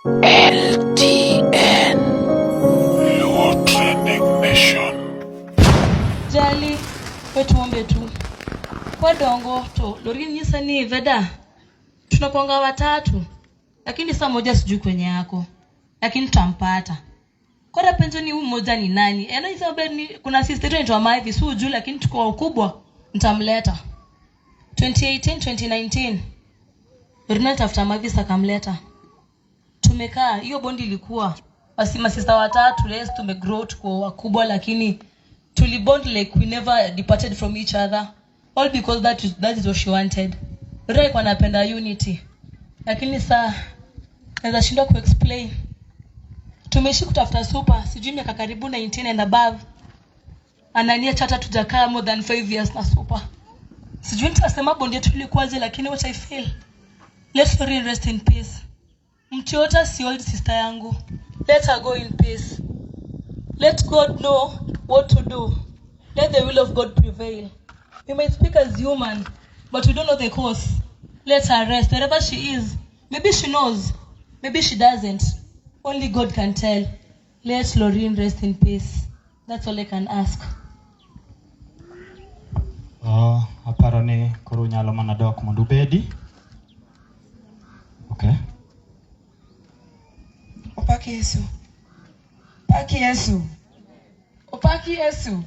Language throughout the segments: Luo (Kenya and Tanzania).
LTN Your Trending Nation. Jali wetuombe tu wadongo to lori nyisa ni veda tunakuanga watatu lakini saa moja sijui kwenye yako lakini tutampata kwa penzo ni mmoja ni nani hizo ni kuna sister yetu wa Maivi sijui lakini tuko wakubwa nitamleta 2018 2019 Ronald after Maivi sakamleta tumekaa hiyo bondi ilikuwa basi sister watatu leo tumegrow tuko wakubwa lakini tulibond like we never departed from each other all because that is what she wanted. Rai kwa napenda unity lakini saa naweza shindwa kuexplain. Tumeishi kutafuta super sijui miaka karibu 19 and above anania chata tujakaa more than 5 years na super sijui nitasema bondi yetu ilikuwaje lakini what I feel let's really rest in peace. Mtiota si old sister yangu, let her go in peace. Let God know what to do. Let the will of God prevail. We might speak as human, but we don't know the cause. Let her rest wherever she is. Maybe she knows, maybe she doesn't. Only God can tell. Let Lorraine rest in peace. That's all I can ask. Aparone koro nyalo mana dok mondo bedi. Okay. Opaki Yesu. Opaki Yesu. Opaki Yesu.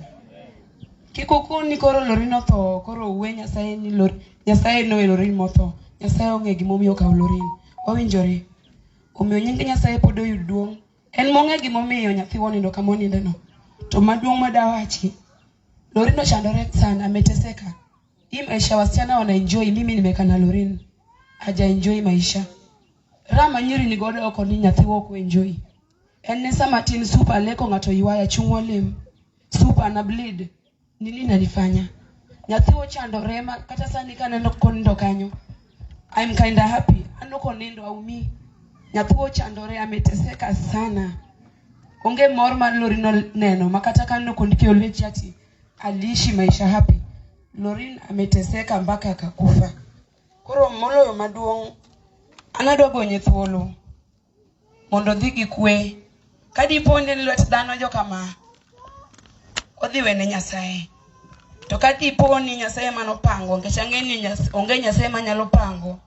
Kikuku ni koro Lorino to koro uwe Nyasaye ni Nyasaye no Lorino moto. Nyasaye onge gimomiyo ka Lorino. Owinjore. Omiyo nyinge Nyasaye pod oyud duong'. En monge gimomiyo nyathi wonindo kama oninde no. To maduong' madawachi. Lorino chandore sana ameteseka. Hii maisha wasichana wana enjoy, mimi nimeka na Lorino haja enjoy maisha. Rama nyiri ni godo oko ni nyathi woko enjoy. Enne sama tin super leko ngato yuaya chungwa lim. Super na bleed. Nini nalifanya? Nyathi wo chando rema kata sani kaneno konindo kanyo. I'm kinda happy. Anoko nindo aumi. Nyathi wo chandore ameteseka sana. Onge mor mar Lorino neno makata kaneno kondiki olwechi ati aliishi maisha happy. Lorino ameteseka mpaka akakufa. Koro moloyo maduong' anadwa gonye thuolo mondo dhi gi kwe kadi ponde ni lwet dhano jo kama odhi wene Nyasaye to kadi poni Nyasaye mano pango nikech ang'eni onge Nyasaye manyalo pango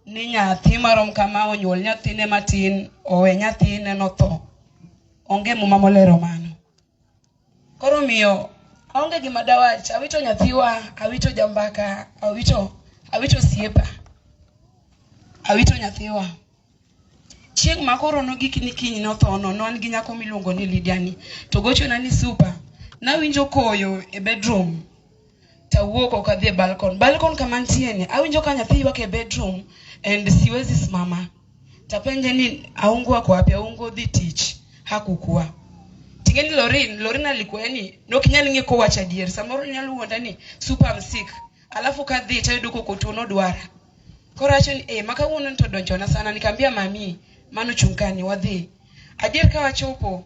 ni nyathi marom kama onyuol nyathine matin owe nyathine notho onge muma molero mano koro miyo onge gima dawach awito nyathiwa awito jambaka awito siepa awito nyathiwa chieng' makoro no gikni kiny no thono non gi nyako miluongo ni Lidiani to gocho na ni super na winjo koyo e bedroom tawuoko kadhi e balcon kama ntiene awinjo ka nyathi ywak e bedroom and siwezi simama tapenje ni aungu wako wapi aungu dhi tich hakukua tingeni Lorraine alikuwa yani nokinyal ng'e ko wacha dier samoro nyalo wuonda ni super I'm sick alafu kadhi tayudo ko tuno dwara koro acho ni maka wuono to donjona sana nikamwambia mami mano chungani wadhi adier ka wachopo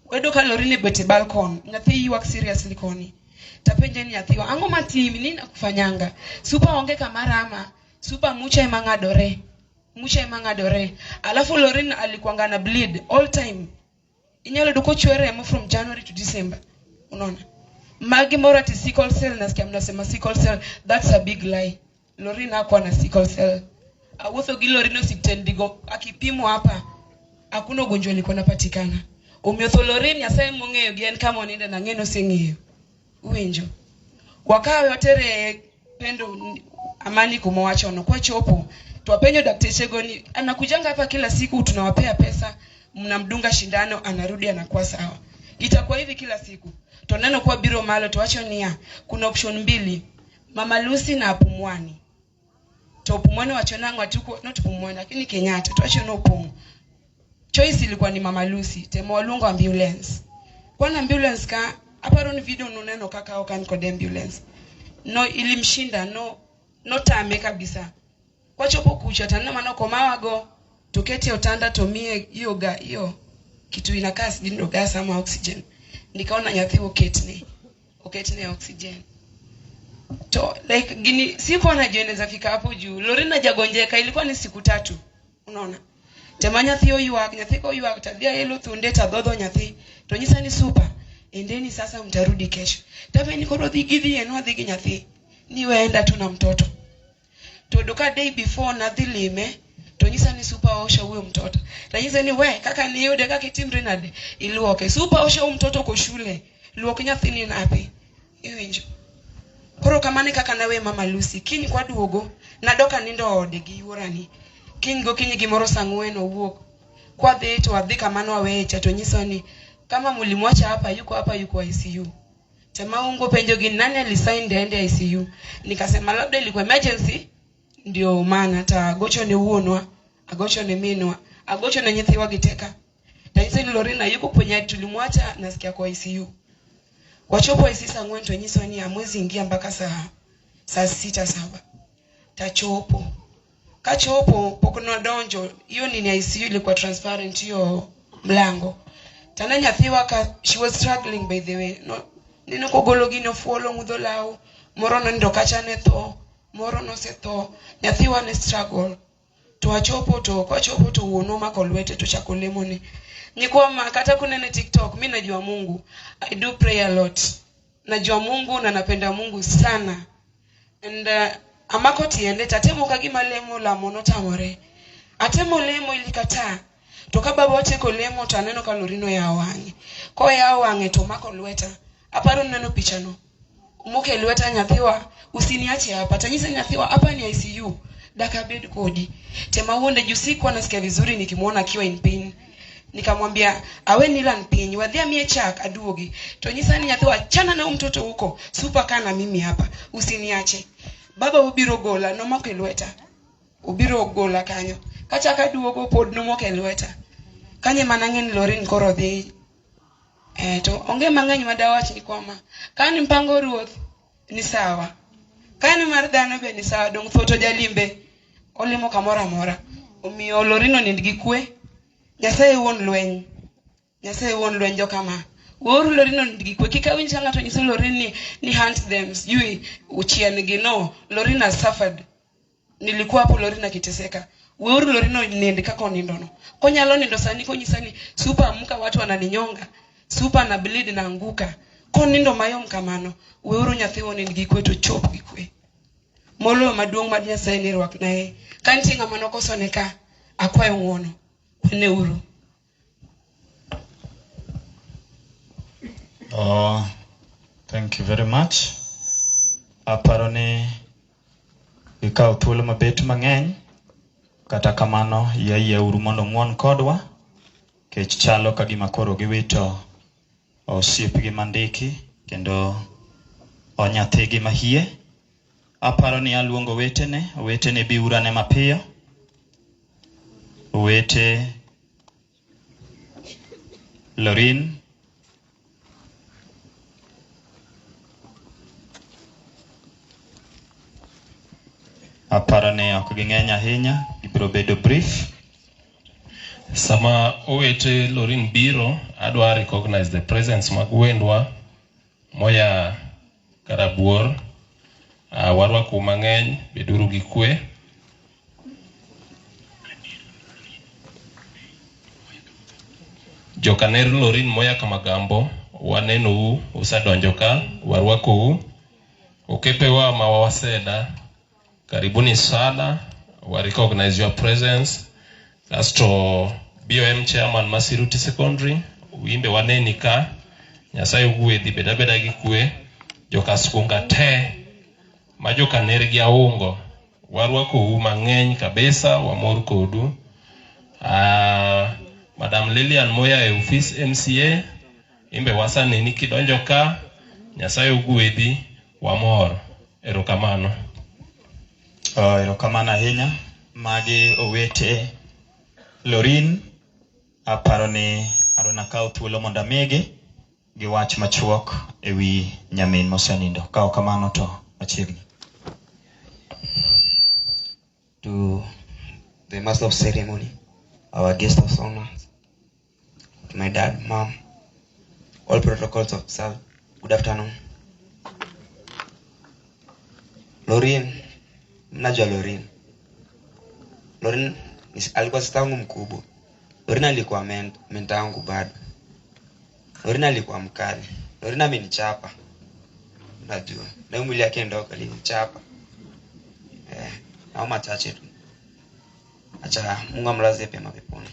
wedo ka Lorraine bete balcon nyathi ywak seriously koni tapenje ni nyathiwa ango matimi nini nakufanyanga super onge kamarama super mucha emangadore alafu Lorraine alikuanga na bleed all time inyalo doko chwere mo from January to December unaona magi mora ti sickle cell nasikia mnasema sickle cell that's a big lie Lorraine hakuwa na sickle cell awotho gi Lorraine osiptendigo akipimo hapa hakuna ugonjwa ulikuwa unapatikana umiotho Lorraine Nyasaye mong'eyo gi en kama oninde na ng'eno seng'eyo uwinjo wakawe otere pendo amani kumowacho no kwa chopo tuwapenyo daktari goni anakujanga hapa kila siku tunawapea pesa mnamdunga shindano anarudi anakuwa sawa itakuwa hivi kila siku toneno kwa biro malo tuacho nia kuna option mbili Mama Lucy na Pumwani to Pumwani wachonangu atuko not Pumwani lakini Kenyatta tuacho no Pumu choice ilikuwa ni Mama Lucy temo walungo ambulance kwa ambulance ka aparo ni video nuneno kaka okan kode ambulance no ilimshinda no tame kabisa kwa chopo kucha tanana manoko mawago tuketi otanda tomie hiyo kitu inakaa sijindo gas ama oxygen nikaona nyathi oketne oxygen to like gini siku anajiendeza fika hapo juu Lorraine hajagonjeka ilikuwa ni siku 3 unaona Tema nyathi oyuak, nyathi ko oyuak tadhia elo thunde tadhodho nyathi. To nyisa ni super. Endeni sasa mtarudi kesho. Tabeni koro dhigidhi eno dhigi nyathi. Ni weenda tu na mtoto. To doka day before na dhilime. To nyisa ni super osha huyo mtoto. Tanyisa ni we kaka ni yude kaka itimre nade. Iluoke. Super osha huyo mtoto kwa shule. Luoke nyathi ni napi. Iwinjo. Koro kamane kaka nawe mama Lucy. Kiny kwa duogo. Nadoka nindo ode gi yuorani. Kiny go kinyi gimoro sang'weno wuok. Kwa dhi to adhi kamano awecha to nyisa ni kama mulimwacha hapa yuko ICU. Tema ungo penjo gi nani alisign ende ICU. Nikasema labda ilikuwa emergency ndio maana hata gocho ni uonwa, agocho ni minwa, agocho na nyithi wagiteka. Taisa ni Lorena yuko kwenye tulimwacha nasikia kwa ICU. Wachopo ICU sang'wen to nyisa ni amwezi ingia mpaka saa 6-7. Tachopo. Kachopo pokono donjo hiyo ni ICU ilikuwa transparent hiyo mlango. Tana nyathi waka she was struggling by the way. No nino kogolo gino fuolo mudholau, moro no ndo kacha ne tho, moro no se tho. Nyathi wa ne struggle. To achopo to kwa chopo to uono makolwete to chakolemo ni. Nikuwa makata kunene TikTok, mimi najua Mungu. I do pray a lot. Najua Mungu na napenda Mungu sana. And amako tiende tatemo kagima lemo la monotamore. Atemo lemo ilikataa. Toka baba wote kolemo taneno kalorino ya wangi. Kwa ya wangi to makolweta. Aparo neno picha no. Umuke lweta nyathiwa usiniache hapa. Tanyisa nyathiwa hapa ni ICU. Daka bed kodi. Tema uonde jusiku anasikia vizuri nikimuona akiwa in pain. Nikamwambia awe nila npinyi wadhia mie chak aduogi. Tonyisa ni nyathiwa chana na mtoto huko. Super kana mimi hapa. Usiniache. Baba ubiro gola no moke lweta. Ubiro gola kanyo. Kachaka duogo pod no moke lweta. Kanye manangeni Lorin koro dhi. To onge mang'eny madawach ni kwama. Kani mpango ruoth ni sawa. Kani mar dhano be ni sawa dong foto jalimbe. Olimo kamora mora. Omiyo Lorino nindgi kwe. Nyasaye won lweny. Nyasaye won lweny jo kama. Woru Lorino nindgi kwe. Kika wincha ng'ato nyiso Lorin ni hunt them. Sijui uchien gi no. Lorin has suffered. Nilikuwa hapo Lorin akiteseka. Woru Lorino nindi kako nindono. Konyalo nindo sani konyisani super amuka watu wananinyonga. Super na bleed na anguka. Konindo mayom kamano. Weuru nyathiwo nindgi kwe to chop gi kwe. Molo maduong' mad Nyasaye ni rwak nae. Kanti ng'ama nokosone ka akwayo ng'wono. Kwene uru. Oh, thank you very much. Aparo ni ikaw thuolo mabet mang'eny. Kata kamano yie uru mondo ng'won kodwa. Kech chalo kagima koro giwito osiepgi mandiki kendo onyathigi mahie. Aparo ni aluongo wetene biurane mapiyo. Wete Lorin, aparo ni ok ging'eny ahinya, gibiro bedo brief. Sama owete Lorin biro, adwa recognize the presence mag wendwa moya Karabuor. Warwaku mang'eny, beduru gi kwe. Jokaner Lorin moya Kamagambo, waneno usadonjo ka, warwaku. Okepewa mawaseda, karibuni sana, wa recognize your presence. Kasto BOM chairman Masiruti Secondary, uimbe waneni ka, Nyasaye ugwedhi bedabeda gi kwe, joka skunga te, majoka nergi aungo, warwaku mang'eny kabisa, wamor kodu. Madam Lilian Moya e office MCA, imbe wasane ni kidonjo ka, Nyasaye ugwedhi, wamor, erokamano. Erokamano ahinya, magi owete Lorin. Aparo ni adona kaw thuolo mondo amigi gi wach machuok ewi nyamin mosenindo. Kaw kamano to machiegni. To the master of ceremony, our guest of honor, to my dad, mom, all protocols observed. Good afternoon. Lorin, mnajua Lorin. Lorin alikuwa sistangu mkubwa. Lorin alikuwa menta wangu bado. Lorin alikuwa mkali. Lorin amenichapa. Unajua. Na mwili yake ndogo alinichapa. Na machache tu. Acha Mungu amlaze pema peponi.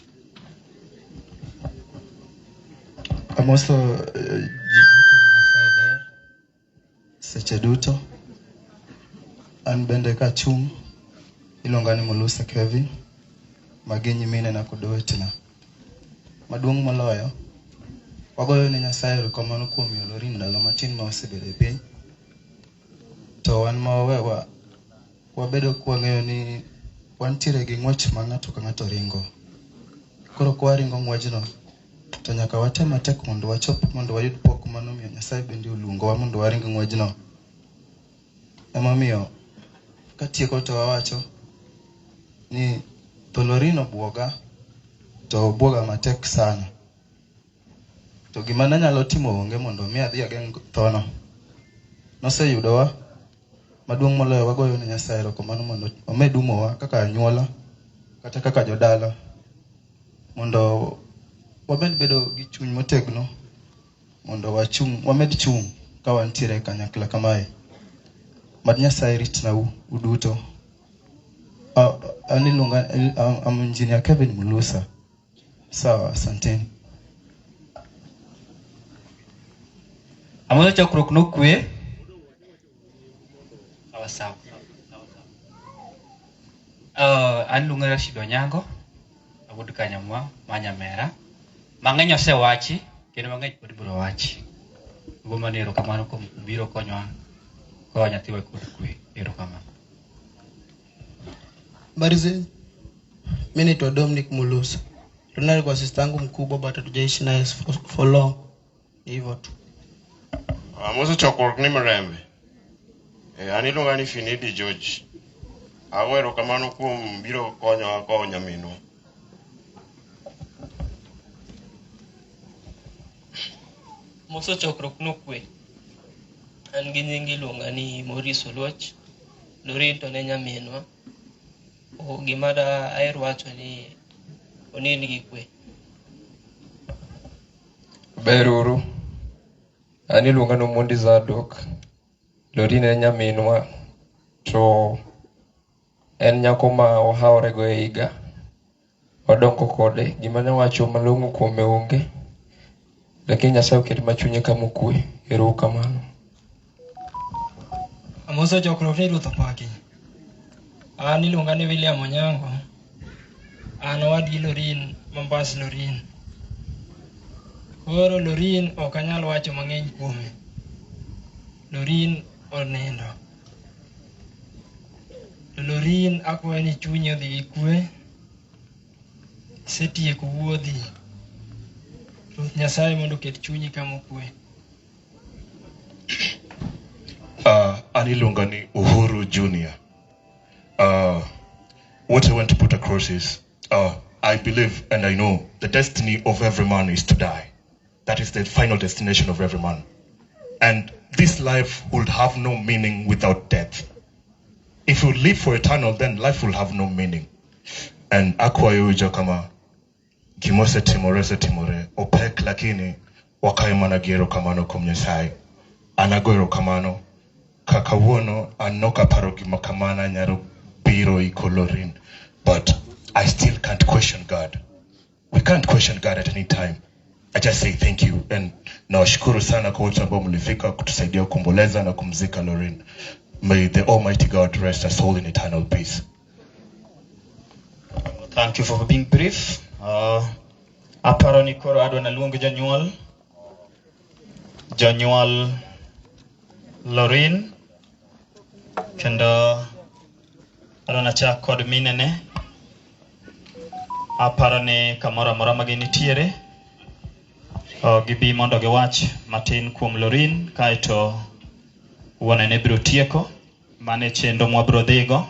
I'm also Jibuto Munafada Secheduto and Bendeka Chung Ilongani Mulusa Kevin Magenyi Mine na Kudoetina Maduong Maloyo Wagoyo ni Nyasaye rukomano kuom Lorin ndalo matin ma osebede piny to wan ma wabedo kwang'eyo ni wantiere gi ng'wech ma ng'ato ka ng'ato ringo. Koro kwa ringo ng'wejno to nyaka watem matek mondo wachop mondo wayud pok mano miyo Nyasaye bende oluongowa mondo waring ng'wejno. Emomiyo katieko to wawacho ni to Lorin obwoga to obwoga matek sana. To gima nanyalo timo onge mondo mi adhi ageng' thono. Noseyudowa maduong' moloyo wagoyo ne Nyasaye erokamano mondo omed umowa kaka anyuola kata kaka jodala mondo wabed bedo gi chuny motegno mondo wamed chung ka wantiere kanyakla kamae. Mad Nyasaye ritna uduto. I'm Engineer Kevin Mulusa. Sawa, asanteni. Amoso chokruok nokwe. Sawa. An luonga Rashid Onyango, awuod Kanyamwa, Manyamera. Mang'eny osewachi, kendo mang'eny pod biro wachi. Ugo mane erokamano kuom biro konyowa kwa nyathiwa kod kwe. Erokamano. Barizi, mimi naitwa Dominic Mulusa. Tunali kwa sister yangu mkubwa but hatujaishi naye for long. Hivyo tu. Amoso chokruok ni Mrembe. Aniluonga ni Finidi George. Ago erokamano kuom biro konyowa kowo nyaminwa. Moso chokruok nokwe. An gi nying iluonga ni Maurice Oluoch. Lorin to ne nyaminwa. Gima da ahero wacho ni onind gi kwe. Beruru. An iluonga ni Omondi Zadok. Lorin en nyaminwa to en nyako ma ohawore go e higa. Wadongo kode gima ne wacho malong'o kuome onge. Lakini Nyasaye oket machunye kama okwe. Erokamano. Amoso chokruok ni Ruoth opaki. An iluonga ni William Onyango. An owadgi Lorin, Mombas Lorin. Koro Lorin ok anyal wacho mang'eny kuome. Lorin onindo. Lorin akwayo ni chunyi odhi gi kwe. Setieko wuodhi. Ruoth Nyasaye mondo oket chunyi kama okwe. An iluonga ni Uhuru Junior. What I want to put across is, I believe and I know the destiny of every man is to die. That is the final destination of every man. And this life would have no meaning without death. If you live for eternal, then life will have no meaning. And akwayo uja kama gimose timore opek lakini wakayo managero kamano kuom Nyasaye. Anagoero kamano kakawuono anoka paro gima kamana nyaro biro iko Lorin, but I still can't question God. We can't question God at any time. I just say thank you and nawashukuru sana kwa wote ambao mlifika kutusaidia kuomboleza na kumzika Lorin. May the Almighty God rest us all in eternal peace. Thank you for being brief. Aparo ni koro adwa naluongo janyuol Lorin kendo adwa nachak kod minene. Aparo ni kamoro amora ma gintiere gibi mondo giwach matin kuom Lorin kaito wuonene biro tieko mane chendo mwa biro dhigo.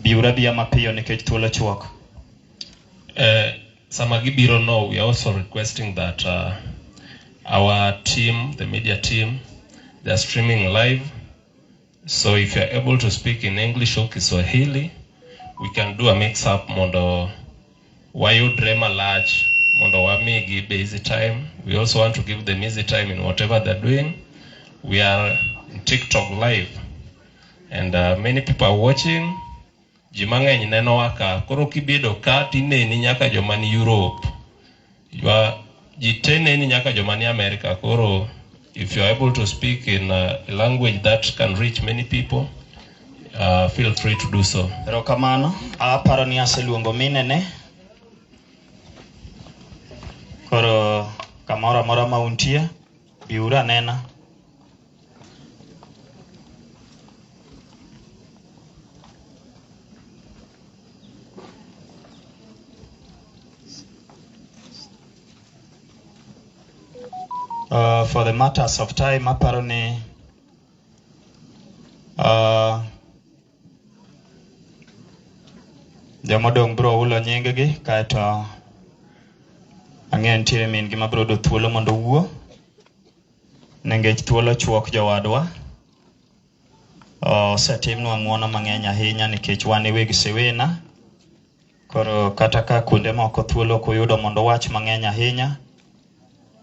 Biura bia mapiyo nikech thuolo chuok. Sama gibiro no, we are also requesting that our team, the media team, they are streaming live. So if you are able to speak in English or Kiswahili, we can do a mix-up mondo wayudre malach mondo wamigi busy time. We also want to give them easy time in whatever they're doing. We are in TikTok live and many people are watching. Jimang'eny neno waka koro kibedo ka tineni nyaka joma ni Europe. Jiteneni nyaka joma ni America. Koro if you are able to speak in a language that can reach many people, feel free to do so. Erokamano, aparo ni aseluongo minene. Koro kamoro amora ma untie, biuru anena. For the matters of time, aparo ni jomodong bro ulo nyingegi kaeto ang'eyo nitiere min gima bro do thuolo mondo wuo nengech thuolo chuok jowadwa. Osetimnwa ng'uono mang'eny ahinya nikech wan e weg sewena. Koro kata ka kuonde moko thuolo kuyudo mondo wach mang'eny ahinya,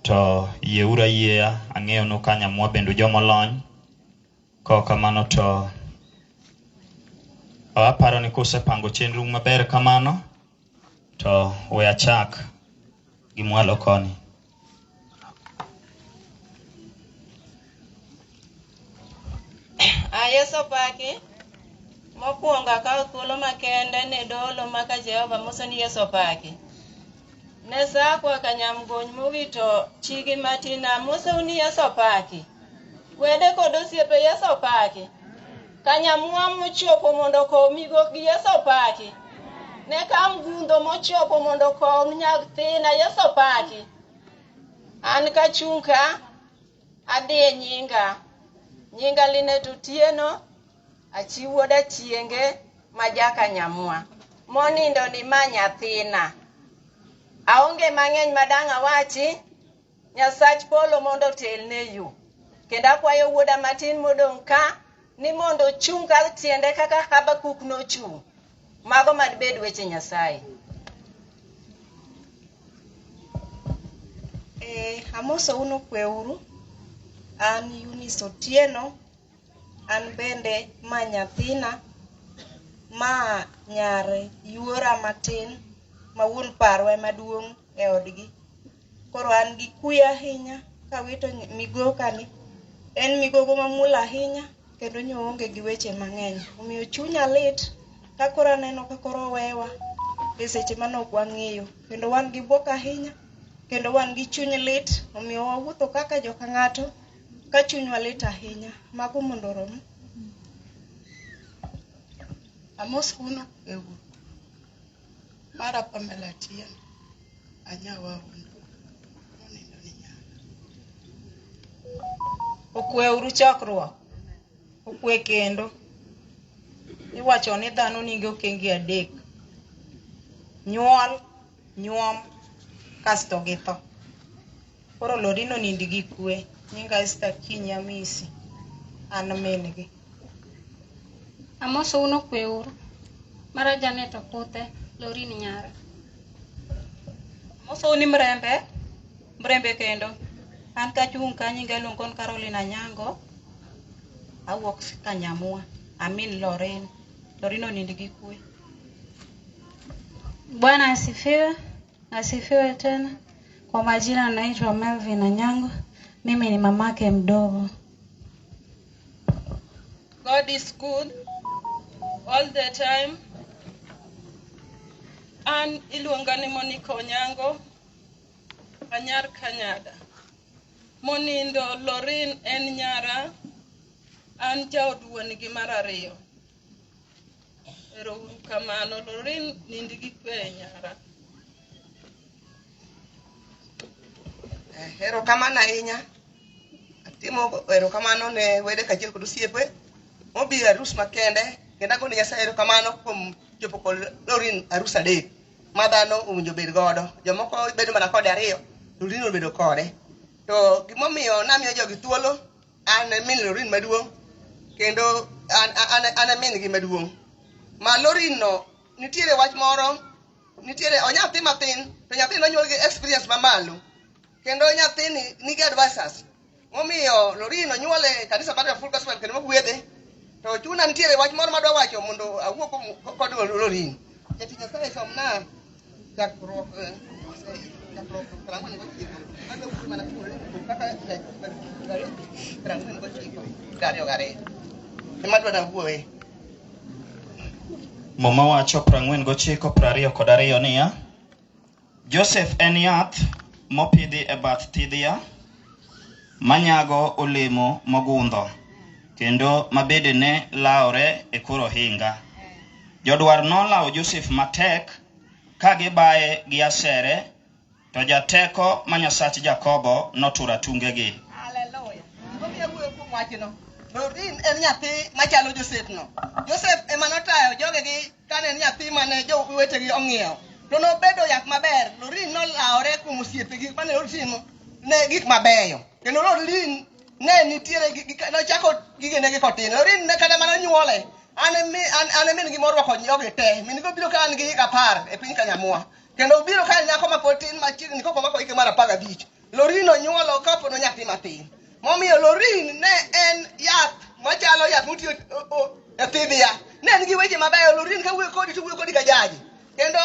to yeura yea ang'eyo no kanya mwa bendu jomolony. Ko kamano to aparo ni kusepango chenro maber kamano to we achak gimwalo koni. Yeso paki mokwonga ka thuolo makende ne dolo maka Jehova Musa ni Yeso paki ne sakwa kanyamgony mowito chigi matina Musa uni Yeso paki wede kod osiepe Yeso paki kanyamwa mochopo mondo komigo gi Yeso paki ne kamgundo mochopo mondo kom nyathina Yeso paki an kachunka adhi nyinga line tutieno achiwoda chienge majaka nyamwa monindo ni ma nyathina aonge mang'eny madanga wachi Nyasach polo mondo telne yu kendo akwayo wuoda matin modong ka ni mondo chung ka tiende kaka Habakuk no chung. Mago madbed weche Nyasaye. Amoso uno kweuru. An Eunice Otieno. An bende ma nyathina ma nyare yuora matin ma wuon parwa maduong' e odgi. Koro an gi kuya ahinya kawito migoka ni. En migogo mamula ahinya kendo nyoonge gi weche mang'eny. Omiyo chunya lit ka koro neno ka koro wewa e seche manok wang'eyo kendo wan gi buok ahinya kendo wan gi chuny lit omiyo wawuotho kaka joka ng'ato ka chunywa lit ahinya. Mago mondo rom. Amos kuno ewu. Mara Pamela Tien. Anyawa undo. Okweuru chokruok. Okwe kendo. Iwacho ni dhano nigi okenge adek. Nyuol, nyuom, kasto gi tho. Koro Lorino nindi gi kwe. Nyinga Esther Kinyamisi. An min-gi. Amoso uno kweuru. Mara Janet Okuthe, Lorin nyara. Amoso uni mrembe kendo. An kachung' ka nyinga luongon Carolina Nyango. Awuok Kanyamwa. Amin Loren. Lorino nindi gi kwe. Bwana asifiwe. Asifiwe tena. Kwa majina naitwa Melvin Anyango. Mimi ni mamake mdogo. God is good all the time. An iluonga ni Monica Onyango, anyar Kanyada. Monindo Lorin en nyara, an jaod wuongi mar ariyo. Ero uru kamano, Lorin nindi gi kwe nyara. Ero kamano ahinya. Atimo ero kamano ne wede kachiel kod osiepe. Mobi arus makende, kendo agone Nyasaye ero kamano kuom chopo kod Lorin arus adek. Ma dhano owinjo bed godo. Jomoko bedo mana kode ariyo, Lorin obedo kode. To gimomiyo namiyo jogi thuolo, an min Lorin maduong', kendo an min gi maduong'. Ma Lorin no nitiere wach moro nitiere onyathi matin to nyathi nonyuol gi experience mamalo kendo nyathini nigi advisors momiyo Lorin onyuole kanisa mar Full Gospel kendo mogwedhe to chuna nitiere wach moro madwa wacho mondo awuo kod Lorin jati Nyasaye somna chakruok Mama wacho 49:22 niya, Joseph en yath mopidhi e bath thidhia manyago olemo mogundho kendo mabedene laore e kor ohinga. Jodwar nolawo Joseph matek ka gibaye gi asere, to jateko ma Nyasach Jakobo notura tungegi. Hallelujah. Omiyo wuoyo kuom wachno. Lorin en nyathi machalo Joseph no. Joseph ema notayo jogegi kane en nyathi mane jowetegi ong'iewo. To nobedo yath maber. Lorin nolaore kuom osiepegi mane otimo ne gik mabeyo. Kendo Lorin ne nitiere nochako gigenegi kotin. Lorin ne kata mana nyuole. An min gimoro wako jogi te. Min go biro ka an gi 10 e piny Kanyamua. Kendo biro ka nyako mapotin machiegni koko mako ike mar 15. Lorin onyuolo kapo no nyathi matin. Momiyo Lorin ne en yath machalo yath mutiyo e thidhia. Ne en gi weche mabeyo. Lorin ka wuoyo kodi to wuoyo kodi ka jaji. Kendo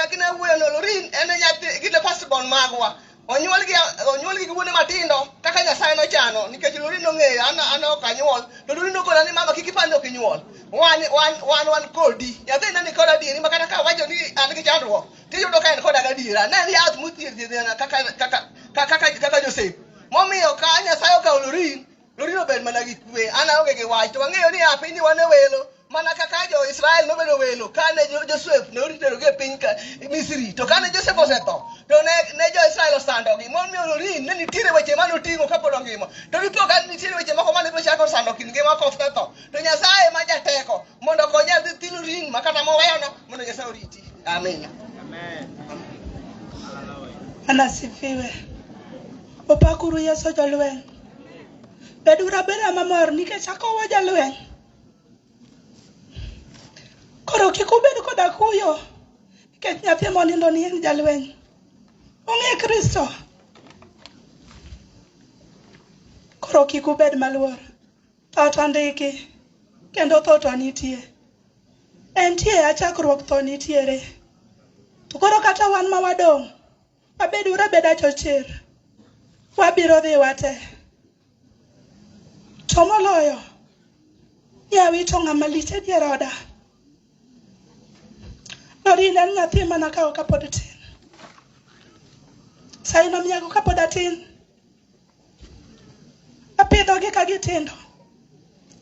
kina wuoyo no Lorin en nyathi gine pasbon magwa. Onyuol gi wuone matindo kaka Nyasaye nochano nikech Lorin ong'eyo an ok anyuol. To Lorin nokona ni mama kik ipande ok inyuol. Wan kodi. Nyathi ne ni koda adieri ma kata ka wacho ni an gi chandruok tiyudo ka en koda gadiera. Ne en yath muthiedhiena kaka Joseph. Momiyo ka Nyasaye okawo Lorin obed mana gi kwe. An aonge gi wach. To wang'eyo ni piny wan e welo. Mana kaka jo Israel nobedo welo kane Joseph ne oriterogi e piny Misri. To kane Joseph osetho to ne jo Israel osandogi. Momiyo Lorin ne nitiere weche mane oting'o kapod ongima. To dipo ka nitiere weche moko mane biro chako sando kin ngima kosetho. To Nyasaye ma jateko mondo okony nyathi Lorin makata moweyono mondo Nyasaye oriti. Amen. Anasifiwe. Opakuru Yesu jolweny. Bedura beda mamor nikech akowo jalweny. Koro kik ubed koda kuyo nikech nyathi monindo ni en jalweny. Ong'e Kristo. Koro kik ubed maluor. Tho ndiki kendo tho to nitie. Entie achakruok tho nitiere. To koro kata wan ma wadong' wabedura beda chocher. Wabiro dhi wate. To moloyo nyawito ng'ama lich e dier oda. Lorin en nyathi mana kawo kapod tin. Sai nomiyago kapod atin. Apidhogi ka gitindo.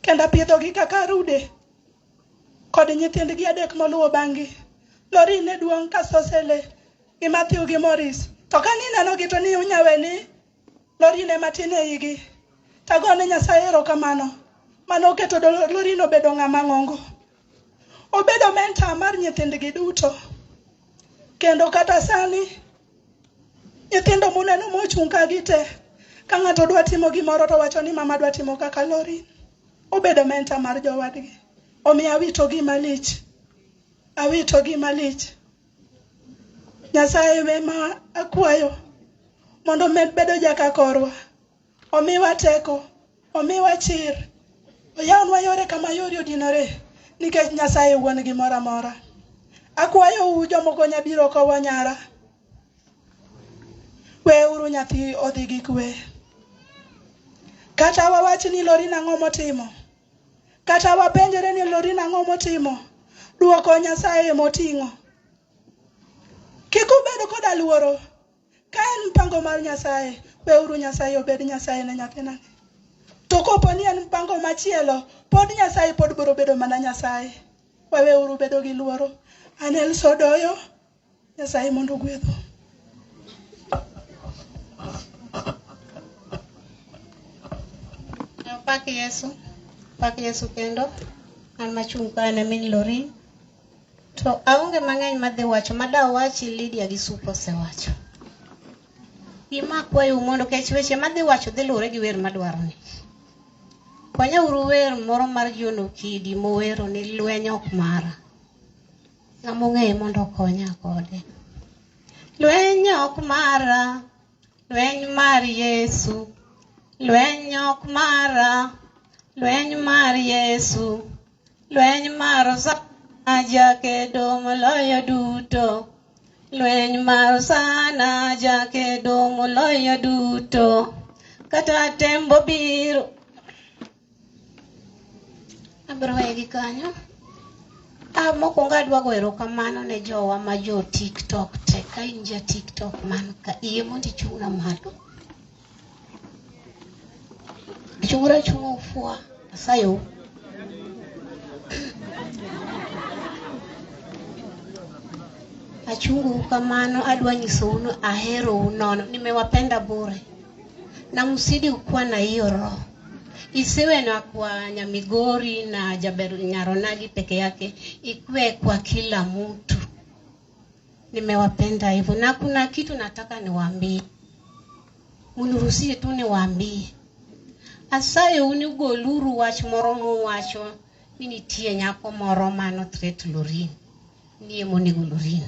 Kendo apidhogi kaka rude. Kod nyithindgi 3 moluwo bang'gi. Lorin ne duong' ka Sosele gi Matthew gi Morris. To ka ninenogi to ni unyaweni Lorin ema tin e igi. Tagone Nyasaye erokamano. Mano oketo Lorin obedo ng'ama ng'ongo. Obedo mentor mar nyithindgi duto. Kendo kata sani nyithindo muneno mochung' ka gite. Ka ng'ato dwa timo gimoro to wacho ni mama dwa timo kaka Lorin. Obedo mentor mar jowadgi. Omiyo awitogi malich. Awitogi malich. Nyasaye ema akwayo mondo med bedo jaka korwa. Omiwa teko. Omiwa chir. Oyawnwa yore kama yore odinore. Nikech Nyasaye wuon gimoro amora. Akwayo u jomoko nyabiro kowa nyara. Weuru nyathi odhi gi kwe. Kata wawach ni Lorin ang'o motimo. Kata wapenjere ni Lorin ang'o motimo. Duoko Nyasaye moting'o. Kik ubed koda luoro. Ka en mpango mar Nyasaye, weuru Nyasaye obed Nyasaye ne nyathinani. To kopo ni en mpango machielo, pod Nyasaye pod biro bedo mana Nyasaye. Weuru bedo gi luoro. Anel Sodoyo, Nyasaye mondo gwedhu. Pak Yesu kendo. An machung' ka ne min Lorin. To aonge mang'eny madhi wacho madawachi Lydia gi Supo osewacho. Gima akwayo mondo kech weche madhi wacho dhi luwore gi wer madwaroni. Konyauru wer moro mar John Okidi mowero ni lweny ok mara. ng'among'e mondo konya kode. Lweny ok mara, lweny mar Yesu. Lweny ok mara, lweny mar Yesu. Lweny mar sana jakedo moloyo duto. Lweny mar sana jakedo moloyo duto. Kata tembo biro. Abro wegi kanyo. Mokwongo adwa goyo erokamano ne jowa ma jo TikTok te. Ka in ja TikTok man ka iye mondo ichung'na malo. Chung'ra chung' ufua. Asayo. Achungu kamano adwa nyisou ni ahero unono. Nimewapenda bure. Na msidi kuwa na hiyo roho. Isiwe na kwa Nyamigori na Jaberu Nyaronagi peke yake, ikue kwa kila mtu. Nimewapenda hivyo. Na kuna kitu nataka niwaambie. Uniruhusie tu niwaambie. Asaye unigoluru wach moro muwacho ni nitie nyako moro mano threat Lorin. Niye monigo Lorin.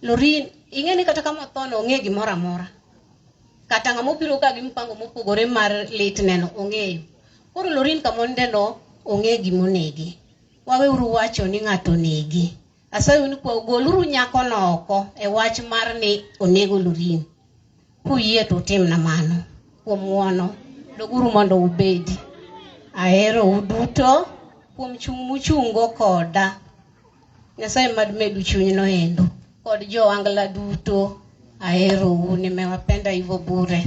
Lorin, ing'eni kata kama thono ong'e gimoro amora. Kata ng'amo biro ka gi mpango mopogore mar lit neno ong'eyo. Koro Lorin kamonde no ong'e gimonegi. Waweuru wacho ni ng'ato negi. Asayo ni kwa goluru nyako no oko e wach mar ni onego Lorin. Kuyie to tim na mano. Kuom ng'uono doguru mondo ubedi. Ahero uduto kuom chung' muchungo koda. Nyasaye mad medu chuny no endo. Kod jo angla duto. Ahero nimewapenda hivyo bure.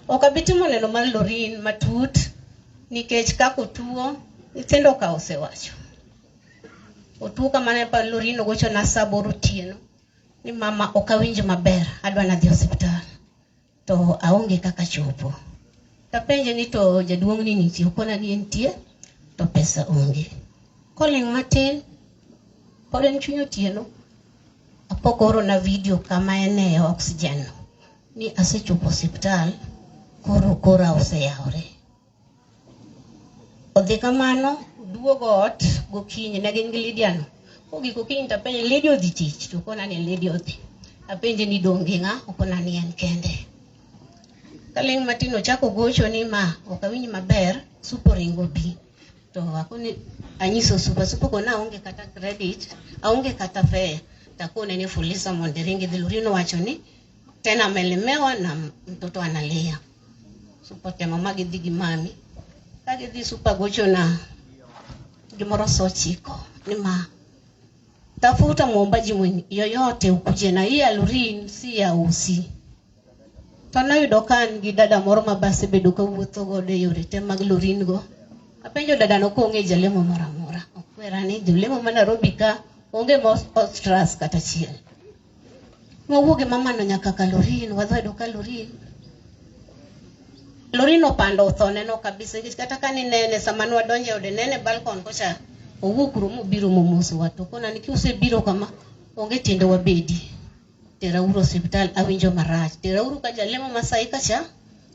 Okabitimo neno mar Lorin matut nikech kako tuo itendo ka osewacho. Otuo kamane pa Lorin ogocho na saboro tieno ni mama okawinjo maber adwa na dhi hospital. To aonge kaka chopo. Tapenje ni to jaduong' ni nitie okona ni entie to pesa onge. Calling matin poden chunyo tieno. Apokoro na video kama ene oxygen ni asechopo hospital kora oseyaore. Odhi kamano duogo ot gokinyi ne gin gi Lydia no. Ogi gokinyi tapenje Lydia odhi tich to kona ni Lydia odhi. Apenje ni donge ng'a okona ni en kende. Kaling matino chako gocho ni ma okawinji maber supo ringo bi. To akoni anyiso supo kona aonge kata credit, aonge kata fare. Takone ni Fuliza Monderingi Dhilurino wacho ni tena amelemewa na mtoto analia. Supa tema magi dhigi mami. Kage dhi supa gocho na gimoro sochiko. Ni ma tafuta muombaji yoyote ukuje na hii Lorin si ya usi. Tana yudokan gi dada moro mabase bedo ka wuotho godo yore te mag Lorin go. Apenjo dada no ko onge jalemo moro amora. Okwera ni jalemo ma Nairobi ka onge Ostras kata chiel. Mwuoge mama no nyaka ka Lorin, wadhwedo ka Lorin. Lorin opando uthone no kabisa. Kata kani nene samanu wadonje ode nene balkon kocha. Owukuru mubiro momosu watu. Kona nikiuse biro kama onge tiende wabedi. Tera uro hospital awinjo marach. Tera uru ka jalemo masai kacha.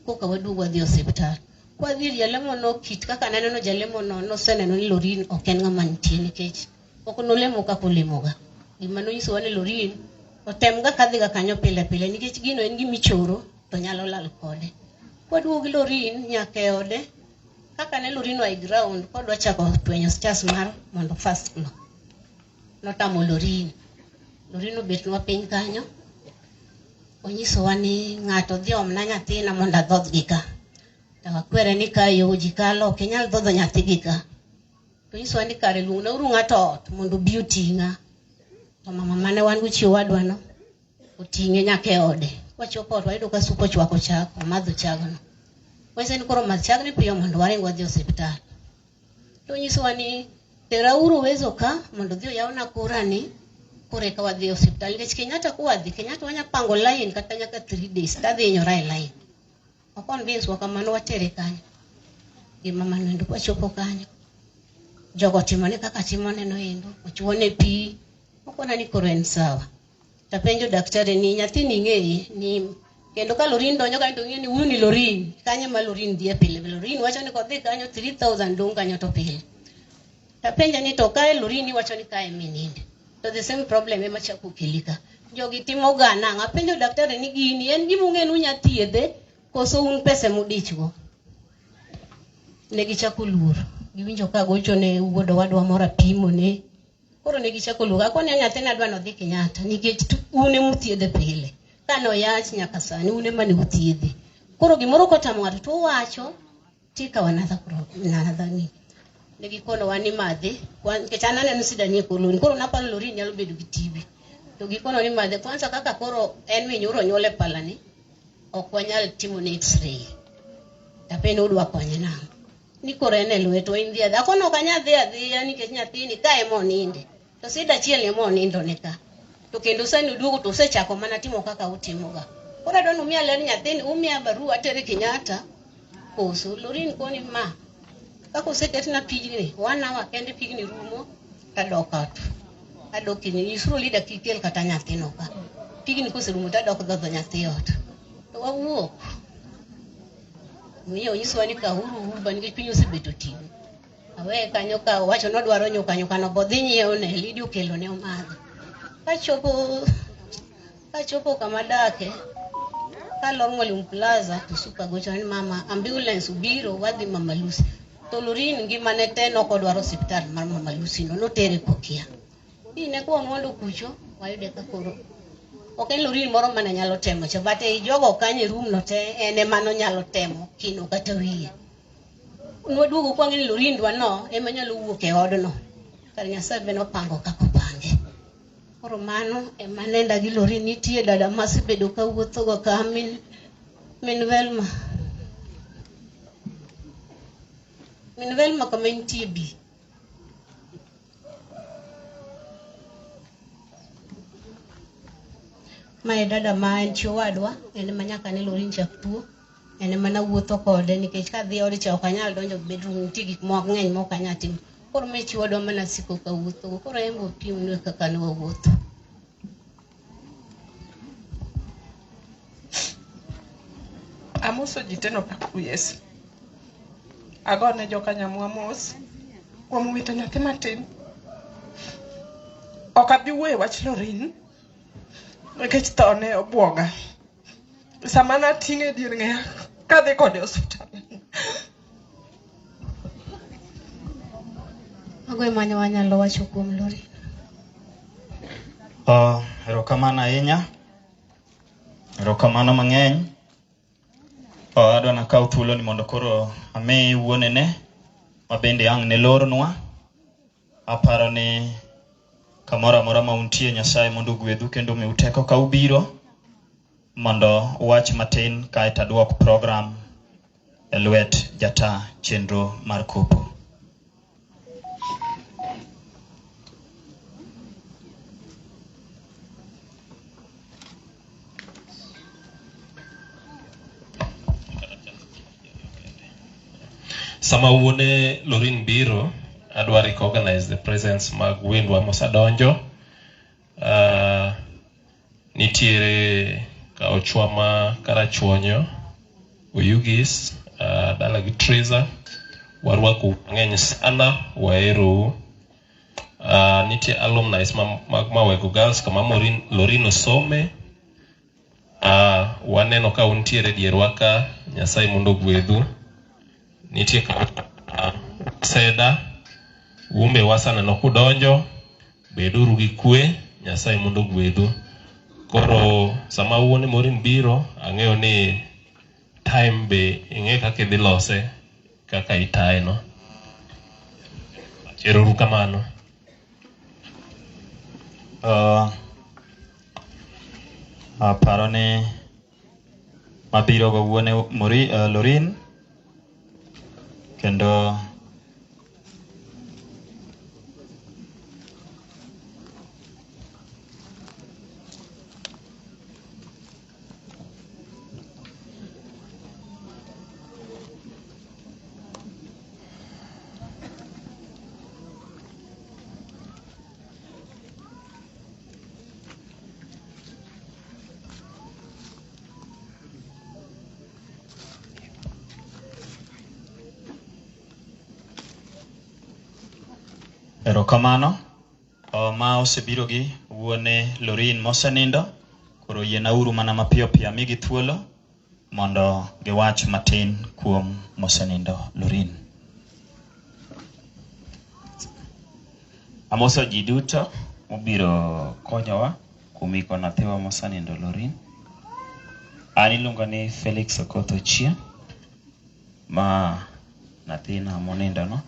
Koka wadugu wadhi hospital. Kwa dhiri jalemo no kit. Kaka neno jalemo no seneno ni Lorin okenga mantie nikech. Okonolemo kakolemoga. Gimano nyiso wane Lorin otemga kadhiga kanyo pile pile nikech gino en gimichoro to nyalo lal kode. Kwaduogi Lorin nyake ode kaka ne Lorin wa ground kodwa chako twenyo stairs mar mondo first floor. Notamo Lorin. Lorin obet nwa piny kanyo. Onyiso wani ng'ato dhi omna nyathina mondo adhodh gi ka. Tawakwere ni ka yo jikalo kenyal dhodho nyathi gi ka. Onyiso wani kare lung'na uru ng'ato ot mondo bi oting'a. To mama mane wan guchiwo wadwa no oting'e nyake ode. Wachopo ot wayudo ka supo chwako chak omadho chagno. Wase ni koro madh chagni piyo mondo waring wadhi hospital. To onyiso wani tera uru wezo ka mondo dhi oyawna kura ni kore ka wadhi hospital. Nikech Kenyatta kuwadhi Kenyatta wanya pango line kata nyaka 3 days tadhi inyora e line. Okon bins wakamano watere kanyo. Gima mano ndo wachopo kanyo. Jogo timone kaka timone no endo. Ochuone pi. Okona ni koro en sawa. Tapenjo daktari ni nyathini ng'eye ni kendo ka Lorin donjo kanyo to ng'e ni huyu ni Lorin. Kanyo ma Lorin dhie pile. Lorin wacho ni kodhi kanyo 3,000 dong kanyo to pile. Tapenja ni to kae Lorin wacho ni kae mininde. to the same problem ema chako kelika. Jogi timo gana ngapenjo daktari ni gini en gimunge nunya thiedhe koso un pesa mudichgo. Negi chako luor. Giwinjo ka gocho ne wuodo wadwa mora pimo ne. Koro negi chako luor. Akone nyathina dwa no dhi Kenyatta nikech une muthiedhe pile. Kano yach nyaka sani une mane uthiedhe. Koro gimoro kotamo ng'ato to wacho tika wanadha ni. Negi kono wani madhe ketana ne nusida ni koloni. Koro napalo lori nyalo bedo gi TV. To gikono ni madhe kwanza kaka koro en minyuro nyole palani. Ok wanyal timo ne X-ray. Tapeni udwa konye na. Ni koro ene lweto india. Akono kanya dhia nikech nyathini ka emo ninde. To sida chiel emo nindo neka. To kendo sani uduogo to usechako mana timo kaka utimoga. Kora don umia ler nyathini umia barua tere Kenyatta. Koso Lorin koni ma. Kako useket na pigni 1 hour kende pigni rumo tadoka tu. Adokini isuru lida kikel kata nyathino ka. Pigni kose rumo tadok dhodho nyathi ot. To wawuok. Miyo nyiswa ni kahuru ban gi pinyo sebeto tigo. Awe kanyo ka wacho no dwaro nyoka no bodhi nyiewo ne lidi okelo ne omadho. Kachopo kama dake kalor Mwalimu Plaza to super gocho ni mama ambulance ubiro wadhi Mama Lucy. To Lorin ngimane te nokodwaro hospital mar Mama Lucy no tere Kokia. Ine kwa mondo kucho wayude ka koro. Ok Lorin moro mana nyalo temo cho bate jogo kanye room no te ene mano nyalo temo kino kata wiye. Nwaduogo kwa ngini Lorin dwa no ema nyalo wuok e odno. Kar Nyasaye beno pango kako pange. Koro mano ema nenda gi Lorin nitie dada masebedo ka wuotho go ka min Velma. Min Velma kama nitie bi. Mae dada ma en chiwadwa ene manyaka ne Lorin chaktuo ene mana wuotho kode nikech ka dhi odi cha okanyal donjo bedroom nitie gik moko ng'eny moko anya timo. Koro me chiwadwa mana siko ka wuotho koro embo pimne kaka ne wuotho. Amoso jiteno paku Yesu. Agone joka nyamwa mos kuom wito nyathi matin. Okabi wuoyo wach Lorin. Nikech tone obwoga. Sama nating'e dier ng'eya kadhi kode hospital. Ago emanya wanyalo wacho kuom Lorin. Erokamano ahinya. Erokamano mang'eny. Adwa nakaw thuolo ni mondo koro ame wuonene mabende ang' ne lornwa. Aparo ni kamora mora ma untie Nyasaye mondo gwedhu kendo mi uteko ka ubiro mondo wach matin kae taduok program e lwet jata chenro mar kopo. Sama wuone Lorin biro, adwa recognize the presence mag wendwa mosadonjo. Nitiere ka ochwama karachuonyo, Oyugis, dala gi Treza, warwako ng'eny sana, waero. Nitie alumni mag Mawego Girls kama Lorin osome. Waneno ka untiere dierwa ka, Nyasaye mondo gwedhu. Nitie ka seda umbe wasana no kudonjo beduru gi kwe Nyasaye mondo gwedhu. Koro sama wuone Morin biro ang'eyo ni time be ing'e kaka idhi lose kaka itaye no. Erouru kamano. Aparo ni mabiro go wuone Lorin kendo erokamano. ma osebiro gi wuone Lorin mosenindo koro yenauru mana mapiyo piyo amigi thuolo mondo giwach matin kuom mosenindo Lorin. Amoso ji duto mobiro konyowa kuom iko nathiwa mosenindo Lorin. An iluonga ni Felix Okoth Ochieng, ma nathina monindo no.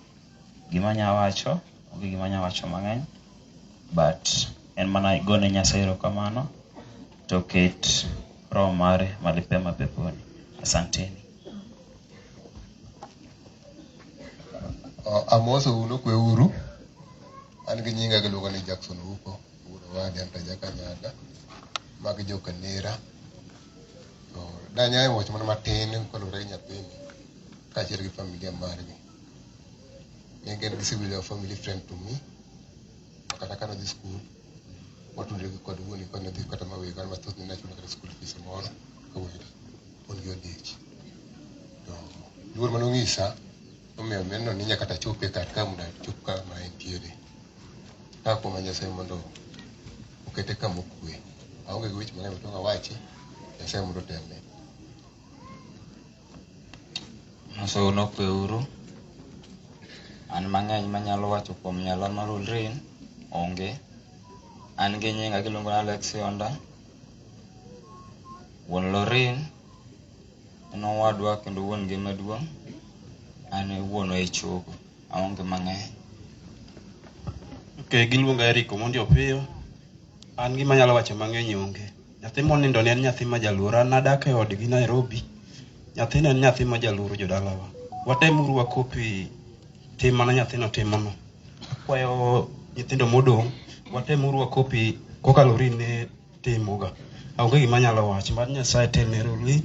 Gima nya wacho, ogi gima nya wacho mang'eny, but en mana gone Nyasaye erokamano to ket roho mare malipema peponi. Asanteni. Amoso uno kwe uru. An gi nyinga giluongo ni Jackson Uko, uro wadi anta Jakanyaga, magi joka nera. Danya wach mana matin kolure nyathini kaachiel gi familia margi. Nyinge en civil a family friend to me. Kata kana dhi school, watudre gi kod wuoni kane dhi kata mawe kan mathoth ni nachulo kata school fees moro kawuono on gi odich. Luor manong'isa omiyo menno ni nyaka ta chope kar ka muda chop ka ma entiere. Ka kuom Nyasaye mondo okete kama okwe. Aonge gi wich mang'eny to wachi Nyasaye mondo teme. Amoso uno kwe uru. An mang'eny manyalo wacho kuom nyalo mar Lorin onge. An gi nyinga giluongo ni Alex Yonda. Wuon Lorin en owadwa kendo wuon gi maduong'. An wuon e chogo. Aonge mang'eny. Okay, giluonga Eric Omondi Opiyo. An gima nyalo wacho mang'eny onge. Nyathi monindo ne en nyathi ma jaluoro. An nadak e odgi Nairobi. Nyathino en nyathi ma jaluoro jodalawa. Watemuru wakopi tim mana nyathino timono. Akwayo nyithindo modong' watemuru wakopi koka Lorin ne timoga. Aonge gima nyalo wacho. Mad Nyasaye telne Lorin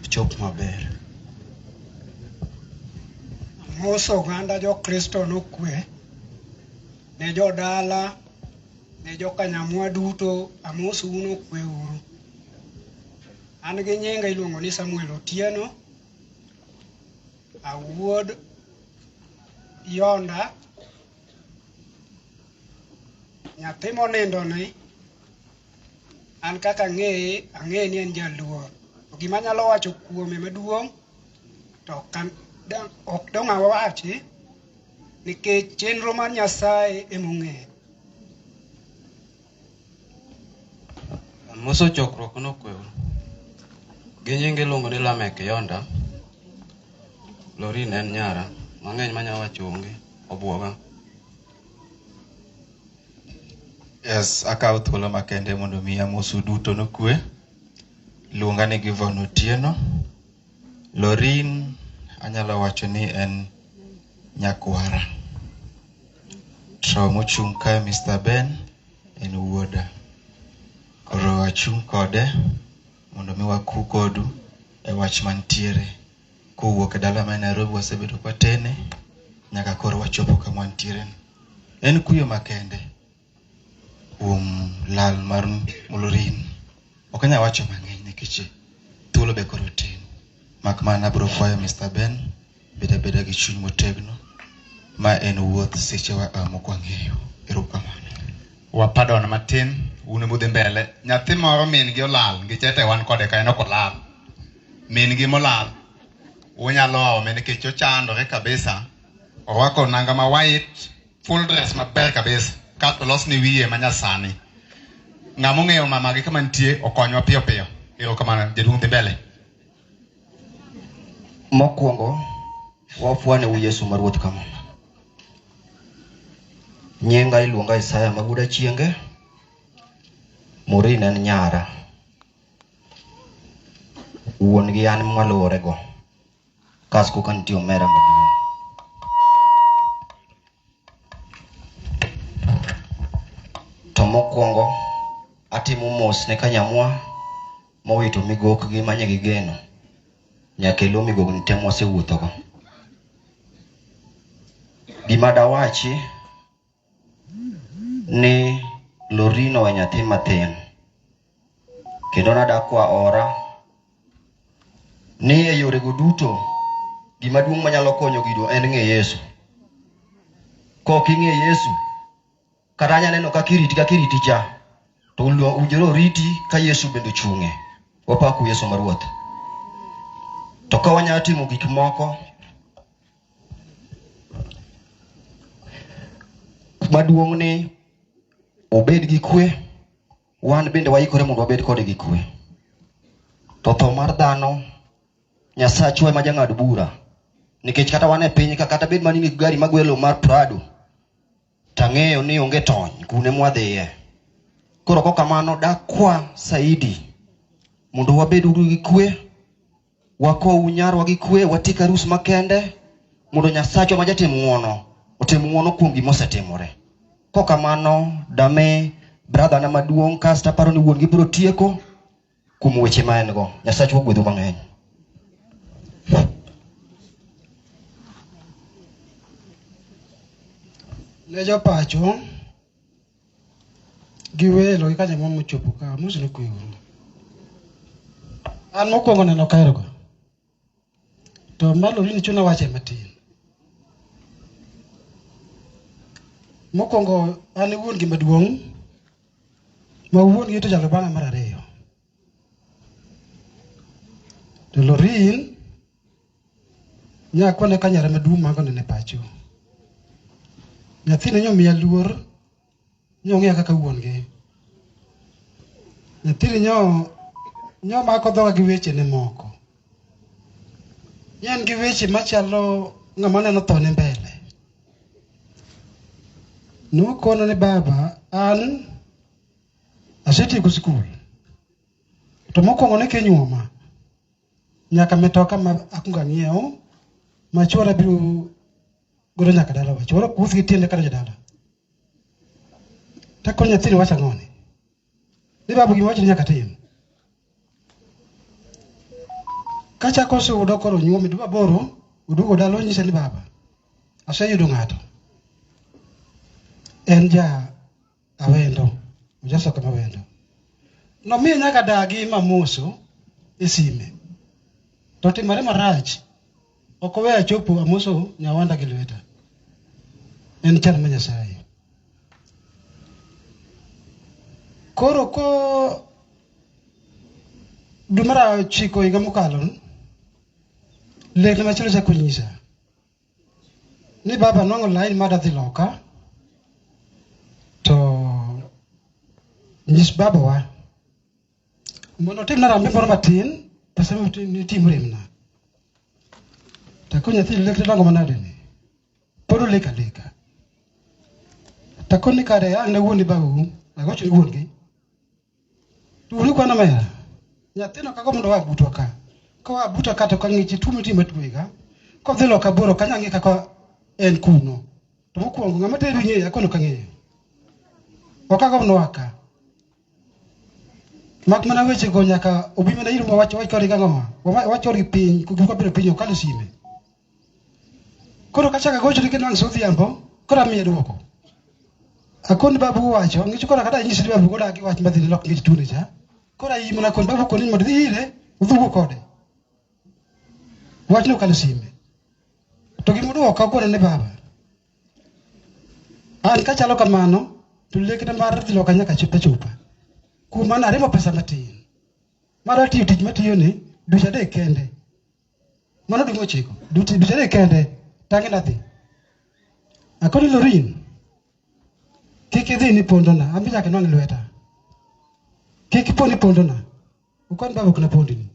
chop maber. Amoso oganda jo Kristo nokwe. Ne jodala, ne jokanyamwa duto, amoso uno kwe uru. An gi nyinga iluongo ni Samuel Otieno, awuod Yonda, nyathi monindo ni, an kaka ang'e ni en jaluor. Gima nyalo wacho kuome maduong' to ok dong' awachi nikech chenro mar Nyasaye emong'eyo. Amoso chokruok nokwe uru. Gi nyinga iluongo ni Lamek Yonda. Lorin en nyara. Mang'eny manyalo wacho onge. Obuoga. Yes, akawo thuolo makende mondo mi amosu duto nokwe. Luonga ni Given Otieno. Lorin anyalo wacho ni en nyakwara. To mochung' ka Mr. Ben en wuoda. Koro achung' kode mondo mi wakuu kodu e wach mantiere. Kowuok e dala ma Nairobi wasebedo kwatene nyaka koro wachopo kama wantiere. En kuyo makende kuom lal mar Lorin. Ok anyal wacho mang'eny nikech thuolo be koro tin. Mak mana bro kwayo Mr. Ben beda gi chuny motegno. Ma en wuoth sechewa mokwang'eyo. Erokamano. Wapadon matin une mudhi mbele. Nyathi moro min gi olal ngichete wan kode ka en ok olal. Min gi molal unyalo ome nikech ochandore kabisa. Orwako nanga ma white, full dress maber kabisa. Kasto los ni wiye manyasani. Ng'ama ong'eyo mama gi kama nitie okonywa piyo piyo. Erokamano, jaduong' dhi mbele. Mokwongo wafwane wu Yesu mar Ruoth kama. Nyinga iluonga Isaya Maguda Chienge. Lorin en nyara. Wuon gi an mwaluore go. Kasko ka nitie omera maduong'. To mokwongo atimo mos ne kanyamwa mowito migok gi manye gi geno. Nyaka ilo migok ni temo wasewuotho go. Gima dawachi ni Lorin owe nyathi mathin. Kendo nadakwa ora ni e yore go duto gima duong' manyalo konyo gido en ng'e Yesu. Kok ing'e Yesu Karanya neno ka kiriti cha. To ujero riti ka Yesu bende chunge. Wapaku Yesu maruoth. To ka wanya timo gik moko maduong' ni obed gi kwe, wan bende waikore mondo wabed kode gi kwe. To tho mar dhano Nyasaye ma jang'ad bura, nikech kata wan e piny kata bed mani gari magwelo mar Prado, tang'eyo ni onge tony kune mwadhiye. Koro kokamano dakwa saidi mondo wabed gi kwe, wako unyarwa gi kwe, watik arus makende mondo Nyasaye ma jatim ng'wono otim ng'wono kuom gima osetimore. Kokamano dame brother na maduong' kasta paro ni wuon gi biro tieko kuom weche ma en go. Nyasaye ogwedhu mang'eny. Ne jopacho gi welo ka joma mochopo ka musu ne kweuru. An mokwongo neno kaerogo. To malo ni chuna wache matin. Mokwongo an wuon gi maduong'. Ma wuon gi to jalo bang'a mar ariyo. To Lorin nyakwane ka nyara maduong' mago ne pacho. Nyathine nyomiya luor, nyong'eya kaka wuon gi. Nyathine mako dhoga gi weche ne moko. Yan gi weche machalo ng'ama neno thone mbele. Nukono ni baba, an asetieko skul. To mokwongo ne kenyuoma. Nyaka metoka ma akunga ng'iewo, ma chwora biro godo nyaka dala wa. Chwora kuth gi tiende kada jadala. Tako nyathini wacha ng'oni. Ni babu gima wacho nyaka tim. Kachako sudo koro nyuomi dwa boro, udugo dalo nyisa ni baba. Aseyudo ng'ato. En ja awendo. Ujasoka mawendo. No miyo nyaka dagi mamoso e sime. To timore marach. Ok oweya chopo amoso nyawanda gi lweta. En chal ma Nyasaye. Koro ko dumara chiko higa mokalo lek machielo chako nyisa ni baba nwang'o lain mada dhi loka, to nyis baba wa mondo timna rambe moro matin pesa tim remna. Tako nyathi lek lango manade ni podo leka. Tako ni kare ang na wuon babu agocho ni wuon gi turi kwa na mera nyathino kago mondo wa buto ka ko wa buto ka to kangichi tumi ti matwega ko dhilo ka boro kanyangi kako en kuno to mokwongo ng'ama teru ng'eyo akono kang'eyo okago no waka mak mana weche go nyaka obi mana iru wacho kori gang'o wacho ri piny ko biro piny okalo sime. Koro kachaka gocho ni kenang sodhiambo kora miye dwoko. Akon babu wacho ngicho kora kada nyisi babu goda gi wach madhi lok ngicho tune cha. Kora yi mana kon babu kon mo dhire udhugo kode. Wach no kalo sime. To gi mudo ka kone ne baba. An kachalo kamano to lekna mar dhi loka nyaka chupa. Kuma na remo pesa matin. Mara tiyo tich matiyo ni ducha de kende. Mano dungo chiko. Ducha de kende. Tangi na dhi. Akoni Lorin. Kiki dhi ni pondona. Ambi nyaka nwangi lweta. Kiki po ni pondona. Ukon babu kuna pondi ni.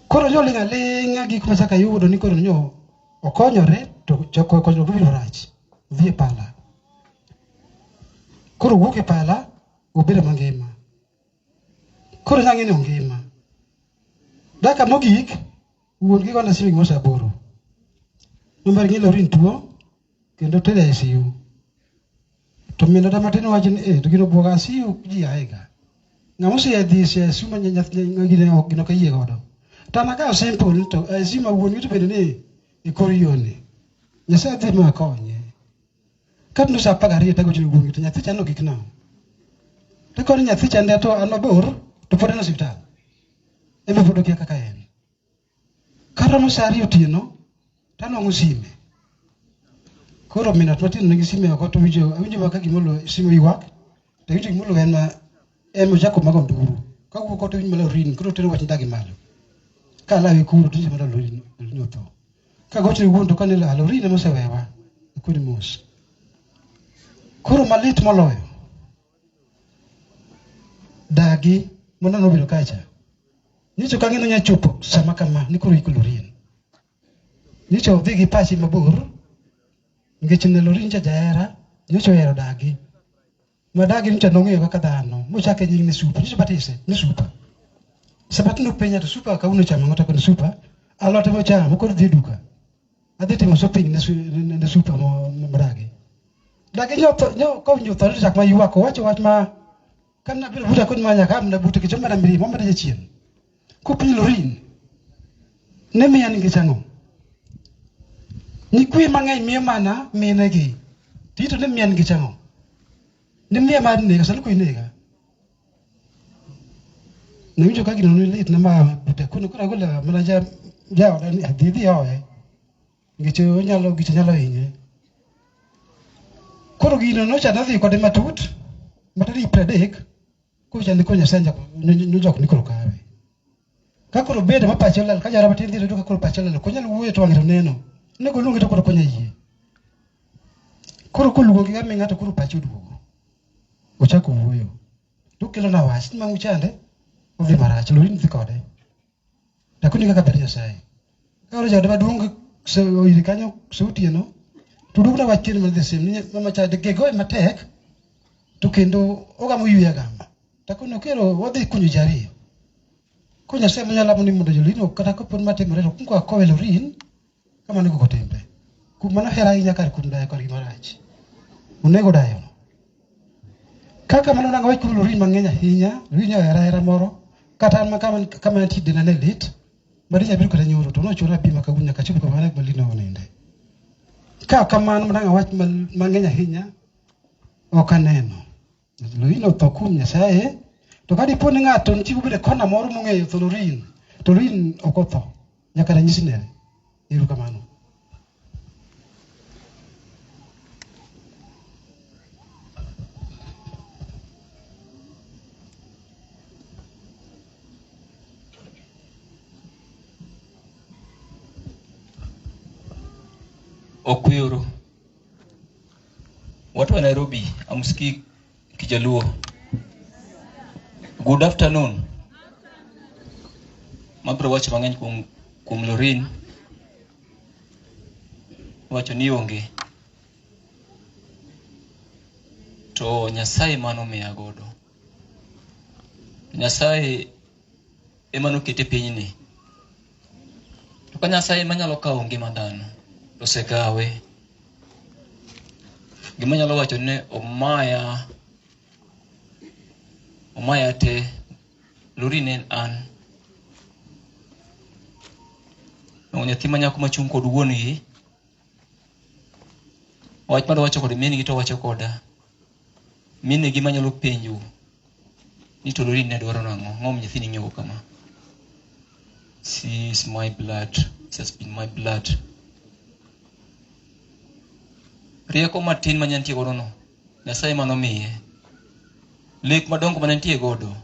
Koro nyo linga gik machaka yudo ni koro nyo okonyore to choko konyo biro rach. Dhi pala. Koro wuok e pala obiro mangima. Koro nyangi ni ongima. Daka mogik wuon gi kona siwing mosa boro. Number ngi Lorin tuo kendo tere ICU. To mina da matino wacho ni to gino buoga ICU ji aega. Ngamusi ya disi suma ngine gino ka yie godo. Tana ka simple to ICU ma wuon gi to bende ni ikorione. Nyasa dhi ma konye. Kadno sa pagari ta gocho wuon gi to nyathi chano gik na. To koro nyathi chande to anobor to pod en hospital. Ebe podo kia kaka en. Kara mosari otieno tano ngusime. Koro minat matin nigi sime oko to winjo maka gimolo sime ywak. To winjo gimolo en ma emo jako mago nduru. Ka wuok to winjo malo rin koro tero wach ndagi malo. Ka lawe kuro to malo rin to. Ka gocho wuon to kanila rin emo sewewa. Kuri mos. Koro malit moloyo. Dagi mona no biro kacha. Nicho kangino nya chopo sama kama ni kuro ikulorin. Nicho dhigi pachi mabur. Ngech ne lorin cha jaera, nicho ero dagi. Madagi nicho nong'eyo kaka dhano, mochake nying ne supa, nicho batise, ni supa. Sabat no penya to supa ka uno chama ngota kon supa, alote mo chama ko dhi duka. Adhi timo shopping ne supa mo madagi. Dagi nyo ko nyo to chak ma yuwa ko wacho wach ma kan na biro buta kon manya kam na buta ke choma na mbiri mo mata chien. Ko piny lorin. Ne miya ninge chango. Ni kwi mang'eny miyo mana minegi. Tito ne miyan gi chango. Ne miya mar nega sal ko inega. Ne winjo ka gino ne lit na ma buta kuno kura gola mana ja oda ni adidi oe. Ngicho nyalo hinye. Koro gino no cha nadhi kode matut. Matari predek. Ko cha ndiko nyasanja nyojok nikoro kawe. Ka koro bede mapacho lal ka jara matin dhiro ka koro pacho lal ko nyalo wuoyo to wang'ito neno. Nego lungi to koro konya yie. Koro kulugo gi game ng'ato koro pacho duogo. Ochako wuoyo. To kelo na wach ma uchande. Odhi marach lorin dhi kode. Takuni kaka ber Nyasaye. Ka oro jada maduong' oyiri kanyo sautieno. To dugna wach kendo madhi sim ni mama cha de gego matek. To kendo ogamo yuya gama. Takuni kero odhi kunyo jari. Ko Nyasaye manyalo ni mondo jolino kata kopon matimore to kunko akowe lorin. Kama niko kotembe. Kumana hera inya kar kumda kar gimarach. Unego dayo. Kaka mano nanga wach kulo rin mang'enya hinya, rinya hera moro. Kata kama ti dena ne lit. Bari biro kata nyoro to no chora bima ka gunya ka chupo ka mane balino onende. Kaka mano nanga wach mang'enya hinya. Okaneno. Loino to kum Nyasaye. To kadi poni ng'ato nchiwo bide kona moro mong'eyo to lorin. To lorin okotho. Nyaka ranyisi nere. Iru kamano. Okuyuru. Watu wa Nairobi, amsikii Kijaluo. Good afternoon. Mabro wacho mang'eny kum lorin. Wacho ni onge. To Nyasaye mano miya godo. Nyasaye emano kete pinyni. To ka Nyasaye manyalo kawo ngima dhano to sekawe. Gima nyalo wacho ne omaya te lorin en an. No nyathi manyako machung' kod wuon gi. Wach mar wacho kod mini to wacho koda. Mini gima nyalo penjo. Ni to lorin ne dwaro nang'o? Ng'om nyathini ng'eyo kama. She is my blood. She has been my blood. Rieko matin manyantie godo no. Nyasaye mano miye. Lek madongo manyantie godo.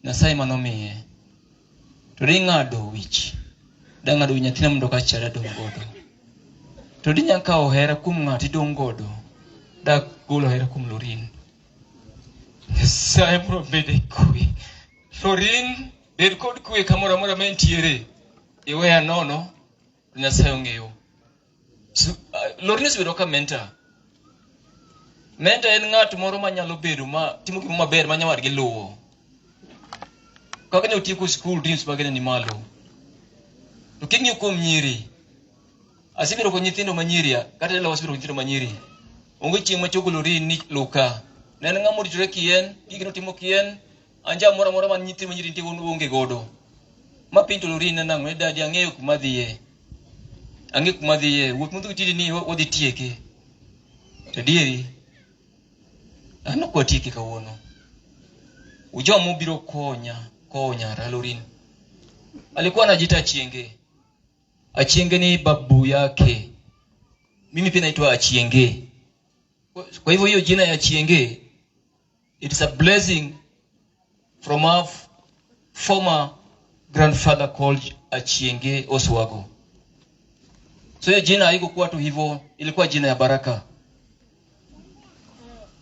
Nyasaye mano miye. To ring'ado wich. Dang'ado nyathina mondo ka chara dong godo. To di nyaka ohera kum ng'ati dong godo. Dak golo hera kum lorin. Nyasaye bro bede kwe. Lorin bed kod kwe kamora mora mentiere. Iweya nono. Nyasaye ong'eyo. Lorin osebedo ka mentor. Mentor en ng'at moro manyalo bedo ma timo gima maber ma nyawadgi luwo. Kaka ne otieko school dreams magene ni malo. To king'iyo kuom nyiri. Asibiro ko nyithindo manyiri kata lawa asibiro ko nyithindo manyiri. Onge chieng' machogo lorin ni luka. Nen ng'amo ritore kien, gigno timo kien, anja mora man nyithindo manyiri nitie onge godo. Ma piny to lorin nang'o ne dadi ang'eyo kuma dhiye. Ang'e kuma dhiye. Wuoth mudhi tidi ni odhi tieke. To dieri an ok watieki kawuono. Ujomo biro konya Lorin. Alikuwa anajiita Achienge. Achienge ni babu yake Mimi pia naitwa Achienge. Kwa hivyo hiyo jina ya Achienge, it is a blessing from our former grandfather called Achienge Oswago. So hiyo jina haikuwa tu hivyo, ilikuwa jina ya baraka.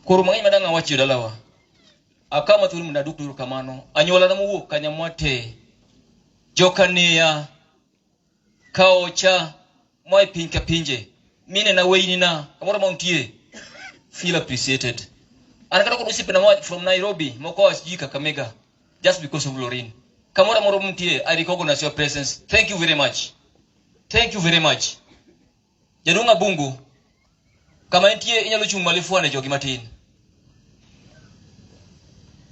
Kurumangi madanga wachi dalawa. Akama tuli mnadukuru kamano. Anyola na muwo kanyamwate. Jokania. Kaocha. Mwai pinka pinje. Mine na weini na. Kamora mauntie. Feel appreciated. Anakata kurusipe na mwa from Nairobi. Moko wa sijui Kakamega. Just because of Lorraine. Kamora moro mauntie. I recognize your presence. Thank you very much. Thank you very much. Jadunga bungu. Kama intie inyalo chung malifuane jogi matin.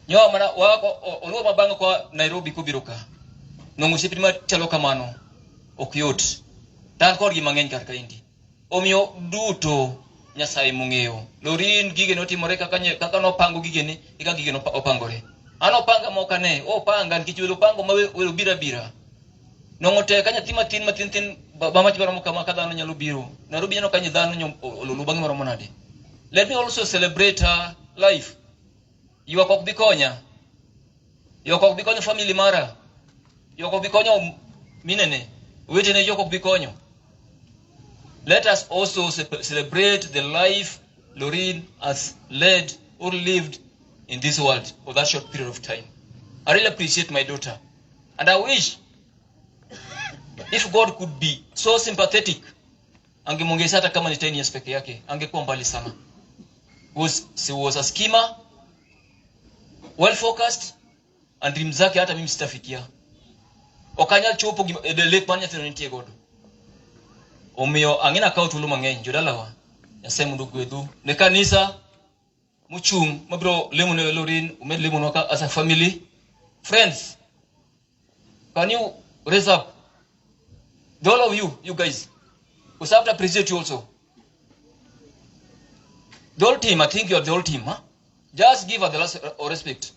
Nyo mana wako oluwa mabanga kwa Nairobi kubiruka. Nongu sipima chalo kamano. Okyot. Dan korgi mangeny karka indi. Omiyo duto Nyasaye mungeo. Lorraine gige no timore kaka no pango gige ni ika gige no opangore. Ano panga mokane. O panga nkichulo pango mawe bira. Nongote kanya tin matin bama chibara mukama kada no nyalo biro. Nairobi no kanya dano nyom lulubangi maro monade. Let me also celebrate her life. You are kokbikonya. You are kokbikonya family mara. You are kokbikonya minene. Wete ne yoko bikonyo. Let us also celebrate the life Lorraine has led or lived in this world for that short period of time. I really appreciate my daughter. And I wish if God could be so sympathetic, angemongeza hata kama ni 10 years peke yake, angekuwa mbali sana. She was a schemer, well focused, and dreams zake hata mimi sitafikia. Okanya chopo de lake manya thenontie God. Omiyo angina ka utulu mangeny jodalawa. Nyasaye mundu gwedu. Ne kanisa muchung mabro lemu ne Lorraine, umed lemu noka as a family. Friends, can you raise up? The all of you guys, we have to appreciate you also. The whole team, I think you are the whole team, huh? Just give her the last respect.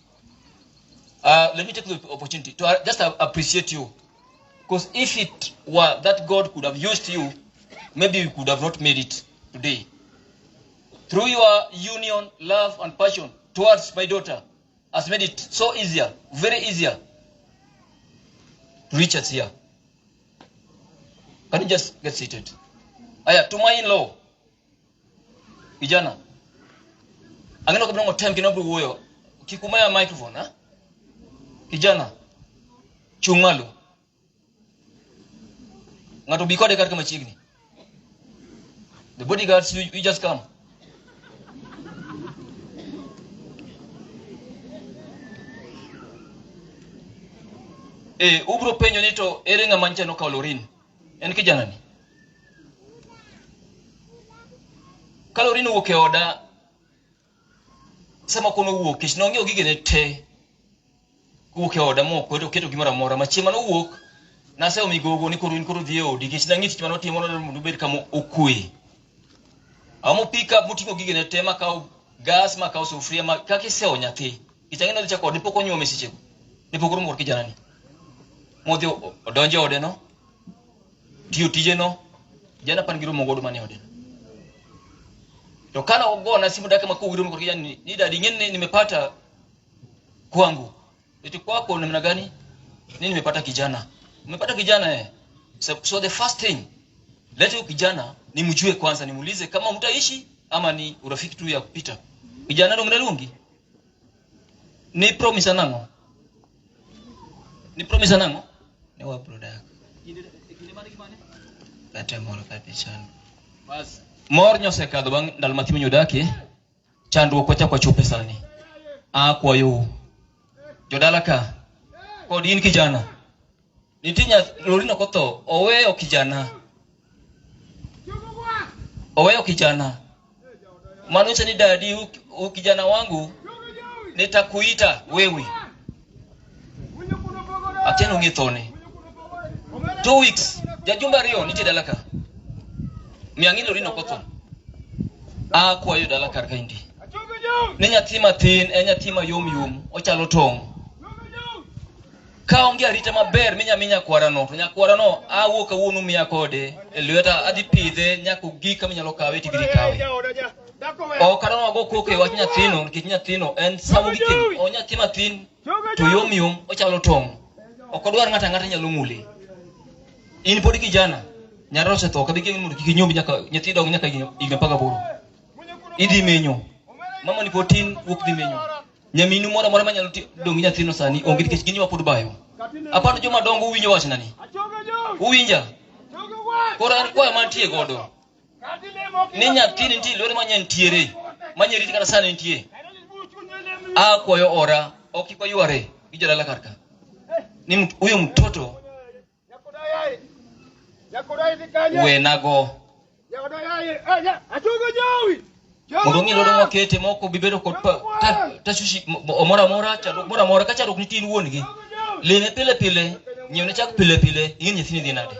Let me take the opportunity to just appreciate you. Because if it were that God could have used you, maybe you could have not made it today. Through your union, love, and passion towards my daughter has made it so easier, very easier to reach us here. Can you just get seated? Aya, to my in-law, Kijana, angino kabla time kinobu uweyo, kikumaya microphone, ha? Kijana, chungalo, ngato bikode katika machigni. The bodyguards, you just come. Ubro penyo nito erenga mancha no kalorin. En kijana ni. Kalorin uoke oda. Sama kono uoke shinonge ogigene te. Uoke oda mo kwedo keto gimara mora machima no uok. Nase omigogo ni koro dio digi shinangiti chimano timo no mubedi kamo okue. Amo pick up mutingo gigene te makao gas makao sufuria makake se onyati. Kitangena licha ko dipo konyo mesiche. Dipo koro mor kijana ni. Modi odonje ode no. Tiyo tije no. Jana pangiro mogodo mane ode. To kana ogona simu dake makugiro mko kijana ni dadi ngene nimepata kwangu. Eti kwako namna gani? Nini nimepata kijana? Nimepata kijana So the first thing, leta kijana nimjue kwanza, nimuulize kama mtaishi ama ni urafiki tu ya kupita. Kijana ndo mnalungi. Ni promise nango. Ni promise nango. Ni wa brother. Kata moro kapichan. Bas. Mor nyose kadho bang ndal matimo nyodake. Chandu kocha kwa chupe sani. Kwa yo. Jodalaka. Kod in kijana. Nitinya Lorraine koto oweyo kijana. Oweyo kijana. Manucha ni dadi kijana wangu nitakuita wewe. Ateno ngithone. 2 weeks jajumba rio niti dalaka. Miangi Lorraine koto. Kwa yo dalaka kaindi. Nenya tima tin enya tima yum ochalo tong. Ka onge arita maber minya kwarano to nyakwarano awuok awuonu miya kode elweta adhi pidhe nyaka gika minyalo kawe tigri kawe. O karano go koke wach nyathino nikech nyathino en sawo gikin o nyathi mathin to yom ochalo tong. Ok odwar ng'ata nyalo mule. In pod kijana nyaro se to ka bigeng mondo kik nyombi nyaka nyathi dong nyaka igna paga boro. Idhi menyo. Mama ni potin wuok dhi menyo. Nyaminu mora manyalo dong nyathino sani onge nikech ginywa pod bayo. Aparo joma dongo uwinjo wach nani? Uwinja? Kora an kwa mantie godo. Ni nyathini nitie lore manya ntiere. Manya riti kata sani nitie. Kwayo ora ok ikwayuare ijadala karka. Ni huyo mtoto wenago. Mudongi lodo wakete moko bibedo kod tashushi omora kacha dok nitin wuon gi. Lene pile nyone chak pile ingin nyathini dhi nade.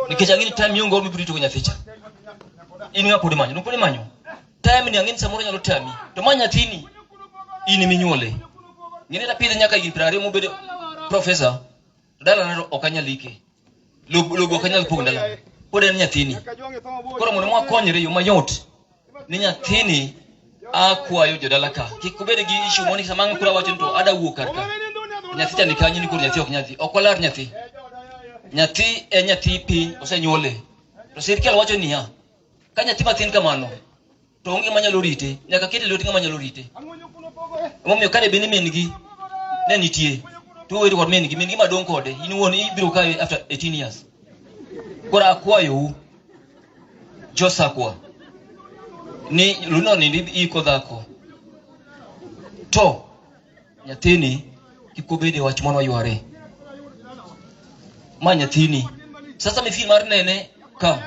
Nikech angini time yongo mi brito nyaficha. Ini ngapodi manyo. Time ni angini samoro nyalo tami. To manya nyathini ini minyole. Ngine ta pile nyaka igin prare mo bedo professor. Dala na okanyalike. Logo okanyal pugndala. Pode ni nyathini. Koro mondo mwakonyre yo mayot. Ni nyathini akwayo jodala ka. Kikubede gi issue moni samang kura wacho to ada wuok karka. Nyathi tani kanyi ni koro nyathi ok nyathi. Okolar nyathi. Nyathi nyathi piny osenyole. To sirkal wacho niya. Ka nyathi mathin kamano to onge manyalo rite. Nyaka kete lweti ng'ama nyalo rite. Momiyo kare beni min gi ne nitie. To weri kod min gi madong kode. In wuon ibiro kae after 18 years. Kora akwayo Josakwa ni luno ni iko dhako to nyathini kikobede wach mono yware ma nyathini sasa mi film mar nene ka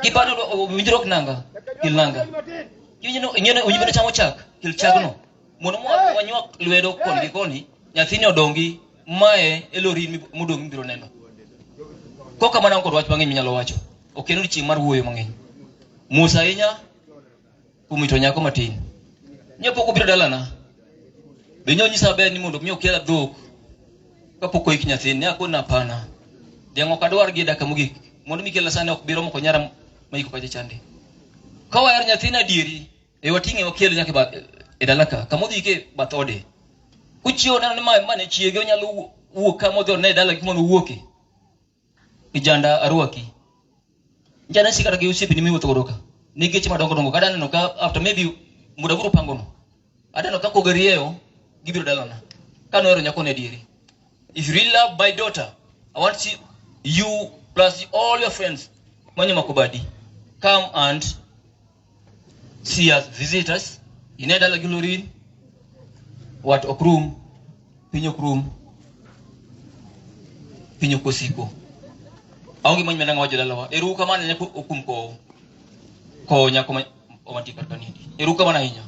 kipado winjrok nanga kilnanga ingene unyibene chamo chak kil chagno mono wanywa lwedo koni koni nyathini odongi mae elori mudong biro neno koka mana kod wach mang'eny minyalo wacho okeno ni chieng' mar wuoyo mang'eny Musa inya kumito nyako matin nyopoko biro dalana be nyonyisa ber ni mondo mi okela dhok kapoko ik nyathini akona pana diango kadwar gi daka mogik mondo mi kela sane ok biro moko nyara maiko kaje chande ka wayar nyathini adieri e wating'e okelo nyaka e dalaka kamodhi ke bathode kuchio neno ni mane chiege onyalo wuok kamodhi ne dala kimono wuoke kijanda arwaki njana sikara ge usiepe ni miwuotho godo ka nikech madongo kada neno ka after maybe muda biro pangono adano ka kogarieo gibiro dalana kano ero nyako ne dieri. If you really love my daughter, I want you plus all your friends mwenye makobadi come and see us, visit us in Edala Gilorin wat okrum pinyo kosiko aongi mwenye menanga wajo dalawa eruka mana nyako okum ko nyako omantika kanindi eruka mana hinya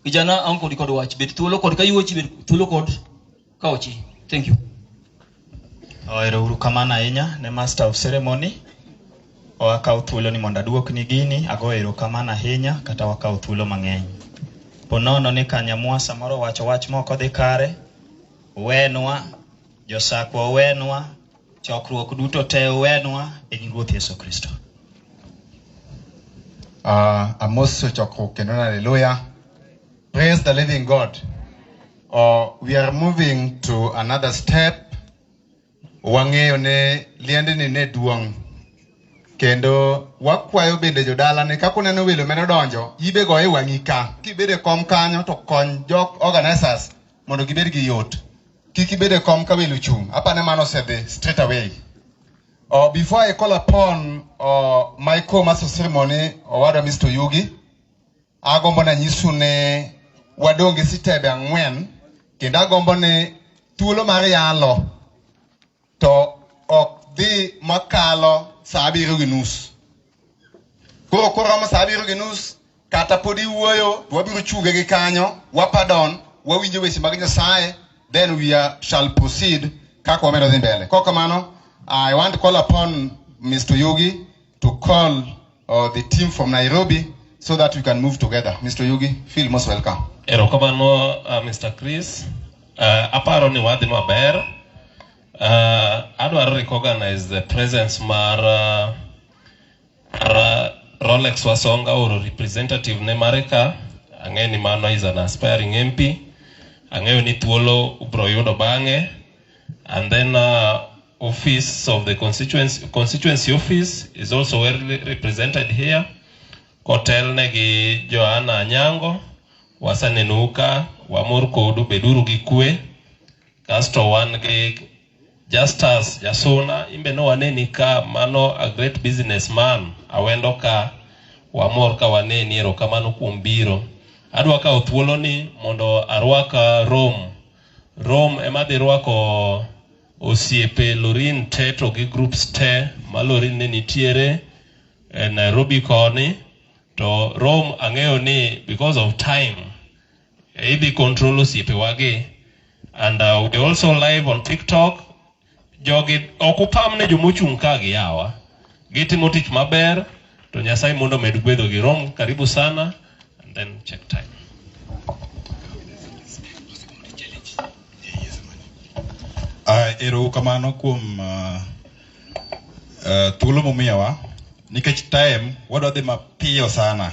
kijana anko dikodo wach bet thuolo kod kayuochi bet thuolo kod kaochi. Thank you. Ero uru kamana ahinya ne master of ceremony wakaw thuolo ni mondo aduok ni gini ago ero kamana ahinya kata wakaw thuolo mang'eny ponono ni kanyamwa samoro wacho wach moko dhi kare wenwa Josakwa wenwa chokruok duto te wenwa e nying Ruoth Yesu Kristo. Amos chokruok kendo hallelujah. Praise the living God. We are moving to another step. Wang'eyo ne liendni ne duong' kendo wakwayo bende jodala ne kako neno welo meno donjo ibe go e wang'i ka kibede kom kanyo to kony jok organizers mondo gibed gi yot kik ibede kom ka welo chung apane mano sedhi straight away. Before I call upon my co-master ceremony owada Mr. Yugi, agombo na nyisu ne wadonge sitebe ang'wen kendo agombo ne thuolo mar yalo to ok dhi makalo saa 7:30. Koro ma saa 7:30 kata podi wuoyo to wabiro chuge gi kanyo wapadon wawinjo weche mag Nyasaye then we shall proceed kaka wamedo dhi mbele. Kwa kamano I want to call upon Mr. Yugi to call the team from Nairobi so that we can move together. Mr. Yugi, feel most welcome. Erokamano Mr. Chris aparo ni wadhi maber. Adwaro recognize the presence mar Rolex Wasonga or representative ne Marika. Ang'eyo ni mano is an aspiring MP. Ang'eyo ni thuolo ubro yudo bang'e. And then office of the constituency office is also well represented here. Kotel negi Joanna Anyango, wasanenuka, wamur kodu beduru gi kwe. Kasto wan gi Justus Jasona, imbe no waneni ka mano a great businessman. Awendo ka wamor ka waneni ero kamano kuom biro. Adwa ka thuolo ni mondo arwaka Rome ema dhi rwako osiepe Lorin Teto gi groups te ma Lorin ne nitiere Nairobi koni. To Rome ang'eyo ni because of time idhi control osiepe wagi. And we also live on TikTok. Jogi okupam ne jomochung' ka gi yawa. Gitimo tich maber to Nyasaye mondo med gwedho gi. Rome karibu sana and then check time. Ero kamano kuom thuolo momiyawa nikech time wadwa dhi mapiyo sana.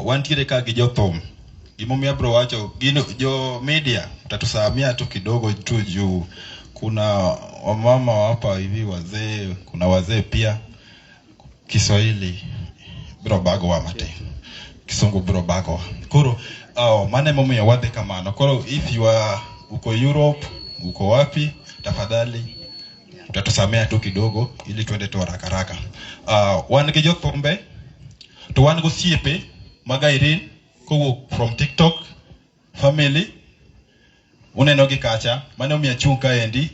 Wantiere ka gi jothum. Gimomiyo bro wacho gino jo media utatusamia tu kidogo tu juu kuna wamama hapa hivi wazee, kuna wazee pia. Kiswahili bro bago wa mate. Kisungu bro bago. Kuro mane momiyo wadhi kamano. Kuro if you are uko Europe, uko wapi, tafadhali utatusamia tu kidogo ili twende tu haraka. Wan gi jothumbe to wan go siepe magairin ko from TikTok family uneno gi kacha mane omiya chung' kaendi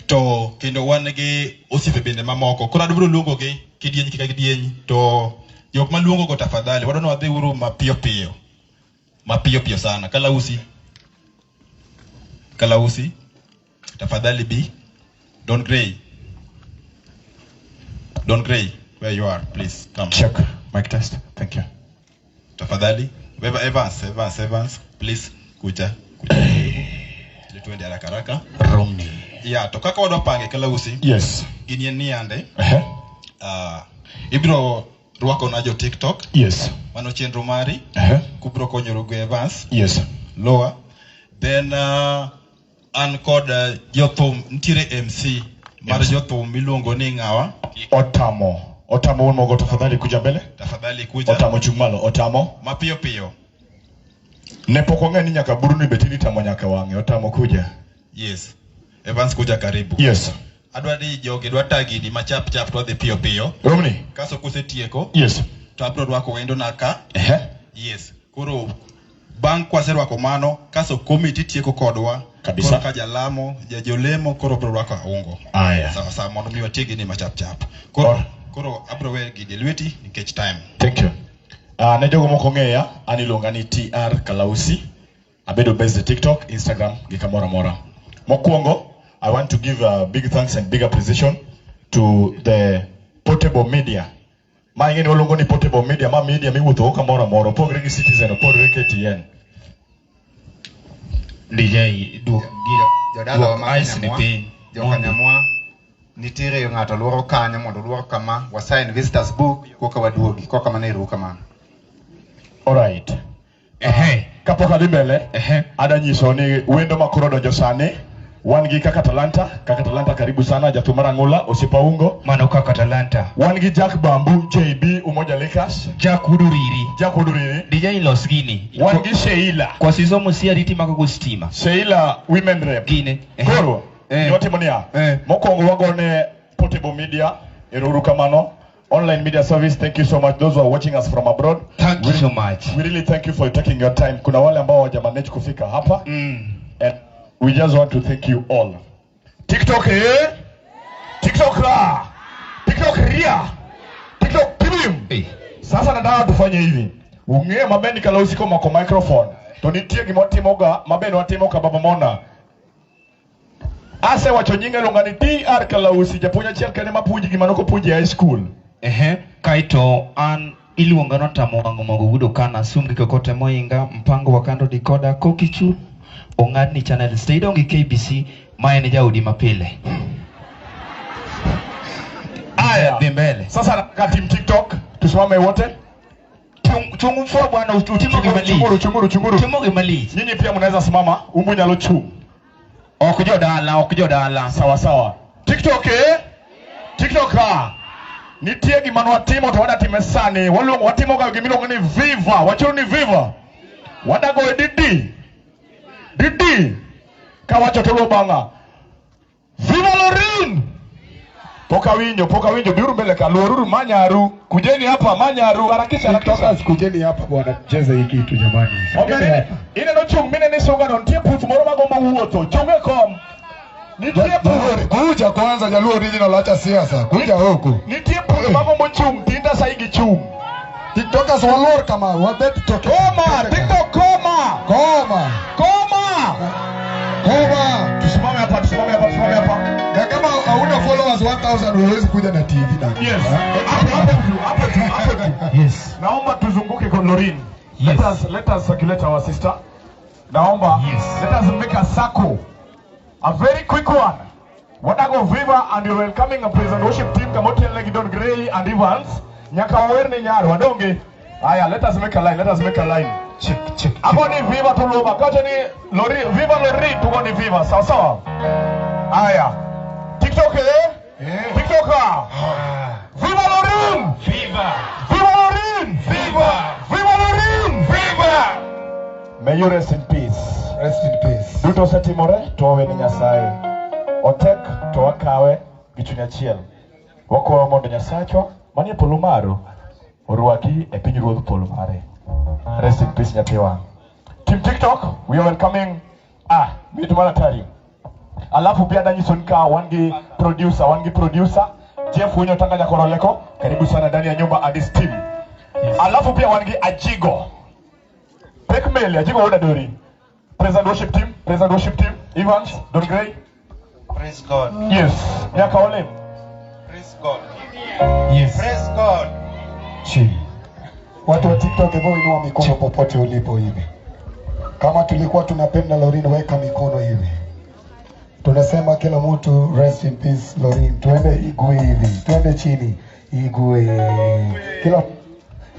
to kendo wan gi osiepe bende mamoko. Koro adwaro luongo gi kidieny kaka kidieny to jok maluongo go tafadhali wadwa wadhi uru mapiyo piyo sana. Kalausi tafadhali be don't gray where you are, please come. Check mic test. Thank you. Tafadhali Evans please kuja ili tuende haraka. Romney ya to kaka wadwa pange Kalausi. Yes. Gini ni ande ibro rwako na jo TikTok. Yes. Mano chenro mari kubro konyo go Evans. Yes. Lower then an kod jothum ntiere MC mar jothum miluongo ni ng'awa Otamo mogo tafadhali kuja mbele. Tafadhali kuja. Otamo chungmalo. Otamo mapiyo. Ne pok wang'eni nyaka buruni betini tamo nyaka wang'e. Otamo kuja. Yes. Evans kuja karibu. Yes. Adwa ni jogi dwa tagi di machap to dhi piyo. Romney. Kaso kusetieko. Yes. To abro rwako wendo naka. Yes. Koro bang' kwaserwako mano kaso committee tieko kodwa. Kabisa. Koro ka jalamo, jolemo koro bro rwako aungo. Aya. Sawa mondo mi watigi ni machap. Koro abro we gi lweti nikech time. Thank you. Ne jogo moko ng'eya aniluonga ni TR Kalausi. Abedo based TikTok, Instagram gi kamora mora. Mokwongo I want to give a big thanks and big appreciation to the portable media. Ma ing'eni waluongo ni portable media, ma media miwuotho kamora mora, opogre gi Citizen, opogre gi KTN. DJ jodalo ma Kanyamwa nitiere ng'ato luoro kanyo mondo luor kama wasign visitors book koka waduogi koka maneru kamano. Alright. Kapok adhi mbele, adanyiso ni wendo makoro donjo sani wan gi kaka Talanta karibu sana jathum marang'ula osipaungo mano kaka Talanta. Wan gi Jack Bambu JB Umoja Lakers Jack Uduriri DJ los gini. Wan gi Sheila kwa sizo musia riti makago stima. Sheila women rep gine. Koro yote monia mokwongo wagone portable media eruru kamano. Online media service, thank you so much. Those who are watching us from abroad, thank you so much. We really thank you for taking your time. Kuna wale ambao hawajamanage kufika hapa and we just want to thank you all. TikTok TikTok ria TikTok premium. Sasa nataka tufanye hivi. Ung'e mabendi Kalausi koma kwa microphone. To nitie gimotimoga mabendi watimo ka baba mona. Ase wacho nyinga longani TR Kalausi japuonja chiel kene mapuonji gima noko puonji high school. Kaito an iluonga notamo wang'o mogo gudo kana sum gi kokote moinga mpango wa kando dikoda kokichu ong'adni channel stay dongi KBC maene jaudi mapile. Aya, mbele. Sasa nataka team TikTok tusimame wote. Chungu fua bwana uchungu mali. Chungu mali. Nyinyi pia mnaweza simama umbu nyalo chung. Okujo dala. Sawa. TikTok TikTok nitie gima watimo to wada time sani. Waluongo watimo ga gima iluongo ni Viva. Wachuru ni Viva. Wadago Didi. Kawacho to banga. Viva Lorin. Poka winjo biuru mbele kaloruru manyaru kujeni hapa manyaru harakisha kujeni hapa bwana cheze hiki kitu jamani. Ine no chung mine ni songa no tie putu moro magomba wuotho chunge kom nitie putu kuja kwanza Jaluo original acha siasa kuja huku nitie putu magomba chung tinda saigi chung TikTokers walor kama wabet TikTok TikTok koma tusimame hapa na kama hauna followers 1000 huwezi kuja na TV na yes hapo yes naomba tuzunguke kwa Lorin. Yes. Let us circulate our sister. Naomba let us make a circle, a very quick one. Wadago Viva and you're welcoming a present worship team Kamotian Legidon Gray and Evans Nyaka Werne Nyaro Wadonge. Aya, let us make a line. Check. Hapo ni Viva tuloba. Kaje ni Lorin, Viva Lorin tuko ni Viva. Sawa. Aya. TikTok TikTok. Viva Lorin. Viva Lorin. May you rest in peace. Duto setimore to we ni Nyasaye. Otek to wakawe gichunya achiel. Wakwa mondo Nyasachwa manie polo malo orwaki e piny ruodh polo mare. Rest in peace nyathiwa. Team TikTok, we are welcoming mitu manatari. Alafu pia danyiso nika wangi producer Jeff Wenyo Tanga Nyakoroleko, karibu sana ndani ya nyumba Addis team. Alafu pia wangi Ajigo Pekmeli, Ajigo Oda Dori. Present worship team, Evans, Don Gray. Praise God. Yes. Nyaka ole. Praise God. Yes. Praise God. Watu wa TikTok hebu inua mikono popote ulipo hivi. Kama tulikuwa tunapenda Lorin, weka mikono hivi. Tunasema kila mtu rest in peace Lorin. Tuende igwe hivi. Tuende chini. Igwe. Kila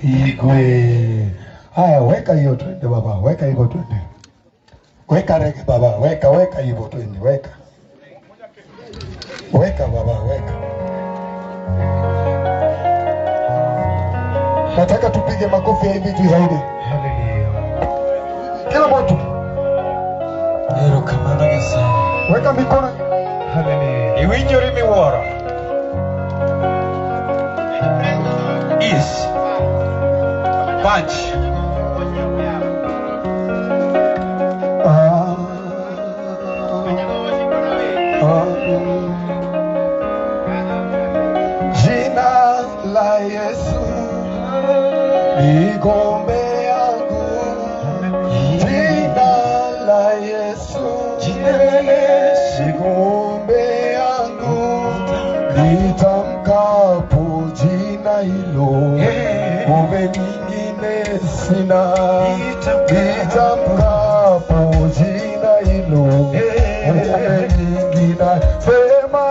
igwe. Haya, weka hiyo twende baba. Weka hivyo twende. Weka rege baba. Weka hivyo twende. Weka baba, weka. Nataka tupige makofi hivi tu zaidi. Kila mtu. Ero kamana gasa. Weka mikono. Hallelujah. Iwinjore miwuoro. Is. Punch. Jina la Yesu igombe yangu, jina la Yesu igombe yangu, nitamkapo jina hilo ngombe nyingine sina, nitamkapo jina hilo ngombe nyingine sema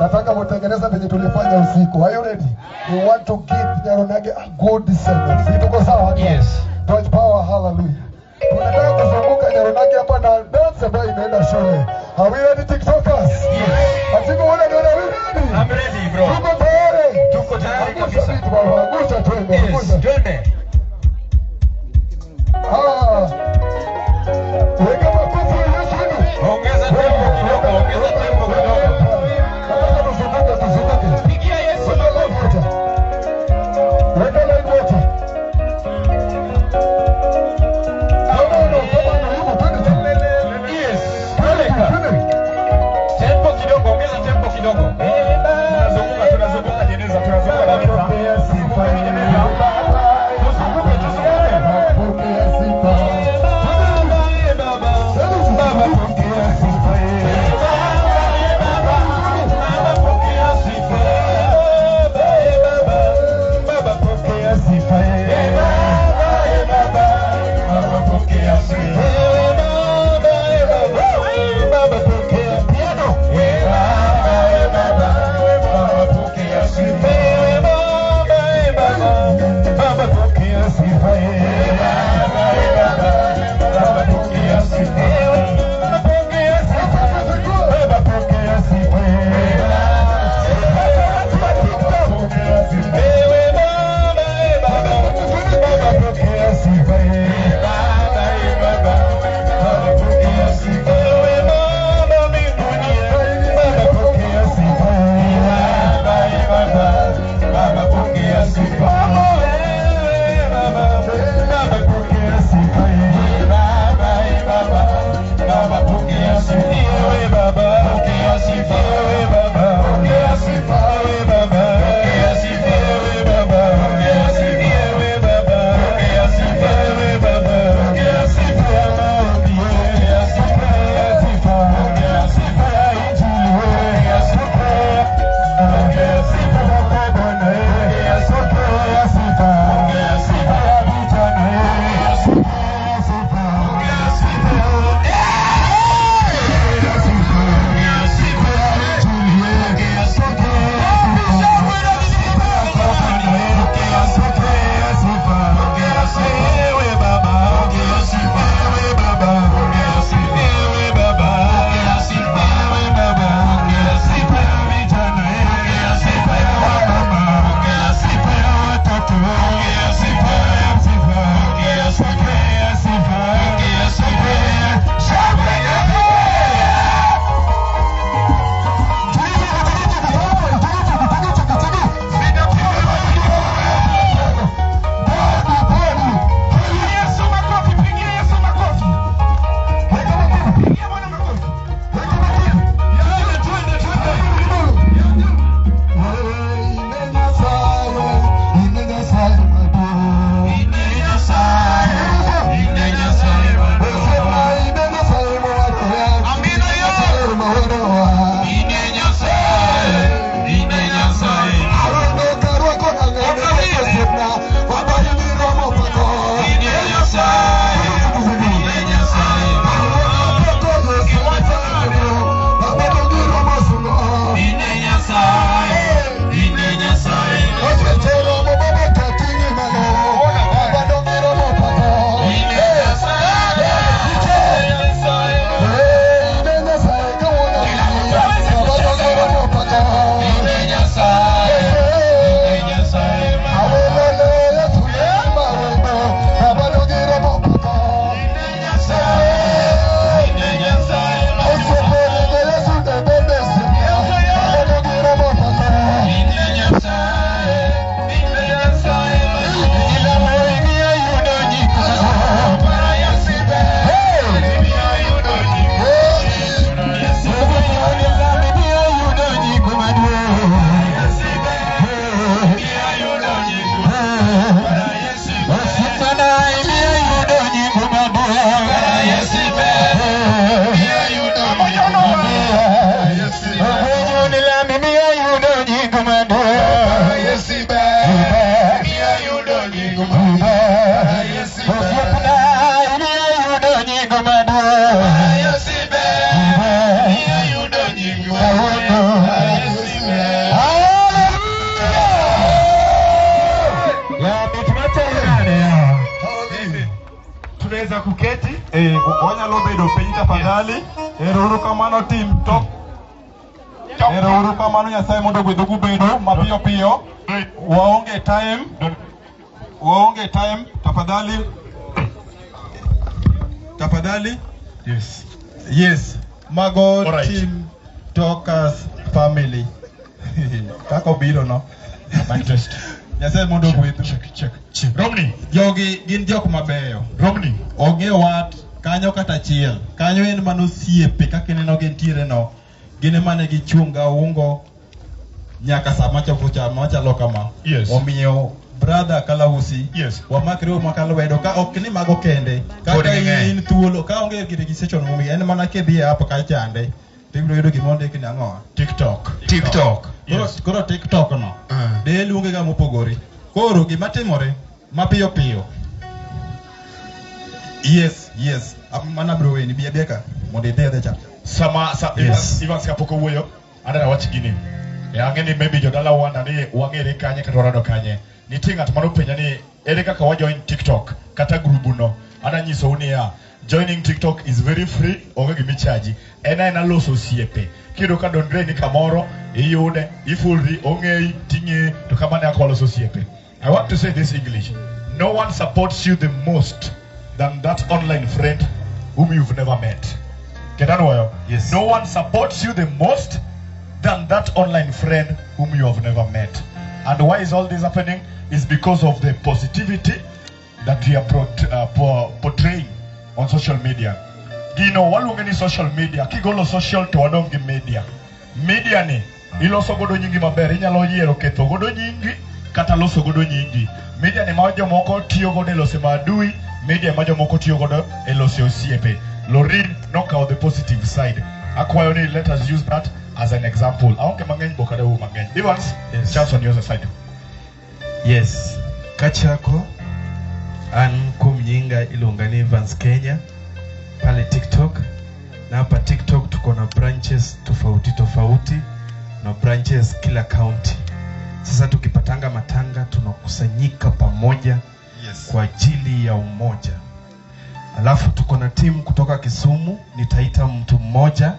Nataka mutengeneza venye tulifanya usiku. Are you ready? We want to give Nyaronage a good descendant. Tuko sawa? Yes. Touch power, hallelujah. Tunataka kuzunguka Nyaronage hapa na dance ambayo inaenda shule. Are we ready, TikTokers? Yes. Atiko wale ndio ready? I'm ready, bro. Tuko tayari? Tuko tayari kabisa. Angusha twende. Yes, twende. Weka makofi Yesu. Ongeza tempo kidogo, ongeza tempo kidogo. unyalo bedo piny tafadhali. Ero kamano team top. Ero kamano Nyasaye mondo gwedhu gubedo mapiyo piyo. Waonge time tafadhali. Yes. Mago team Talkers family. Kako biro no. My test. Nyasaye mondo gwedhu. Check. Romney. Jogi gin jok mabeyo. Romney. Onge wat kanyo kata chiel. Kanyo en mano siepe kaka neno gentiere no. Gine mane gichunga ungo nyaka sama chopo chama chalo kama. Yes. Omiyo brother Kalausi. Yes. Wamakre makalo wedo ka ok ni mago kende. Kaka in thuolo ka onge gi registration mo en mana ke bi hapa ka chande. Tibiro yudo gimonde kini ang'o? TikTok. Yes. Koro TikTok no. De luonge ga mopogore. Koro gima timore mapiyo piyo. Yes. Mana bro weni bia ka mondo idhe cha. Evans kapoko wuoyo adara wach gini. Ang'eni maybe jodala wanda ni wang'ere kanye kata warado kanye. Nitie ng'at mano penja ni ere kaka wa join TikTok kata grubu no. Ada nyiso ni ya joining TikTok is very free, onge gimi charge. Ena loso osiepe. Kido ka dondre ni kamoro iyude ifulri ong'ei ting'e to kamane akwaloso osiepe. I want to say this English. No one supports you the most than that online friend whom you've never met. Yes. No one supports you the most than that online friend whom you have never met. And why is all this happening? Is because of the positivity that we are portraying on social media. Gino walungeni social media, kigolo social to wadongi media. Media ni iloso godo nyingi maber, inyalo yiero ketho godo nyingi kata loso godo nyingi. Media ni majo moko tiyo godo elose madui, media majo moko tiyo godo elose osiepe. Lorin knock out the positive side. Akwayo ni let us use that as an example. Aonge mang'eny bokade u mang'eny. Evans, chance on your side. Yes. Kachako an kumnyinga ilungani Evans Kenya pale TikTok. Na hapa TikTok tuko na branches tofauti na branches kila county. Sasa tukipatanga matanga tunakusanyika pamoja kwa ajili ya umoja. Alafu tuko na team kutoka Kisumu, nitaita mtu mmoja.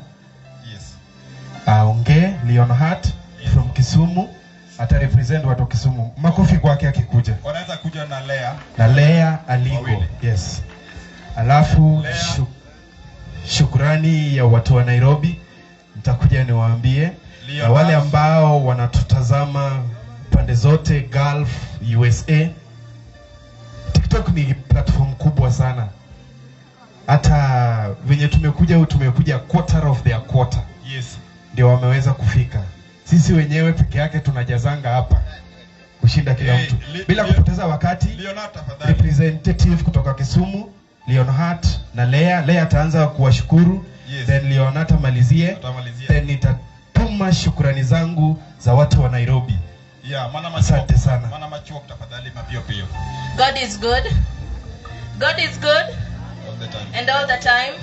Aonge Leonhard from Kisumu ata represent watu Kisumu. Makofi kwake akikuja. Wanaweza kuja na Lea. Na Lea Alingo. Yes. Alafu shukrani ya watu wa Nairobi nitakuja niwaambie. Na wale ambao wanatutazama pande zote Gulf, USA. TikTok ni platform kubwa sana. Hata venye tumekuja quarter of their quarter. Yes. Ndio wameweza kufika. Sisi wenyewe peke yake tunajazanga hapa kushinda kila mtu. Bila kupoteza wakati, representative kutoka Kisumu, Leonhard na Lea ataanza kuwashukuru. Then Leonhard amalizie. Then nitatuma shukrani zangu za watu wa Nairobi. Asante sana. God is good. God is good. And all the time.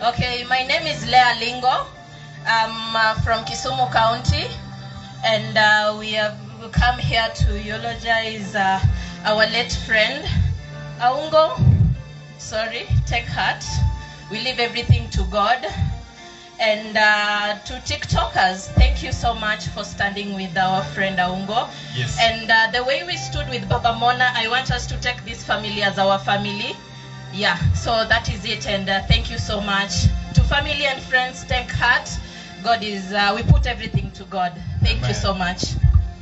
Okay, my name is Lea Lingo. I'm from Kisumu County, and we have come here to eulogize our late friend Aungo. Take heart. We leave everything to God. And to TikTokers, thank you so much for standing with our friend Aungo. Yes. And the way we stood with Baba Mona, I want us to take this family as our family. Yeah, so that is it, and thank you so much. To family and friends, take heart. God is, we put everything to God. Thank you so much.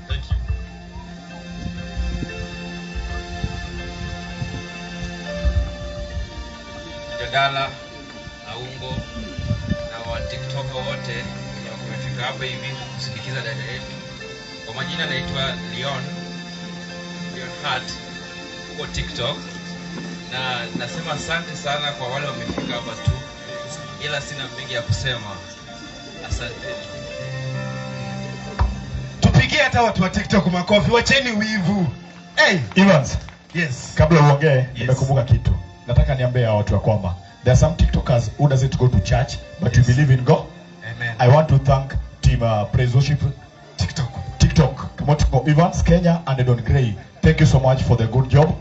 Thank you. Jadala, Aungo, na wa TikTok wote wenye wamefika hapa hivi kusindikiza dada yetu. Kwa majina naitwa Leonhard kwa TikTok. Na nasema asante sana kwa wale wamefika hapa tu. Ila sina mengi ya kusema. Asante. Tupigie hata watu wa TikTok makofi, wacheni wivu. Hey, Evans. Yes. Kabla uongee, nimekumbuka kitu. Nataka niambie watu wa kwamba there are some TikTokers who doesn't go to church but you believe in God. Amen. I want to thank team Praise Worship TikTok. Kamotiko Evans Kenya and Don Gray. Thank you so much for the good job.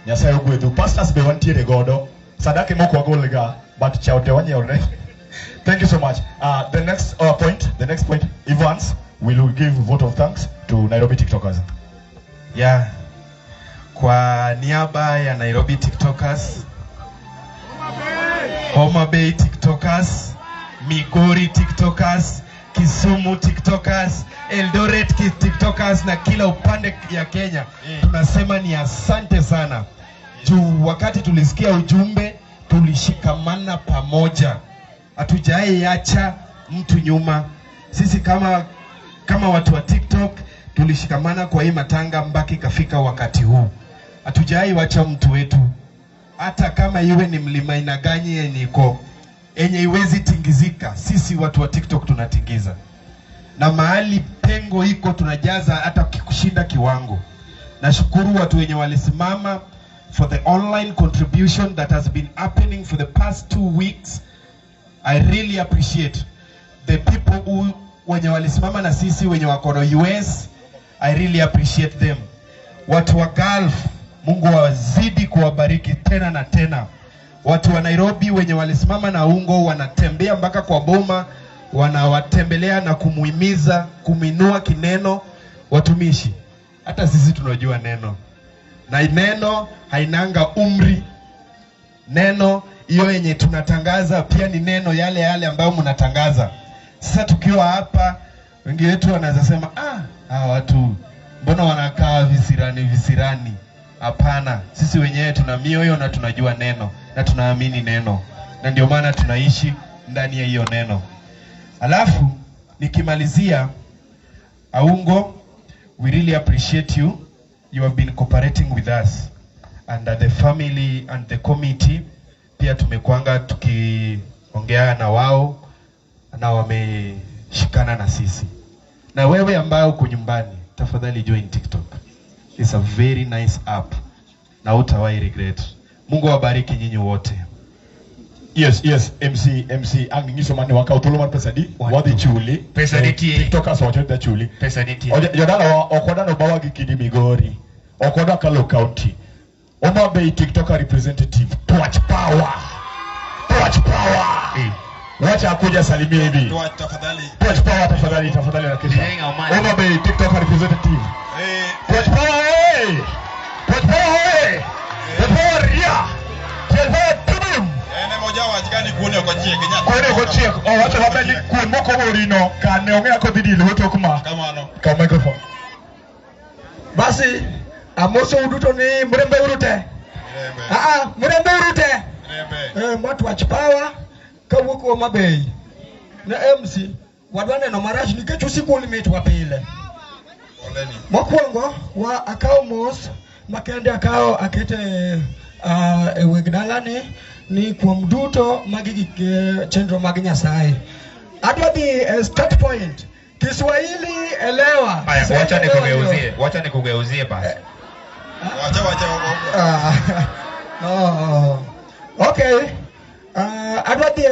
Nyasaye ogwedhu. Pastors be wantiere godo. Sadake moko agolga. but chaote wanyore. Thank you so much. The next point, Evans will give vote of thanks to Nairobi TikTokers. Yeah. Kwa niaba ya Nairobi TikTokers, Homa Bay TikTokers, Migori TikTokers, Kisumu TikTokers, Eldoret TikTokers na kila upande ya Kenya, tunasema ni asante sana. Juu wakati tulisikia ujumbe, tulishikamana pamoja. Hatujai acha mtu nyuma. Sisi kama watu wa TikTok tulishikamana kwa hii matanga mpaka ikafika wakati huu. Hatujai wacha mtu wetu. Hata kama iwe ni mlima inaganye yenye iwezi tingizika, sisi watu wa TikTok tunatingiza. Na mahali pengo iko tunajaza hata kushinda kiwango. Nashukuru watu wenye walisimama for the online contribution that has been happening for the past 2 weeks. I really appreciate the people who wenye walisimama na sisi wenye wako US. I really appreciate them. Watu wa Gulf, Mungu wazidi kuwabariki tena na tena. Watu wa Nairobi wenye walisimama na ungo wanatembea mpaka kwa boma, wanawatembelea na kumuhimiza, kuminua kineno. Watumishi, hata sisi tunajua neno. Na neno hainanga umri. Neno hiyo yenye tunatangaza pia ni neno yale ambayo mnatangaza. Sasa tukiwa hapa, wengi wetu wanaweza sema, watu mbona wanakaa visirani? Hapana, sisi wenyewe tuna mioyo na tunajua neno na tunaamini neno. Na ndio maana tunaishi ndani ya hiyo neno. Alafu nikimalizia, Aungo, we really appreciate you. You have been cooperating with us. And the family and the committee pia tumekuanga tukiongea na wao na wameshikana na sisi. Na wewe ambao uko nyumbani, tafadhali join TikTok. It's a very nice app. Na hutawahi regret. Mungu awabariki nyinyi wote. Yes, MC angingiso mani waka utuluma pesa di wadi chuli pesa di TikTokers wachote chuli pesa di yodala okoda no bawa gikidi Migori okoda Kalo County Homa Bay TikToker representative Torch Power wacha akuja salimia hivi Torch Power tafadhali na kesha Homa Bay TikToker representative Torch Power Torch Power ria moja wajikani kuone kwa chie Kenya wacha wabeli kuimoko urino kane ongea ko didi lwoto kuma ka microphone basi amoso uduto ni mrembe urute mrembe urute watu wa Chipawa kawuok Homa Bay na MC wadwane no marach nikech usiku limit wa pile mokwongo wa akao mos makende akao akete wegdalane ni kuom duto magi chenro mag Nyasaye. Adwa di start point Kiswahili elewa. Haya, wacha nikugeuzie basi. Okay. Adwa di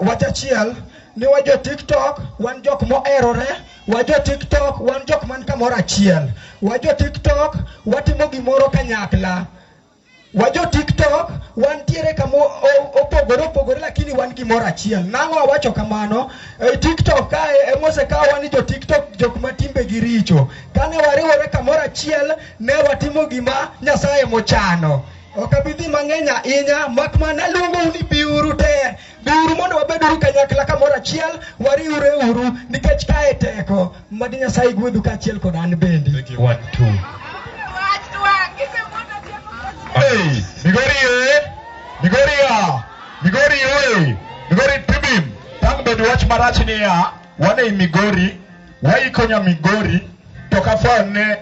wacha chiel ni wajo TikTok wan jok moerore, wajo TikTok wan jok man kamoro achiel. Wajo TikTok watimo gimoro kanyakla. Wajo TikTok wan tiere kamo opogore lakini wan gimoro achiel. Nango wacho kamano, TikTok kae emose ka wan jo TikTok jok matimbe giricho. Kane wariwore kamoro achiel ne watimo gima Nyasaye mochano. Okabidhi mang'enya inya makmana luongo uni biuru te. Biuru mondo wabeduru kanyakla kamoro achiel, wariure uru nikech kae teko. Madi Nyasaye gwedhu kaachiel kod an bende. 1 2 Hey, Migori Tibim. Tang bedu watch marachi ni ya wane Migori, waikonya Migori toka fane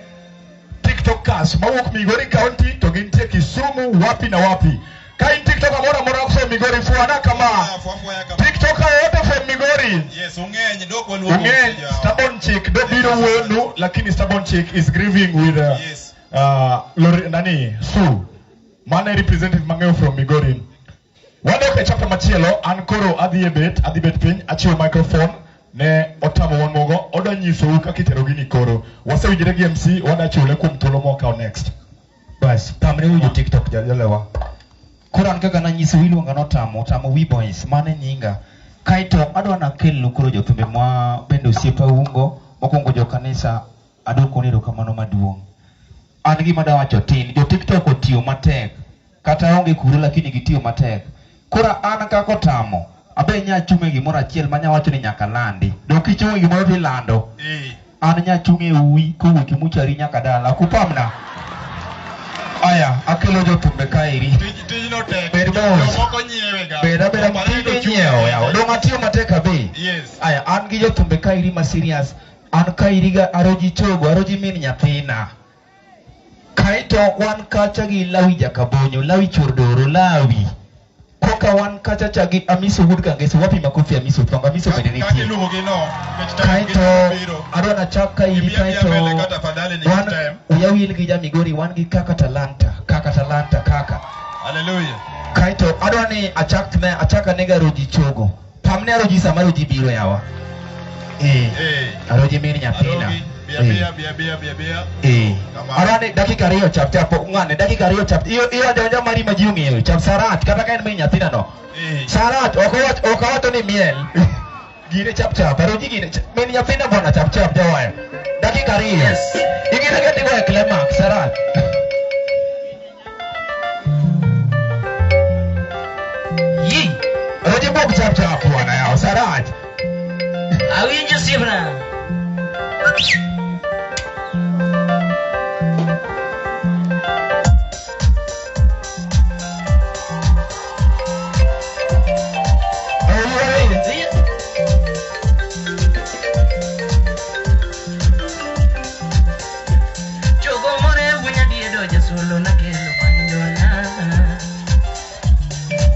TikTokers mawuk Migori County to gintie Kisumu wapi na wapi. Kain TikTok mora kuso Migori fuana kama TikToker wote from Migori. Yes, ungenye doko luo. Ungenye stubborn chick do biro wenu lakini stubborn chick is grieving with Sue. Mana representative mangeo from Migori. Wande ke chapter machielo ankoro adhibet piny achiwo microphone ne otamo wan mogo oda nyiso kaka itero gini koro. Wasewinjore gi MC wanda chiwle kuom thuolo mokao next. Bas, tamre ujo TikTok jalewa. Kuran kaka na nyiso iluonga no tamo wi boys mane nyinga. Kaito adwa na kelo kuro jothumbe ma bende osiepa ungo mokwongo jo kanisa adoko nero kamano maduong'. An gima da wacho tin jo TikTok otiyo matek kata onge kuro lakini gitiyo matek. Kura an kako tamo abe nya chunge gimoro achiel manya wacho ni nyaka landi. Dok ichunge gimoro to ilando. An nya chunge uwi kowuok imuchari nyaka dala kupamna. Aya, akelo jothumbe kaeri. Tijno tek. Jomoko nyiewega. Beda tijno nyiewo yawa. Dong atiyo matek abe. Yes. Aya, an gi jothumbe kaeri ma serious. An kaeri ga aroji chogo, aroji min nyathina. Kaito wan kacha gi Lawi Jakabonyo, Lawi Chordoro, Lawi. Koka wan kacha cha gi Amiso Wood Kangeso, wapi makofi Amiso Tonga, Amiso bende nitie. Kaki luwogi no. Kaito adwa na chak kaeri kaito wan uyawil gi Jamigori, wan gi kaka Talanta kaka. Hallelujah. Kaito adwa ni achaka nega roji chogo. Pamne roji sama roji biro yawa. Aroji min nyathina. Arane dakika ariyo chap ngane dakika ariyo chap iyo donja mari ma jiungi yo chap sarat kata kaen min nyathina no. Sarat okawato ni miel. Gire chap aroji gire min nyathina bona chap jawaya. Dakika ariyo. Igire gati go climax sarat. Yi aroji bok chap bwana yao sarat. Awinjo sibra.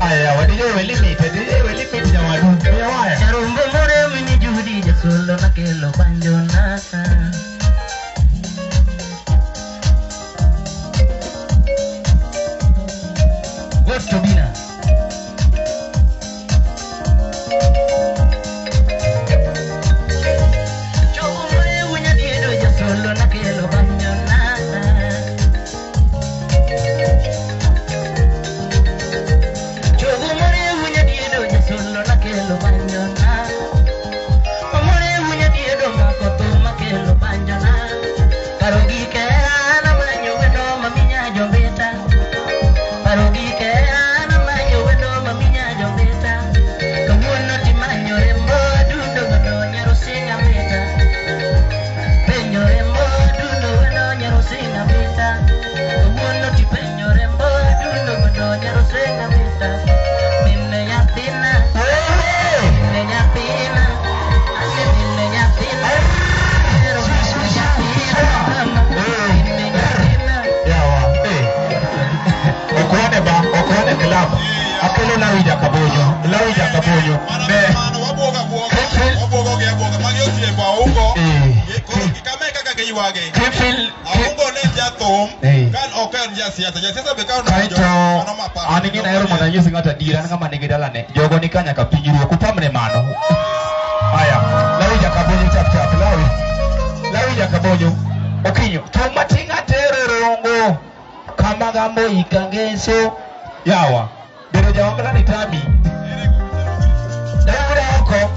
Aya, wadiyo welimite jamadu. Charumbo more wini juhudi jasolo na kelo banjona. Gosto bina. Chogo more wini diedo jasolo na kelo banjona. Chogo more wini diedo jasolo na kelo banjona. More wini diedo makoto makelo banjona. Karogi ke ana manyo weno maminya jombeta. Karogi ke ana manyo weno maminya jombeta. Kamuno timanyo rembo dundo weno nyaro singa meta. Penyo rembo dundo weno nyaro singa meta. Kamuno tipenyo rembo dundo weno nyaro singa meta. Minne yatina. Minne yatina. Ase minne yatina. Pero minne yatina. Okwane club. Akelo Lawi Jakabonyo. Anigi na ero mona nyusi ngata dira ngama nigi dalane. Jogo ni kanya kapinyiruo kupamne mano. Aya, Lawi Jakabonyo chap Lawi Jakabonyo. Okinyo, tumatinga terorongo. Kama gambo ikangeso yawa. Bero jawangala ni tami. Dayo yako.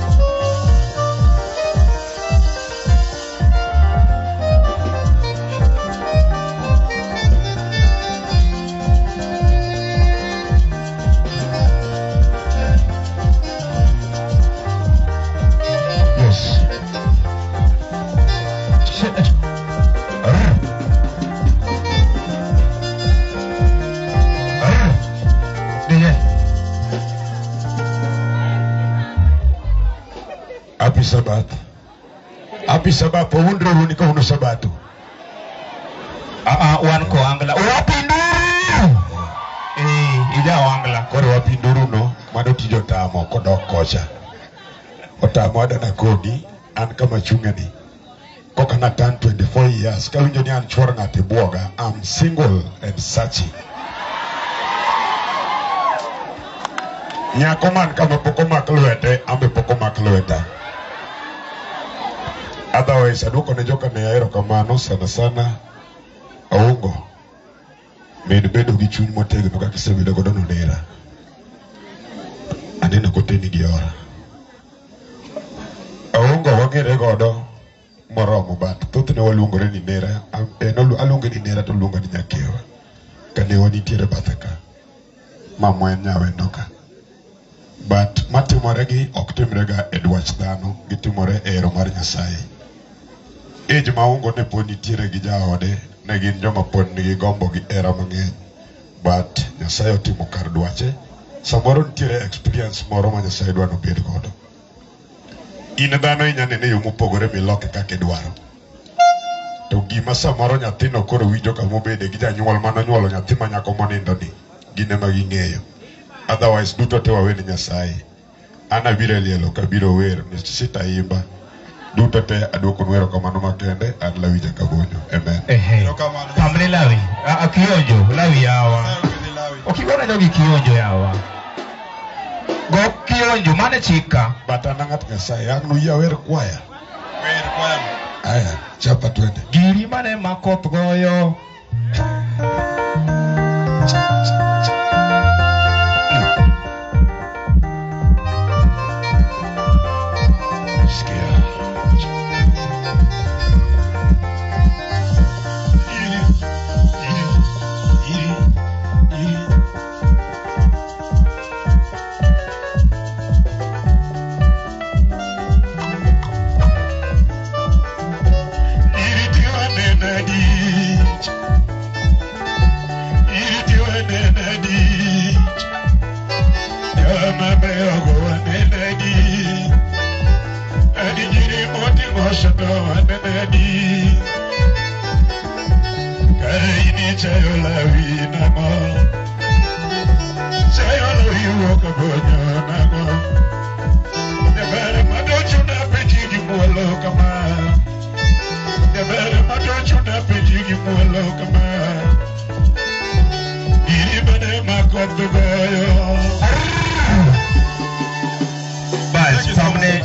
Yes. Happy Sabbath. Powundro runi ka uno Sabato. Wan ko angla. Wapinduru. Ija wangla. Kore wapinduru no. Mano tijo tamo kodok kocha. Otamo adana kodi. An kama chungani. Koka na turn 24 years. Kawinjo ni an chwara ngati buoga. I'm single and searching. Nyako man kama poko maklwete. Ambe poko maklweta. Otherwise, aduko ne joka ne aero kamano sana Aungo. Med bedo gi chuny motegno kaka isebedo godo nodera. Aneno koteni gi ora. Aongo wang'ere godo moromo but thothne waluongore ni nera. Aluonge ni nera to luonga ni nyakewa. Kane wanitiere bathe ka. Mamwa en nyawendo ka. But matimore gi ok timre ga e dwach dhano, gitimore e hero mar Nyasaye. Age maungo ne pod nitiere gi jaode, ne gin joma pod nigi gombo gi hera mang'eny. But Nyasaye otimo kar dwache. Samoro nitiere experience moro ma Nyasaye dwa nobed godo. In dhano inyanene yo mopogore miloke kaka idwaro. To gima samoro nyathino koro winjo kamobede gi janyuol manonyuolo nyathi manyako monindo ni, gine ma ging'eyo. Otherwise duto te waweni Nyasaye. Ana biro lielo kabiro wer ni sitaimba. Duto te aduoko nwero kamano makende ad Lawi Jakabonyo. Amen. Pamre Lawi. Kionjo Lawi yawa. Okigona jogi kionjo yawa. Go kionjo mane chika. Batana ng'at Nyasaye ang nuya wer kwaya. Wer kwaya. Aya, chapa twende. Giri mane makoth goyo.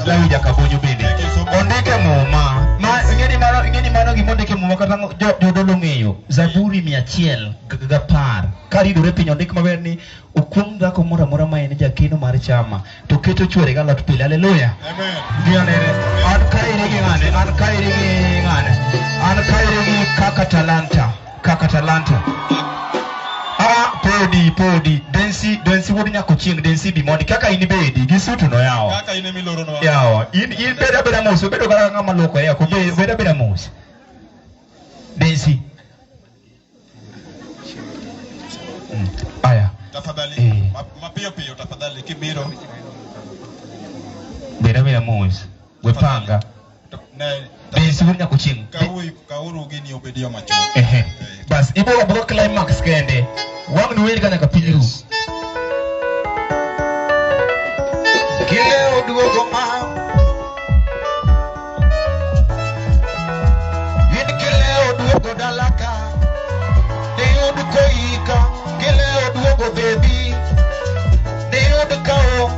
Lawi Jakabonyo bende ondike muma ma ingeni mano gimondike muma kata jodolo ng'eyo Zaburi 110 karidore piny ondik maber ni okwong dhako moro amora ma en jakeno mar chama to keto chwore ga lot pile. Haleluya. Amen. An kairi gi ng'ane an kairi gi kaka talanta podi densi wodi nyako chieng densi bi mondi kaka ini bedi gi sutu no yawa kaka ine miloro no yawa in beda mos bedo gara ngama loko ya ko beda mos densi aya tafadhali mapio tafadhali kibiro beda mos wepanga densi wodi nyako chieng kauru gini obedio macho bas ibo bro climax kende wang nuweli kana kapiru Kile oduogo ma Yin kile oduogo dalaka Ne oduko ika Kile oduogo baby Ne odukao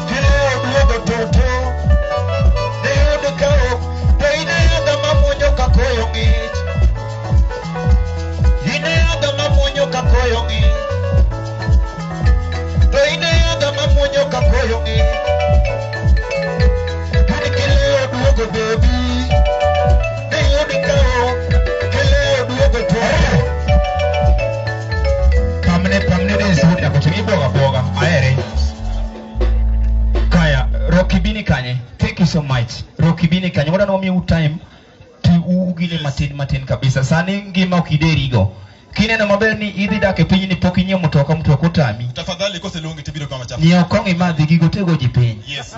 Kile oduogo toto Ne odukao Toine adama monyo kakoyo ngich Yine adama monyo kakoyo ngich Toine adama monyo kakoyo ngich baby, they only go, Pamne is what I'm going to boga. Aere. Kaya, Rocky Bini Kanye, thank you so much. Rocky Bini Kanye, what I know me time to ugile matin kabisa. Sani ngima ukiderigo. Kine na maberni idhi dake pinyi ni poki nye mutoka mtu wakutami. Tafadhali kose lungi tibido kama chafu. Ni okongi madhi gigotego jipenyi. Yes.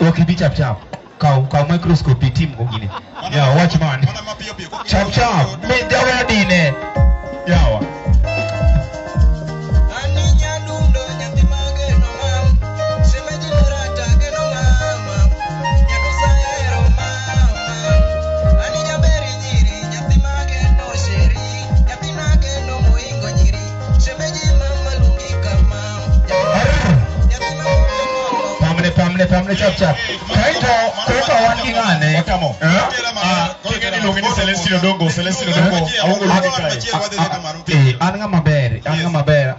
Rocky B chap. Kau microscope team kongine. Yeah, watch man. Chap. Mejawa dine. Yawa. Pamne chap. Kaito wangi ngane. iluongo ni Celestino Dongo awuongo luongi kae. An ng'ama ber,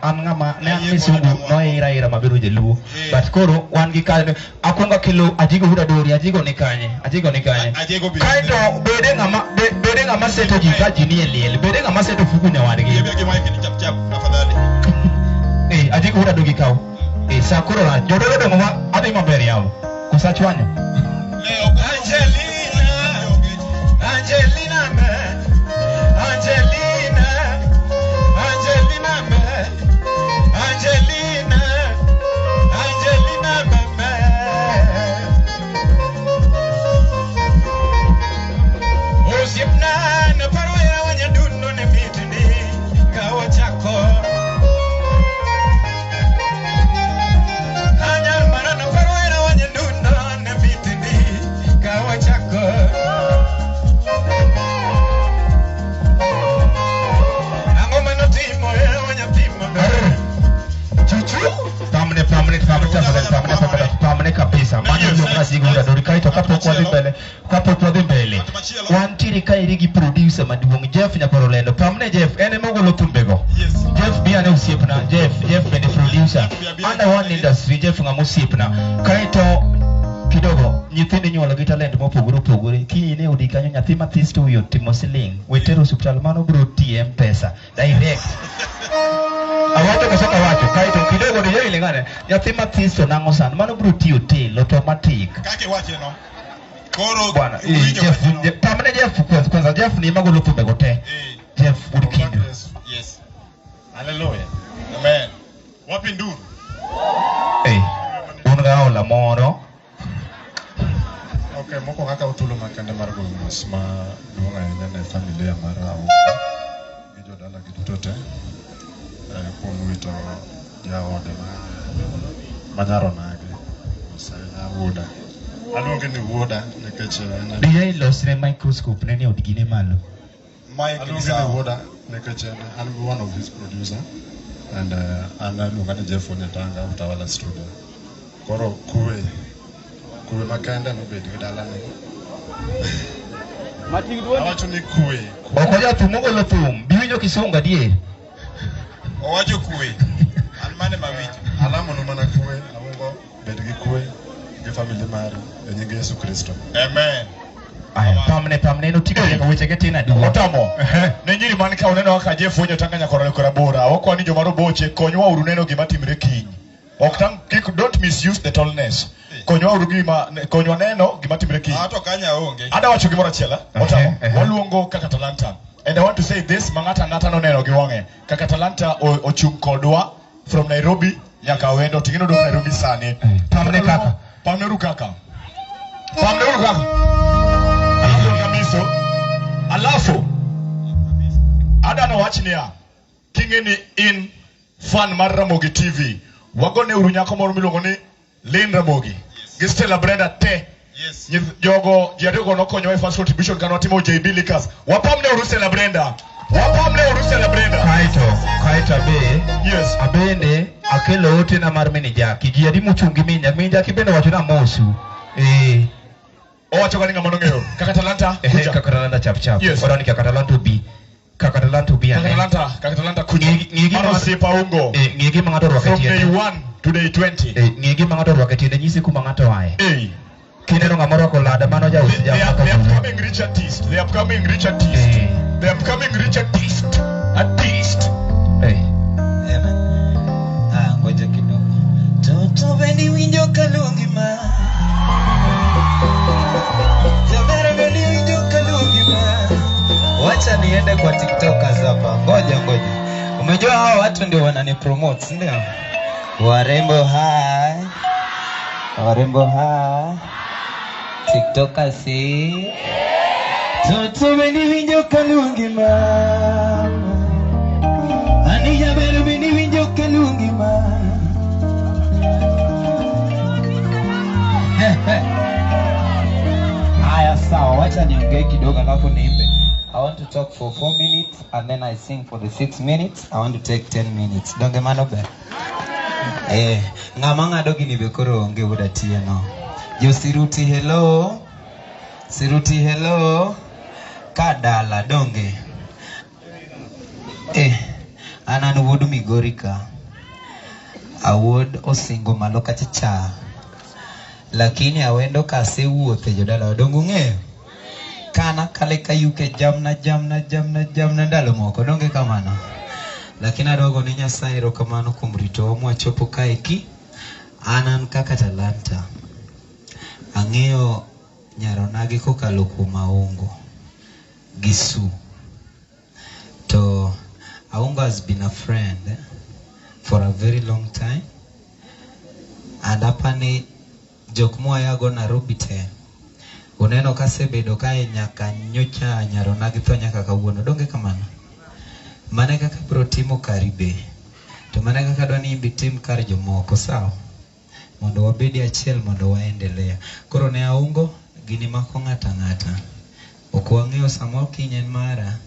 an ng'ama ne an misungu noira mabedo jaluo. But koro wan gi kale akwonga kelo ajigo huda dori, ajigo ni kanye. Kaito bede ng'ama seto ji ka ji ni e liel, bede ng'ama seto fuku nyawadgi. Ajigo huda dogi kao. Sakuro la jodogo dongo ma adhi maber yawo. Kusachwanyo. Wantiri kairi gi producer maduong Jeff Nyakorolendo. Pamne Jeff ene mogolo tumbego. Jeff biane usiepna. Jeff bene producer. Under one industry Jeff ngamusiepna. Kaito kidogo nyithindi nyuolo gi talent mopogore. Kine udi kanyo nyathi mathis to wiyo timo siling. Wetero hospital mano bro TM pesa. Direct. Awacho kasoka wacho. Kaito kidogo ni yeye lingane. Nyathi mathis to nango san. Mano bro tiyo tel automatic. Kake wache no. Koro bwana Jeff pamene Jeff kwanza Jeff ni magolo tumbego te. Jeff udikindo. Yes. Hallelujah. Amen. Wapi nduru? Unga ola moro. Okay, moko kaka utulo makande mar golo mos ma duonga ne familia mar au. Gijo dala gidutote. Kuom wito jaode manyaro nage. Osaya wuda. Aluonge ni wuda nikech Diye losne microscope ne odigine malo. Aluonge ni wuda nikech I'm one of his producer and aluonga ni Jeff Onyatanga Utawala Studio. Koro kuwe makende nobed gi dala ne. Awacho ni kuwe. Okoja tumogolo thum. Biwinjo kisunga diye. Owacho kuwe. An mane mawinjo. Alamo no mana kuwe. Awongo bed gi kuwe gi familia mari e nying Yesu Kristo. Amen. Pamne no tiko yaka weche ke tina duo. Otamo. Ne nyiri man ka uneno kaka Jeff Onyatanga Nyakorolendo bora. Okwani jomaro boche konywa uru neno gima timre kiny. Don't misuse the tallness. Konywa neno gima timre kiny. Ato kanya onge. Ada wacho gimoro achiel. Otamo. Waluongo kaka talanta. And I want to say this, mangata no neno gi wang'e. Kaka talanta ochung kodwa from Nairobi nyaka wendo tingino do Nairobi sani. Pamne kaka. Pamneru kaka. Alafu ada no wach niya kingeni in fan mar Ramogi TV wagone uru nyako moro miluongo ni Lynn Ramogi gi Stella Brenda te jogo jiadego nokonyo e first contribution kano timo JB Likas wapamne uru Stella Brenda kaito be yes abende akelo ote na mar manager kijiadi muchungi minja kibende wacho na mosu owacho gani ng'ama nong'eyo kaka talanta kuja kaka talanta chap wadoni kaka talanta bi kaka talanta kuja mano sipa ungo ngigi mangato rwaketi from day 1 to day 20 ngigi mangato rwaketi ne nyisi kuma ngato ae kineno ng'ama rwako lada mano ja usi ja they are coming richer taste ngoja kidogo toto bendi winjo kalungi ma wacha niende kwa TikTokers hapa. Ngoja. Umejua hao watu ndio wanani promote, ndio? Warembo hai. TikTokers toto beni winjo kalungi ma. Anija bero beni winjo kalungi ma. Haya sawa, wacha niongee kidogo alafu niimbe. I want to talk for 4 minutes and then I sing for the 6 minutes. I want to take 10 minutes. Donge mano be. Ngama ngado gini be koro onge wuda tie no. Jo Siruti hello. kadala donge anan wuod Migori ka awuod osingo malo kachacha lakini awendo kasewuothe jodala dongo ng'eyo kana kale kayuke jamna ndalo moko donge kamano lakini adogo ni Nyasaye erokamano kuom ritowa mwachopo kaeki anan kaka Talanta ang'eyo nyaronagi kokalo kuom Aungo Gisu to Aungo has been a friend for a very long time and apani jok moyago Nairobi te uneno kasebedo kae nyaka nyocha nyaronagi tho nyaka kawuono donge kamano mane kaka bro timo karibe to mane kaka dwani imbi tim kar jomoko sawa mondo wabedi achiel mondo waendelea koro ne Aungo gini mako ng'ata ok wang'eyo samo kinyen mara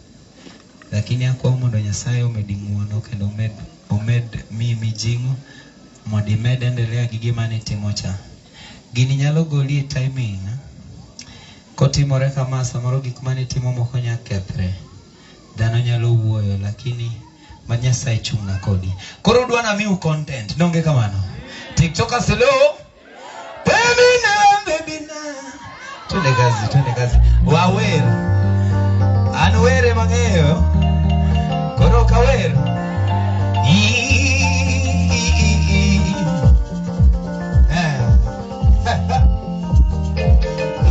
lakini akwa mondo Nyasaye omedi ng'uono kendo omed mi jingo mondo imed endelea gi gima ne timo cha gini nyalo goli timing kotimore kama samoro gik mane timo moko nyakethre dhano nyalo wuoyo lakini ma Nyasaye chung'na kodi koro dwana miu content donge kamano TikTok slow baby na twende kazi wawer anwere mang'eyo koro kawer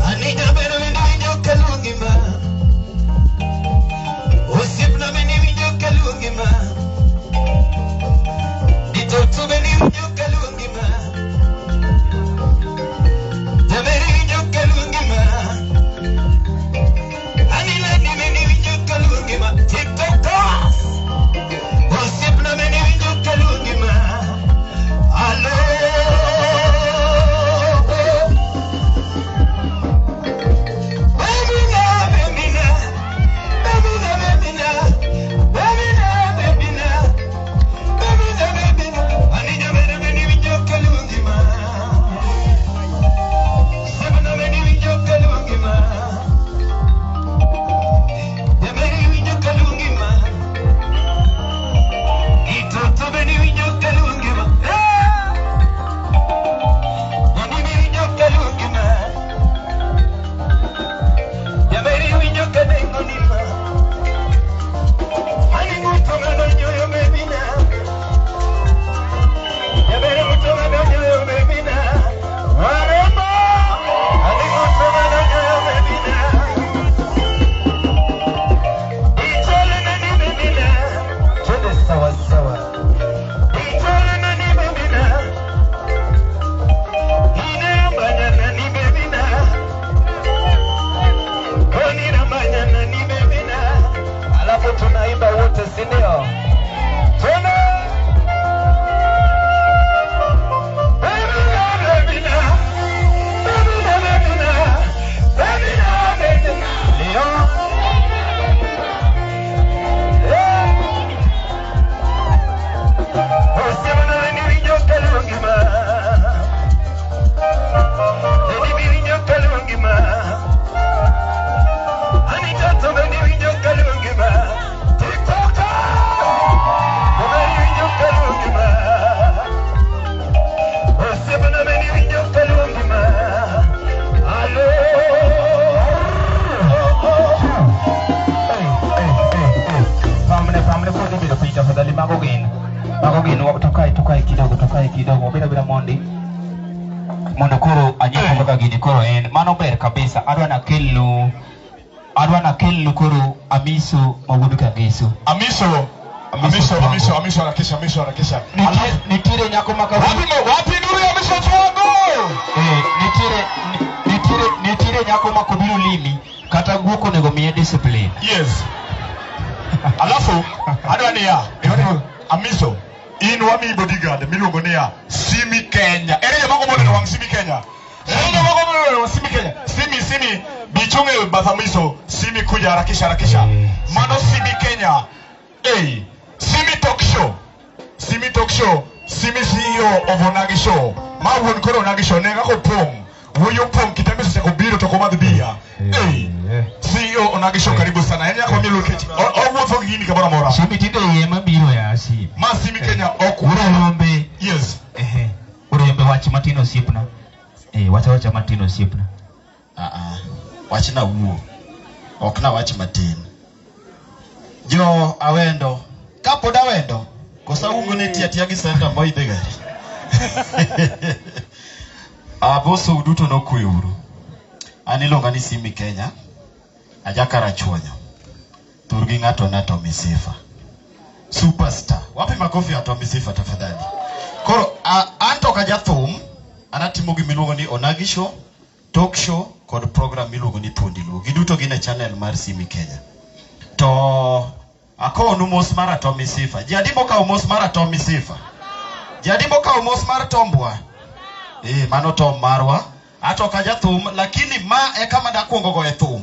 anija bero winjo kalungi ma osipna meni winjo kalungi ma itoto beni winjo kalungi ma jameri winjo kalungi ma anila ni meni winjo kalungi ma TikTok osipna meni winjo kalungi ma alo tokae kidogo bila mondi mondo koro anyiko kaka gini koro en mano ber kabisa adwa na kelu koro Amiso mawudu ka Gesu Amiso harakisha nitire nyako maka wapi nuru ya Amiso tuwago nitire nyako mako biru limi kata guoko nego miye discipline yes alafu adwa ni ya Amiso in wami bodyguard miluongo ni ya Simi Kenya ere mako mondo wang Simi Kenya Simi bichunge Bathamiso Simi kuja harakisha mano Simi Kenya Simi talk show Simi CEO of Onagi Show mawon koro Onagi Show nenga ko pom woyo pom kitambe se ko biro to ko madbia CEO Onagisho karibu sana. Yani yako milo keti. Owuotho gi gini kamoro amora. Simi tinde yema biro ya Simi. Ma Simi Kenya ok urombe. Yes. Urombe wach matino siepna. Wacha matino siepna. Wach na wuo. Ok na wach matin. Jo awendo. Kapod awendo. Kosa ungo ne tiatia gi center moidhe gari. Aboso uduto no kuyuru. Anilonga ni Simi Kenya. Ajakara chonyo. Turgi ngato na Tommy Sifa. Superstar. Wapi makofi ya Tommy Sifa tafadhali. Koro anto kajathum anatimo gimiluongo ni Onagi Show, talk show kod program miluongo ni Thuondi Luo. Giduto gine channel mar Simi Kenya. To akonu mos mar Tommy Sifa. Jadimo ka mos mar Tommy Sifa. Jadimo ka mos mar Tombwa. Mano Tom marwa. Ato kajathum lakini ma e kama dakuongo go e thum.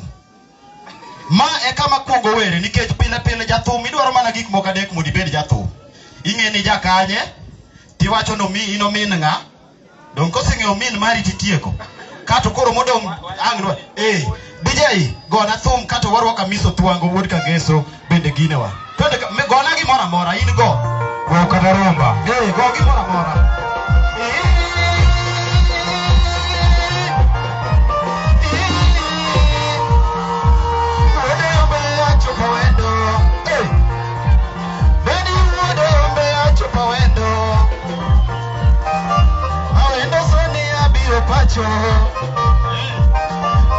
Ma e kama kuongo were nikech pile jathum idwaro mana gik moko adek mondo ibed jathum. Ing'e ni jakanye tiwacho no mi ino min nga. Don koseng'eyo min mari titieko. Kato koro modong ang'no DJ gona thum kato warwa kamiso twango wuod Kageso bende ginewa. Twende gona gimoro amora in go. Go kata romba. Go gimoro amora. Pacho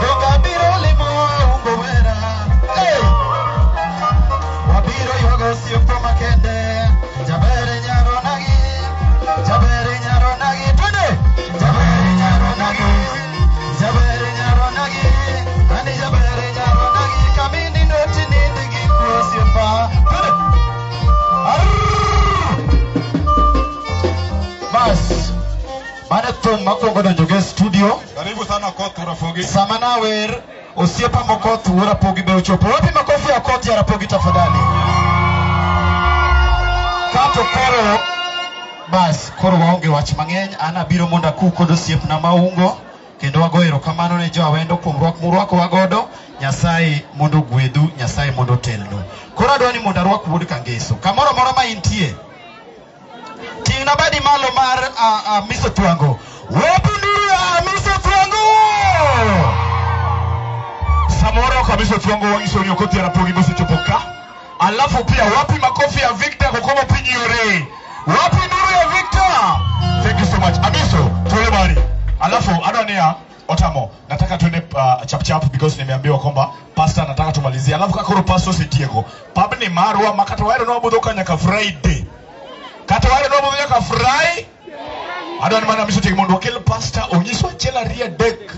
Doga biro limo ungo wera Wabiro yogo siyopo makende Jabere nyaro nagi Twende Jabere nyaro nagi Ani jabere nyaro nagi Kamini noti nindi gikuo siyopa Twende Bas Mane thum makuongo donjoge studio. Karibu sana Koth Urapogi. Sama na wer osiepa mokoth Urapogi be ochopo. Wapi makofi ya Koth Urapogi tafadhali. Kato koro bas koro waonge wach mang'eny. Ana biro mondo aku kod osiepna maungo kendo wago erokamano ne jo awendo kuom rwak murwako wagodo. Nyasaye mondo gwedhu, Nyasaye mondo telnu. Koro adwani mondo arwak wuod Kageso. Kamoro amora ma intie. Tingna badi malo mar miso twango. Wapi nduru ya miso twango? Samoro kabisa twango wangiso ni Koth Urapogi basi chopoka. Alafu pia wapi makofi ya Victor kukomo pinyore? Wapi nduru ya Victor? Thank you so much. Amiso, tuwe bari. Alafu adwania Otamo, nataka tuende chap because nimeambiwa kwamba pastor nataka tumalizie. Alafu kakoro pastor sitiego. Pabni marwa makata waero no budhoka nyaka Friday. Kata wale no budhoka nyaka Friday. Adwani mana miso tege mondo kel pastor onyiswa chela ria dek.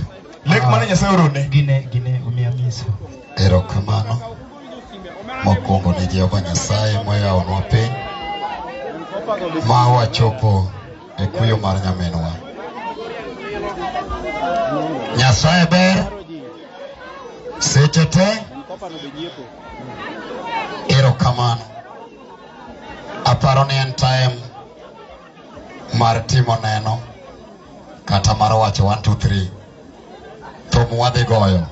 Lek mana Nyasaye orone. Gine umiamiso. Erokamano. Mokwongo ne Jehova Nyasaye moyawonwa piny ma wachopo e kuyo mar nyaminwa. Nyasaye ber seche te. Erokamano. Aparo ni en time mar timo neno kata mar wacho 1 2 3 thum wadhi goyo.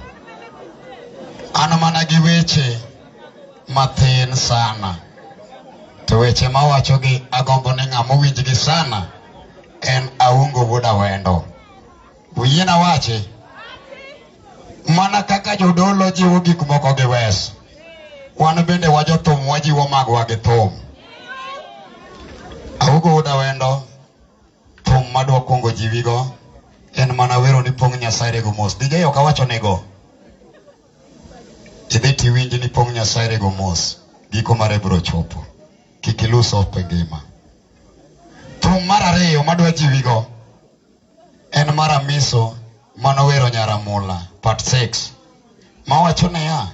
An mana gi weche mathin sana, to weche ma wacho gi agombo ni ng'ama winjgi sana en Aungo wuod Awendo. Uyiena wache mana kaka jodolo jiwo gik moko gi wes, wan bende wajothum wajiwo magwa gi thum. Aungo wuod Awendo thum madwa kuongo jiwigo en mana wero ni pong' Nyasaye go mos. DJ ok awacho nego idhi tiwinj ni pong' Nyasaye go mos, giko mare biro chopo, kik ilus op e ngima. Thum mar ariyo madwa jiwigo en mar Amiso manowero Nyaramula part 6 mawacho niya: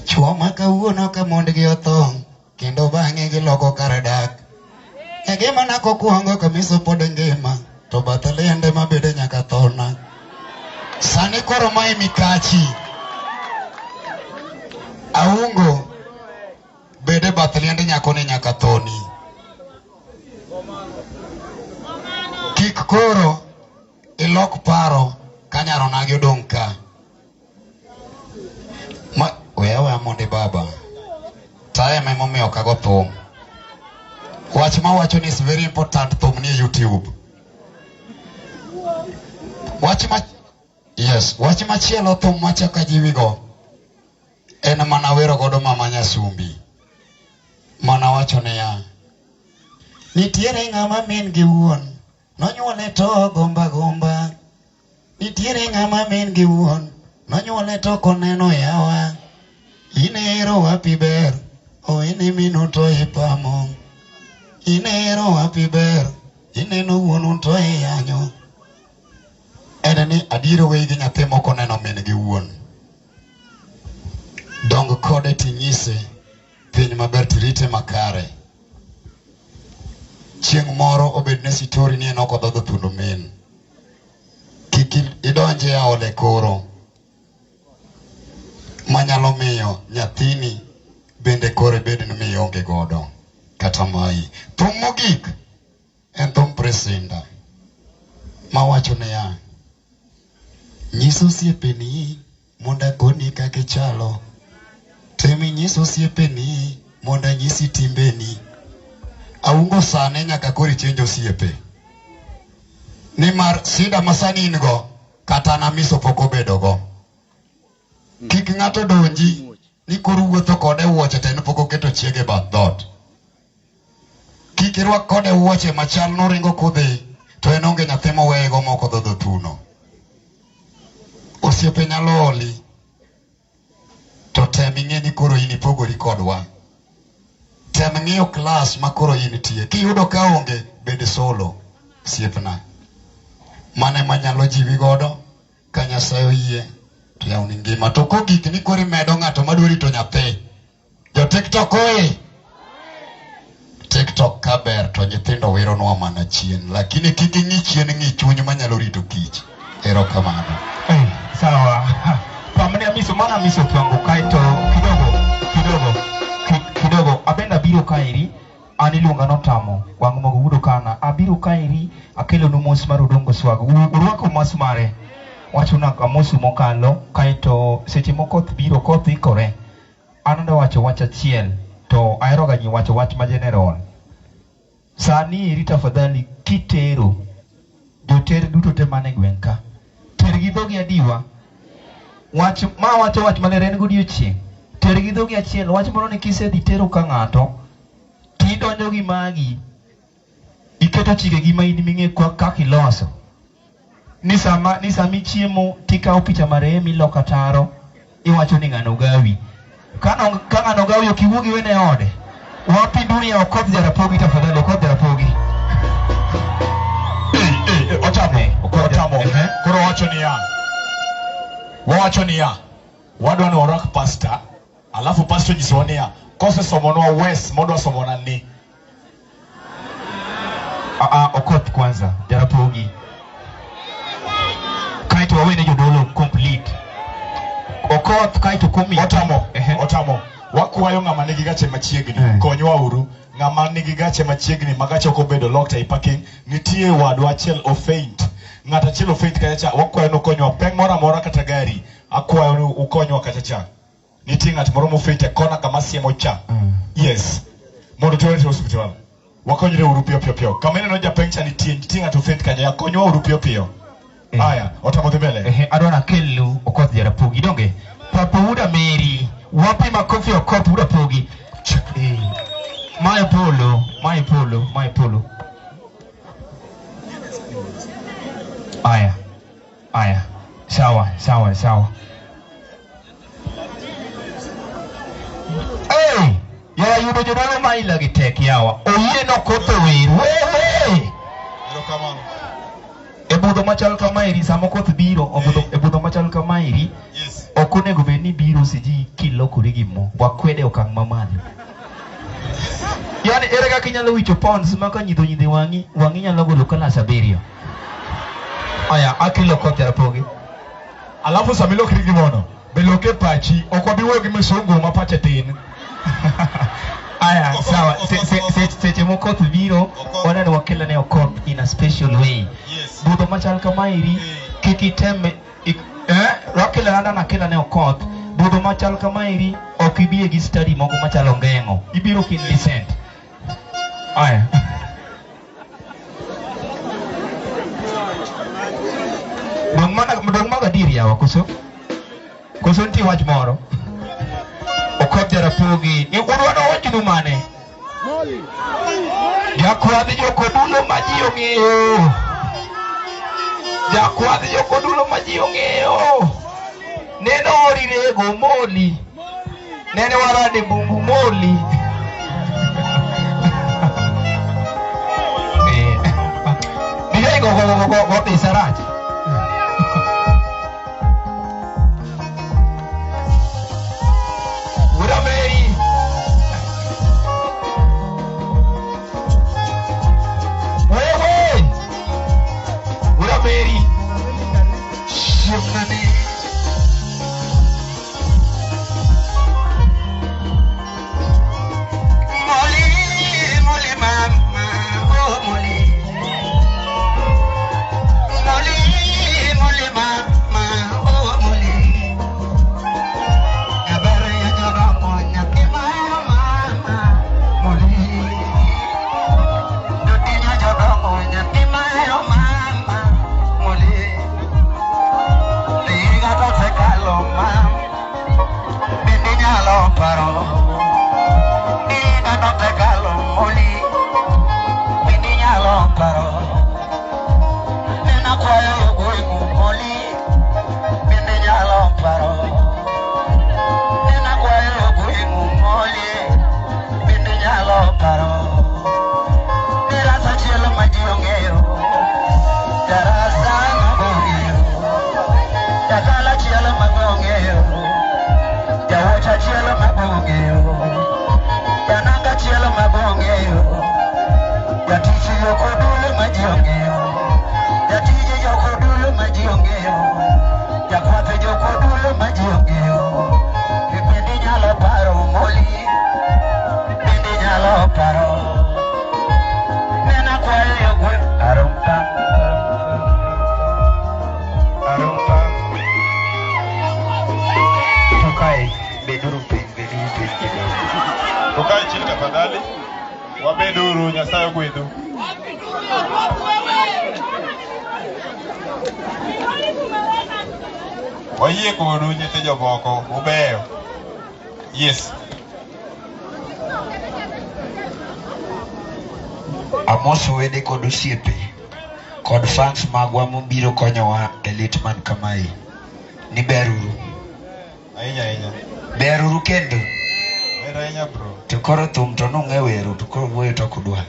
chuo ma kawuono ka mondgi otho kendo bang'e giloko kar dak, e ngima na kokuongo Kamiso pod ngima to bath liende mabede nyaka thona. Sani koro mae mikachi Aungo bede bath liende nyakone nyaka thoni. Kik koro ilok paro ka nyaronagi odong' ka. wewe amonde baba taye meme okago thum wach ma wacho ni is very important thum ni YouTube wach machielo thum machaka jiwigo en mana wero godo mama Nyasumbi mana wacho ne ya nitiere ng'ama min gi wuon nonyuole to gomba nitiere ng'ama min gi wuon nonyuole to koneno yawa inero wapi ber o ine minu to ipamo inero wapi ber ineno wuonu to iyanyo en ni adiro wegi nyathi moko neno min gi wuon dong kode tinyise piny maber tirite makare chieng' moro obed ne sitori ni en okodhodho thundo min kik idonje a ode koro manyalo miyo nyathini bende kore bed ni mionge godo kata mai thum mogik en thum Presinda mawacho ne ya nyiso osiepeni monda koni kake chalo temi nyiso osiepeni monda nyisi timbeni aungo sane nyaka kori chenjo osiepe nimar sida masani ingo kata na miso poko bedogo kik ng'ato donji ni koro wuotho kode wuoche ten poko keto chiege bath dot kik irwak kode wuoche machal noringo kudhi to en onge nyathi moweyego moko dhodho thuno osiepe nyalo oli to tem ing'e ni koro in ipogori kodwa tem ng'iyo klas ma koro in tie kiyudo ka onge bed solo osiepna mane manyalo jiwi godo ka Nyasaye oyie to yawni ngima to kogik ni koro imedo ng'ato madwari to nyathi jo TikTok oye TikTok kaber to nyithindo wironwa mana chien lakini kik ing'i chien ng'i chuny manyalo rito kich erokamano sawa pamne miso mana miso kwangu kaito kidogo abenda biro kairi aniluonga notamo wangu mogo wudo kana abiro kairi akelo no mos mar odongo swag urwako mos mare wacho na amosu mokalo kaito seche moko biro koth ikore anando wacho achiel to aeroga nyi wacho wach ma general sani rita fadhali kitero joter duto te mane gwenka ter gi dhogi adiwa wacho wach mane ren godiochieng ter gi dhogi achiel wach moro ni kisedhi tero ka ng'ato tidonjo gi magi iketo chike gi ma in ming'e kaka iloso ni sami chiemo tikawo picha mare miloko taro iwacho ni ng'ano gawi ka ng'ano gawi ok iwuogi wene ode wapi dunia okoth Jarapogi tafadhali okoth Jarapogi otamo koro wacho ni ya wadwa ni warak pasta alafu pastor nyisowa ni ya kose somonwa wes modwa somona ni okoth kwanza Jarapogi kaito wawene jodolo complete okoth kaito komi otamo wakwayo ng'ama nigi gache machiegni konywa uru ng'ama nigi gache machiegni magache ok obedo locked e parking nitie wadwa achiel ofaint ng'ata achiel ofaint kacha wakwayo no konywa peng mora mora kata gari akwayo ni ukonywa kata cha nitie ng'at moro mofaint e kona kama siemo cha yes mondo tuwe to hospital wakonyre uru pio kama neno ja peng cha nitie ng'ato ofaint kanya konywa uru pio haya otamo mbele adona kelu okoth Jarapogi donge Papa Uda Mary wapi makofi okoth Uda Pogi my polo aya sawa ya yudo jodalo maila gi tek yawa oyie no kotho wer wewe ebudho machal kamairi samo koth biro ebudho machal kamairi ok onego bed ni biro siji kilokori gi mo wakwede okang' mamalo yani ere kaka inyalo wicho pons maka nyidho wang'i nyalo golo kalas 7 aya akilo koth Jarapogi alafu samilokri gi mono beloke pachi ok wabiwuoyo gi misungu ma pache tin aya sawa seche mokoth biro wanani wakela ne okoth in a special way budho machal kamairi kik iteme wakela anda nakela ne okoth budho machal kama iri ok ibie gi study moko machalo ng'eng'o, ibiro kin decent. Aya. Dong maga diri yawa koso nti wach moro okot Jarapogi ni urwano wachinu mane jakwadhi jokodulo maji ong'eyo, jakwadhi jokodulo maji ong'eyo, neno orirego moli, nene warade bungu moli. Dijai go bisaraj. Oyie kodu nyithindo jomoko ubeyo. Yes. Amos wede kod osiepe kod fans magwa mobiro konyowa e lit man kamae. Ni beruru. Ahinya. Beruru kendo. Ahinya bro. To koro thum to nung'e weru to koro wuoyo to kudwa.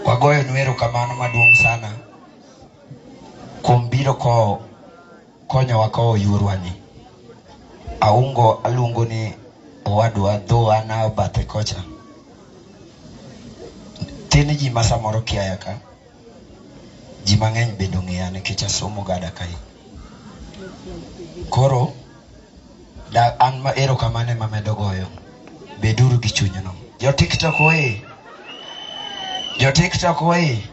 Wagoyo nwero kamano maduong' sana kuom biro konyowa kowo yuorwani. Aungo aluongo ni owadwa dho ana bathe kocha. Tin ji ma samoro kiaya ka, ji mang'eny bedo ng'eya nikech asomo gada kae. Koro an ma erokamano ema medo goyo. Beduru gi chunyno. Jo TikTok oye,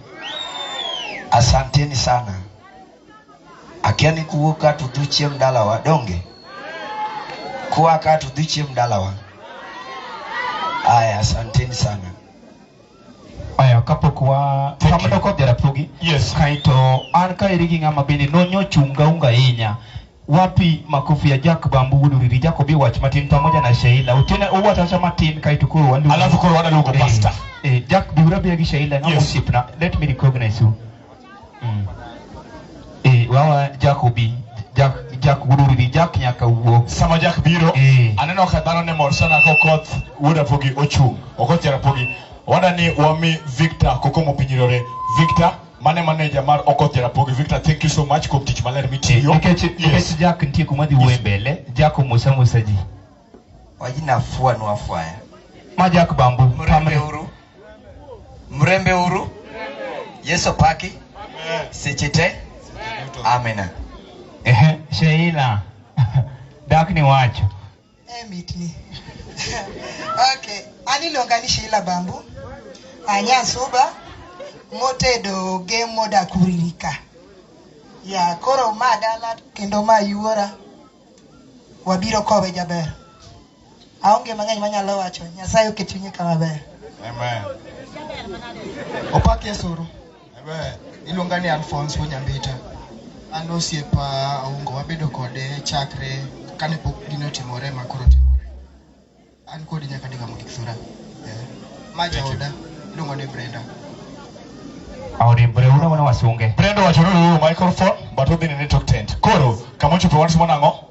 asanteni sana. Akia ni kuwuok ka to dhi chiem dalawa donge? Kuwa ka to dhi chiem dalawa. Aya, asanteni sana. Aya, kapok wa kamano kod Jarapogi. Yes. Kaito an ka iri gi ng'ama bende nonyochunga unga ahinya. Wapi makofi ya Jack Bambu Wuduriri Jacobi watch matin pamoja na Sheila. Utena uwatacha matin kaito kuru wandu. Alafu kuru wada lugo pasta. Jack Biurabi ya Sheila na usipna. Let me recognize you. Wawa Jacobi Jack Wuduriri Jack nyaka uwo. Sama Jack biro. Aneno kadhano ne morsana kokoth Jarapogi ochu. Okoth Jarapogi. Wada ni wami Victor kokomo pinyirore. Victor mane manager mar Okoth Jarapogi. Victor, thank you so much kwa tich maler mitiyo. Nikech Jack ntie kuma dhi wuoye mbele. Jack musa ji. Wajina afwaya. Ma Jack Bambu. Mrembe uru. Yeso paki. Sechite. Amina. Sheila. Dak ni wacho. Mitni. Okay. Ani longani Sheila Bambu. Anya suba. Motedo game moda kuririka. Ya koro ma dala kendo ma yuora. Wabiro kowe jaber. Aonge mang'eny manyalo wacho. Nyasaye oketunye kama ber. Amen. Opake suru. Amen. Iluonga ni Alphonse Nyambita. An osiepa Aungo wabedo kode chakre kane pok gino timore makoro timore. An kodi nyaka diga mogik thura. Ma jaoda iluongo ni Brenda. Audi Brenda wana wasunge. Brenda wachoro lulu microphone but within a network tent. Koro kamocho pe wansi mwanango.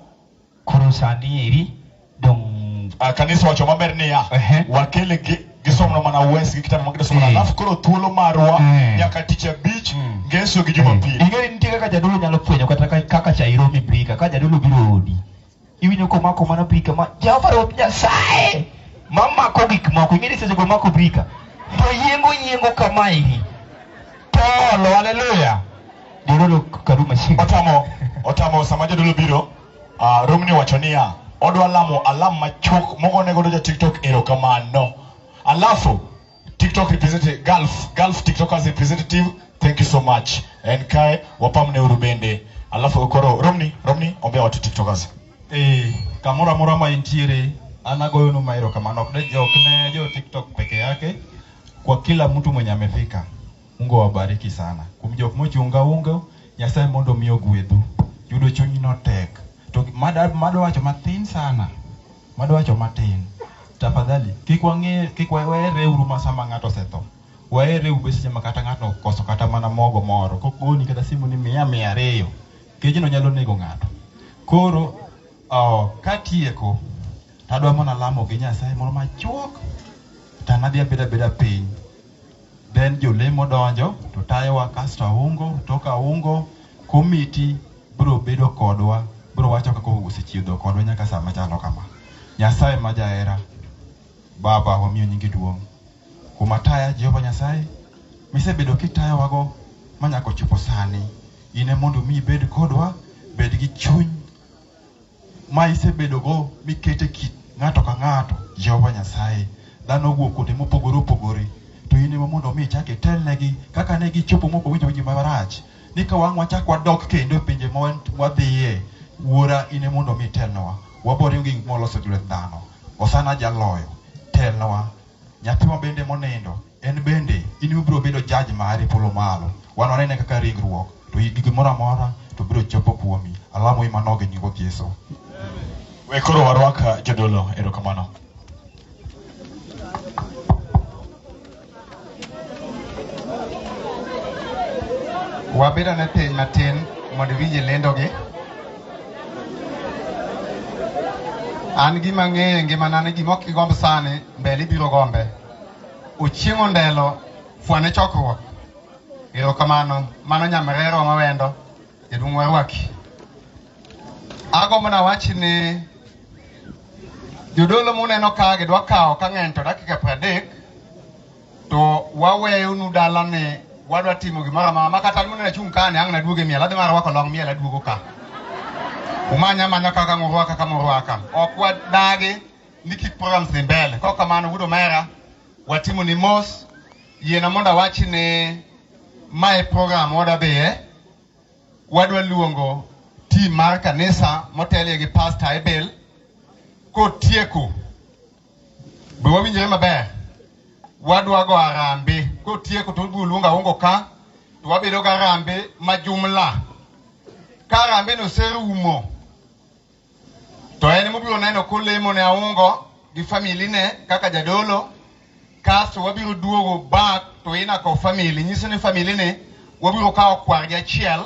Koro sani eri dong kanisa wacho maber ni ya wakele gisomo mana west gikitana magida somo alafu koro thuolo marwa nyaka ticha beach ngeso gi Jumapili. Ingeri nitie kaka jadolo nyalo fwenyo kata kaka chairo mi brika ka jadolo biro odi. Iwinyo ko mako mana brika ma Jehova Ruoth Nyasaye mama ko gik moko ingeri seche go mako brika to yiengo kama hii. Tolo haleluya. Jadolo karuma shingo. Otamo sama jadolo biro romni wachonia odwa lamo alam machok mogone godo ja TikTok erokamano. Alafu TikTok representative Gulf TikTokers representative, thank you so much. And kai wapamne urubende. Alafu koro Romni ombea watu TikTokers. Kamora mora ma intiere anagoyo no mairo kamano okne jo TikTok peke yake kwa kila mtu mwenye amefika. Mungu awabariki sana. Kumjok mochunga ungo Nyasaye mondo miyo gwedhu. Yudo chunyi no tek. To mado wacho matin sana. Mado wacho matin. Tafadhali kik wawere uruma sama ng'ato setho. Wawere ubesi makata ng'ato koso kata mana mogo moro. Kokoni kata simu ni 100 kejino nyalo nego ng'ato. Koro katieko tadwa mana lamo gi Nyasaye moro machuok tanadhi abeda piny. Then jolemo donjo to tayowa kasto Aungo toka Aungo komiti bro bedo kodwa bro wacho kako osechiedho kodwa nyaka sama chalo kama. Nyasaye majahera Baba wamiyo nyingi duong'. Kumataya Jehova Nyasaye misebedo kitayo wago manyako chopo sani. Ine mondo mi bed kodwa bed gi chuny ma isebedo go mikete kit ng'ato ka ng'ato. Jehova Nyasaye dhano wuok kuonde mopogore to ine mondo mi chake telnegi kaka ne gichopo moko winjo marach ni ka wang' wachak wadok kendo pinje mwadhiye. Wuora ine mondo mi telnwa wabore gi gik moloso gi lwet dhano. Osana jaloyo telnwa. Nyathima bende monindo en bende in biro bedo judge mari polo malo. Wan wanene kaka ringruok to gik moro amora to biro chopo kuomi. Alamo imanoge nyingo Yesu. We koro warwaka jadolo erokamano. Wabeda na piny matin mondo winje lendogi. An gima ng'eyo ngimana ni gima ok igomb sani mbele ibiro gombe. Uchieng'o ndelo fwane chokruok. Erokamano mano nyamerero mawendo jaduong' warwaki. Agombo na wachi ni jodolo muneno ka gidwa kawo ka ng'eny to dakika 30 to waweyo nu dalani wadwa timo gimoro amora kata muneno chung' kane ang' naduoge miel adhi mar rwako long miel aduogo ka. Umanya kaka ng'urwaka kama urwaka. Ok wadagi ni kik programs ni mbele. Kwa kamano wudo mera watimo ni mos yena monda wachi ni mae program wada beye wadwa luongo team mar kanisa motelie gi Pastor Abel ko tieko be wawinjore maber wadwa go arambe ko tieko to luonga Aungo ka to wabedo ga arambe majumla ka arambe no serumo to en mobiro neno kolemo ne Aungo gi family ne kaka jadolo kasto wabiro duogo back to ina ko family nyiso ni family ne wabiro kawo kwargi achiel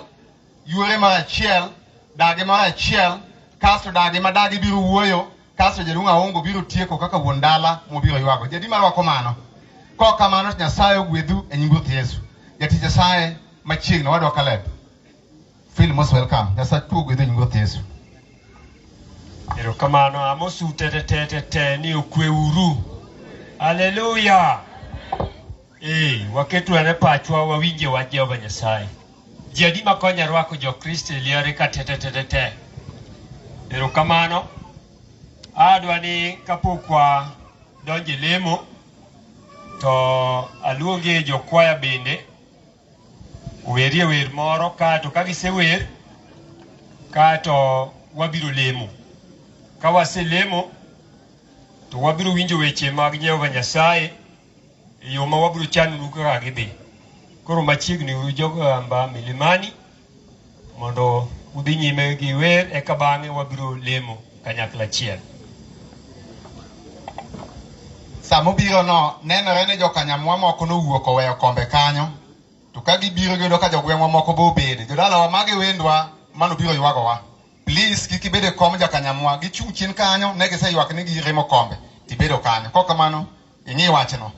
yuore mar achiel dage mar achiel kasto dage madagi biro wuoyo kasto jaduong' Aungo biro tieko kaka wuon dala mobiro ywago jadi marwako mano ko kamano Nyasaye ogwedhu e nying Ruoth Yesu jatich Nyasaye machiegni wadwa Caleb feel most welcome Nyasaye ogwedhu e nying Ruoth Yesu. Erokamano amosu tete ni okweuru. Haleluya. Waketu ane pachwa wawinje wa Jehova Nyasaye. Jadi makonya rwako jo Kristo liare ka tete. Erokamano. Adwa ni kapokwa donje lemo to aluonge jo kwaya bende werie wer moro kato ka gisewer kato wabiro lemo. Ka waselemo to wabiro winjo weche mag Jehova Nyasaye e yo ma wabiro chano kaka gidhi. Koro machiegni ujogamba milimani mondo udhi nyime gi wer eka bang'e wabiro lemo kanyakla achiel. Samobiro no nenore ni jokanyamwa moko nowuok oweyo kombe kanyo, to ka gibiro giyudo ka jogweng'wa moko be obede. Jodalawa magi wendwa manobiro ywagowa, please kik ibed e kom jakanyamwa, gichung' chien kanyo, ne giseywak ni giremo kombe, tibedo kanyo. Kok kamano ing'i wachno.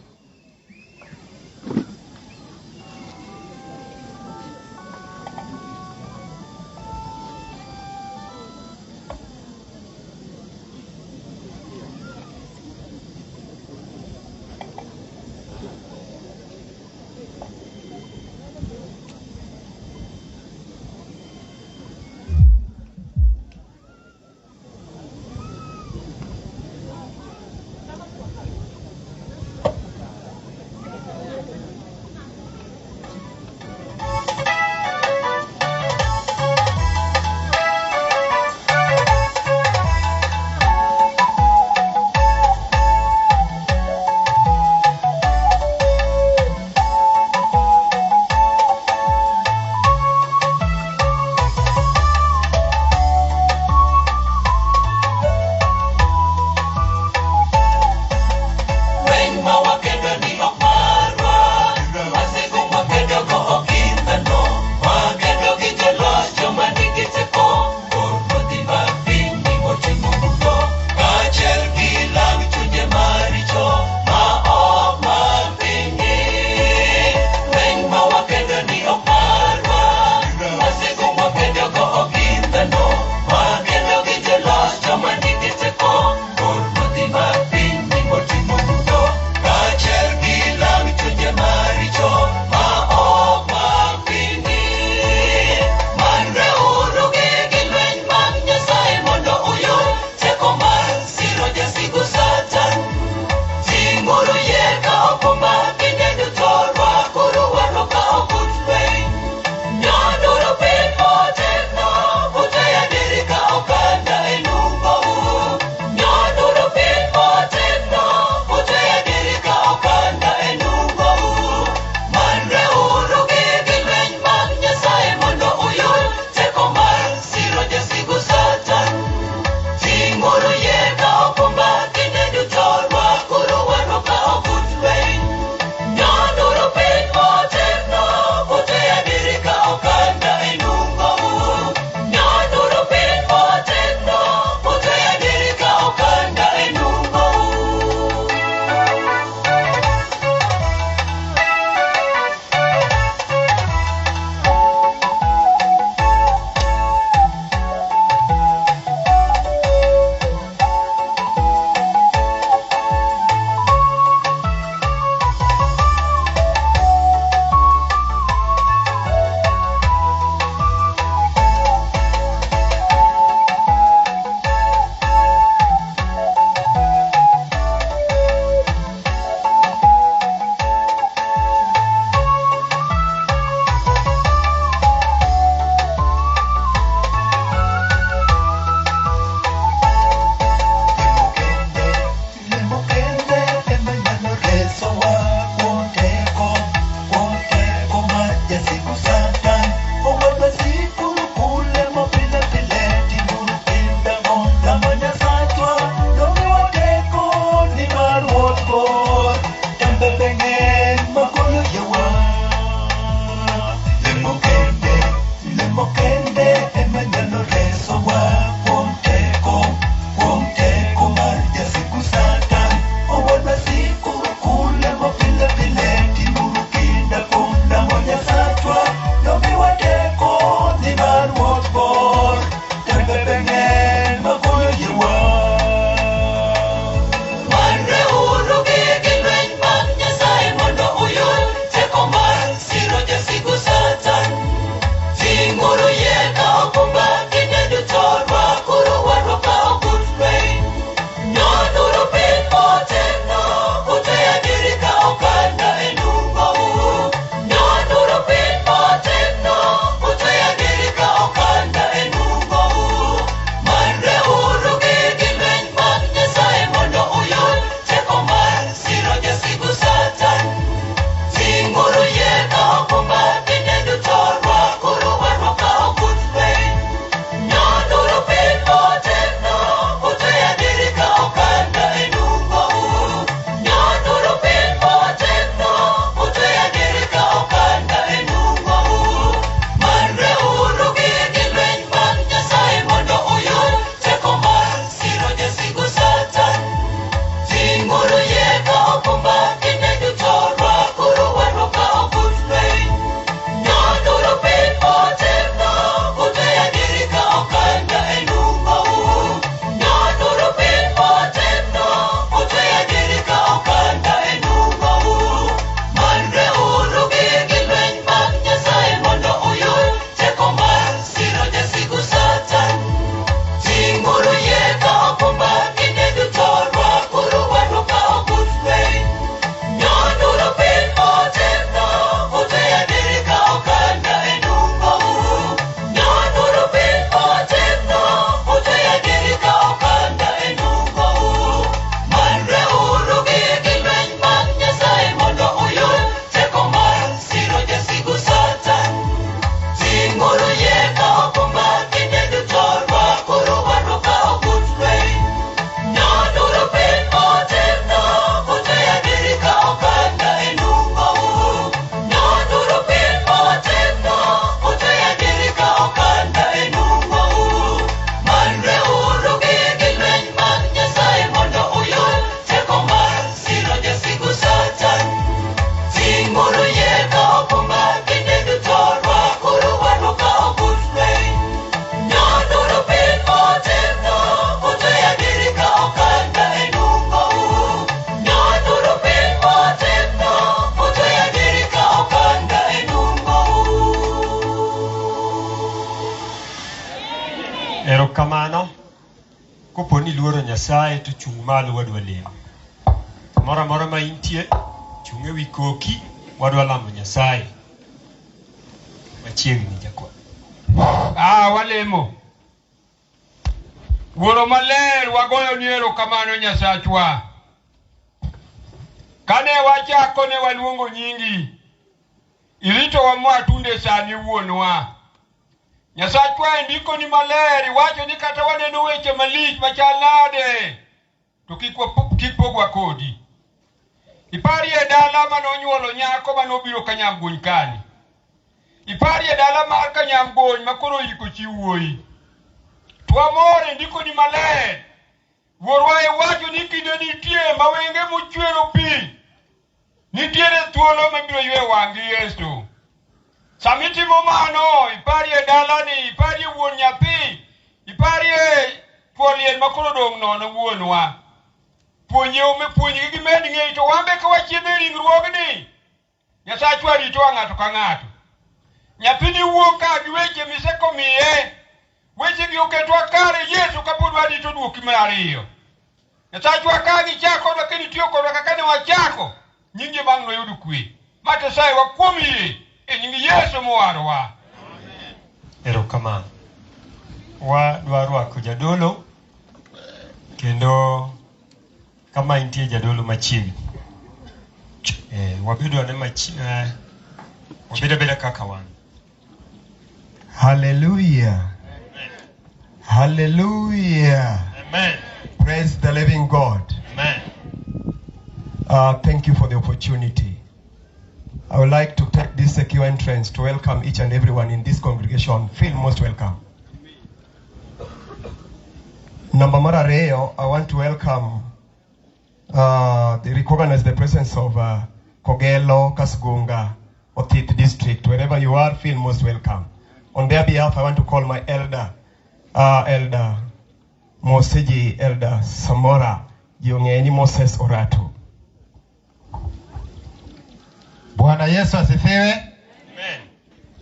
Erokamano. Kopo ni luoro Nyasaye to chung' malo wadwa lemo. Mora mora ma intie chung' ewi koki wadwa lamo Nyasaye. Machiegni jakwa. Walemo. Wuoro maler wagoyo ni erokamano Nyasachwa. Kane wachako ne waluongo nyingi. Irito wa mwatunde sani wuonwa. Nyasachwa ndiko ni maler wacho ni kata waneno weche malich machal nade. To kikpogwa kodi. Ipari e dala manonyuolo nyako manobiro Kanyamgony kani. Ipari e dala mar Kanyamgony makoro iko chi wuoyi. Tuamore ndiko ni maler. Wuorwa e wacho ni kinde nitie mawenge mochwero pi. Nitiere thuolo mabiro ywe wang'i Yesu. Samitimo mano, ipari e dalani, ipari e wuon nyathi, ipari e puolien makoro dong' nono wuonwa. Puonji gimed ng'eyo to wambe ka wachiedho e ringruogni. Nyasachwa ritowa ng'ato ka ng'ato. Nyathini wuok ka gi weche misekomiye. Weche gi oketwa kare Yesu kapod warito duoki mar ariyo. Nyasachwa ka gichako lakini tiyo kodwa kaka ne wachako. Nyingi bang' noyudo kwe. Mate sai wa kuom yie. Nyingi Yesu mowarowa. Erokamano. Wadwa rwako jadolo. Kendo kama intie jadolo machiegni. Wabedo ane machiegni. Wabedo beda kaka wan. Hallelujah. Hallelujah. Amen. Praise the living God. Amen. Thank you for the opportunity. I would like to take this secure entrance to welcome each and everyone in this congregation. Feel most welcome. Number Marareo, I want to welcome, recognize the presence of Kogelo, Kasgunga, Otit district. Wherever you are, feel most welcome. On their behalf, I want to call my elder, Elder Moseji, Elder Samora, Yongeni Moses Oratu. Bwana Yesu asifiwe. Amen.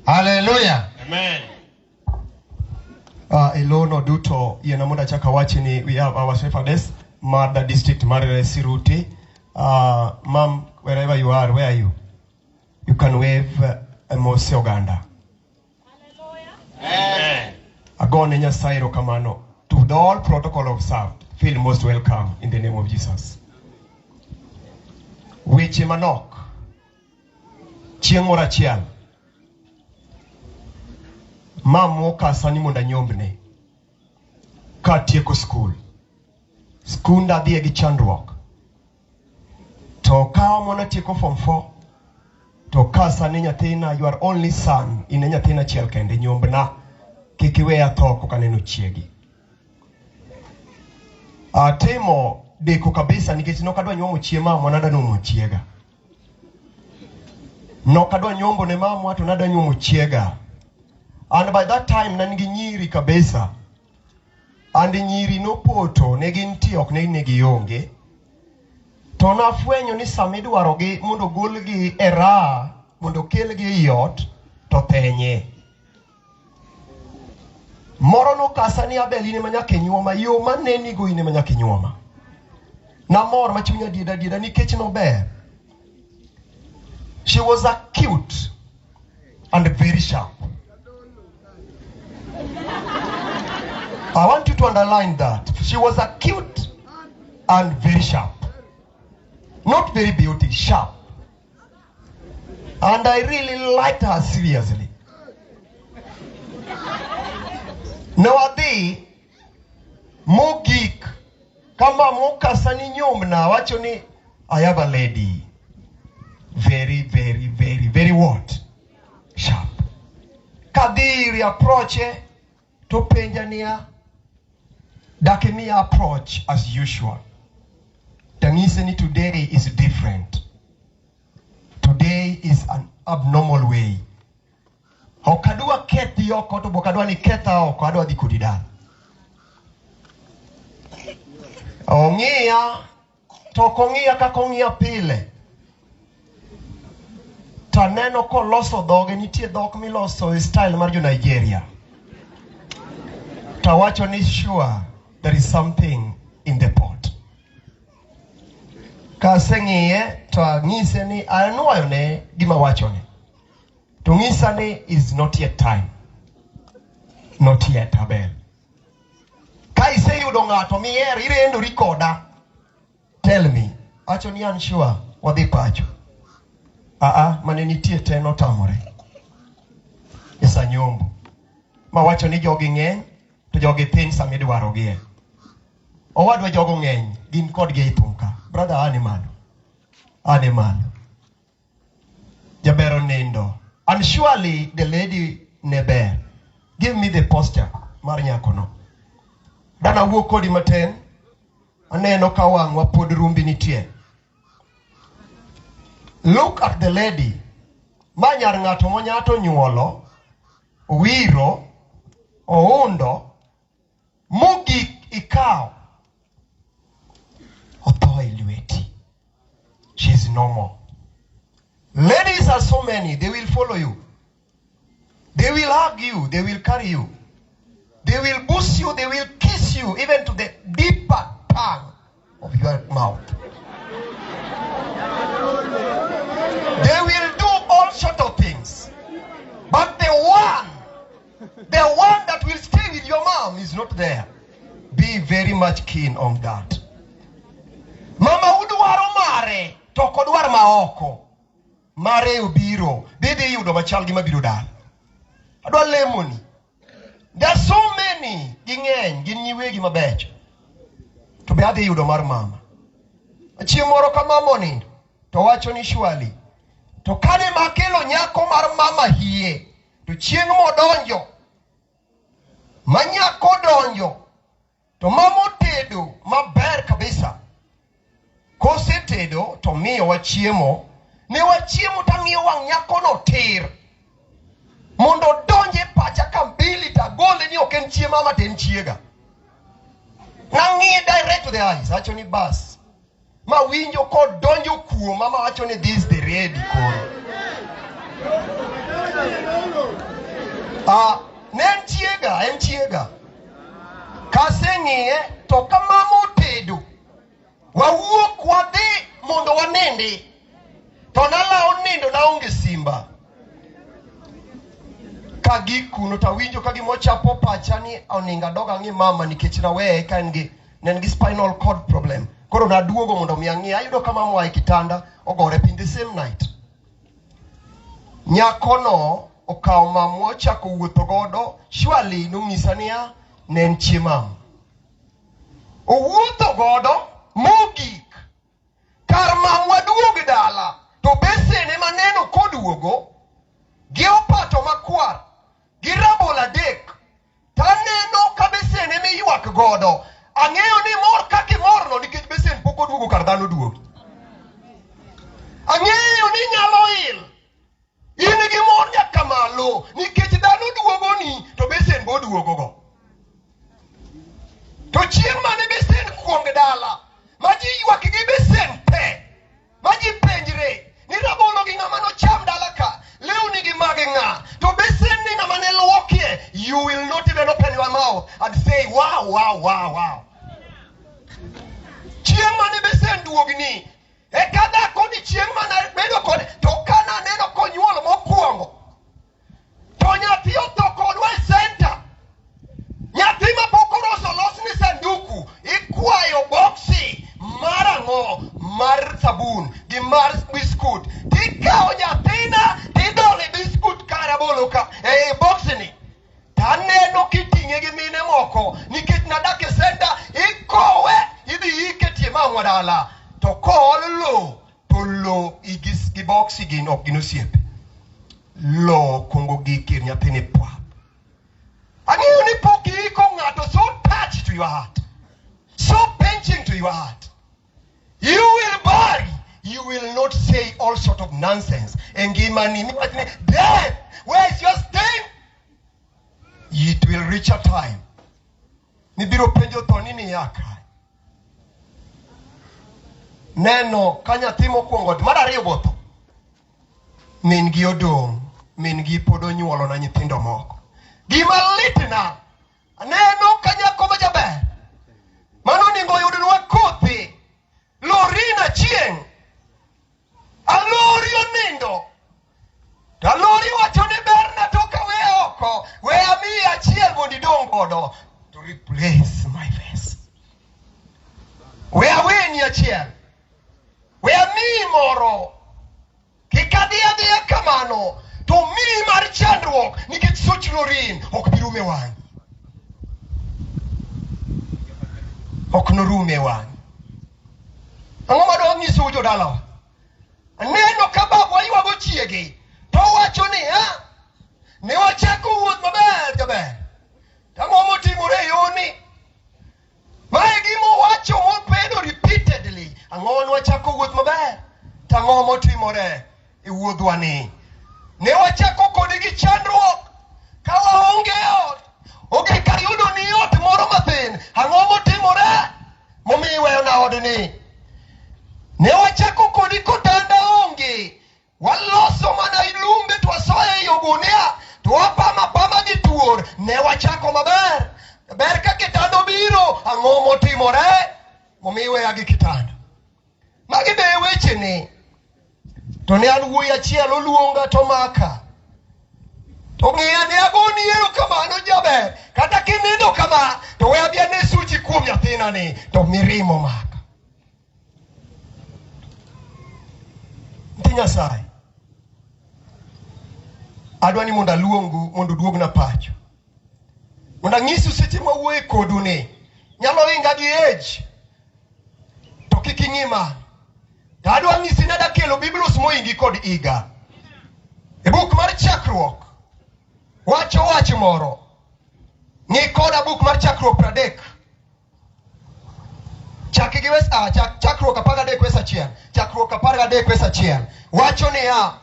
Hallelujah. Amen. Ilono duto yenamuda chaka wachini, we have our shepherdess, Mother District, Marire Siruti. Mom, wherever you are, where are you? You can wave Mose Oganda. Amen. Agone Nyasaye erokamano. To the all protocol observed, feel most welcome in the name of Jesus. Weche manok. Chieng' moro achiel mamo kasani mondo anyombne katieko skul. Skunda dhie gi chandruok. To ka mona tieko form 4 to kasani nyathina, your only son, ine nyathina achiel kende, nyombna kik iweya tho kok aneno chiegi. Atimo deko kabisa nikech nokadwa nyuomo chiema monada nomo chiega. Nokadwa nyombo ne mamwa to nada nyuomo chiega. And by that time nangi nyiri kabisa. And nyiri no poto negi ntie ok negi yonge. To nafwenyo ni samidwarogi mondo golgi era mondo kelgi yot to tenye. Moro no kasani abeli ne manyake nyuoma yo maneni go ine manyake nyuoma. Na mor machunya dieda nikech no ber. She was acute and very sharp. I want you to underline that. She was acute and very sharp. Not very beauty, sharp. And I really liked her seriously. Nowadays, more geek, kama moka sani nyomna, wacho ni, I have a lady. Very, very, very, very what? Sharp. Kadiri approach to penjania. Dakemi approach as usual. Tangiseni today is different. Today is an abnormal way. Okadua keti yoko to bokadua ni keta okadua di kudida. Ongia to kongia kakongia pile. Taneno ko loso doge nitie dok mi loso style mar jo Nigeria. tawacho ni sure there is something in the pot. Kaseng'iye to ng'ise ni anuoyo ne gima wachone. To ng'isa ni is not yet time. Not yet, Abel. Ka iseyudo ng'ato mier irendo rikoda. Tell me. Acho ni an sure wadhi pacho. Mane nitie te notamore. Esa nyombo. Ma wacho ni jogi ng'eny to jogi thin sama idwarogie. Owadwa jogo ng'eny gin kodgi e thunka. Brother animal. Jabero nindo. And surely the lady neber. Give me the posture. Mar nyakono. Dana wuok kodi maten. Aneno ka wang'wa pod rumbi nitie. Look at the lady. Manyar ng'ato monyato nyuolo. Wiro. Oundo. Mogik ikaw. Otho ilweti. She's normal. Ladies are so many. They will follow you. They will hug you. They will carry you. They will boost you. They will kiss you. Even to the deeper tongue of your mouth. They will do all sorts of things. But the one that will stay with your mom is not there. Be very much keen on that. Mama udwaro mare, to kodwar maoko. Mare ubiro, bidi yudo machal gi mabiro dal. Adwa lemoni. There are so many, ging'eny, gin nyiwegi mabecho. To be adhi yudo mar mama. Chieng' moro ka mama onindo, to wacho ni surely. To kane makelo nyako mar mama hie, to chieng' modonjo, ma nyako donjo, to mama otedo maber kabisa. Kose tedo, to miyo wachiemo, ne wachiemo tang'iyo wang' nyako no tir. Mondo donje pacha kambili tagole ni oken chiemo ama ten chiega. Nang'iye direct to the eyes, wacho ni bas. Ma winjo kod donjo kuo, mama wacho ni this the ready koro. Ne en chiega. Kaseng'iye, to ka mama otedo. Wawuok wadhi mondo wanende. To nalawo nindo naonge simba. Kagi kuno tawinjo kagi mochapo pacha ni oninga doga ng'i mama nikech rawe ka en gi spinal cord problem. Koro naduogo mondo mi ang'i ayudo kama mwa e kitanda ogore pin the same night. Nyakono okawo mamwa chako wuotho godo surely nong'isa niya ne en chiemam. Owuotho godo mogik kar mamwa duogo dala to besene maneno koduogo gi opato makwar gi rabolo adek taneno ka besene miyuak godo. Ang'eyo ni mor kaka morno nikech besen pok oduogo kar dhano duogo. Ang'eyo ni nyalo il. In gi mor nyaka malo nikech dhano duogoni to besen bo duogogo. To chieng' mane besen kuong dala ma ji ywak gi besen te ma ji penjre ni rabolo gi ng'ama nocham dala ka lewni gi mage ng'a to besen ni ng'ama ne luokie. You will not even open your mouth and say wow. Chieng' mane besen duogni e kada koni chieng' mane bedo kod to kana neno konyuol mokwongo to nyathi otho kodwa e center. Nyathi ma pok olos ni sanduku ikwayo boksi mar ang'o mar sabun gi mar biskut tikawo nyathina tidole biskut karabolo ka e boksi ni taneno kiting'e gi mine moko nikech nadak e center ikowe idhi iketie mamwa dala to kool lo to lo gi boksi gin ok gin osiepe. Lo kongo gikir nyathini pwa. Ang'eyo ni pok iko ng'ato so touched to your heart, so pinching to your heart. You will bury. You will not say all sort of nonsense. Engimani, death, where is your sting? It will reach a time. Nibiro penjo tonini yaka. Neno kanya timo kuongo mar ariyo botho. Min gi odong, min gi pod onyuolo na nyithindo moko. Gima litna. Neno replace my face. Where we near chair? Where me moro? Kikadia dia kamano. To me marchandro. Nikit such lorin. Okbirume wan. Oknorume wan. Angoma do ni sujo dalo. Neno kababu ayiwa go chiege. To wacho ni ha? Ne wachako wuoth maber jaber. Tang'o timore yoni. Mae gimo wacho mopedo repeatedly. Ang'o wachako wuoth maber. Tang'o timore e wuodhwani. Ne wachako kodi gi chandruok. Ka waonge ot. Oge ka yudo ni ot moro mathin. Ang'o timore? Momiyo weyo na odni. Ne wachako kodi kotanda onge. Waloso mana ilumbe twasoye yogunia. Twapama gi tuor. Ne wachako maber. Ber ka kitando biro. Ang'o timore? Momiyo weya gi kitando. Magi be weche ni. To ne an wuoyi achiel oluonga to maka. To ng'iya ne agoni erokamano jaber. Kata kinindo kama. To we abia ne suchi kuom nyathina ni. To mirimo maka. Nti Nyasaye. Adwa ni mondo aluongu mondo duogna pacho. Mondo ang'isu seche ma wuoye kodu ni. Nyalo inga gi age. To kik ing'ima. To adwa ng'isi ni ada kelo Biblos moingi kod iga. E buk mar chakruok. Wacho moro. Ng'i koda buk mar chakruok 30. Chaki gi chakruok 13 wes achiel. Chakruok 13 wes achiel. Wacho ni ya.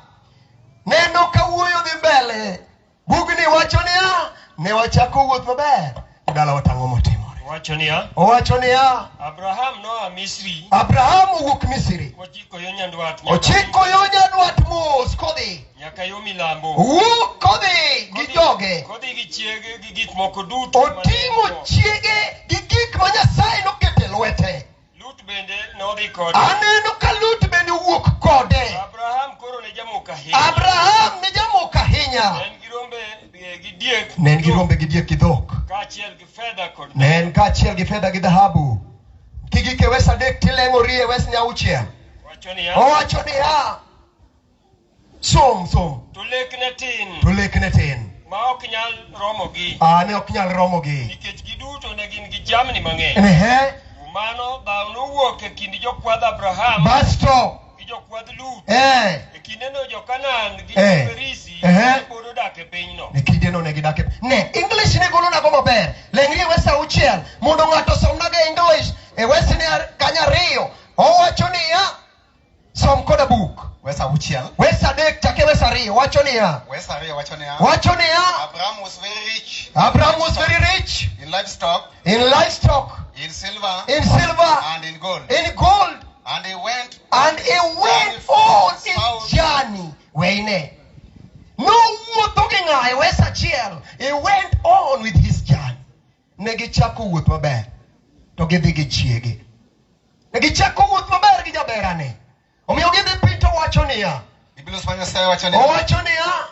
Neno ka wuoyo dhi mbele. Bugni wacho ni ya. Ne wachako wuoth maber. Dala watang'o motimore. Wacho ni ya. Owacho ni ya. Abraham noa Misri. Abraham owuok Misri. Ochiko yo nyandwat. Ochiko yo nyandwat mos kodhi. Nyaka yo milambo. Wuok kodhi gi joge. Kodhi gi chiege gi gik moko duto. Otimo chiege gi gik ma Nyasaye nokete lwete. Lut bende nodhi kode. Aneno ka Lut bende wuok kode. Abraham koro ne jamoko ahinya. Abraham ne jamoko ahinya. En gi rombe gi diek. Ne en gi rombe gi diek gi dhok. Kaachiel gi fedha kod. Ne en kaachiel gi fedha gi dhahabu. Kigike wes adek tileng'o rie wes ni auchiel. Wacho ni ya. Owacho ni ya. Som. To lekne tin. Ma ok nyal romo gi. Ne ok nyal romo gi. Nikech giduto ne gin gi jamni mang'eny. Mano dhaw nowuok e kind jokwadh Abraham. Basto. Gi jokwadh Lut. E kindeno jo-Kanan gi jo-Perisi ne pod odak e pinyno. E kindeno ne gidak e. Ne English ne golo nago maber. Lengri e wes auchiel mondo ng'ato somnago e English. E wes ne kanya ariyo. Owacho ni ya. Som koda buk. Wes auchiel. Wes adek chake wes ariyo. Wacho ni ya. Wes ariyo wacho ni ya. Wacho ni ya. Abraham was very rich. Abraham was very rich. In livestock. In silver. And in gold. And he went on his journey. Wayne. No wuotho gi ng'aye wes achiel. He went on with his journey. Ne gichako wuoth maber. To gidhi gi chiege. Ne gichako wuoth maber gi jaberane. Omiyo gidhi piny to wacho niya. Owacho niya.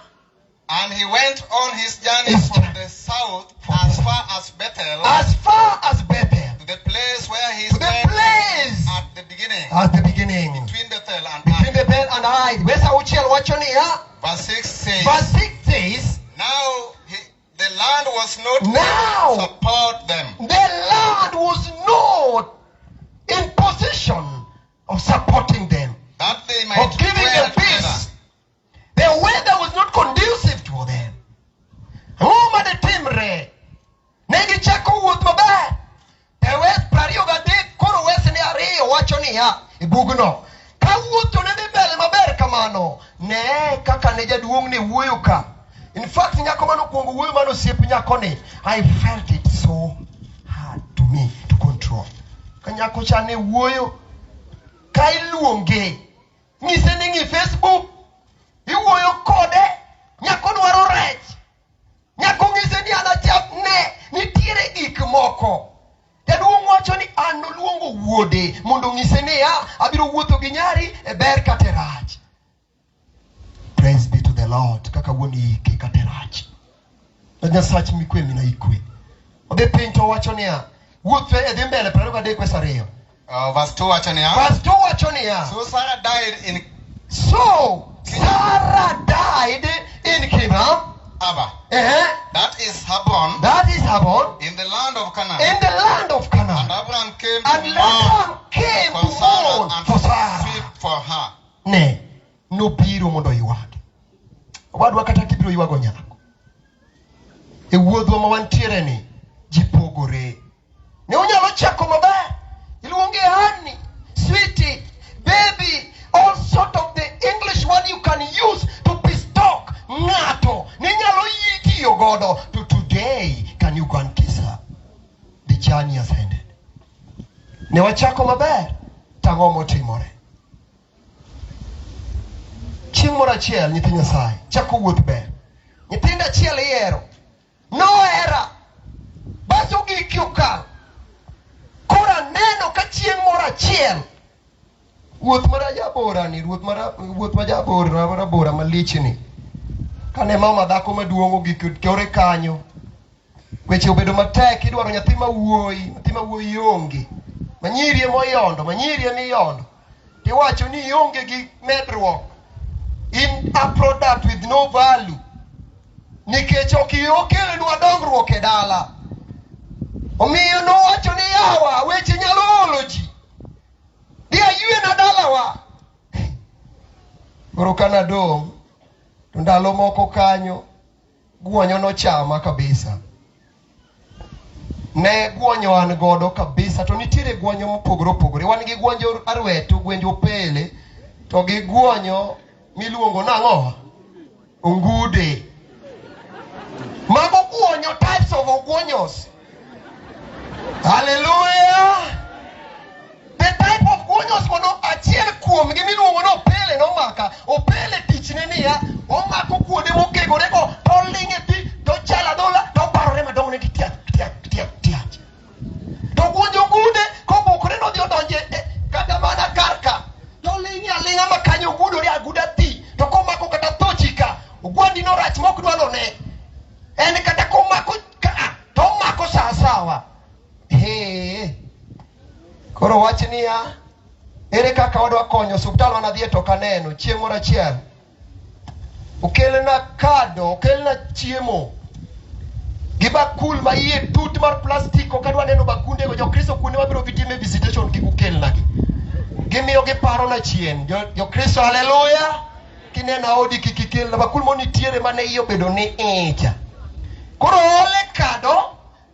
And he went on his journey from the south as far as Bethel. To the place where he stayed at the beginning. Between Bethel and Ai. Verse 6 says. Now the land was not to support them. The land was not in position of supporting them. That they might of giving them peace. The weather was not conducive to them. Roma de timre. Negi chako wuoth maber. Te wes prario gadek koro wes ne ariyo wacho niya. Ibugno. Ka wuotho ne dhi mbele maber kamano. Ne kaka ne jaduong' ne wuoyo ka. In fact, nyako mano kuongo wuoyo mano osiep nyako ni. I felt it so hard to me to control. Ka nyako cha ne wuoyo. Ka iluonge. Ng'ise ni ng'i Facebook. Iwuoyo kode. Nyako dwaro rech. Nyako ng'ise ni anachap ne. Nitiere gik moko. Jaduong' wacho ni an noluongo wuode. Mondo ng'ise ni abiro wuotho gi nyari e ber kata rach. Praise be to the Lord. Kaka wuoni ike kata rach. Na Nyasaye mikwe mina ikwe. Obe pinto wacho niya. Wuothe edhi mbele 23 kwesa ariyo. Verse 2 wacho niya. Verse 2 wacho niya. So Sarah died in Kibram. Abba. That is Hebron. That is Hebron. In the land of Canaan. In the land of Canaan. And Abraham came to mourn for Sarah. Weep for her. Ne, no biro mondo yuage. Wadwa kata kibiro yuago nyako. E wuodhwa ma wantiere ni jipogore. Ne unyalo chako maber. Iluonge honey, sweetie, baby, all sort of the English word you can use to bestock ngato. Ninyalo yitiyo godo. To today, can you go and kiss her? The journey has ended. Ne wachako maber. Tang'o motimore. Chieng' moro achiel nyithi Nyasaye chako wuoth ber. Nyithindo achiel iero. Nohera. Bas ogik okang'. Kora neno ka chieng' moro achiel wuoth marajabora ni wuoth marabora malich ni kane mama dhako maduong' ogik kore kanyo weche obedo matek idwaro nyathi mawuoyi onge manyiri miyondo tiwacho ni onge gi medruok in a product with no value nikech okelnwa dongruok e dala. Omiyo nowacho ni yawa weche nyalo olo ji. Dia yue na dalawa. Koro kanadong to ndalo moko kanyo guonyo nochama kabisa. Ne guonyo an godo kabisa to nitiere guonyo mopogore. Wan gi guonjo arweto, guonjo pele to gi guonyo miluongo nang'o? Ongude. Mago guonyo types of guonyos. Hallelujah. The type of guonyos mono achiel kuom gi miluongo no pele no maka. Opele tichne niya, omako kuonde mokegore go, to linge pi, to chala dola, to parore madongo ne tiach. To guonjo gude kobukore no dhi odonje kata mana karka. To linge alinga makanyo gudore aguda ti. To komako kata tochika, ogwandi no rach mok dwalo ne. En kata komako to mako sawa. Koro wach niya, ere kaka wadwa konyo osuptal wanadhie to kaneno chieng' moro achiel okelna kado, okelna chiemo gi bakul ma iye tut mar plastik. Ok adwa neno bakunde go. Jokristo kuonde mabiro gitime visitation kik ukelnagi. Gimiyo giparo na chien. Jokristo haleluya. Kinena odi kik ikelna bakul monitiere mane iye obedo ni echa. Koro ole kado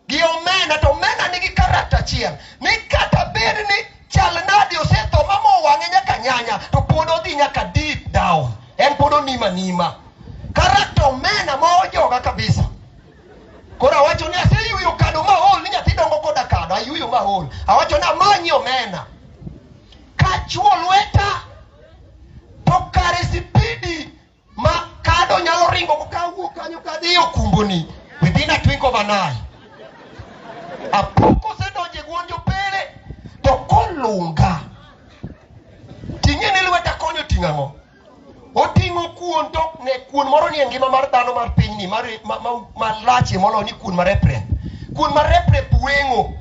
gi omena, to omena nigi karakta achiel ni kata bed ni chal nadi osetho mamo wang'e nyaka nyanya to pod odhi nyaka deep down. En pod onima. Karakta omena ma ojoga kabisa. Koro awacho ni aseyuyo kado mahol ni nyathi dongo koda kado. Ayuyo mahol. Awacho ni amanyi omena. Kachuo lweta to kare sipidi ma kado nyalo ringo kokawuok kanyo kadhi okumboni within a twinkle of an eye. Apoko se donje guonjo pele to kolunga ting'e ni lweta konyo ting'ang'o. Oting'o kuon to ne kuon moro ni e ngima mar dhano mar pinyni malache molo ni kuon marepre. Kuon marepre weng'o.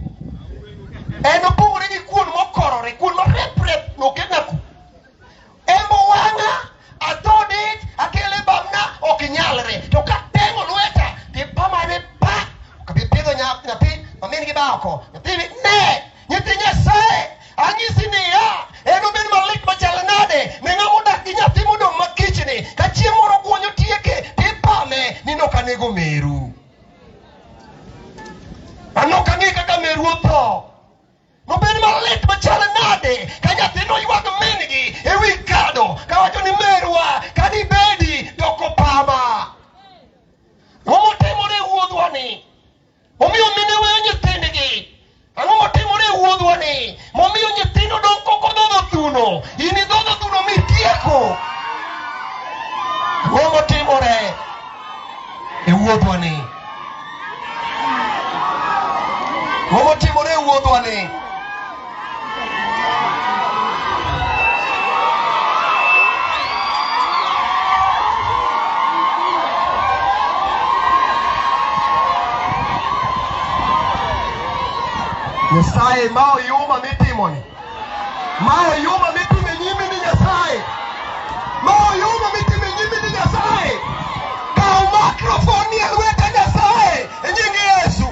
En opogore gi kuon mokorore. Kuon marepre nokena ku. Embo wang'a athodit akele bamna ok nyalre. To kateng'o lweta tipamane pa kapipidho nyathi mamin gi bako. Nyithi Nyasaye anyisi niya en obed malit machal nade ne ng'ama odak gi nyathi modong' makichni ka chieng' moro guonyo tieke tipame ni nokanego meru. Anok ang'e kaka meru otho. Nobed malit machal nade ka nyathino ywag min gi ewi kado kawacho ni merwa kadibedi dokopama. Ang'o motimore e wuodhwa ni? Omiyo mine weyo nyithindgi. Ang'o motimore e wuodhwa ni? Momiyo nyithindo dong' koko dhodho thuno. In idhodho thuno mitieko. Ang'o motimore e wuodhwa ni? Ang'o motimore e wuodhwa ni? Nyasaye mao yuma mitimoni. Mao yuma mitime nyimi ni Nyasaye. Mao yuma mitime nyimi ni Nyasaye. Kao mikrofoni ya lweta Nyasaye. Nyingi Yesu.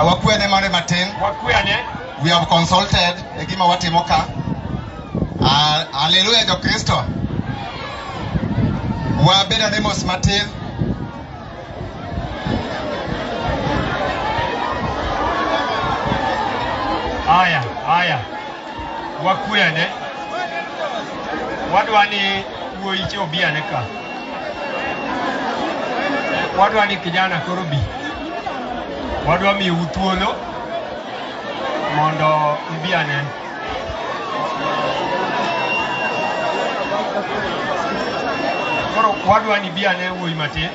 Wakwene mare matin. We have consulted egima watimoka. Hallelujah do Kristo. Wabeda demos matin. Aya. Wakwene. Wadwani uoiche obiane ka. Wadwani kijana korobi. Wadwa mi uthuolo mondo ibiane. Koro wadwa ni biane wuoyi matin.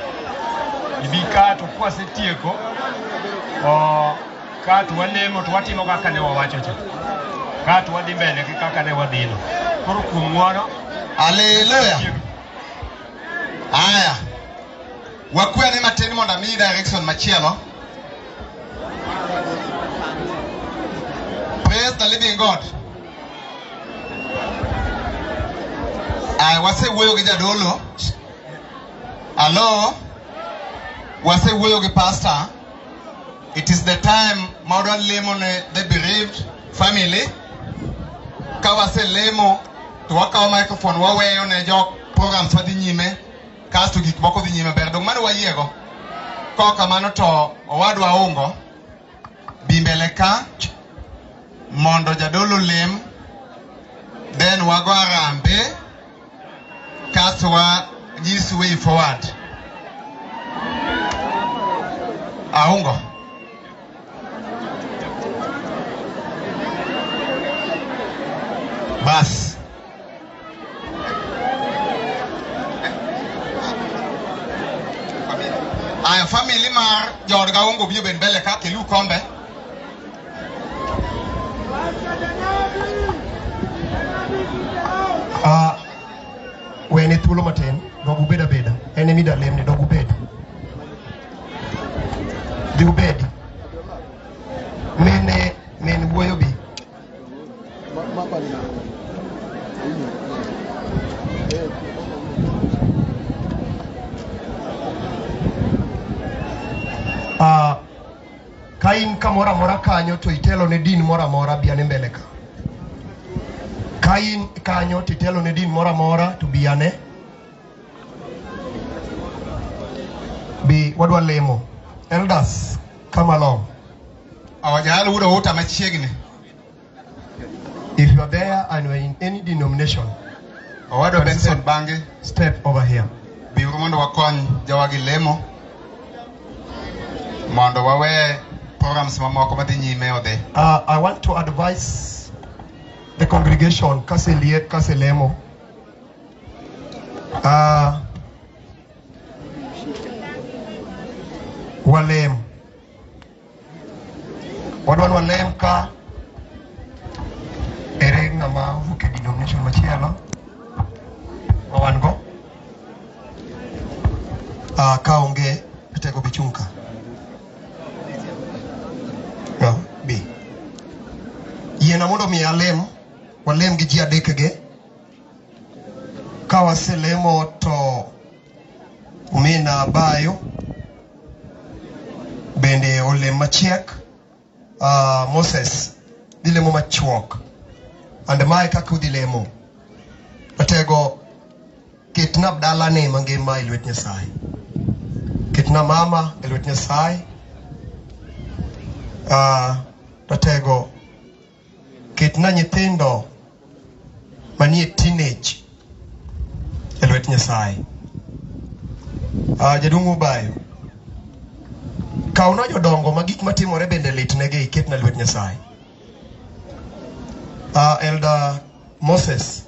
Ibi ka to kwasetieko. Ka to walemo to watimo kaka ne wawacho cha. Ka to wadhi mbele kaka ne wadhino. Koro kuom ng'wono. Hallelujah. Aya. Wakwene matin mondo ami direction machielo. Praise the living God. Wase wuoyo gi jadolo. Hello. Wase wuoyo gi pastor. It is the time modern lemo ne the bereaved family. Ka wase lemo to wakawo microphone waweyo ne jok programs wadhi nyime. Kasto gik moko dhi nyime ber. Dong mano wayiego. Ko kamano to owadwa ungo. Bimbele ka. Mondo jadolo lem. Then wago arambe. Kasto wa this way forward. Aungo. Bas. Aya family mar jorga ungo biyo ben bele ka kelu kombe. Wene thuolo matin, dogu beda. Ene mida lemne dogu beda. Dhi ubedi. Men wuoyo bi. Ka in kamora mora kanyo to itelo ne din mora mora biane mbele ka. Ka in kanyo to itelo ne din mora mora to biane. Bi wadwa lemo. Elders, come along. Awajalo uda uta machiegni. If you are there and you are in any denomination, Owado Benson Bange, step over here. Biuru mondo wakony jawagi lemo. Mondo wawe programs mamoko madhi nyime odhi. I want to advise the congregation kase lemo. Walem. Wadwan walem ka ere ngama vuke denomination machielo. Wawango. Ka onge pitego bichunka. No, B. Yena mondo mi walem gi ji adekege. Ka waselemo to umena bayo. bende ole machiek Moses dilemo machuok and mai kaka dilemo atego kitna dala ne mangima ilwet Nyasaye kitna mama ilwet Nyasaye atego kitna nyithindo manie teenage ilwet Nyasaye jadungu bayo kauna jodongo magik matimore bende litnege iketna lwet Nyasaye. Elder Moses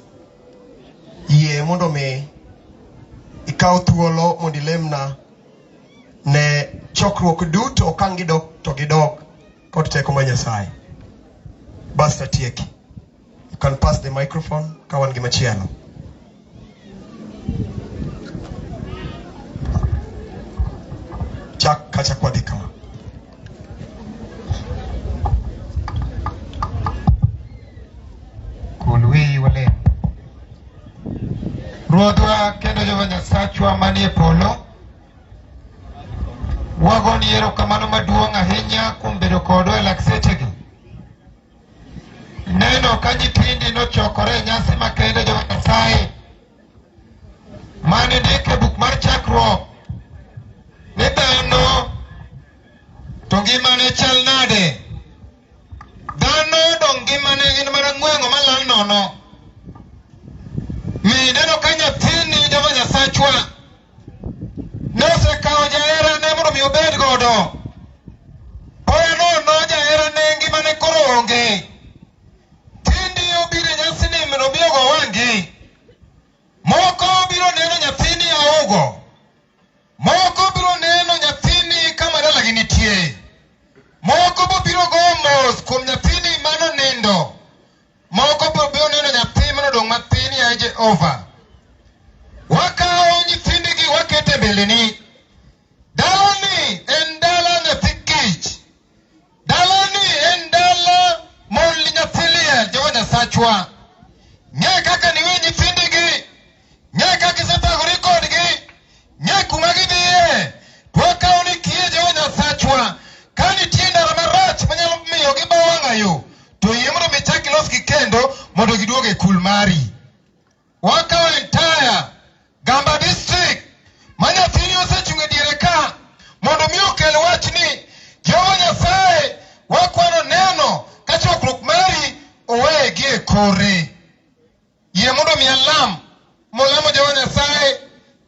yie mondo me ikaw thuolo mondo ilemna ne chokruok duto okang' gidok to gidok kod teko ma Nyasaye. Basta tieki. You can pass the microphone kawan gi machielo. Chak kacha kwadhi kama. Kulwi wale. Ruodhwa kendo Jehova Nyasachwa manie polo. Wagoni erokamano maduong' ahinya kuom bedo kodwa e lak sechegi. Neno ka nyithindi nochokore e nyasi makende Jehova Nyasaye mane ndike buk mar chakruok ni dhano to ngimane chal nade. Dhano dong ngimane en mana ng'wengo malal nono. Mineno ka nyathini Jehova Nyasachwa nosekawo jaherane mondo mi obed godo. Poya nono jaherane ngimane koro onge. Tindi obiro nyasini mondo obi ogo wang'i. Moko biro neno nyathini aogo. Moko biro neno nyathini kama dalagi nitie. Moko biro go mos kuom nyathini mano nindo. Moko biro neno nyathi mano dong' mathini ya Jehova. Wakawo nyithindigi wakete mbeleni. Dalani en dala nyathi kich. Dalani en dala mon nyathi liel Jehova Nyasachwa. Ng'e kaka niwe nyithindigi. Ng'e kaka isethagori kodgi. Ng'e kuma gidhiye. Wakawo ni kie Jehova Nyasachwa. Ka nitie ndara marach manyalo miyo giba wang'ayo, to yie mondo mi chak ilosgi kendo mondo giduog e kul mari. Wakawo entire Gamba district manyathini osechung' e diere ka mondo mi okel wachni Jehova Nyasaye wakwano neno ka chokruok mari oweye gi e kore. Yie mondo mi alam molamo Jehova Nyasaye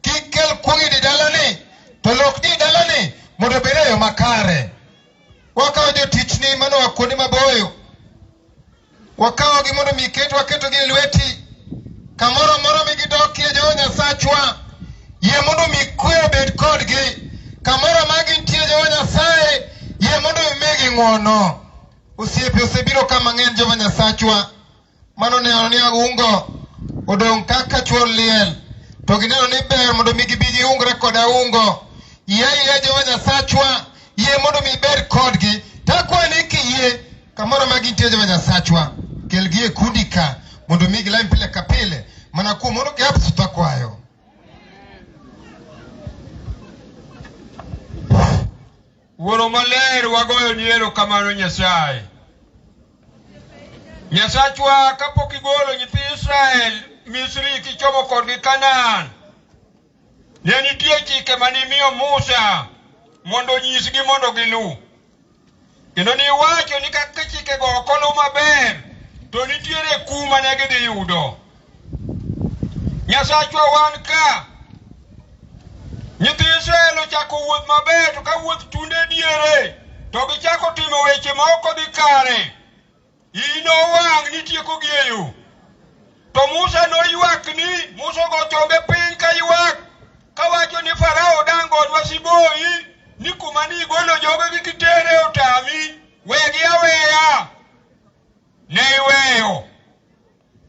kik kel kuong'i di dalani to lok di dalani mondo obed e yo makare. Wakawo jotichni manoa kuonde maboyo. Wakawogi mondo mi waketogi e lweti. Kamoro moro mi gidokie Jehova Nyasachwa. Yie mondo mi kwe obed kodgi. Kamoro ma gintie Jehova Nyasaye. Yie mondo imigi ng'wono. Osiepe osebiro ka mang'eny Jehova Nyasachwa. Mano neno ni aungo odong' kaka chuor liel. To gineno ni ber mondo mi gibi giungre kod aungo. Yie Jehova Nyasachwa. Yie mondo mi ber kodgi. Takwani kiyie kamoro ma gintie Jehova Nyasachwa. Kelgi e kundi ka mondo mi gilam pile ka pile. Mana kuom mondo giapsu takwayo. Wuoro maler wagoyo ni erokamano Nyasaye. Nyasachwa kapok igolo nyithi Israel Misri kichomo kodgi Kanaan, ne nitie chike manimiyo Musa mondo nyisgi mondo gilu. Kendo niwacho ni kaka chikego ok olu maber to nitiere kuma ne gidhi yudo. Nyasachwa wan ka nyithi Israel ochako wuoth maber, to ka wuoth tunde diere to gichako timo weche ma ok odhi kare. Ino wang' nitieko gi e yo. To Musa noywak ni Musa go chombe piny ka ywak kawacho ni Farao dang' godwa siboi ni kuma ni igolo jogegi kitere otami, wegi aweya. Ne iweyo.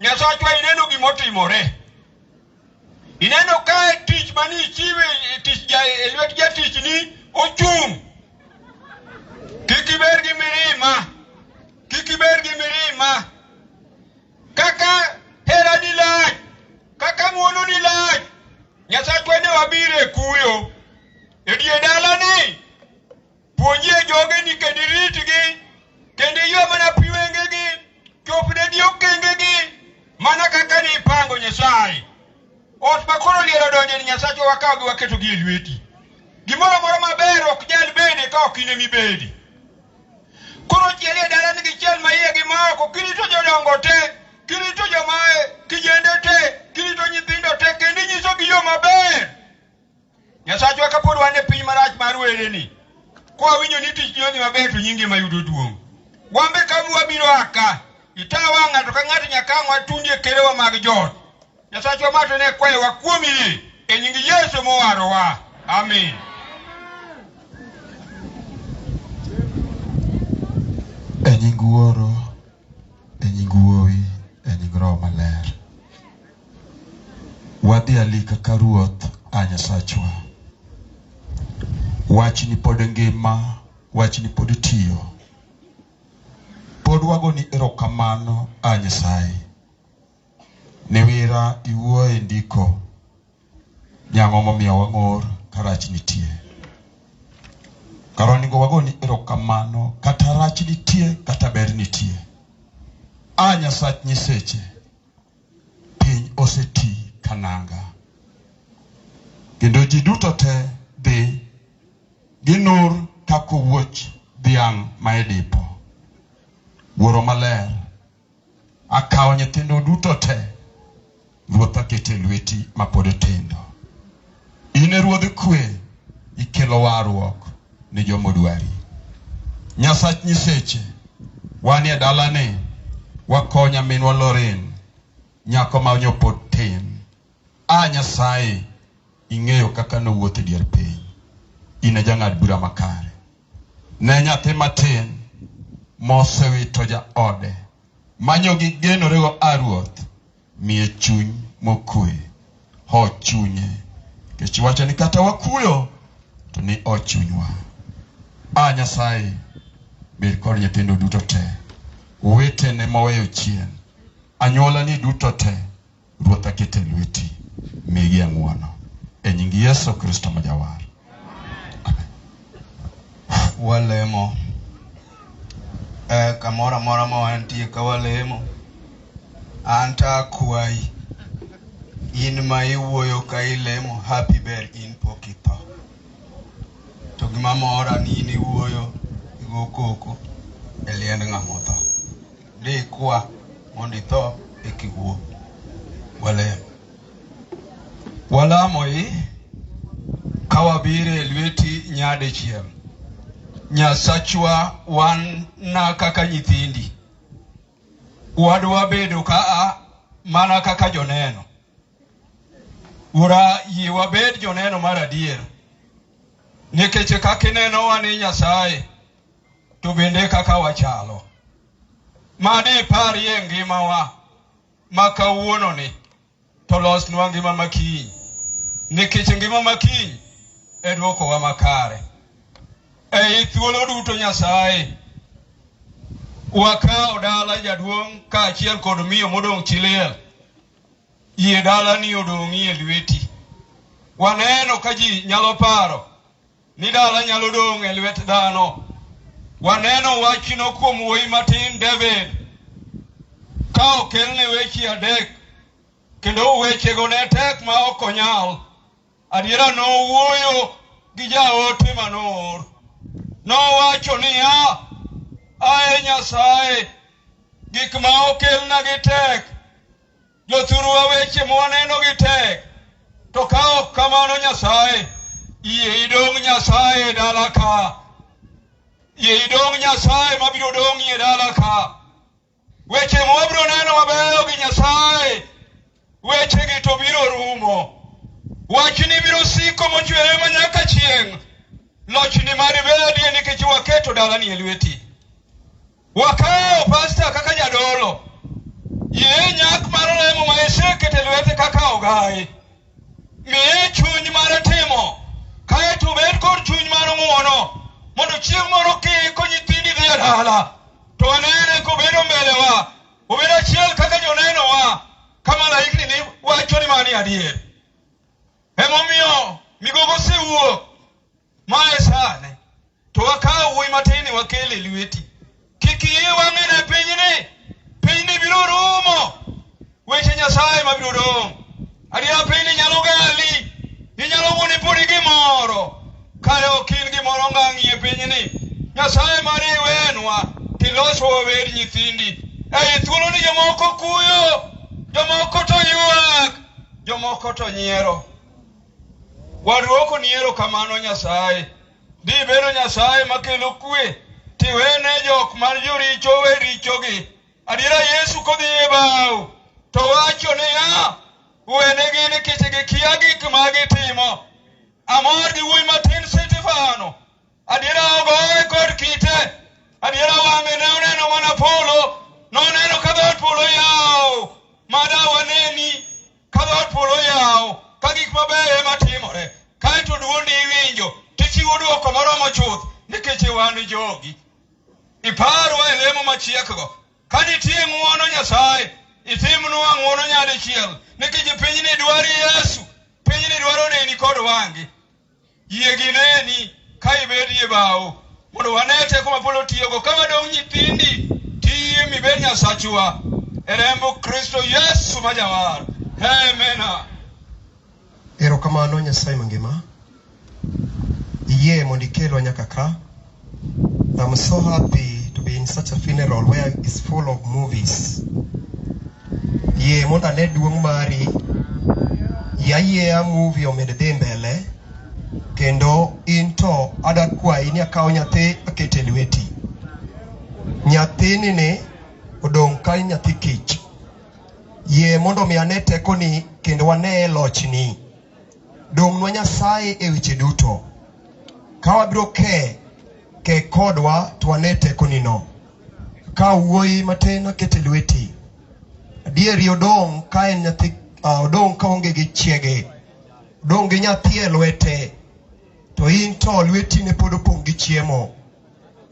Nyasachwa ineno gimotimore. Ineno ka tich mani chiwe tich e lwet jatich ni ochung'. Kik iber gi mirima. Kik iber gi mirima. Kaka hera ni lach. Kaka ng'wono ni lach. Nyasachwa ne wabire kuyo. E die dala ni puonji ni Nyasacho wakago waketo gi lweti. Gimoro moro maber ok nyal bede ka ok ine mibedi. Koro chiele dala nigi chiel maiye gi maoko, kirito jodongo te, kirito jomae, kijende te, kirito nyithindo te, kendi nyiso gi yo maber. Nyasachwa kapod wan e piny marach mar wereni, kwa winjo ni tich nyodhi maber to nyingi mayudo duong'. Wambe kamu wabiro aka, itawa ng'ato ka ng'ato nyaka watundie kerewa mag jot. Nyasachwa mato ne kwayo wakuomie e nying Yesu mowarowa. Amen. E nying Wuoro, e nying Wuowi, e nying Roho Maler. Wadhi alika ka Ruoth a Nyasachwa. Wachni pod ngima, wachni pod tiyo. Pod wagoni erokamano a Nyasaye. Ne wira iwuoye ndiko nyang'o momiyo wang'or karach nitie. Karoningo wagoni erokamano kata rach nitie kata ber nitie. A Nyasach nyiseche piny oseti kananga. Kendo ji duto te dhi ginur kako wuoch dhiang' ma edipo. Wuoro Maler, akawo nyithindo duto te, Ruoth akete lweti mapod tindo. In e Ruodh kwe, ikelo warruok ni jomodwari. Nyasach nyiseche, wan e dalane, wakonya minwa Loren, nyako ma nyopod tin. A Nyasaye, ing'eyo kaka nowuotho e dier piny. In e jang'ad bura makare. Ne nyathi matin, mosewito ja ode, manyo gi genorego a Ruoth, miye chuny mokwe, ho chunye, kech wacho ni kata wakuyo, to ni o chunywa. A Nyasaye, bed kod nyithindo duto te, wetene moweyo chien, anyuola ni duto te, Ruoth akete lweti, migi ang'wono. E nying Yesu Kristo ma Jawar. Walemo. Kamora mora ma wantie ka walemo. Anta akwai. In ma iwuoyo ka ilemo, happy ber in pokitho. To gima mora ni in iwuoyo igo koko e liend ng'amotho. Di kwa mondo itho e kiwuo. Walemo. Walamo kawabire lweti nyade chiem. Nyasachwa wan na kaka nyithindi. Wadwa bedo ka mana kaka joneno. Ura yi wabed joneno mar adier. Nikech kaka ineno wa ni Nyasaye, to bende kaka wachalo. Mane pari e ngima wa, makawuono ni, to losnwa ngima makiny. Nikech ngima makiny e dwoko wa makare. E thuolo duto Nyasaye, wakao dala jaduong' ka achiel kod miyo modong' chiliel. Yie dala ni odong' e lweti. Waneno ka ji nyalo paro ni dala nyalo dong' e lwet dhano. Waneno wachino kuom wuoyi matin David, ka okelne weche adek, kendo wechego ne tek ma ok onyal. Adiera nowuoyo gi jaote manor. Nowacho niya, ae Nyasaye, gik ma okelna gi tek, jothurwa weche mwaneno gi tek, to ka ok kamano Nyasaye, yie idong' Nyasaye e dala ka. Yie idong' Nyasaye mabiro dong' e dala ka. Weche mwabiro neno mabeyo gi Nyasaye, weche gi to biro rumo. Wachni biro siko mochwere manyaka chieng'. Lochni maribedie nikech waketo dalani e lweti. Wakao pasta kaka jadolo. Yie nyak mar lemo ma isekete lwete kaka ogai. Miye chuny mar timo. Kae to bed kod chuny mar ng'uono. Mondo chieng' moro kiko nyithindi dhi e dala. To anene kobedo mbelewa. Obedo achiel kaka joneno wa. Kama laikni ni wacho ni mani adier. Emomiyo migogo sewuok. Mae sane. To wakao wuoyi matini wakele lweti. Kiki iye wang'ene pinyni. Pinyni biro rumo. Weche Nyasaye mabiro dong'. Adiera pinyni nyalo gali. inyalo moni puri gimoro kare okin gimoro ng'ang'ie pinyni Nyasaye mari wenwa tiloso wawer nyithindi ei thuolo ni jomoko kuyo jomoko to ywak jomoko to nyiero waduoko niero kamano Nyasaye di bedo Nyasaye makelo kwe tiwene jok mar joricho we richogi adiera Yesu kodhi e bao to wacho niya wenegi nikech gikia gik ma gitimo amor gi wuoyi matin Stefano adiera ogoye kod kite adiera wang'e ne oneno mana polo noneno ka dhoot polo yawo mada waneni ka dhoot polo yawo ka gik mabeyo ema timore kaeto dwondi iwinjo tichiwo duoko moromo chuth nikech wan jogi iparwa e lemo machiekgo ka nitie ng'wono Nyasaye itimnwa ng'wono nyadichiel nikech pinyni dwari Yesu pinyni dwaro neni kod wangi yie gineni ka ibedie bao mondo wane teko ma polo tiyogo ka wadong' nyithindi tiyie mibed Nyasachwa e remb Kristo Yesu ma jawar amena. Erokamano Nyasaye mangima yie mondo ikelwa nyaka ka. I'm so happy to be in such a funeral where it's full of movies. Yie mondo ane duong' mari yayea movie omed dhi mbele kendo into ada kwayi ni akawo nyathi akete lweti. Nyathini ne odong' ka nyathi kich. Yie mondo mi ane tekoni kendo wane lochni. Dong'nwa Nyasaye e weche duto. Ka wabiro ke kodwa to wane tekoni no. Ka wuoyi matin akete lweti. Adieri odong' ka en nyathi odong' ka onge gi chiege. Odong' gi nyathi e lwete. To in to lweti ne pod opong' gi chiemo.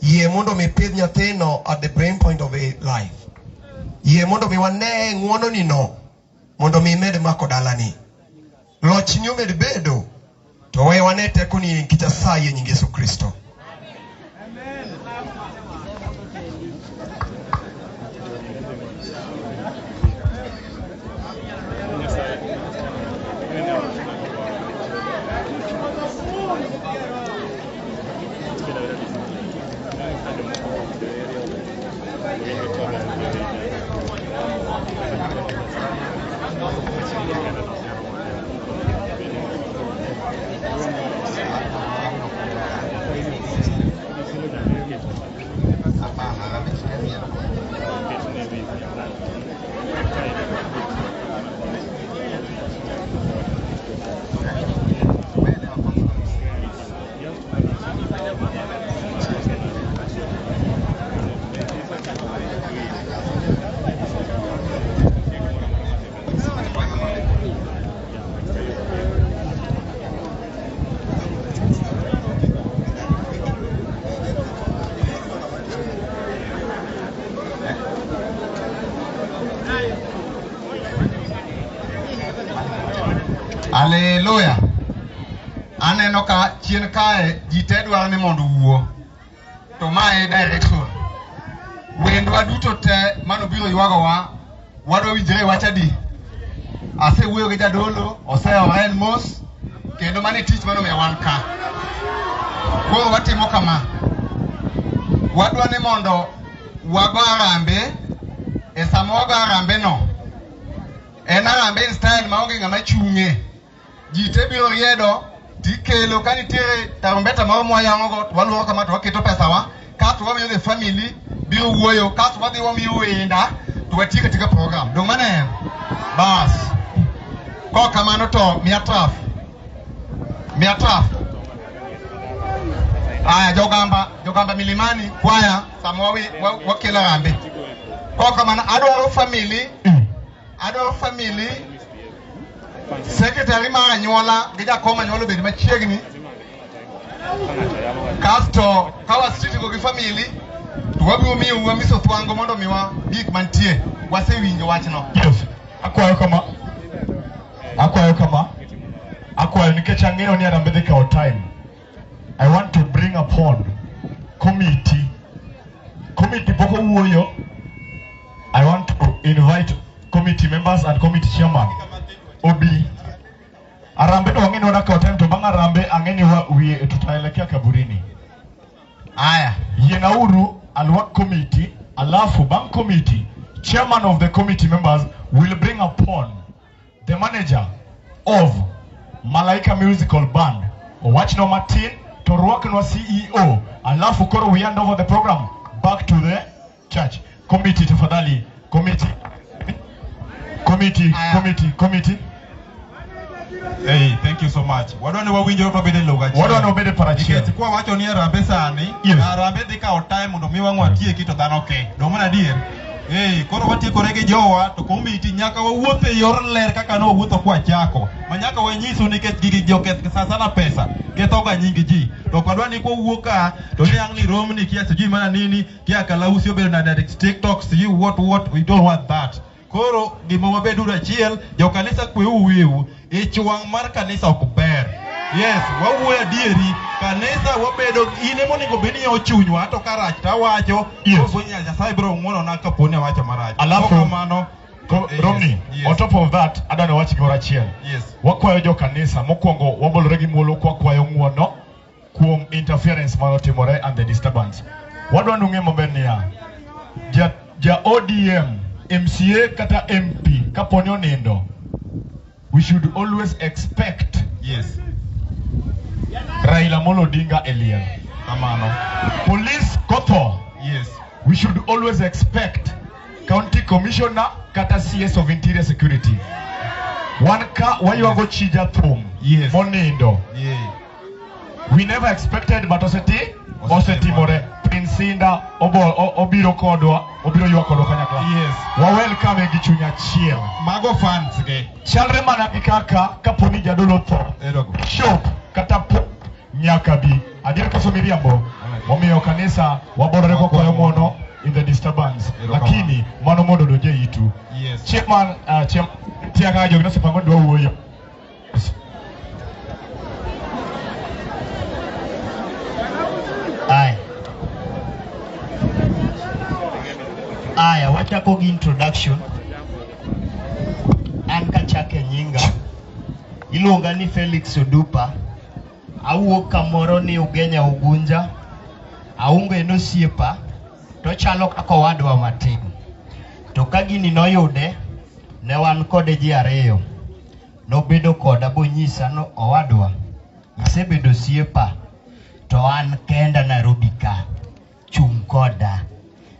Yie mondo mi pidh nyathino at the brain point of a life. Yie mondo mi wane ng'wono ni no mondo mi med mako dalani. Lochni omed bedo to we wane tekoni nikech Nyasaye e nying Yesu Kristo. Hallelujah. Aneno ka chien kae ji te dwaro ni mondo wuo. To mae direction. Wendwa duto te mano biro ywagowa wadwa winjre wachadi. Ase wuoyo gi jadolo, oseoren mos kendo mane tich mano me wan ka. Koro watimo kama. Wadwa ni mondo wago arambe e sama wago arambe no. En arambe in style maonge ng'ama chung'e. Ji te biro riedo tikelo ka nitiere tarumbeta moro mwayang'ogo to waluoro kama to waketo pesawa kasto wamiyo the family biro wuoyo kasto wadhi wamiyo wenda to watieko tika program. Dong' mane bas ko kamano to miya traf aya jogamba Milimani kwaya sama wakelo arambe ko kamano adwaro family Secretary mar anyuola gi jakom anyuola obed machiegni kasto ka wasitigo gi family to wabiro miyo wamiso thwango mondo miwa gik mantie wasewinjo wachno. Akwayo kama nikech ang'eyo ni arambe dhi kawo time. I want to bring upon committee pok owuoyo. I want to invite committee members and committee chairman Obi Arambe ndo wangeni wana kwa time to banga arambe angeni tutaelekea kaburini. Aya, Yenauru Alwak Committee, alafu Bank Committee, chairman of the committee members will bring upon the manager of Malaika Musical Band, Owachno Martin, Torwaknwa CEO, alafu koro we hand over the program back to the church. Committee tafadhali, committee. Hey, thank you so much. Wadwani wawinjo to bede loga. Wadwani obede parachiel. Kwa wacho ni arambe sani, arambe dhika o time mondo mi wang'wa tie kito dhano ke. Domana dier. Hey, koro watieko rege jowa to komiti nyaka wawuothe e yor ler kaka no wuotho kwa chako. Manyaka wanyiso nikech gigi joketh sana pesa. Ketho ga nyingi ji. To kwadwani kwa wuoka to niang ni romni kia sijui mana nini, kia kalausi obedo na direct TikTok, sijui what, we don't want that. Koro gima wabedo achiel, jo kanisa kweu wiu, ichwang mar kanisa ok ber. Yes, wawuoyo adieri, kanisa wabedo ine monego beni ochunywa to karach tawacho, ofunya Nyasaye biro ng'wono na kaponi awacho marach. Alafu mano Romney, on top of that, adano wachi gora achiel. Yes. Wakwayo jo kanisa mokwongo wabolore gi muolo kwa kwayo ng'wono kuom interference manotimore and the disturbance. Wadwani ung'e maber niya, ja ODM, MCA kata MP kaponi onindo, we should always expect Raila Amolo Odinga Eliel. Kamano. Police Kotho. Yes. We should always expect County Commissioner kata CS of Interior Security. Wanka wayuago chija thum. Yes. Monindo. Yeah. We never expected but osetimore. Prince Inda obiro kodwa, obiro ywa kodwa kanyakla. Yes. Wa welcome gi chunya achiel. Mago fans ge. Chalre mana gi kaka kaponi jadolo tho. Shop kata po nyaka bi. Adier koso miriambo. Omiyo kanisa wabolore kwa kwayo mono in the disturbance. Lakini mano mondo doje itu. Yes. Chairman tianga jo gnase pango dwa wuoyo. Aya, wachako gi introduction. An kachake nyinga. Iluonga ni Felix Odupa. Awuok kamoro ni Ugenya Ugunja. Aungo en osiepa. To chalo kaka owadwa matin. To ka gini noyude, ne wan kode ji ariyo. Nobedo koda bonyisa no owadwa. Isebedo osiepa. To an kenda Nairobi ka. Chung koda.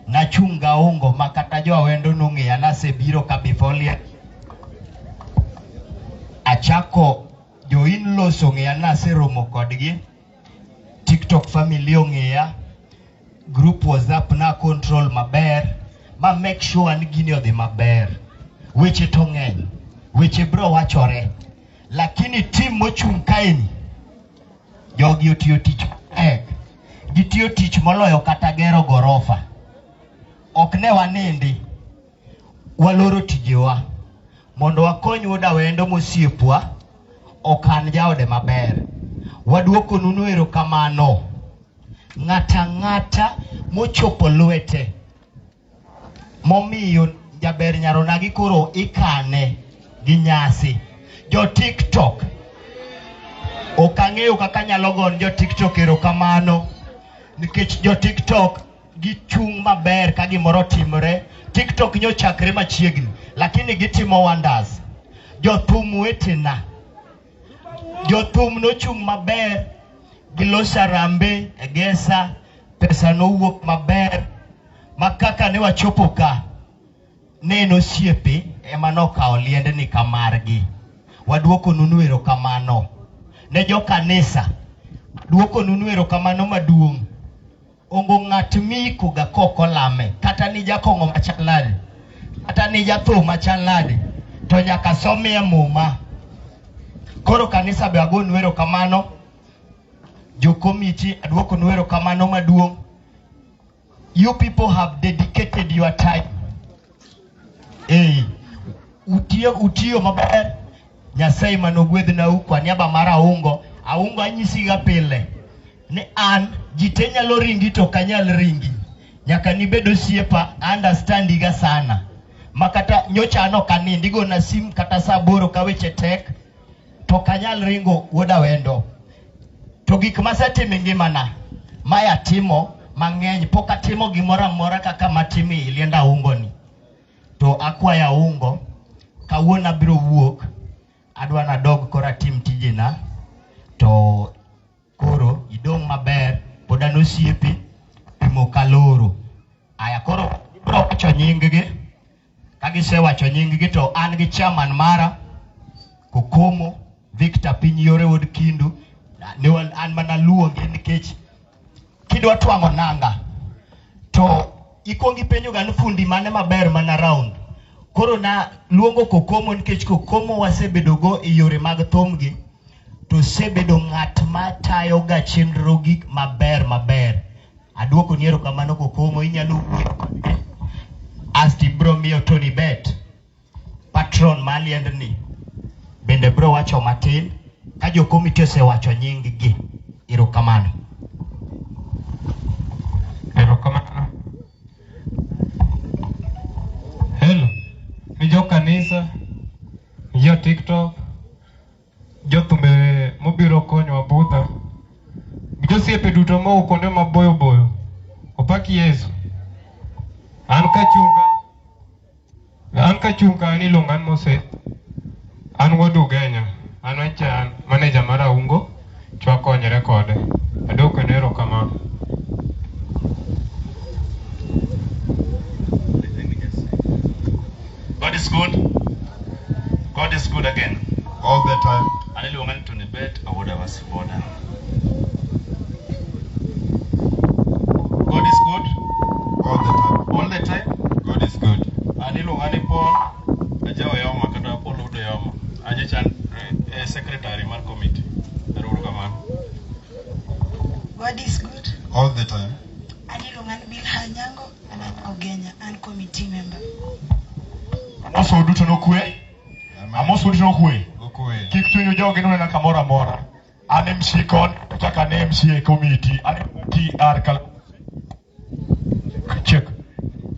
Nachunga ungo makata jo wendo nung'eya nasebiro ka before achako jo in-laws ong'eya naseromo kodgi, TikTok family ong'eya, group WhatsApp na control maber, ma make sure ni gini odhi maber. Weche to ng'eny, weche bro wachore, lakini team mochung' kaeni jogi otiyo tich gitiyo tich moloyo kata gero gorofa. Ok ne wanindi, waloro tijewa, mondo wakony wuoda wendo mosiepwa, okan jaode maber. Waduoko nunu erokamano, ng'ata mochopo lwete, momiyo jaber nyaronagi koro ikane gi nyasi. Jo TikTok, okang'eyo kaka nyalo gon jo TikTok erokamano, nikech jo TikTok gichung' maber ka gimoro timore. TikTok nyochakre machiegni, lakini gitimo wonders. Jothum wetena, jothum nochung' maber, giloso arambe e Gesa, pesa nowuok maber, makaka ne wachopo ka, neno osiepe ema nokawo liende ni kamargi. Waduoko nunu erokamano. Ne jo kanisa, duoko nunu erokamano maduong'. Ongo ng'at mikuga koko lame, kata ni jakong'o machalade, kata ni jatho machalade, to nyaka some muma. Koro kanisa be ago nwero kamano, jo committee aduoko nwero kamano maduong'. You people have dedicated your time. Utiyo maber, Nyasaye manogwedhna u kwa niaba mar Aungo anyisiga pile. Ni an jite nyalo ringi to kanyal ringi, nyaka nibed osiepa understandiga sana, makata nyocha no kanindi go na sim kata saa boro ka weche tek to kanyal ringo wuoda wendo. To gik masetimo ngimana maya timo mang'eny, pok atimo gimoro amora kaka matimi lienda ungo ni. To akwaya ungo kawuono abiro wuok, adwa nadog kora tim tijena, to koro idong maber pod an osiepe timo kaloro. Aya koro biro wacho nying-gi, kagisewacho nying-gi to an gi chairman mara Kokomo Victor Piny Yore Wod Kindu, ne an mana luonge nikech kidwa twang'o nanga to ikongi penyo ga fundi mane maber mana round. Koro na luongo Kokomo nikech Kokomo wasebedo go e yore mag thumgi, to sebedo ng'at matayo ga chenro gi maber. Aduoko ni erokamano Kokomo, inyalo wuoyo kodgi. Asti bro miyo Tony Bet patron maliendni bende bro wacho matin ka jo komite osewacho nying gi. Erokamano. Hello, ni jo kanisa, jo TikTok, jo thumbe mobiro konyo Budha, jo siepe duto mo kuonde maboyo boyo. Opaki Yesu. An kachunga an iluonga an Mose. An wuod Ugenya. An wacha manager mar Aungo, chwakonyre kode. Adoko ne erokamano. God is good. God is good again. All the time. Ani luongan to bet awoda wasiboda. God is good. All the time. All the time. God is good. Ani luongan pon ajawa yoma kata polo do yoma. Aje chan secretary mar committee. Erokamano. God is good. All the time. Ani luongan Bill Hanyango and an Ogenya and committee member. Amoso duto nokwe. Amoso duto nokwe. Okwe. Kik chunyu jogi nuna kamoro amora. An MC kon, kaka ne MC committee, an TR kala. Check.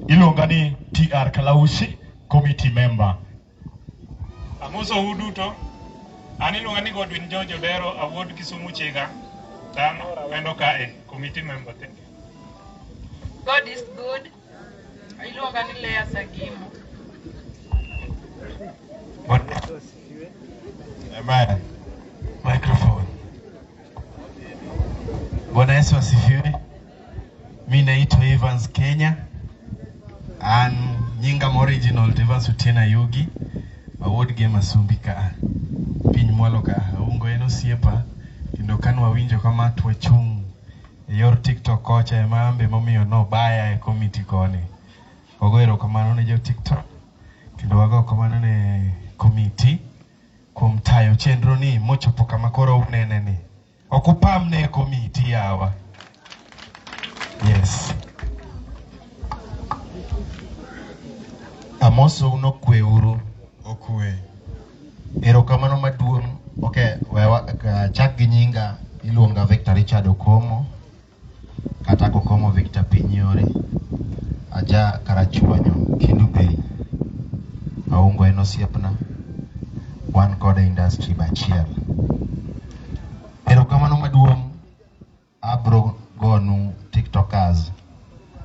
Ilonga ni TR Kalausi committee member. Amoso uduto. An iluonga ni Godwin George Odero, award Kisumu Chega. Tan wendo kae, committee member. God is good. Iluonga ni Lea Sagimo. Amen. Microphone. Bwana Yesu asifiwe. Mimi naitwa Evans Kenya. Nyinga original Evans Utiena Yugi. Award game asumbika. Piny mwalo ka ungo eno siepa. Kendo kanwa winjo kama tuwe chung. Yor TikTok kocha emambe momiyo no baya e committee koni. Ogoero kamano ne jo TikTok. Kendo wago kamano ne committee kuom tayo chenro ni mochopo kama koro unene ni. Okupam ne committee yawa. Yes. Amoso unokwe uru. Okwe. Erokamano maduong'. Okay, chak gi nyinga iluonga Victor Richard Okomo. Kata Kokomo Victor Piny Yore. Aja karachuonyo Kindu Bay. Aungo en osiepna. Wan kod industry bachiel. Erokamano maduong' abro gonu TikTokers.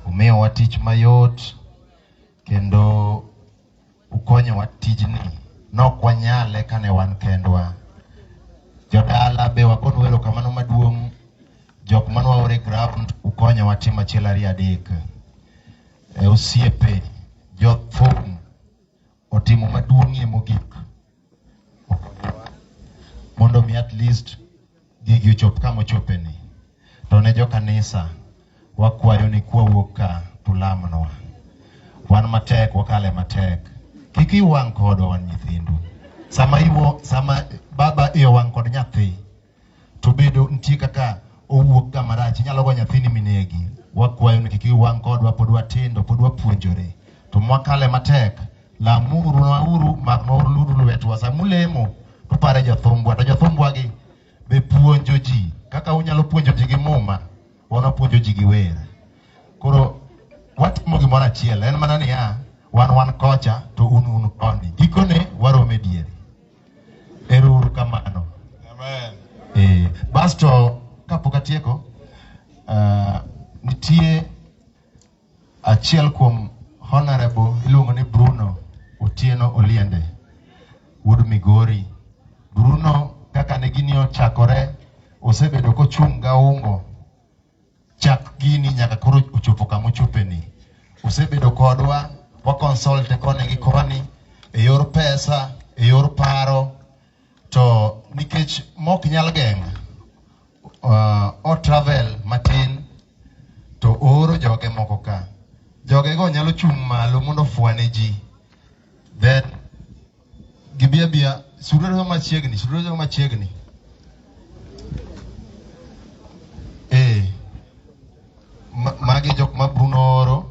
Umiyo wa tich mayot kendo ukonyo wa tijni. Nok wanyale kane wan kendwa. Jodala be wakonu erokamano maduong'. Jok manwa ore ground ukonyo wa tim achiel ariyo adek. Osiepe jothum otimo maduong'ie mogik. Mondo mi at least gigi ochop kama ochopeni. To ne jo kanisa wakwayo ni kwawuok ka tulamnwa. Wan matek wakale matek. Kik iwang' kodwa wan nyithindu. Sama baba iwang' kod nyathi to bedo nitie kaka owuok kama rach, inyalo go nyathini minegi. Wakwayo ni kik iwang' kodwa, pod watindo, pod wapuonjore. To mwakale matek, lamuru na uru magmauru lwetwa samulemo to pare jothumbwa. To jothumbwa gi be puonjo ji kaka unyalo puonjo ji gi muma, wana puonjo ji gi wer. Koro watimo gimoro achiel, en mana niya wan kocha to un koni. Gikone warome diere. Ero kamano. Amen. Basto kapok atieko, nitie achiel kuom honorable iluongo ni Bruno Otieno Oliende, wuod Migori. Bruno kaka ne gini ochakore osebedo kochung' ga ungo chak gini nyaka koro ochopo kama ochopeni. Osebedo kodwa wa consult kone gi koni e yor pesa, e yor paro, to nikech mok nyal geng' o travel matin to oro joge moko ka. Joge go nyalo chung' malo mondo fwane ji. Then gibia sururo machiegni. Magi jok ma Bruno oro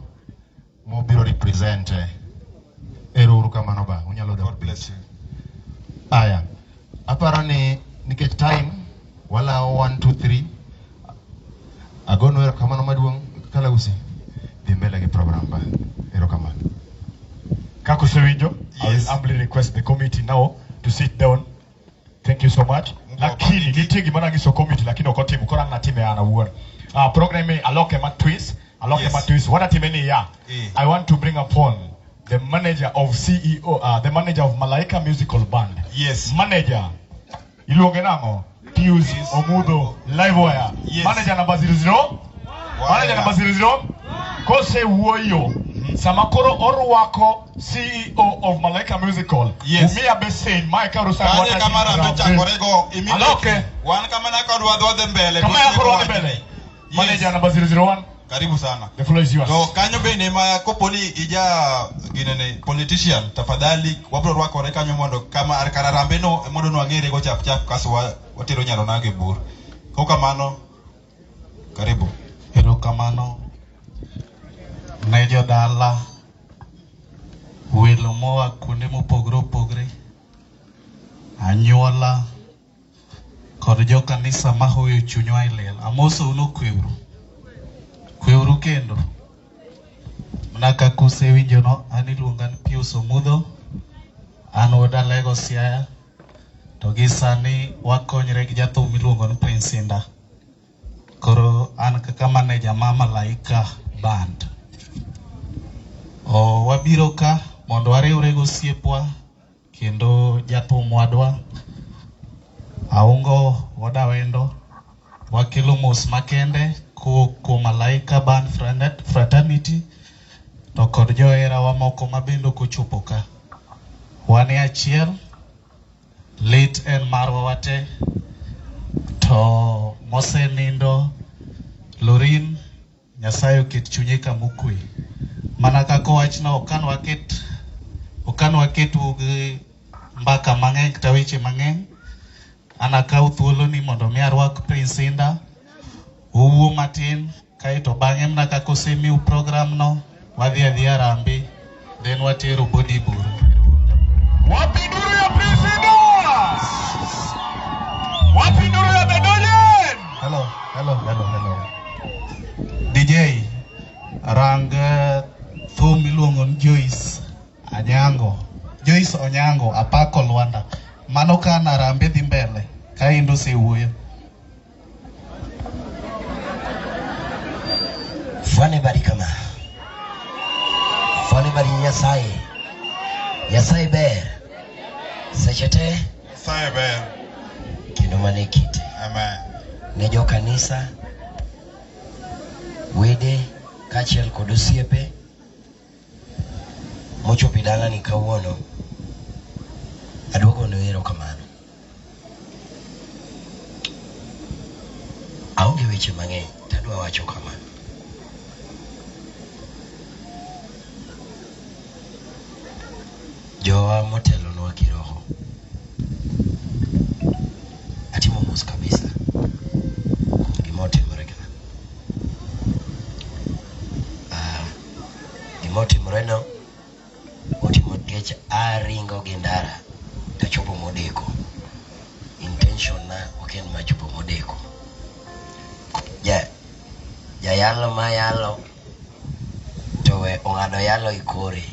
mobiro represent. Ero kamano ba, unyalo dok. God bless you. Aya. Aparo ni nikech time wala 1 2 3 agono ero kamano maduong' kala usi dhi mbele gi program ba. Ero kamano. Kako Sewinjo, I will humbly request the committee now to sit down. Thank you so much. Lakini nitie gimana giso committee lakini okotimo kora na time ana wuon. Program aloke ma twist. What a team ya. I want to bring upon the manager of CEO, the manager of Malaika Musical Band. Yes. Manager Iluonge nango Pius Omudo Livewire. Yes. Manager number 00. Manager number 00. Kose Woyo. Samakoro Orwako, CEO of Malaika Musical. Yes. Umia Besen, Mike Rosa. Kanye kamara mecha korego immediately. Wan kamana kodwa dhodhe mbele. Kamaya kodwa mbele. Manager number 001. Karibu sana. The floor is yours. To kanyo bende ma koponi ija ginene politician tafadhali wabro rwakore kanyo mondo kama arkararambe no mondo nwang'ere go chap kaso watero nyaro nage bur. Kokamano karibu. Erokamano ne jodala welo moa kuonde mopogore opogore, anyuola kod jokanisa mahoyo chunywa e liel. Amoso uno kweuru kendo. Mana kaka usewinjo no, an iluonga ni Pius Omudho, an wuoda Lagos Siaya, to gi sani wakonyre gi jathum miluongo ni Prince Inda. Koro an kaka manager ma Malaika Band. Wabiro ka mondo wariwre go osiepwa kendo jathum wadwa Aungo wadawendo wakelo mos makende ko Malaika Band Fraternity to kod johera wa moko mabendo kochopo ka. Wane achiel lit en marwa wate to mosenindo Lorin Nyasaye oket chunye kamokwe. Mana kaka wachno okan waket mbaka mang'eny kata weche mang'eny. Anakaw thuolo ni mondo mi arwak Prince Inda owuo matin kaito bang'e mna kaka osemiu program no wadhi adhiya rambi then watero body bur. Wapi nduru ya Prince Inda? Wapi nduru ya Bedoyen? Hello. DJ rang thum miluongo ni Joyce Onyango apako Lwanda. Mano ka na rambe dhi mbele ka indo sewuoyo. Fwane bari kama. Fwane bari Nyasaye ber. Sechete. Nyasaye ber. Kendo mane kite. Amen. Ne jo kanisa wede kachiel kod osiepe mochopi dala ni kawuono. Adwoko no erokamano. Aonge weche mang'eny, tadwa wacho kama. Jowa motelo nwa kiroho. Atimo mos kabisa. Gimotimore ka. Gimotimore no otimo nikech aringo gi ndara tachopo modeko. Intention na ok en machopo modeko. Yalo ma yalo to we ong'ado yalo ikore.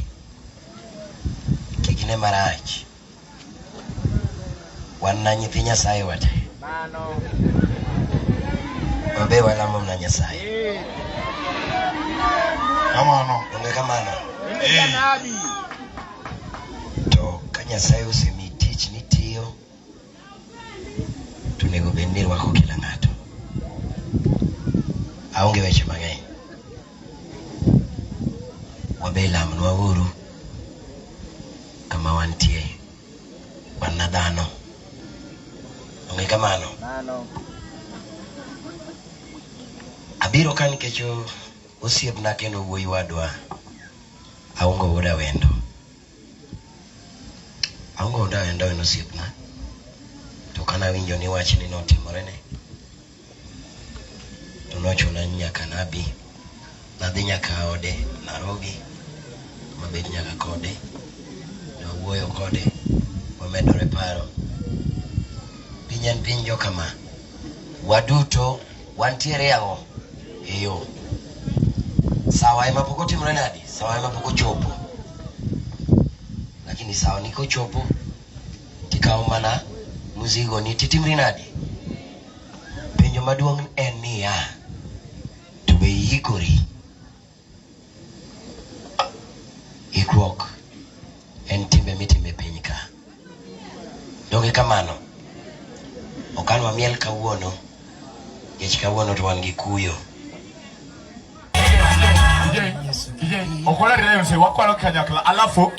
Kigine marach. wana nyithi Nyasaye wate. Wabe walamo mna Nyasaye. Kamano. Onge kamano. To ka Nyasaye osemi tich nitiyo, tunego bende wako kila ng'ato. Aonge weche mang'eny. Wabe lamnwa uru kama wantie. Wana dhano. Onge kamano. Abiro ka nikech osiepna kendo wuoyi wadwa. Aongo wuoda wendo. Aongo wuoda wendo en osiepna. To kana winjo ni wach ni notimore ne. To nochuna nyaka nabi. Nadhi nyaka ode Nairobi. Mabed nyaka kode. Wuoyo kode. Wamedore paro. Pinyan pinjo kama. Waduto wantiere yango. Eyo. Sawa ema poko timore nadi. Sawa ema poko chopo. Lakini sawa niko chopo. Tikao mana muzigo ni titimri nadi. Penjo maduong' en niya. To be yikori. Ikruok. En timbe mitime piny ka. Donge kamano. Okanwa miel kawuono. Kech kawuono to wan gi kuyo. Okola rire yose wakwalo kanyakla alafu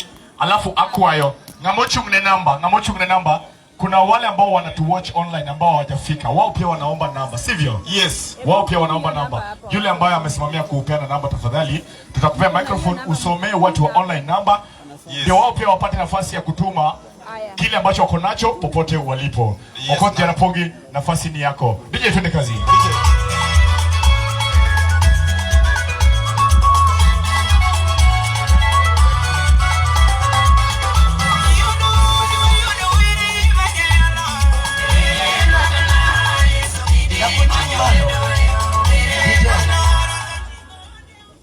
akwayo ngamochungne namba kuna wale ambao wanatu watch online ambao hawajafika wao pia wanaomba namba sivyo? Yes, wao pia wanaomba namba. Yule ambaye amesimamia kupeana namba tafadhali tutakupea microphone usomee watu wa online namba ndio wao pia wapate nafasi ya kutuma kile ambacho wako nacho popote walipo. Okoth Jaramogi, nafasi ni yako. DJ twende kazi.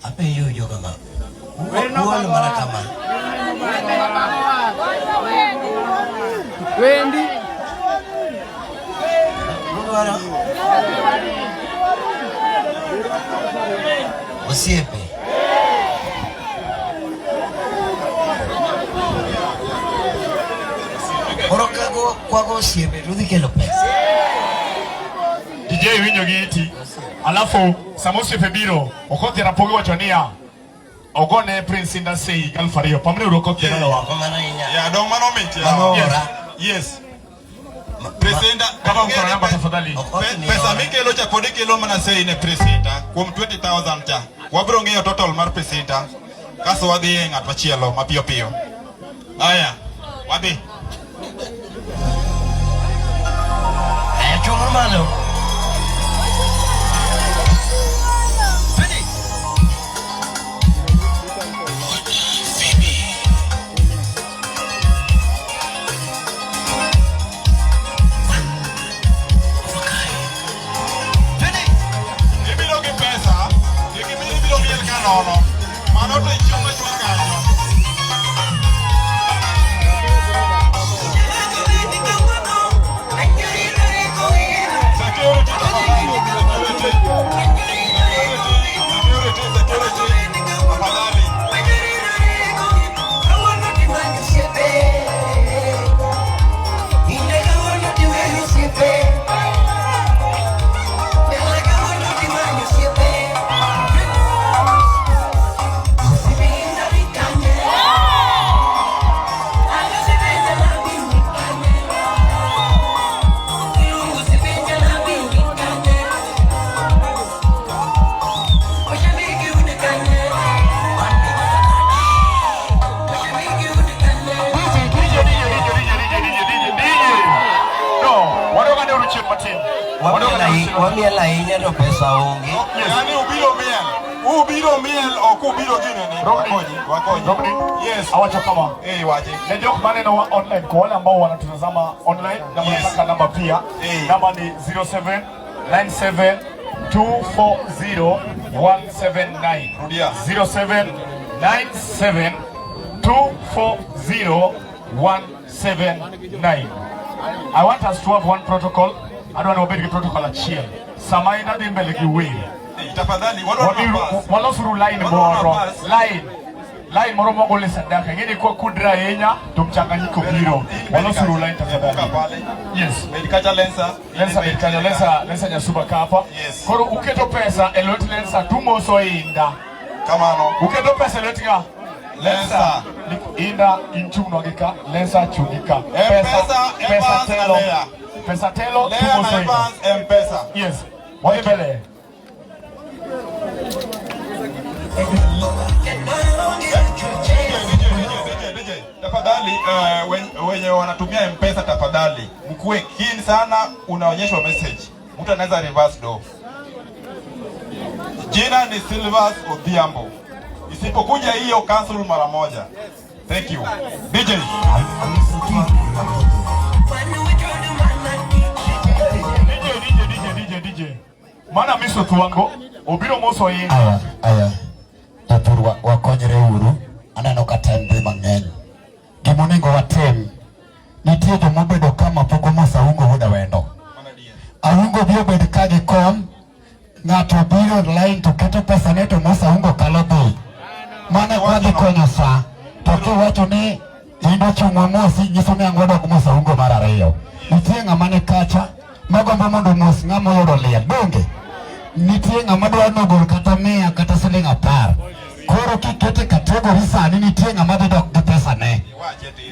Ape yo kama. Uwalo mara kama. Wendi. Mwana. Osiepe. Orokago kwago osiepe rudhi kelo pesa. DJ winyo giti. Alafu Samosiepe biro Okoth Jaramogi wachonia. Ogone Prince Indasei Galfario. Pamne Okoth Jaramogi. Ya dong mano miti ya. Yes. Presenta kama uko namba tafadhali. Pesa mikelo cha kodi kelo mana sei ne presenta kuom 20,000 cha. Wabro ng'eyo total mar presenta. Kaso wadhi e ng'at machielo mapiyo piyo. Aya, wadhi. Aya chungo malo. No. Mano to chunga kanyo. Wamiel ahinya to pesa onge. Yani ubiro miel ok ubiro gine ni. Wakonyi. Yes. Awacha kama. Waje. Ndio maneno wa online kwa wale ambao wanatutazama online na wanataka namba pia. Namba ni 0797240179. Rudia. 0797240179. I want us to have one protocol. I don't know about the protocol achiel. Sama ina di mbele kiwe. Tafadhali walosuru line moro. Line moro mogo le sadaka. Ngeni kwa kudra yenya tumchanganyiko biro. Walosuru line tafadhali. Yes. Medikaja lensa nyasuba kapa. Yes. Koro uketo pesa eloti lensa tumoso inda. Kamano. Uketo pesa eloti ka lensa inda inchuno gika lensa chugika. Pesa telo tumoso inda. M-Pesa. Yes. Wabele. Tafadhali wenye wanatumia M-Pesa tafadhali mkuwe keen sana, unaonyeshwa message. Mtu anaweza reverse do. Jina ni Silvers Odhiambo. Isipokuja hiyo cancel mara moja. Thank you. DJ. DJ. Mana miso tuwango, obiro moso yin. Aya. Japur wakonyre uru, aneno katembe mang'eny. Gimonego watem, nitie jomobedo kama poko mosa ungo huda wendo. Aungo biro bedo kagi kom, ng'ato biro line to keto pesa neto mosa ungo kalo dhi. Mana kwadhi konyo sa, to kiwacho ni indo chungwa mosi nyiso ni ang'wedo mosa ungo mar ariyo. Nitie ng'amane kacha, magombo mondo mos ng'ama yoro liel, donge? Nitie ng'ama dwa nogol kata 100 kata siling 10. Koro kikete kategori sani nitie ng'ama dhi dok gi pesa ne.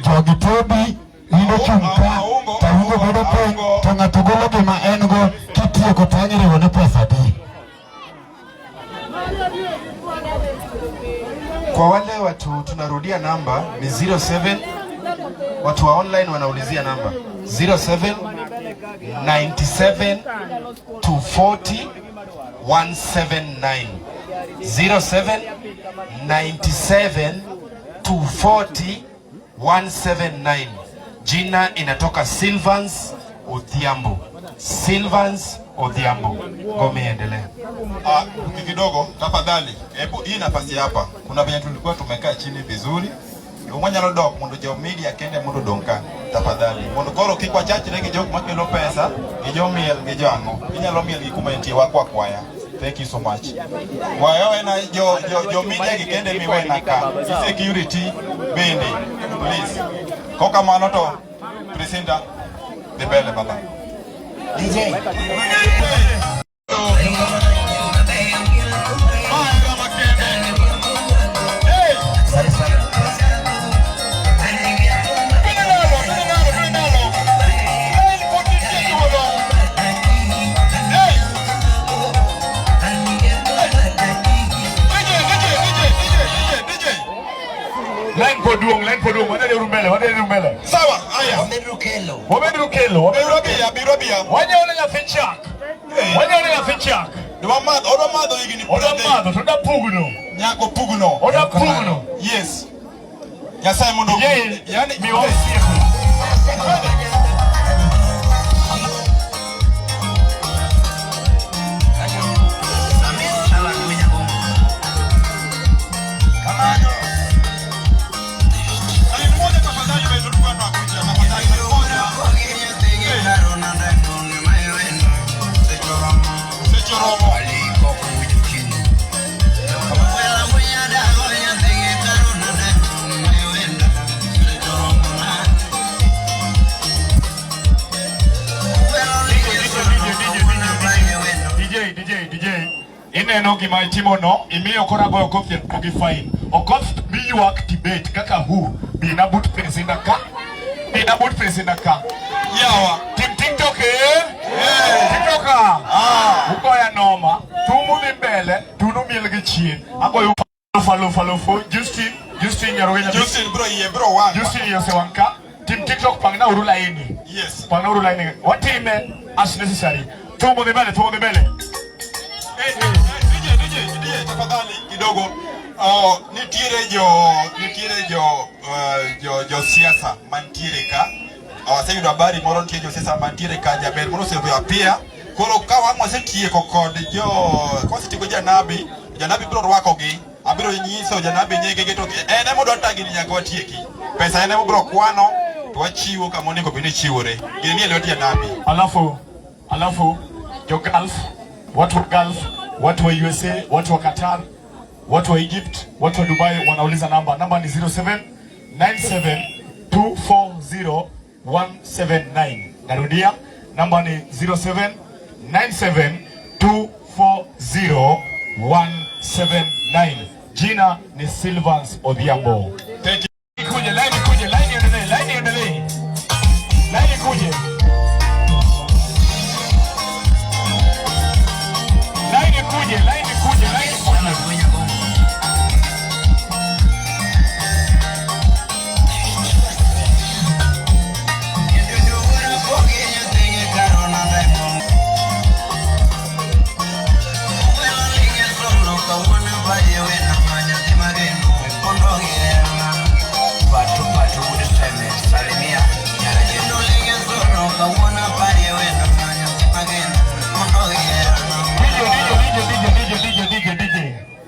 Jogi tobi, indo chungka, to ungo bedo piny, to ng'ato golo gima en go, kitieko to ang'iriwo ne pesa di. Kwa wale watu tunarudia namba ni 07, watu wa online wanaulizia namba 07 97 240 179 07 97 240 179. Jina inatoka Silvans Odhiambo. Silvans Odhiambo. Ngome endelea. Kidogo tafadhali. Hebu hii nafasi hapa. Kuna venye tulikuwa tumekaa chini vizuri. Umanya lodok mundo jo media kende mundo donka. Tafadhali. Mundo koro kikwa chachi regi jo makelo pesa, gijo miel gijo ango. Inyalo miel gikumenti wako kwaya. Thank you so much. Wayo na jo media gikende miwena ka. Security bende. Please. Koka manoto presenta de bele baba. DJ. Line poduong, wadede rumbele. Sawa, aya. Wamedru kelo. Birobia. Wanya ole nyathi chak. Odomadho igini. Odomadho, toda pugno. Nyako pugno. Oda pugno. Yes. Nyasaye mondo. Yani miwa siku. DJ. Ineno gima itimo no, imiyo kora goyo kofi kugi fine. Okof miyuak debate kaka hu bina but presida ka. Yawa. TikTok TikToka. Ukoya noma. Tumu ni mbele, tunu mielgi chien. Agoyo falofo. Justin Nyarwenya. Justin bro one. Justin yose wanka. Team TikTok pangna urula ini. Yes. Pangna urula ini. What team as necessary. Tumu ni mbele. DJ tafadhali kidogo. Nitiere jo siasa mantiere ka. Awaseyudo habari moro nitie jo siasa mantiere ka jaber moro osebio apia. Koro ka wang'o setieko kod kosetieko janabi biro rwakogi. Abiro nyiso janabi nyege to ene modo tagi ni nyaka watieki. Pesa ene biro kwano to wachiwo kama onego bende chiwore. Gini leo dia nabi. Alafu yo Gulf, watu wa Gulf, watu wa USA, watu wa Qatar, watu wa Egypt, watu wa Dubai wanauliza namba. Namba ni 0797240179. Narudia, namba ni 0797240179. Jina ni Silvans Odhiambo. Thank you. Kuje, line endelee. Line kuje.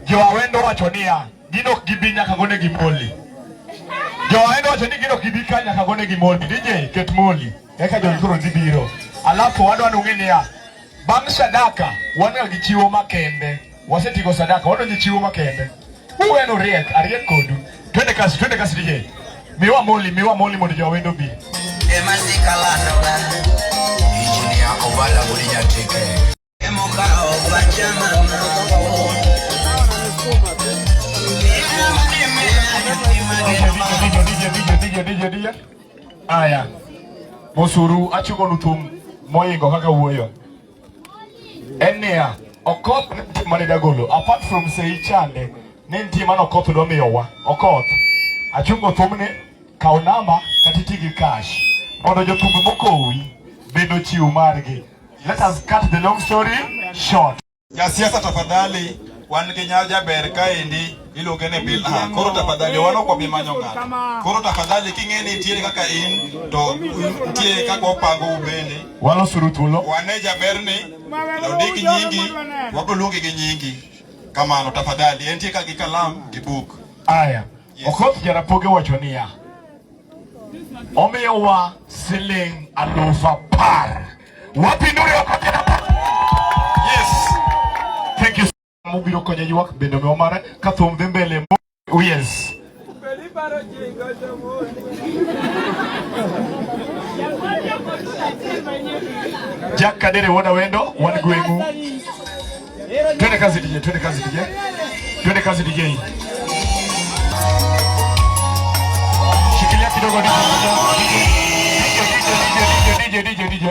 Jowawendo wachonia gino gibinya kagone gimoli. Jowawendo wachoni gino gibika nyaka gone gimoli. DJ ket moli. Eka jolkuro zibiro. Alafu wado wanungenia. Bang sadaka wana gichiwo makende. Wasetigo sadaka wado gichiwo makende. Uweno ariek kodu. Twende kasi DJ. Miwa moli mondo jowawendo bi. Emasika lanoga. Injinia obala bulinya tike. Emoka obachama. DJ. Aya. Mosuru achuko nutum moyingo kaka wuoyo. Enia okoth manida golo apart from say chande nenti mano okoth do miyowa. Okoth achungo thumne kaw namba katiti gi cash. Mondo jothum mokowi bedo chiwo margi. Let us cut the long story short. Ya siasa tafadhali wan Kenya jaber kaendi iluonge ne Bill. Koro tafadhali wano kwa bimanyo ng'ato. Koro tafadhali king'eni tiere kaka in to tie kaka opango ubende. Walo suruthulo. Wane jaberni ondik nyingi waboluonge gi nyingi. Kamano tafadhali entie ka gi kalam gi buk. Aya. Okoth Jarapoge wachonia. Omiyowa siling 10,000. Wapindure Okoth Jarapoge. Yes. Thank you. Mubiro konye yuak bende meomare kathum dhi mbele. Yes. Jack Kadere wada wendo wan gwengu. Twende kazi DJ. Shikilia kidogo DJ.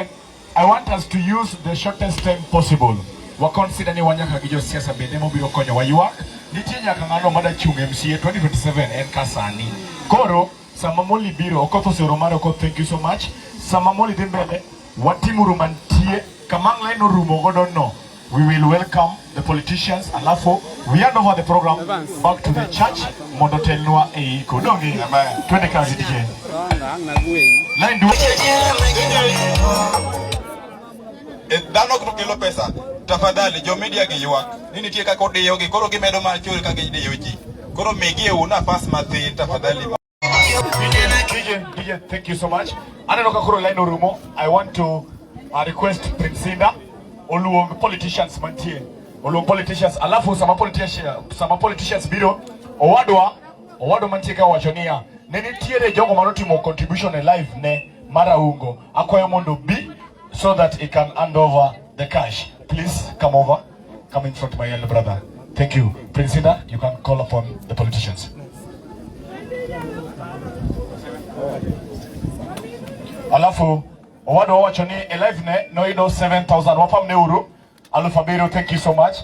I want us to use the shortest time possible. Wakonsider ni wanyaka gijo siasa bende mobiro konyo wayuak. Nitie nyaka ng'ano mada chung MCA 2027 en kasani. Koro sama moli biro Okoth osero mare. Okoth, thank you so much. Sama moli dhi mbele watimuru mantie kamang line orumo godo no. We will welcome the politicians. Alafu we hand over the program back to the church. Mondo telnua kodongi. Twende kazi DJ. Line do. Dhano kelo pesa. Tafadhali jo media gi yuak. Nini tie kaka odiyo gi koro gimedo mar chul kaka gidiyo ji. Koro migie una pass mathin tafadhali. DJ, thank you so much. Aneno kakoro line orumo. I want to request Prince Inda oluong politicians mantie. Oluong politicians. Alafu sama politicians biro. Owadwa mantie ka wachonia. Neni tiere jogo manotimo contribution in live ne mara ungo. Akwayo mondo bi so that he can hand over the cash. Please come over. Come in front, my elder brother. Thank you. Prince Inda, you can call upon the politicians. Alafu owado wachoni live ne noido 7,000 wapam ne uru. Alufabiro, thank you so much.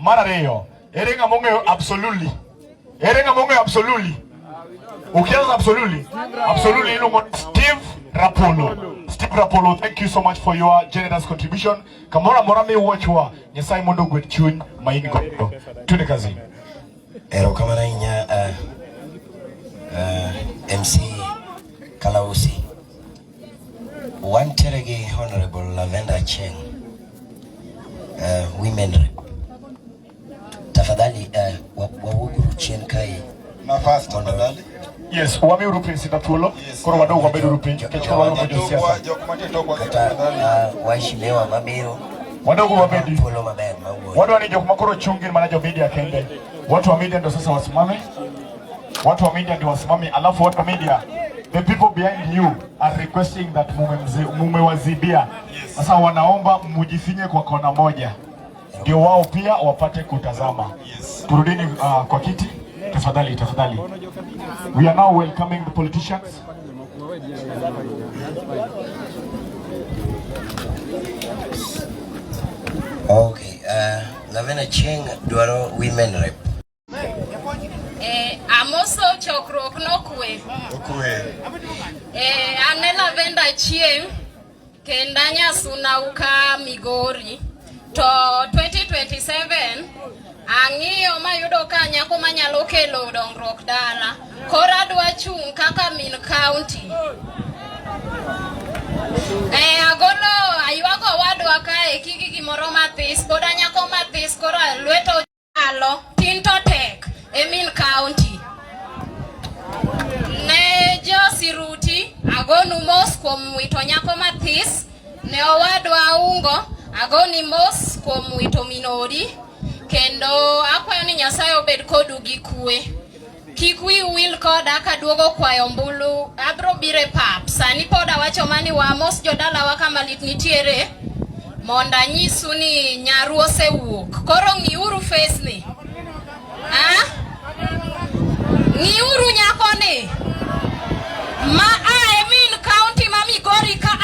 Marareyo erenga mongeyo absolutely. Ukianza absolutely ilungo Steve Rapolo, thank you so much for your generous contribution. Kamora morame watchwa Nyasai mondo gwet chun maini godo. Tune kazi. Ero kamara inya MC Kalausi. One terege Honorable Lavenda Cheng. Women rep. Tafadhali wawuguru chien kai. Nafasi tafadhali. Yes, wami Prince Tatulo. Koro wadogo wabedo Prince. Kechukua walo mojo siasa. Waheshimiwa mabiro. Wadogo wabedi. Watu wa nijok makoro chungi manajo media kende. Watu wa media ndo sasa wasimame. Watu wa media ndio wasimame. Alafu watu wa media, the people behind you are requesting that mumewazibia. Sasa wanaomba mujifinye kwa kona moja. Ndio wao pia wapate kutazama. Turudini kwa kiti. Tafadhali, tafadhali. We are now welcoming the politicians. Okay, Lavena Cheng dwaro women rep. Amoso chokrok nokwe. Ane Lavenda Chieng kenda nyasuna uka Migori to 2027 ang'iyo mayudo ka nyako manyalo kelo dongruok dala kora dwa chung' kaka min county. Agolo aywago wadwa kae kiki gimoro mathis boda nyako mathis kora lweto alo tinto tek e min county. Ne jo Siruti agonu mos kuom wito nyako mathis, ne owadwa Ungo agoni mos kuom wito minori. Kendo akwayo ni Nyasaye obed kodu gi kwe. Kik wi wil koda kaduogo kwayo mbulu abro bire pap. Sani poda wacho mani wa mos jodala waka malit nitiere. Monda nyisu ni nyaru osewuok. Koro ng'iuru face ni. Ng'iuru nyako ni. Ma min county ma Migori ka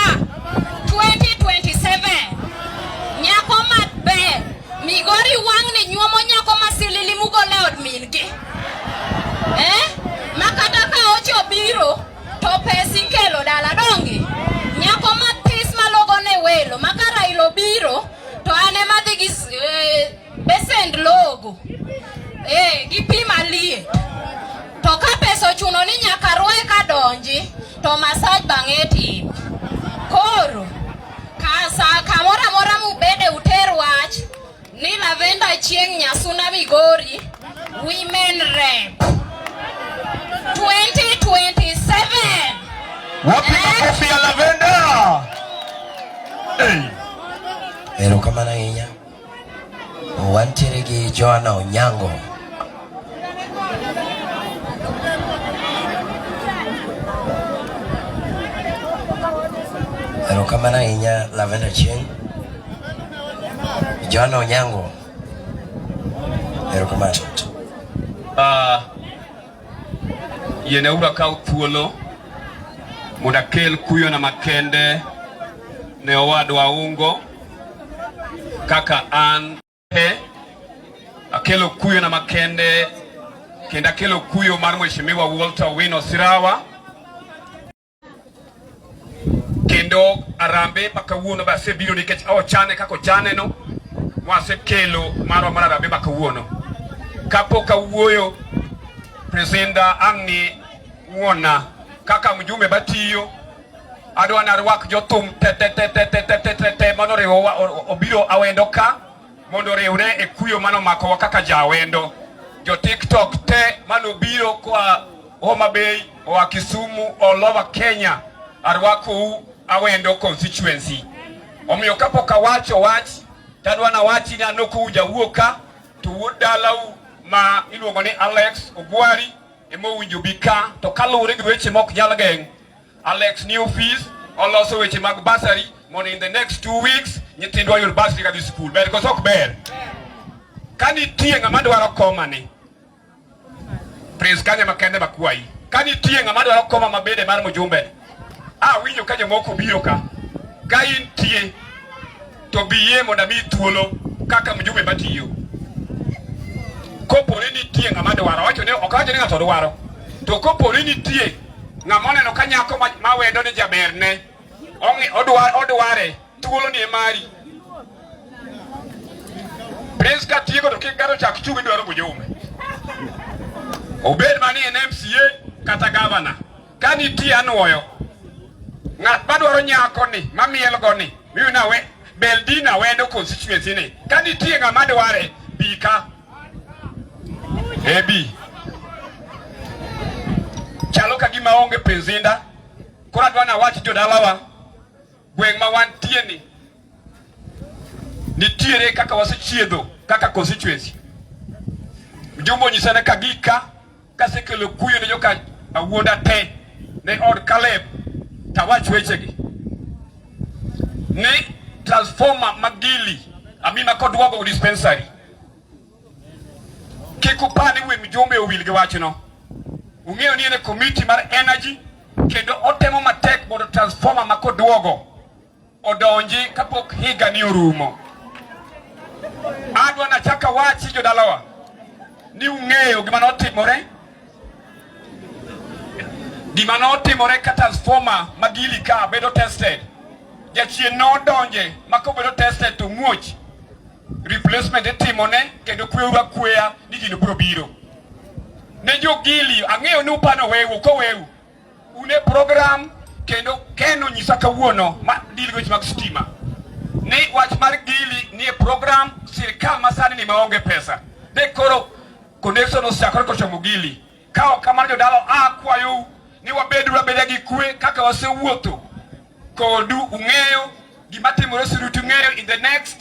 2027. Nyako maber. Migori wang ni nyuomo nyako masilili mugole od mingi. Makata ka ocho biro to pesi kelo dala dongi. Nyako matis malogo ne welo makara ilo biro to ane madhi gi besend logo. Gi pima liet. To ka peso chuno ni nyaka ruwe ka donji to massage bang'e tim. Koro kasa kamora mora mubede uter wach ni Lavenda Chieng nyasuna Migori women rep 2027. Wapi makofi ya Lavenda? Erokamano ahinya. Wantiere gi Joanna Onyango. Erokamano ahinya Lavenda Chieng. Joanna Onyango. Erokamano. Yene ura kau thuolo moda kel kuyo na makende ne owadwa Ungo kaka an akelo kuyo na makende kenda akelo kuyo mar Mheshimiwa Walter Wino Sirawa kendo arambe paka wuono ba sebiro nikech chane kako chane no wase kelo maro mar arambe paka wuono kapo ka wuoyo presenda angni wona kaka mjumbe batiyo adwa na rwak jothum te manore obiro awendo ka mondo riwre e kuyo mano mako kaka jawendo jo TikTok te mano biro kwa Homa Bay o Kisumu all over Kenya arwako awendo constituency omiyo kapo ka wacho wach tadwa na wachi ni anoku jawuoka to wudalau ma iluongo ni Alex Ogwari emo winjo bika to kalure gi weche mok nyal geng Alex new fees oloso weche mag basari mondo in the next 2 weeks nyithindwa yud basari kadhi school ber koso ok ber kani tie ng'ama dwaro koma ni Prince Kanye makende bakwai kani tie ng'ama dwaro koma mabede mar mjumbe winjo ka jomoko biro ka in tie to biye mondo mi thuolo kaka mjumbe batiyo kopore ni tie ng'ama dwaro wacho ne okawacho ni ng'ato dwaro to kopore ni tie ng'ama neno ka nyako ma wendo ni jaberne odware thuolo ni mari Prince ka tieko to kigaro chak chungi dwaro mjumbe obed mani en MCA kata governor kani tie anwoyo ng'at madwaro nyako ni mamiel go ni miuna we Beldina wendo constituency ni kani tie ng'ama dware bika Ebi maonge penzinda. Kora dwana wachi jodalawa. Gweng ma wantie ni. Nitiere kaka wasechiedho kaka constituency. Mjumbo nyisana kagika kasekelo kuyo ne joka awuonda te ne od Caleb tawach wechegi. Ne transformer magili amima kodwogo dispensary. Kikupani we mjumbe owil gi wachno. Ung'eyo ni ene committee mar energy kendo otemo matek mondo transformer makodwogo odonji kapok higa ni orumo. Adwa nachaka wachi jodalawa ni ung'eyo gima notimore. Gima notimore ka transformer magili ka bedo tested. Jachien no donje mako bedo tested to muoch. Replacement itimone kendo kwewa kwea ni gino biro biro. Ne jo gili ang'eyo ni upano wewu ko wewu. Une program kendo keno nyisa kawuono ma dil goch mag stima. Ni wach mar gili ni program sirikal masani ni maonge pesa. De koro connection osakore ko chomo gili. Kao kamar jodalo kwayo ni wabedu gi kwe kaka wasewuotho. Kodu ung'eyo gima timore sirutu ng'eyo in the next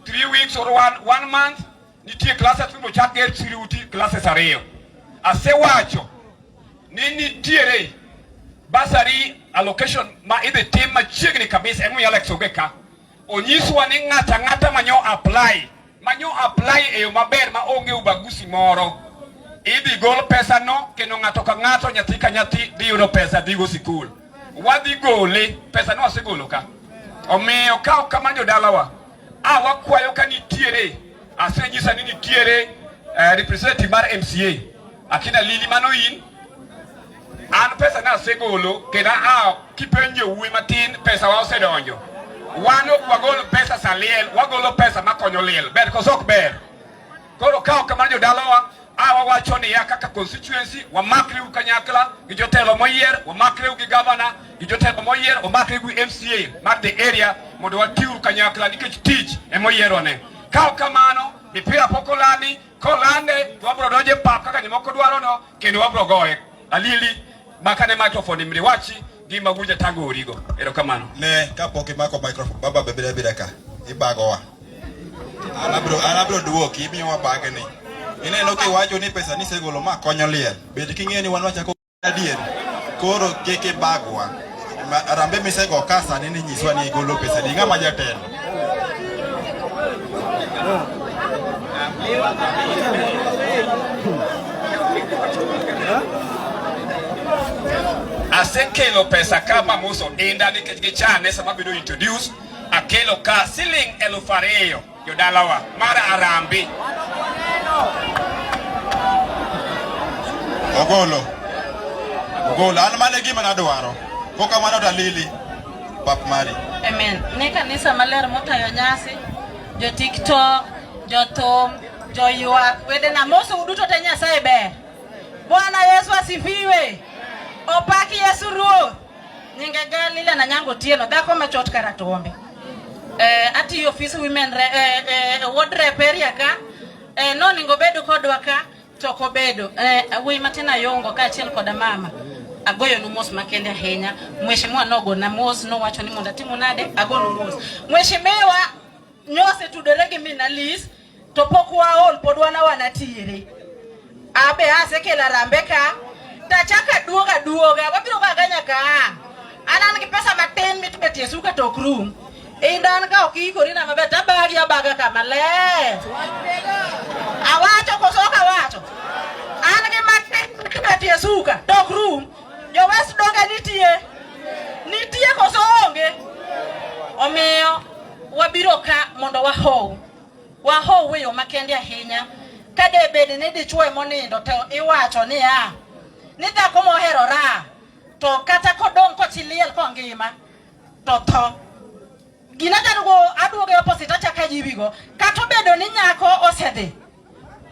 3 weeks or one month nitie classes tumo chakger siruti classes ariyo. Asewacho ni nitiere basari allocation ma idhi tim machiegni kabisa emu Alex Ogeka. Onyiswa ni ng'ata manyo apply e yo maber ma onge ubagusi moro. Idhi gol pesa no kendo ng'ato ka ng'ato nyathi ka nyathi dhi yudo pesa dhigo sikul. Wadhi gole pesa no asegolo ka. Omiyo kao kama jodalawa wakwayo ka nitiere asenyisa ni nitiere representative mar MCA akina Lili Manoin. An pesa na asegolo kendo kipenjo uwe matin pesa wa osedonjo. Wano wagolo pesa saliel, wagolo pesa makonyo liel. Ber kosok ber. Koro kao kama jodalawa wacho ni ya kaka constituency wamakri ukanyakla gi jotelo moyier, wamakri gi governor gi jotelo moyier, wamakri gi MCA mar the area mondo watiru kanyakla nikech tich e moyiero ne. Kao kamano mipira pokolani kolande wabro doje pap kaka nimoko dwaro no kendo wabro goye. Alili makane microphone mriwachi gi maguja tango origo. Erokamano. Ne kapok imako microphone baba bebira ka ibagowa. Anabro duoki imiyo wabage ni. Ineno ke wacho ni pesa ni segolo ma konyo liel. Bed king'e ni wan wacha ko adier. Koro keke bagwa. Rambe misego kasa ni nyiswa ni golo pesa ni ng'ama jatelo. Asekelo pesa kama muso inda nikech gichane sama bedo introduce akelo ka siling 2,000 jodalawa mara arambi. Ogolo an mane gima nadwaro koka mano dalili pap mari. Amen. Ne kanisa maler motayo nyasi jo TikTok jo thum jo ywak wede na moso uduto te Nyasaye ber. Bwana Yesu asifiwe. Opaki Yesu ruoth. Nyinge Galila na Nyango Tieno dhako machot karatombe. Ati office women ward rep area ka no ningo bedo kodwa ka toko bedo awi matina yongo ka achiel koda mama agoyo no mos makende ahinya. Mheshimiwa nogo na mos no wacho ni mondo timo nade agono mos. Mheshimiwa nyose tudore gi minalis to pokwa ol podwana wanatiere. Abe asekela rambe ka tachaka duoga wabiro kaganya ka anan gi pesa matin mitbetie suka tok room. Indan ka okikori na maber tabagi abaga kama le. Awacho kosoka wacho. An gi matin mitbetie suka tok room. Jo west donga nitie koso onge. Omiyo wabiro ka mondo wahow weyo makende ahinya. Kade bede ne dichwo monindo to iwacho ni ni dhako mohero ra to kata kodong kochiliel kongima to tho. Gina janugo aduoge opposite achaka jibigo kato bedo ni nyako osedhi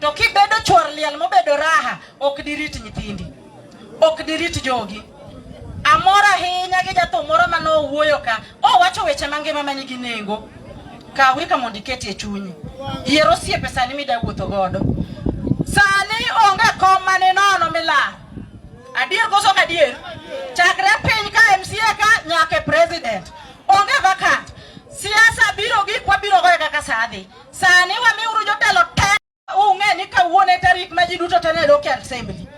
to kibedo chuor liel mobedo raha ok dirit nyithindi ok dirit jogi amora hinya gi jatho moro mano wuoyo ka wacho weche mangima manigi nengo ka wika mondo iketi e chunyi yiero osiepe sani mida wuotho godo sani onge kom mane nono mila Adier koso kadier. Chakre piny ka MCA ka nyake president. Onge vacant. Siasa biro gi kwa biro goye kaka sadhi. Sani wamiuru jotelo te unge ni kawuone tarik ma ji duto tene doki assembly.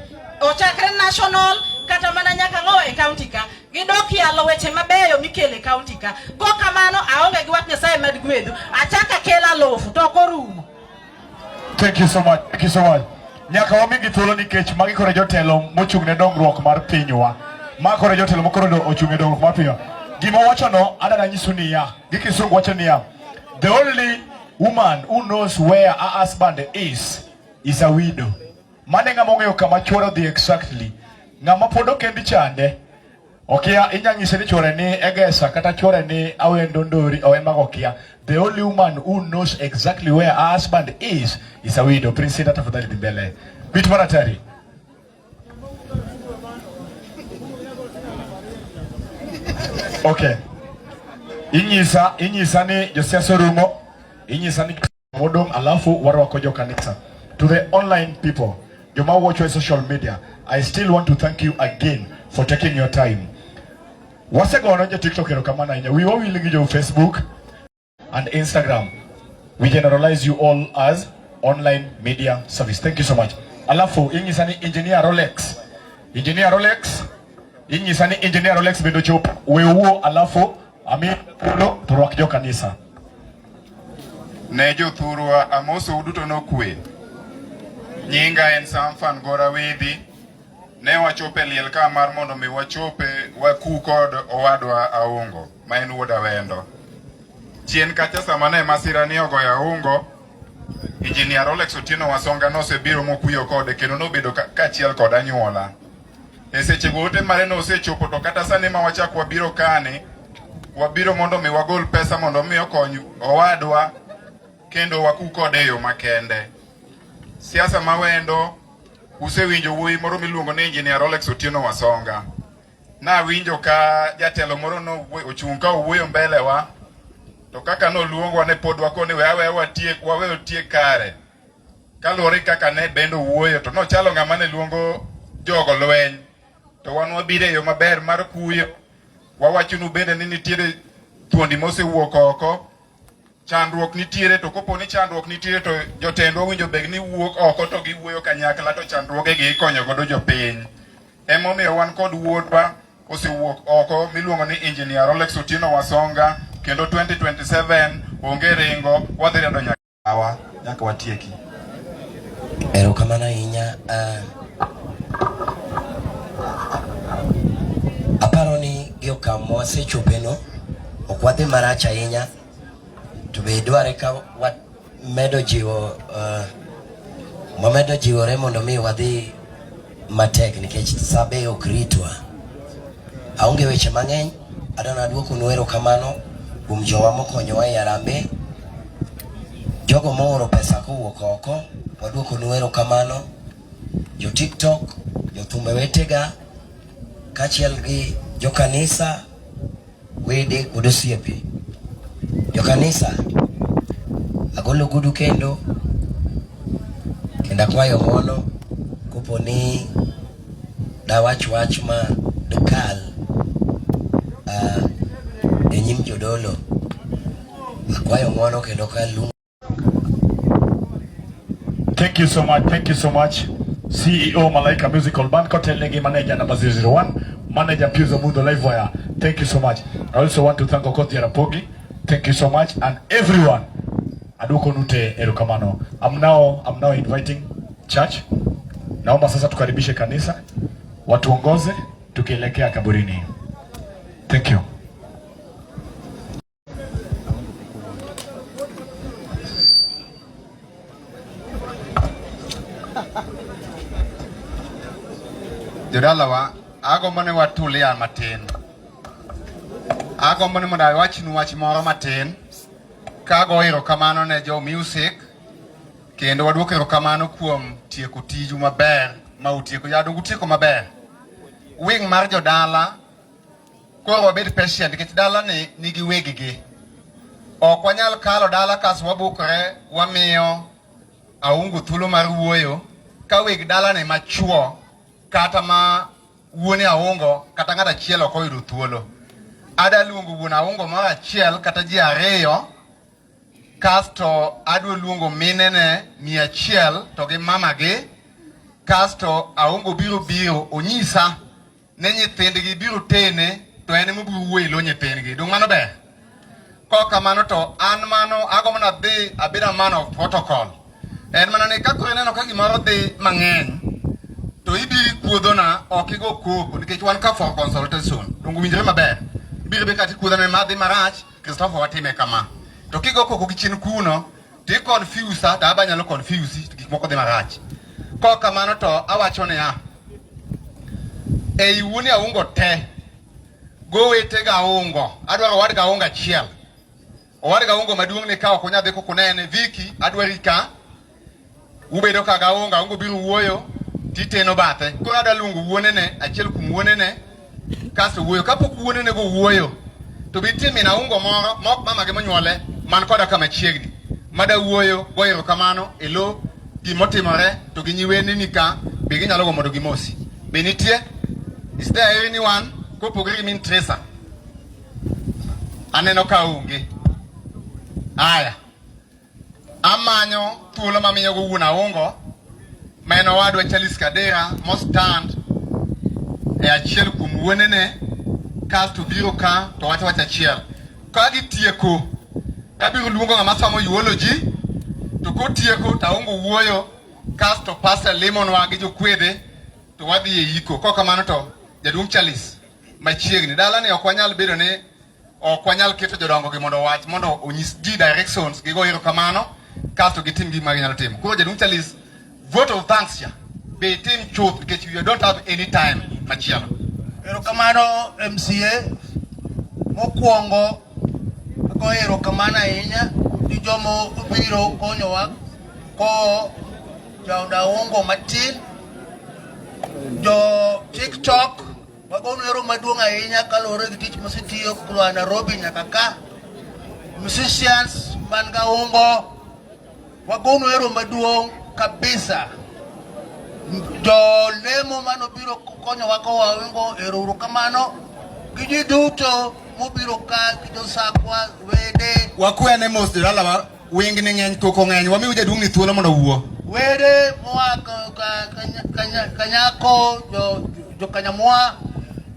Ochakre national kata mana nyaka ngoe county ka. Gidoki yalo weche mabeyo mikele county ka. Go kamano aonge gi wach Nyasaye mad gwedho. Achaka kela lofu to korumo. Thank you so much. Thank you so much. Nyaka wamigi thuolo nikech magi kore jotelo mochung' ne dongruok mar pinywa. Ma kore jotelo mokoro ochung' ne dongruok mar pinywa. Gima wacho no adana nyiso niya, gi Kisungu wacho niya, the only woman who knows where her husband is a widow. Mane ng'ama ong'eyo kama chuore dhi exactly. Ng'ama pod okendi chande. Okia inyanyise ni chuore ni Egesa kata chuore ni Awendo Ndori Owema Okia. The only woman who knows exactly where her husband is a widow. Prince Sida tafadhali mbele. Bitu maratari. Okay. Inyisa ni Josiasa Rumo. Inyisa ni modong alafu warwako jo kanisa. To the online people, you might watch your social media. I still want to thank you again for taking your time. Wase gono jo TikTok erokamana inya. We will link you Facebook and Instagram. We generalize you all as online media service. Thank you so much. Alafu inyisa ni Engineer Rolex. Engineer Rolex. Inyisa ni Engineer Rolex bendo chop. Wewo alafu ami pulo turwak jo kanisa. Ne jothurwa amoso uduto nokwe. Nyinga en Samfan Gora Wedhi. Ne wachope liel ka mar mondo mi wachope waku kod owadwa Aungo ma en wuod Awendo. Chien kacha sama ne masira ni ogoyo Aungo, Engineer Rolex Otieno Wasonga nosebiro mokuyo kode kendo nobedo kachiel kod anyuola. E seche go ote mare no osechopo to kata sani ma wachak wabiro kane, wabiro mondo mi wagol pesa mondo mi okony owadwa kendo waku kode yo makende. Siasa mawendo usewinjo wuoyi moro miluongo ni Engineer Rolex Otieno Wasonga. Na winjo ka jatelo moro no ochung' ka owuoyo mbele wa to kaka no luongo ne pod wakone wawe wawe tiek kare. Kaluwore kaka ne bendo wuoyo to no chalo ng'ama ne luongo jogo lweny. To wan wabire yo maber mar kuyo. Wawachunu bende ni nitiere thuondi mosewuok oko. Chandruok nitiere to kopo ni chandruok nitiere to jotendwa winjo beg ni wuok oko to giwuoyo kanyakla to chandruoge gi ikonyo godo jopiny. Emomiyo wan kod wuodwa osewuok oko miluongo ni Engineer Rolex Otieno Wasonga kendo 2027 onge ringo wadhi rado nyaka watieki. Erokamano ahinya. Aparo ni gi okang' mwasechopeno ok wadhi marach ahinya. To be dware ka medo jiwore mondo mi wadhi matek nikech sabe ok ritwa. Aonge weche mang'eny, adana duoko nuero kamano kuom jowa mokonyowa e Harambee. Jogo mooro pesa kowuok oko, waduoko nuero kamano. Jo TikTok, jo thumbe wetega, kachiel gi jo kanisa, wede kod osiepe. Jo kanisa, agolo gudu kendo akwayo ng'uono kopo ni dawach wach ma dekal e nyim jodolo. Akwayo ng'uono kendo kalu. Thank you so much. Thank you so much. CEO Malaika Musical Band, Kotel Legi Manager number 001, Manager Piuzo Mundo Live Wire. Thank you so much. I also want to thank Okoth Yarapogi. Thank you so much, and everyone. Aduko nute erokamano. I'm now inviting church. Naomba sasa tukaribishe kanisa watuongoze tukielekea kaburini. Thank you. Jodalawa, agombo ni watulia matin. Agombo ni mondo awachnu wach moro matin. Kago erokamano ne jo music kendo waduoko erokamano kuom tieko tiju maber ma utieko yadungu tieko maber. Wing mar jodala koro wabed patient nikech dala ni nigi wegigi. Ok wanyal kalo dala kaso wabukore wamiyo Aungo thuolo mar wuoyo ka weg dala ne machuo kata ma wuone aungo kata ng'ata achiel ok oyudo thuolo. Ada luongo wuon aungo moro achiel kata ji ariyo, kasto adwa luongo minene 100 to gi mamagi, kasto aungo biro onyisa ne nyithindgi biro tene to en mobiro wuoyo lo nyithindgi. Dong mano ber? Kok kamano to an mano ago mana dhi abira man of protocol. En mana ni kakore neno ka gimoro dhi mang'eny to ibiri kuodhona ok igo koko nikech wan ka for consultation. Dong winjre maber. Ibiri be kati kuodhona madhi marach, Christopher watime kama. To kigo koko gi chien kuno, ti confuse ta aba nyalo confuse gik moko dhi marach. Kok kamano to awacho ne ya. Ei wuoni aungo te. Go wete ga aungo. Adwaro wad ga aungo achiel. Owad ga aungo maduong' ni ka ok onyadhi koko nene Viki adwari ka. Ubedo ka ga aungo biro wuoyo titeno bathe. Koro ada luongo wuonene achiel kuom wuonene kasto wuoyo. Kapok wuonene go wuoyo to bitie min aungo moro mok mama gi monyuole man koda kama chiegni. Mada wuoyo go erokamano elo gimotimore to gi nyiweni ni ka be ginyalo go mondo gimosi. Be nitie? Is there anyone kopogore gi min Teresa? Aneno ka onge. Aya. Amanyo thuolo mamiyo go wuon aungo meno wadwa Charles Kadera mostand e achiel kuom wuonene kasto biro ka to wacho achiel. Ka gitieko abiro luongo ng'ama somo eulogy to kotieko to aungo wuoyo kasto Pastor Lemon wa gi jokwede to wadhi e iko. Kok kamano to Jaduong' Charles machiegni dala ni ok wanyal bedo ni ok wanyal keto jodongo gi mondo wach mondo onyis ji directions gi go erokamano kasto gitim gima ginyalo timo. Koro Jaduong' Charles, vote of thanks ya be tim chuth because you don't have any time machielo. Erokamano MCA mokwongo go erokamano ahinya ni jomo biro konyowa ko jaoda aungo matin, jo TikTok wagono ero maduong' ahinya kalore gi tich mosetiyo kwa Nairobi nyaka ka. Musicians man ga aungo wagono ero maduong' kabisa. Jo lemo mano biro konyo wako aungo erokamano gi ji duto mobiro ka gi jo sakwa wede wakwene mos dala wing ni ng'eny koko ng'eny wamiyo Jaduong' ni thuolo mondo wuo. Wede moa kanyako jo kanyamwa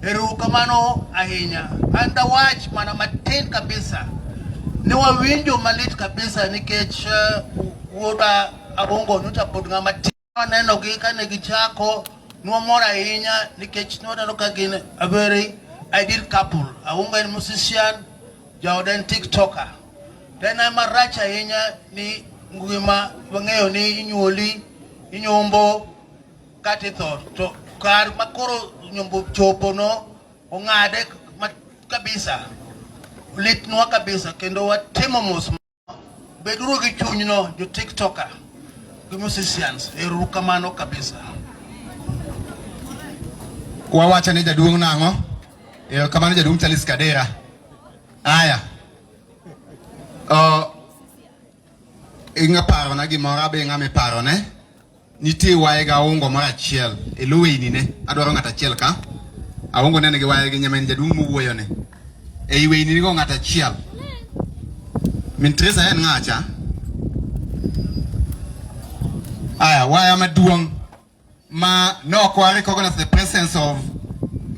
erokamano ahinya. Anda wach mana matin kabisa ne wawinjo malit kabisa nikech wuoda aungo nuta pod ng'ama tin. Neno gi kane gichako nwamor ahinya nikech nwaneno ka gin a very ideal couple. Aungo en musician, jaoda en TikToker. Then I'm a racha ahinya ni ngima wang'eyo ni inyuoli inyombo katitho to kar makoro nyombo chopo no ong'ade kabisa litnwa kabisa kendo watimo mos beduru gi chunyno jo TikToker gi musicians erokamano kabisa. Wawacha ni Jaduong' nang'o? Erokamano Jaduong' Charles Kadera. Aya. Inga paro na gimoro abe ng'ame paro ne nitie waye ga aungo moro achiel e luweni ne adwaro ng'at achiel ka aungo nene gi waye gi nyamin Jaduong' mowuoyo ne e iweni ni go ng'at achiel. Min Teresa en ng'acha. Aya waya maduong' ma no kwa recognize the presence of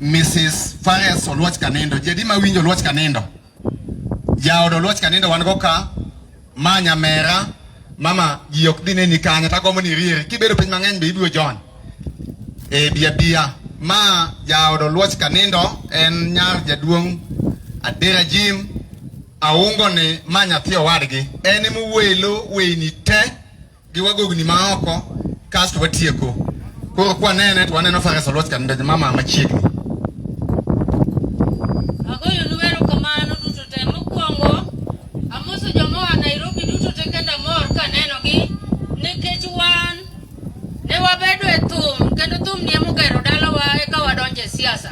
Mrs. Fares Oluoch Kanindo. Jadi ma winjo Oluoch Kanindo. Jaodo Oluoch Kanindo wan go ka ma nyamera mama ji ok dine ni kanya ta gomo ni riere kibedo piny mang'eny be ibiro John bia ma jaodo Oluoch Kanindo en nyar Jaduong' Adera Jim aungo ni ma nyathi owadgi en mowelo weini te gi wagogni ma oko kasto watieko. Koro kwa nene to waneno Fares Oluoch Kanindo mama machiegni. Agoyo nuero kamano duto te mokwongo amoso jomo a Nairobi duto te kenda mor kaneno gi nikech wan ne wabedo e thum kendo thum ni emogero dalawa eka wadonje siasa.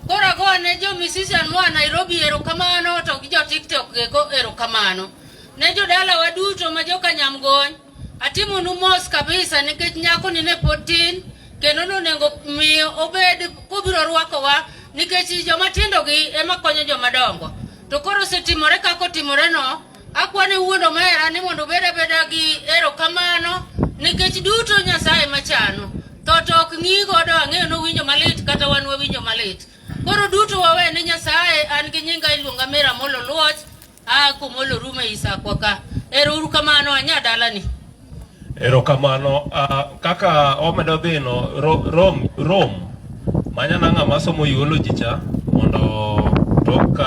Koro ago ne jo musician moa Nairobi erokamano to gi jo TikTok eko erokamano. Ne jo dalawa duto ma jo Kanyamgony atimo nu mos kabisa nikech nyako ni ne pod tin kendo nonengo miyo obed kobiro rwakowa nikech joma tindo gi ema konyo joma dongo. To koro setimore kako timore no, akwane wuondo mera ni mondo beda gi erokamano nikech duto Nyasaye machano. To ok ng'i godo ang'eyo no winjo malit kata wan winjo malit. Koro duto wawe ni Nyasaye an gi nyinga iluonga Mera Molo Luoch kumolo rume Isakwa ka. Erokamano anya dalani. Erokamano kaka omedo dhino rom manya nanga masomo eulogy cha mondo toka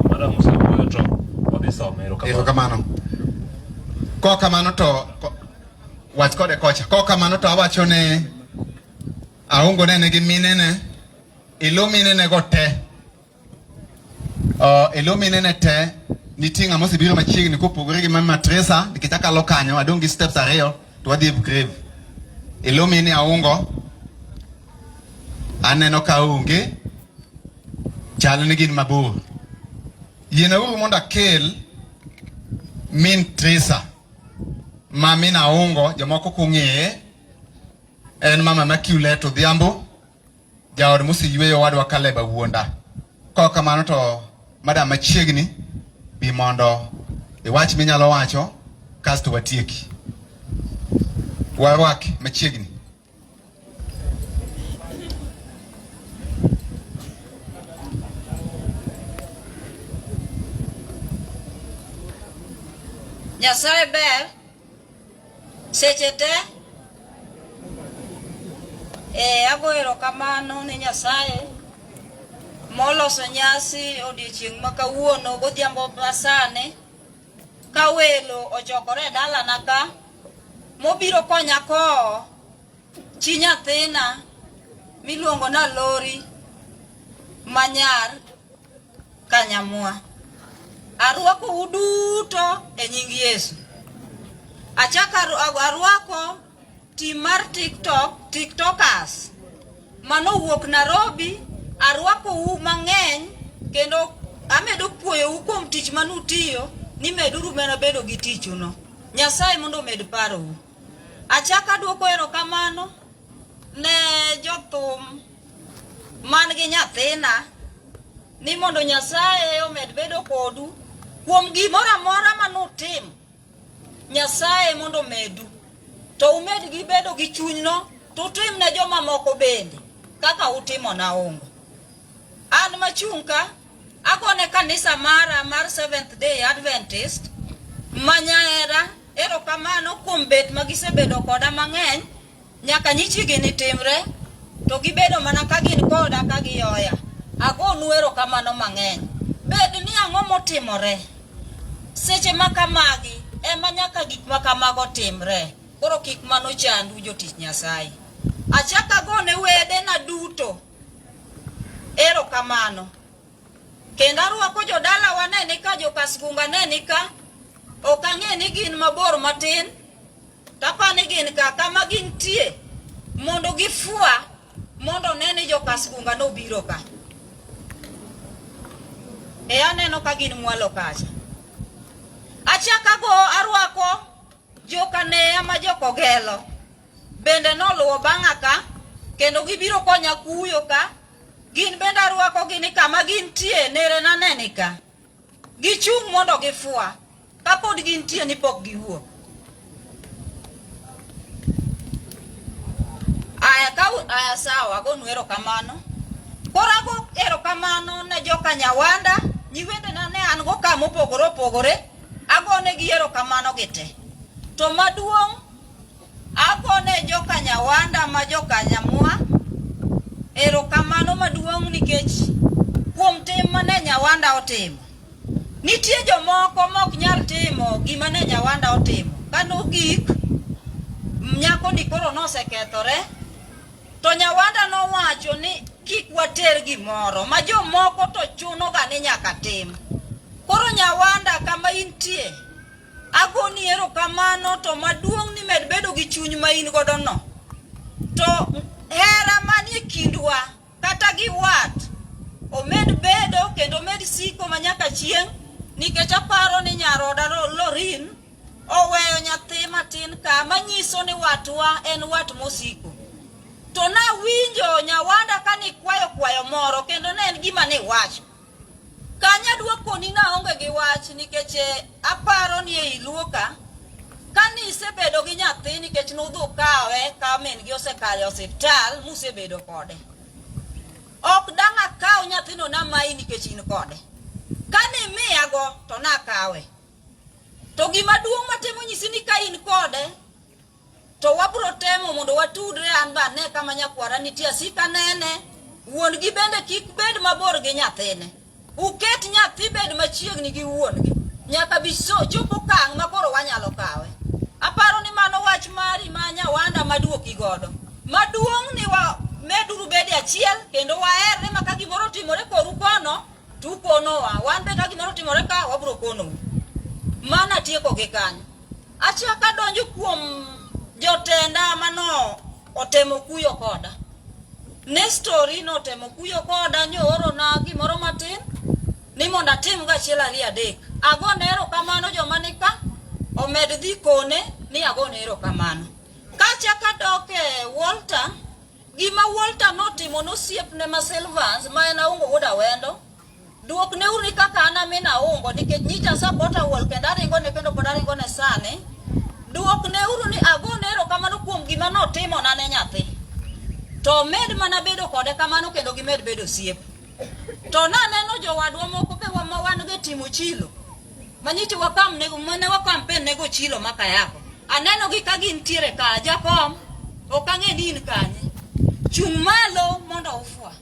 madam Musawo to odhi somo. Erokamano. Kokamano to wach kode kocha. Kokamano to awacho ne aungo nene gi minene ilo minene go te. Ilo minene te nitinga mosi biro machiegni kopogore gi mama Teresa nikitaka lokanyo adongi steps ariyo to wadhi grave. Ilo mine aungo aneno ka onge chal ni gin mabor. Yiena uru mondo akel min Teresa ma min aungo jomoko kung'eye en mama Maculet Odhiambo jaod mosi yweyo wadwa Caleb Awuonda. Kokamano to madam machiegni bi mondo iwach minyalo wacho kasto watieki. Warwak machiegni. Nyasaye ber seche te ago erokamano ne Nyasaye moloso nyasi odiochieng' ma kawuono godhiambo masane ka welo ochokore dalana ka mobiro konya ko chi nyathina miluongo na Lori Manyar Kanyamwa. Arwako uduto e nying Yesu. Achaka arwako team mar TikTokers mano wuok Nairobi. Arwako u mang'eny kendo amedo puoyo u kuom tich manutiyo ni meduru mena bedo gi tich uno. Nyasaye mondo med paro u. Achaka duoko erokamano ne jothum man gi nyathina ni mondo Nyasaye omed bedo kodu kuom gimoro amora manutim. Nyasaye mondo medu to umed gi bedo gi chunyno to utim ne joma moko bende kaka utimo na ongo. An machunka agone kanisa mara mar Seventh Day Adventist Manyahera erokamano kuom bet magisebedo koda mang'eny nyaka nyichigi ni timre to gibedo mana ka gin koda ka giyoya. Agonu erokamano mang'eny. Bed ni ang'o motimore seche makamagi ema nyaka gik makamago timre. Koro kik mano chandu jotich Nyasaye. Achaka gone wede na duto erokamano. Kendo arwako jodala waneni ka Jokasgunga neni ka ok ang'e ni gin mabor matin tapani gin ka kama gintie mondo gifua mondo neni Jokasgunga no biro ka. Aneno ka gin mwalo kacha. Achaka go arwako Jokanea ma Jokogelo bende noluwo bang'a ka kendo gibiro konya kuyo ka. Gin bende arwako gini kama gintie nere na neni ka. Gichung' mondo gifua kapod gintie ni pok giwuok. Aya sawa agonu erokamano. Koro ago erokamano ne Jokanyawanda nyiwende na ne an go kama opogore opogore. Agone gi erokamano gite. To maduong' agone Jokanyawanda ma Jokanyamwa erokamano maduong' nikech kuom tim mane Nyawanda otimo. Nitie jomoko mok nyal timo gima ne Nyawanda otimo. Kano gik nyako ni koro nosekethore to Nyawanda nowacho ni kik water gimoro ma jomoko to chuno ga ni nyaka tim. Koro Nyawanda kama intie agoni erokamano to maduong' ni med bedo gi chuny ma in godo no. To hera manie kindwa kata gi wat omed bedo kendo med siko manyaka chieng' nikech aparo ni nyaroda Lorin oweyo nyathi matin ka manyiso ni watwa en wat mosiko. To na winjo nyawanda kani kwayo moro kendo ne en gima ne wacho. Kanya duoko ni na onge gi wach nikech aparo ni e Luoka kani isebedo gi nyathi nikech nudhu kawe ka min gi osekalo hospital musebedo kode. Ok danga kaw nyathino na mai nikech in kode. Kani miyago to na kawe. To gima duong' matemo nyisi ni ka in kode to wabro temo mondo watudre an ba ne kama nyakwara nitie sika nene wuon gi bende kik bed mabor gi nyathine. Uket nyathi bed machiegni gi wuon gi nyaka biso chopo kang' makoro wanyalo kawe. Aparo ni mano wach mari ma nyawanda maduoki godo. Maduong' ni wa meduru bede achiel kendo waherre maka gimoro timore koru kono tukonowa. Wan be ka gimoro timore ka wabro kono. Mana tieko gi kanyo. Achaka donjo kuom jotenda mano otemo kuyo koda. Ne story no temo kuyo koda nyoro na gimoro matin ni mondo atim ga chiel ari adek. Agone erokamano joma nika omed dhi kone ni agone erokamano. Kachaka doke Walter gima Walter notimo nosiep ne ma Silvans ma en aungo goda wendo. Duok ne uri kaka ana mina ungo nikech nyicha supporter wall kendo aringo ne kendo pod aringo ne sane. Duok ne uru ni agone erokamano kuom gima notimo na ne nyathi. To med mana bedo kode kamano kendo gimed bedo siep. To na neno jowadwa moko be wa wan ge timo chilo. Manyiti wakam nego mane wa campaign nego chilo maka yako. Aneno gi ka gintiere ka Jakom okange din kanye. Chung malo mondo ufwa.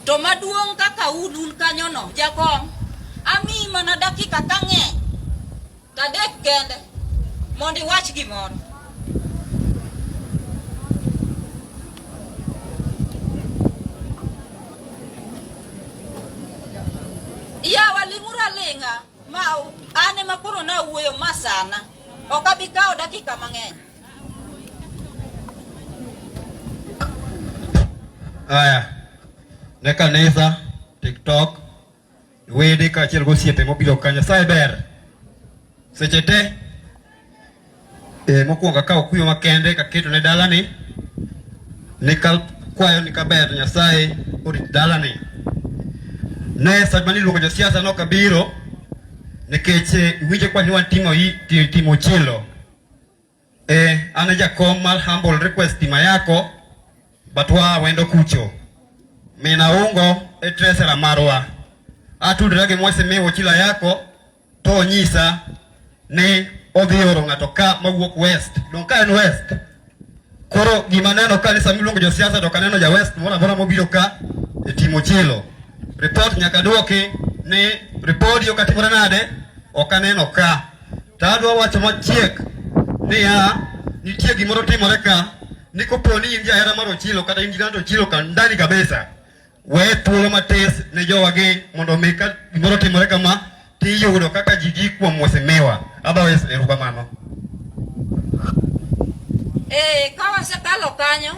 To maduong' kaka udun kanyo no Jakom ami mana dakika kang'eny tadek kende mondi wach gimoro. Ya walimura lenga ma ane makoro na wuoyo masana okabikao dakika mang'eny. Aya ne kanisa TikTok wede ka achiel gosiepe mobiro kanyo cyber seche te mokwongo ka okuyo makende kaketo ne dalani ni kwayo ni kaber Nyasaye orit dalani. Ne sajmani luongo josiasa no kabiro nikech winje kwa ni wantimo timo chilo. Ane Jakom mar humble request tima yako batwa wendo kucho. Mina ungo tresera marwa. Atudra gi mwese mewo chila yako to nyisa ni odhi oro ng'ato ka mawuok west. Don ka en west. Koro gima neno kanisa miluongo josiasa to kaneno ja west mora bora mobiro ka timo chilo. Report nyaka duoki ni report yo katimore nade okaneno ka. Tadwa wacho machiek ni nitie gimoro timore ka ni koponi in jahera mar ochilo kata in giganto chilo kan ndani kabisa. We thuolo matis ne jowagi mondo mi ka gimoro timore kama tiyudo kaka jiji kuom mwesemewa. Otherwise erokamano. Kawasekalo kanyo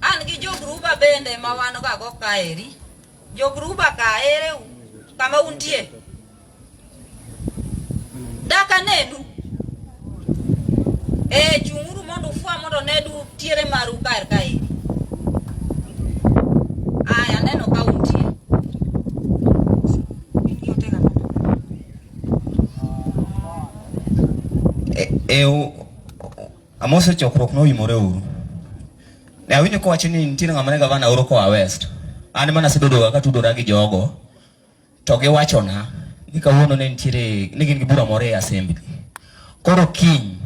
an gi jogruba bende ma wan ga go kaeri. Jogruba ka ere kama untie. Daka nenu. Chunguru mondo ufwa mondo nedu tiere maru kaer kaeri. Aya neno ka untie. Amose chokruok no yimore uru. Ne awinjo ko wacho ni nitie ng'ama ne gavana oro koa west. An mana sebedo ka tudora gi jogo to giwachona ni kawuono ne nitiere ni gin gi bura moro e assembly. Koro kiny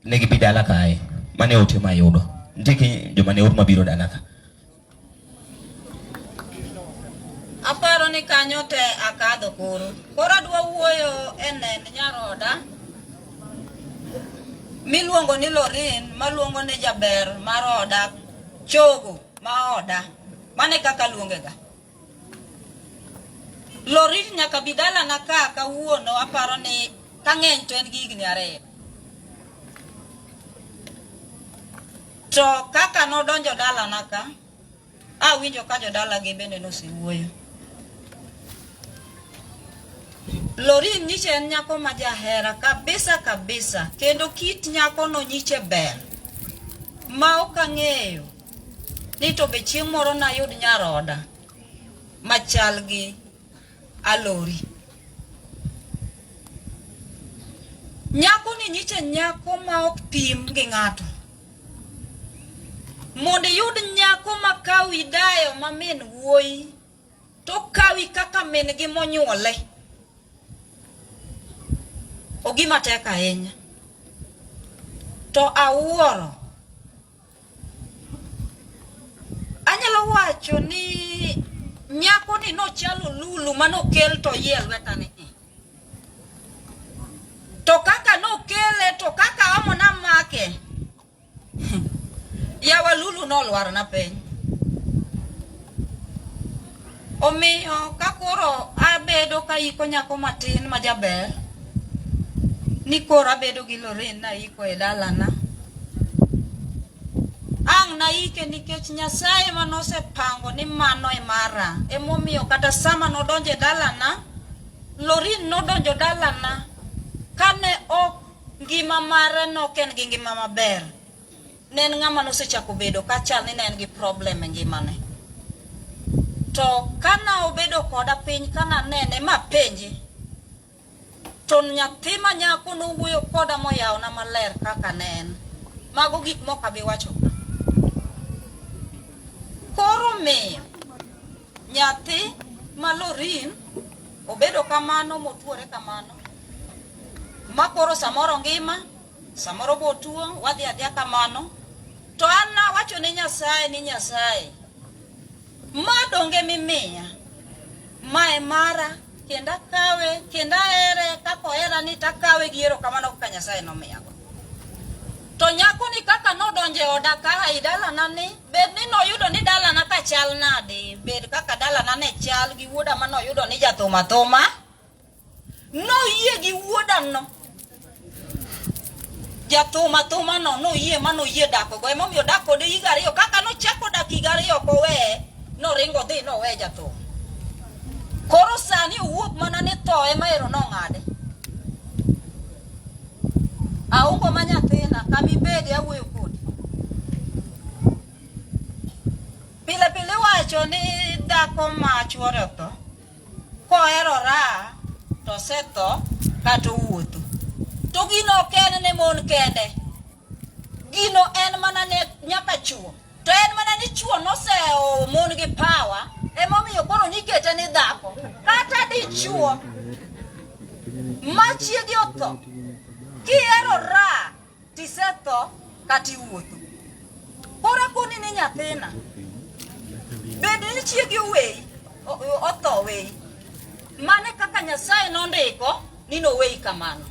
ne gibi dala kae mane ote mayudo. Nitie joma ne oro mabiro dala ka. Aparo ni kanyo te akadho koro. Koro adwa wuoyo enen nyaroda miluongo ni Lorin maluongo ni jaber mar oda chogo ma oda mane kaka luongega. Lorin nyaka bidala na ka kawuono aparo ni kang'eny to en gi higni 2. To kaka nodonjo dala na ka awinjo ka jodala gi bende nosiwuoyo. Lorin nyiche en nyako ma jahera kabisa kabisa kendo kit nyako no nyiche ber. ma ok ang'eyo ni to be chieng' moro nayud nyaroda machal gi Alori. Nyako ni nyiche nyako ma ok pim gi ng'ato. Mondo yud nyako ma kawi dayo ma min wuoyi to kawi kaka min gi monyuole. Ogima tek ahinya. To awuoro. Anyalo wacho ni nyako ni no chalo lulu manokel to yie lwetane. To kaka no kele to kaka amo na make. Yawa lulu no lwar na piny. Omiyo kakoro abedo ka iko nyako matin ma jaber. Ni koro abedo gi Lorraine na iko e dalana. Ang na ike nikech Nyasaye manose pango ni mano e mara. Emomiyo kata sama nodonje dalana, Lorraine nodonjo dalana. Kane ok ngima mare no ken gi ngima maber. Nen ng'ama nosechako bedo kachal ni nen gi problem e ngimane. To kana obedo koda piny kana nene ma penje. To nyathi ma nyako nowuoyo koda moyaw na maler kaka nen. Mago gik moko abi wacho. Koro miyo nyathi ma Lorraine obedo kamano motuore kamano. Makoro samoro ngima, samoro botuo, wadhi adhia kamano. To anna wacho ni Nyasaye. Ma donge mimiya. Ma e mara, kenda kawe, kenda ere, kako era ni takawe giero kamano ka Nyasaye no miyago. To nyako ni kaka no donje oda ka idala nani, bed ni no yudo ni dala na ka chal nade, bed kaka dala na ne chal gi wuoda ma no yudo ni jatoma toma. No yie gi wuoda no. Jatoma toma no yie mano yie dako go emomiyo dako de igariyo kaka no chako daki igariyo ko we no ringo dhi no we jatoma. Koro sani wuok mana ni to ema ero no ng'ade. Aungo manyathina kami bede awuoyo kodi. Pile wacho ni dako ma chuore to kohero ra to seto kata wuotho. To gino ken ne mon kende. Gino en mana ne nyaka chuo. To en mana ni chuo noseo mon gi power. Emomiyo koro nikete ni dhako. Kata di chuo. Machiegi otho. Kiero ra tiseto kati wuotho. Kora kuni ni nyathina. Bende ni chiegi wei. Otho wei. Mane kaka Nyasaye nondiko ni no wei kamano.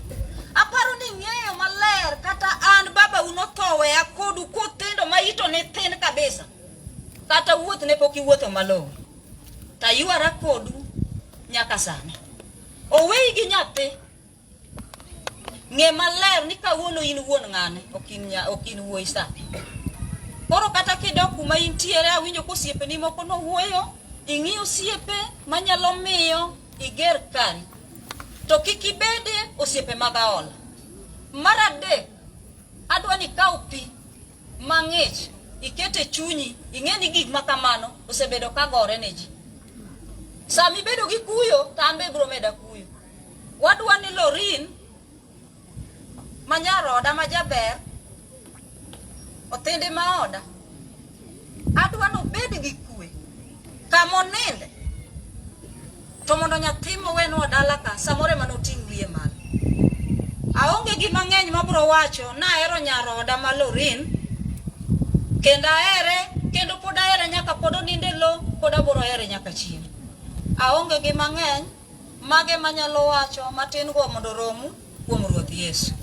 Aparo ni ng'eyo maler kata an baba unotowe akodu kotendo ma ito ne tin kabisa. Kata wuoth ne pok iwuotho malo. Ta yuara kodu nyaka sani. Owei gi nyathi. Ng'e maler ni kawuono in wuon ng'ane okin wuoyi sa. Koro kata kidok kuma intiere awinjo kosiepe ni moko no wuoyo, ing'iyo osiepe manyalo miyo iger kari. To kiki bede osiepe magaola. Marade adwa ni kaw pi mang'ich ikete chunyi ing'eni gik makamano osebedo kagore ne ji. Sami bedo gi kuyo tambe bro meda kuyo. Wadwa ni Lorraine manyaroda majaber otende maoda adwa no bed gi kue kamoninde. To mondo nyathimo weno dala ka samore manoting wiye malo. Aonge gi mang'eny mabro wacho na ero nyaroda ma Lorraine. Kenda ere kendo poda ere nyaka podo ninde lo poda boro ere nyaka chieng'. Aonge gi mang'eny mage manyalo wacho matin go mondo romu kuom Ruoth Yesu.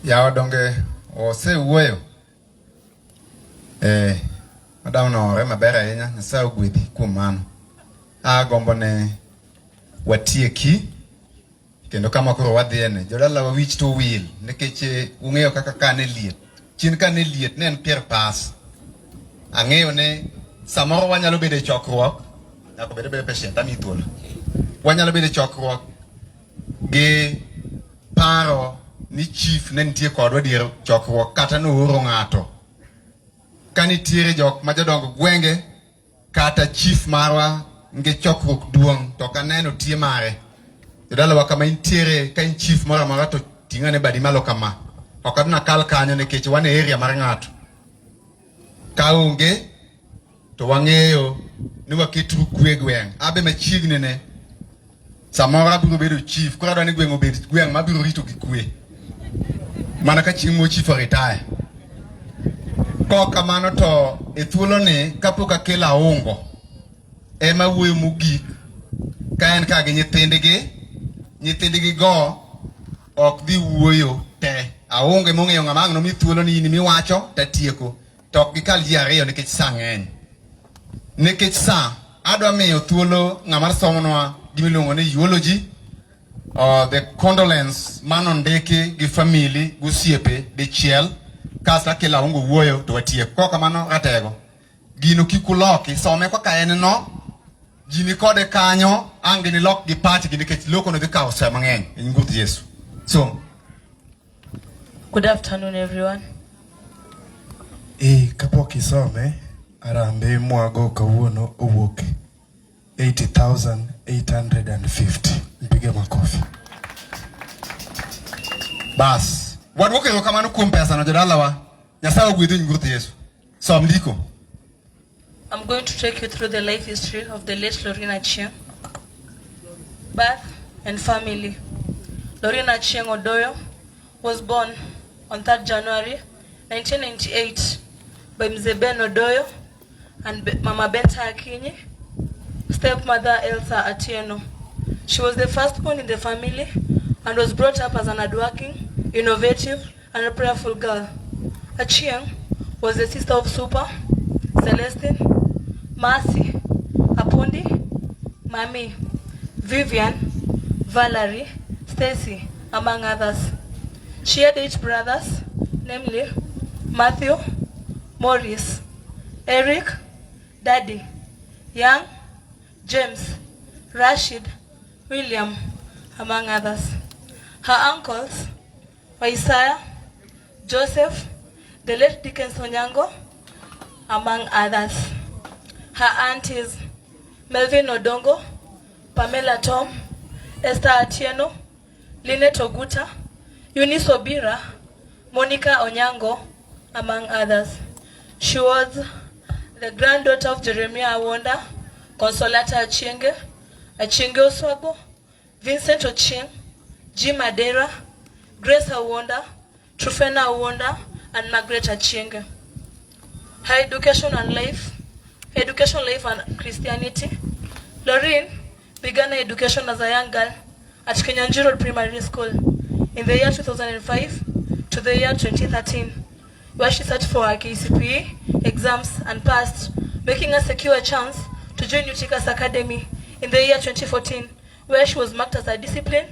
Ya donge osewuoyo. Madam no ore maber ahinya Nyasaye ogwedhi kuom mano. Agombo ne watieki kendo kama koro wadhiene jodala wawich to wil nikech ung'eyo kaka kane liet chien kane liet ne en pier pas ang'eyo ne samoro wanyalo bedo e chokruok nyako bedo patient ami thuolo wanyalo bedo e chokruok gi paro ni chief ne nitie kodwa dier chokruok kata nooro ng'ato ka nitiere jok ma jodongo gwenge kata chief marwa nge chokruok duong' to kaneno tie mare jodalawa kama intiere ka in chief moro amora to ting'ane badi malo kama ok adna kal kanyo nikech wan e area mar ng'ato ka onge to wang'eyo ni waketu kwe gweng' abe machiegni ne samoro abiro bedo chief koro adwa ni gweng' obed gweng' mabiro rito gi kwe mana ka chieng' mo chief retire kok kamano to e thuolo ni kapok akelo aungo ema wuoyo mogik ka en ka gi nyithindgi go ok dhi wuoyo te aunge mong'eyo ng'ama ang' nomi thuolo ni in miwacho ta tieko to ok gikal ji ariyo nikech sa ng'eny nikech sa adwa miyo thuolo ng'ama somonwa gimiluongo ni eulogy the condolence manondiki gi family gosiepe dichiel kasta kila ungo wuoyo to watieko kok kamano ratego gino kikuloki some kaka en no jini kode kanyo ange ni lok gi pach gi nikech loko no dhi kawo sa mang'eny e nying Yesu. So good afternoon everyone. Kapok isome arambe mwago kawuono owuok 80,850. Mpige makofi. Bas wadwoke ro kamano kuom pesa no jodalawa Nyasaye ogwedho nying Yesu. Som ndiko. I'm going to take you through the life history of the late Lorraine Achieng'. Birth and family. Lorraine Achieng' Odoyo was born on 3rd January 1998 by Mzee Ben Odoyo and Mama Benta Akinyi, stepmother Elsa Atieno. She was the firstborn in the family and was brought up as an hardworking, innovative, and a prayerful girl. Achieng' was the sister of Super, Celestine, Mercy, Apundi, Mami, Vivian, Valerie, Stacy, among others. She had 8 brothers, namely Matthew, Maurice, Eric, Daddy, Young, James, Rashid, William, among others. Her uncles were Isaiah, Joseph, the late Dickens Onyango, among others. Her aunties, Melvin Odongo, Pamela Tom, Esther Atieno, Lynette Oguta, Eunice Obira, Monica Onyango, among others. She was the granddaughter of Jeremiah Awonda, Consolata Achieng', Achieng' Oswago, Vincent Ochieng', Jim Adera, Grace Awonda, Trufena Awonda, and Margaret Achieng'. Her education and life and Christianity. Lorraine began her education as a young girl at Kenyanjiro Road Primary School in the year 2005 to the year 2013, where she sat for her KCPE exams and passed, making her secure a chance to join Utikas Academy in the year 2014, where she was marked as a disciplined,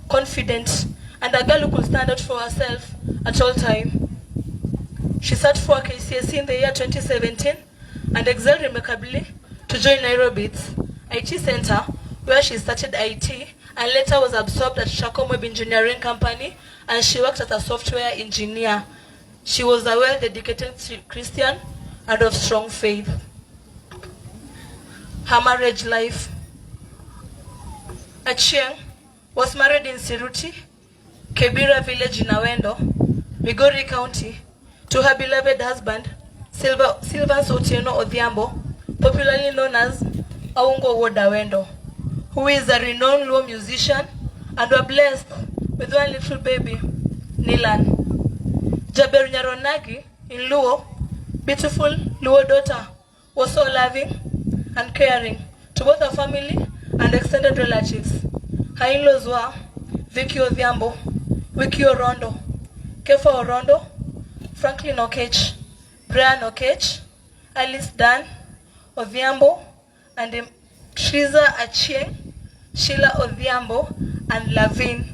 confident, and a girl who could stand out for herself at all times. She sat for KCSE in the year 2017 and excelled remarkably to join Nairobi's IT Center, where she started IT and later was absorbed at Shacom Web Engineering Company, and she worked as a software engineer. She was a well-dedicated Christian and of strong faith. Her marriage life. Achieng' was married in Siruti, Kebira village in Awendo, Migori County, to her beloved husband, Silvans Otieno Odhiambo, popularly known as Aungo Wodawendo, who is a renowned Luo musician and were blessed with one little baby, Nilan. Jaber Nyaronagi in Luo, beautiful Luo daughter, was so loving and caring to both her family and extended relatives. Her in-laws were Vicky Odhiambo, Wiki Orondo, Kefa Orondo, Franklin Okech, Brian Okech, Alice Dan Odhiambo, and Triza Achieng', Sheila Odhiambo, and Lavin.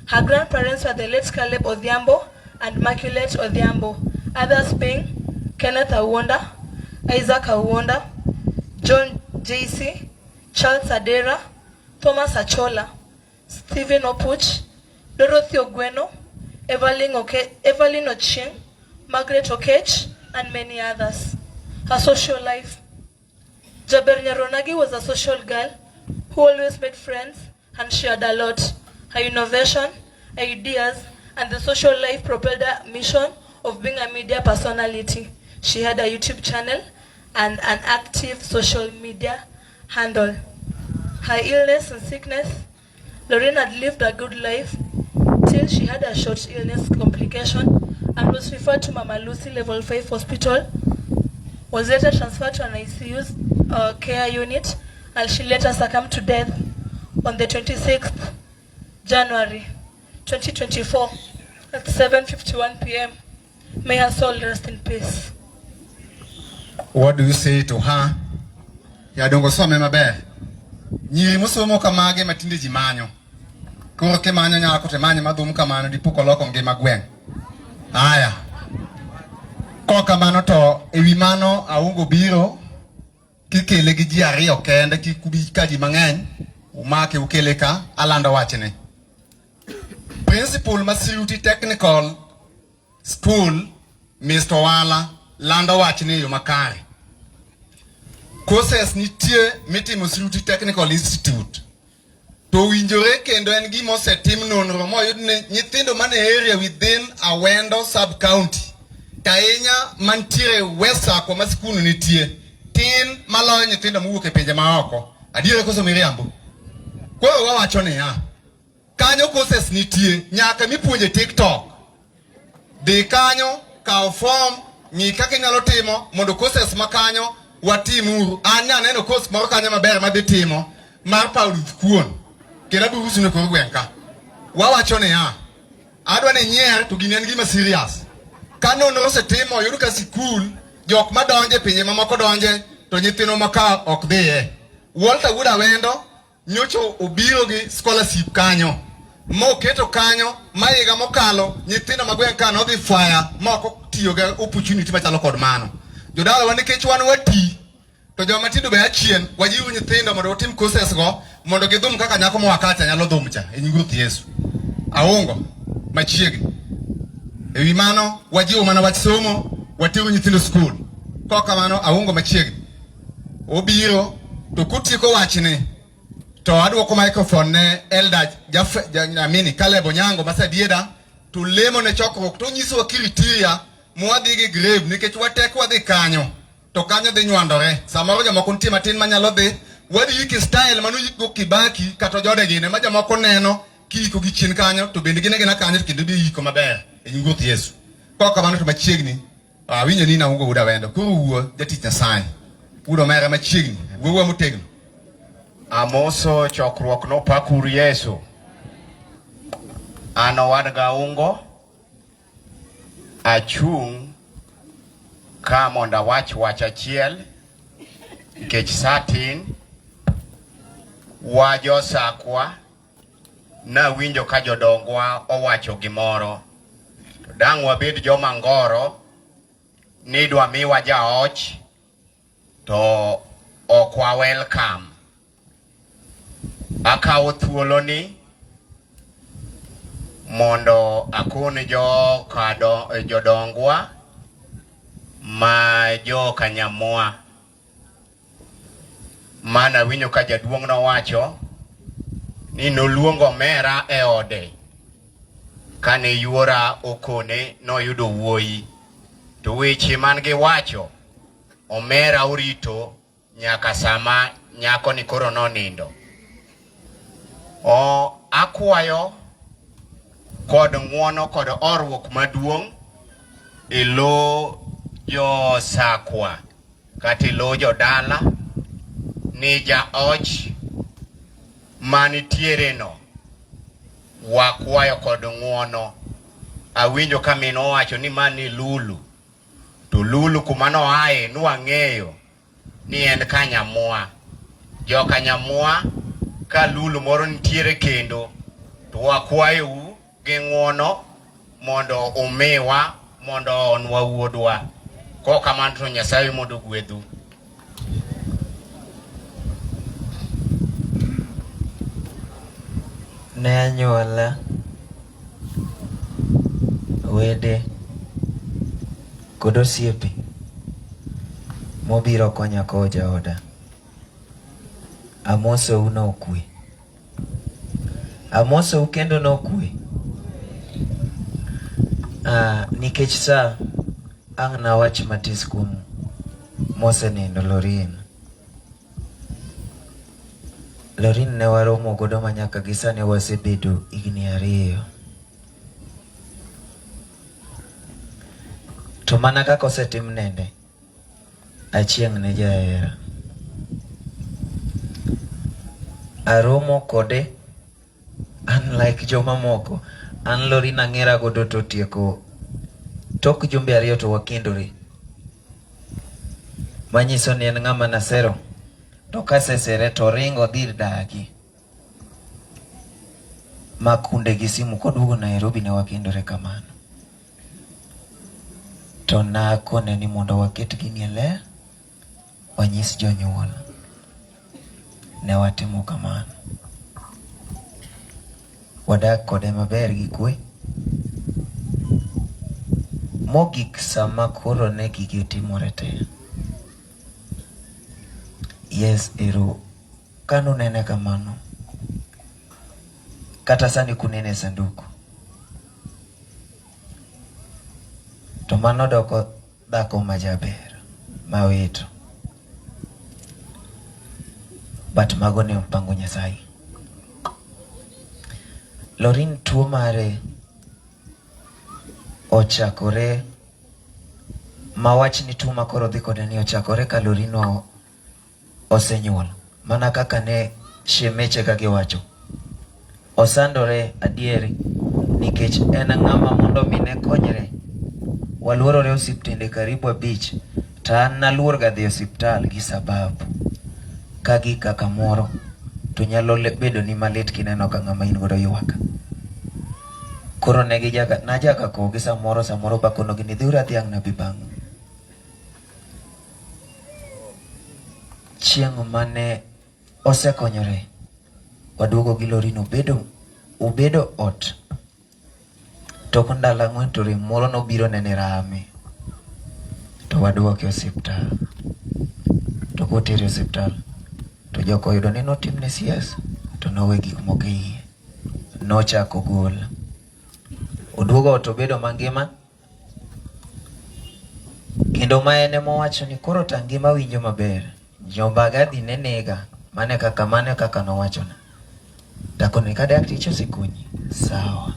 Her grandparents were the late Caleb Odhiambo and Immaculate Odhiambo, others being Kenneth Awonda, Isaac Awonda, John J.C., Charles Adera, Thomas Achola, Stephen Opuch, Dorothy Ogweno, Evelyn Ochieng, Margaret Okech, and many others. Her social life. Jaber Nyaronagi was a social girl who always made friends and shared a lot. Her innovation, ideas, and the social life propelled her mission of being a media personality. She had a YouTube channel and an active social media handle. Her illness and sickness, Lorraine had lived a good life till she had a short illness complication and was referred to Mama Lucy Level 5 Hospital, was later transferred to an ICU care unit, and she later succumbed to death on the 26th January 2024 at 7:51 p.m. May her soul rest in peace. What do you say to her? Ya dongo some mabe. Nyiri musomo kamage matinde jimanyo. Koro ke manyo nyako te manyo madhum kamano dipuko loko ngima gweng. Aya. Ko kamano to ewi mano aungo biro kikele gi ji ariyo kende kikubi ka ji mang'eny umake ukele ka alando wachne. Principal Masiuti Technical School Mr. Wala lando wachne yo makare. Courses nitie miti Masiuti Technical Institute. To winjore kendo en gimo setim nonro moyudne nyithindo mane area within Awendo sub-county. Kainya mantire wesa kwa masikunu nitie. Tin malo nyithindo muwuok e pinje maoko. Adiere koso miriambo. Kwa wawachone ya. Kanyo courses nitie nyaka mipuonje TikTok. Dhi kanyo kao form ng'i kaka inyalo timo mondo courses makanyo watimuru. Anya aneno course moro kanyo maber madhi timo mar Paul Kuon. Kera buhusu ne korugwenka. Wawachone ya. Adwa ne nyer to ginen gima serious. Kano no se timo yuru ka sikul jok madonje pinje mamoko donje to nyithino maka ok dhiye. Walter Wood Awendo nyocho obiro gi scholarship kanyo. Mo keto kanyo mayiga mokalo nyithino magwen kano dhi fire moko tiyo ga opportunity machalo kod mano. Jodala wan nikech wan wati to joma tindo be achien wajiwo nyithindo mondo otim courses go mondo gidhum kaka nyako mwakacha nyalo dhum cha e nying Ruoth Yesu. Aongo machiegni. Ewi mano wajiwo mana wach somo watiyo nyithindo school. Kwa kamano aongo machiegni. Obiro to kutieko wachne to adwoko microphone ne Elder Amini Caleb Onyango masadieda to lemo ne chokruok to nyiso wakiritiria mwadhi gi grave nikech wateko wadhi kanyo to kanyo dhi nywandore samoro jomoko nitie matin manyalo dhi wadhi yiki style manu yiko Kibaki kata jode gine ma jomoko neno kiko gi chien kanyo to bende gine gina kanyo kendo dhi yiko maber e nying Ruoth Yesu. Kwa kamano to machiegni winjo ni na ungo Wood Awendo koro wuo jatich Nyasaye udo mera machiegni wuo motegno. Amoso chokruok no pakuru Yesu. Ano wadga ungo achung ka monda wach achiel nikech satin wajo sakwa na winjo ka jodongwa owacho gimoro to dang wabed joma ngoro ni dwa miwa jaoch to okwa welcome. Akawo thuolo ni mondo akone jodongwa ma joka Nyamwa mana winyo ka jaduong' no wacho ni noluongo mera e ode kane yuora okone no yudo wuoyi to weche man gi wacho omera orito nyaka sama nyako ni koro no nindo. Akwayo kod ng'uono kod orruok maduong' ilo jo sakwa kata ilo jo dala ni jaoch manitiere no wakwayo kod ng'uono. Awinjo ka min owacho ni mani Lulu to Lulu kumano ae nwang'eyo ni en ka Nyamwa. Joka Nyamwa ka Lulu moro nitiere kendo to wakwayo gi ng'uono mondo umiwa mondo onwa wuodwa. Ko kamano to Nyasaye mondo gwedhu. Ne anyuola wede kod osiepe mobiro konya ko jaoda. Amosou nokwe. Amosou kendo nokwe. Nikech sa ang' nawach matis kuom mosenindo Lorin. Lorin ne waromo godo manyaka gisane wasebedo higni 2. To mana kaka osetim nende, achieng' ne jahera. Aromo kode, unlike joma moko, an Lorin ang'era godo to tieko tok jumbe 2 to wakendore. Manyiso ni en ng'ama nasero, to kasesere to ringo dhir dagi. Makunde gi simu koduogo Nairobi ne wakendore kamano. To nakone ni mondo waket gini e ler, wanyis jonyuol. Ne watimo kamano. Wadak kode maber gi kwe. Mogik sama koro ne gige timore te. Yes, ero kanu nene kamano. Kata sani kunene sanduku. To mano doko dhako majaber, maweto. But mago ne mpango Nyasaye. Lorin tuo mare ochakore, mawach ni tuo makoro dhi kode ni ochakore ka Lorino osenyuol. Mana kaka ne shemeche kagiwacho. Osandore adieri nikech en ng'ama mondo mine konyre. Waluorore osiptende karibu 5, ta an naluor ga dhi osiptal gi sababu kagi kaka moro to nyalo bedo ni malit kineno ka ng'ama in godo ywaka. Koro negi najaka kogi samoro bakono gini dhiura dhiang' na bibang'. Chieng' mane osekonyore, waduogo gi Lorin ubedo ot. Tok ndalo 4 to rem moro nobiro nene rame. To waduoke osiptal. To kotere osiptal, to joko yudo ni notimne CS, to nowe gik moko iye. Nochako gol. Oduogo to bedo mangima. Kendo maene mowacho ni koro tangima winjo maber. Jombaga dhi nenega. Mane kaka nowachona. Dako ni kada yakticho sikunyi. Sawa.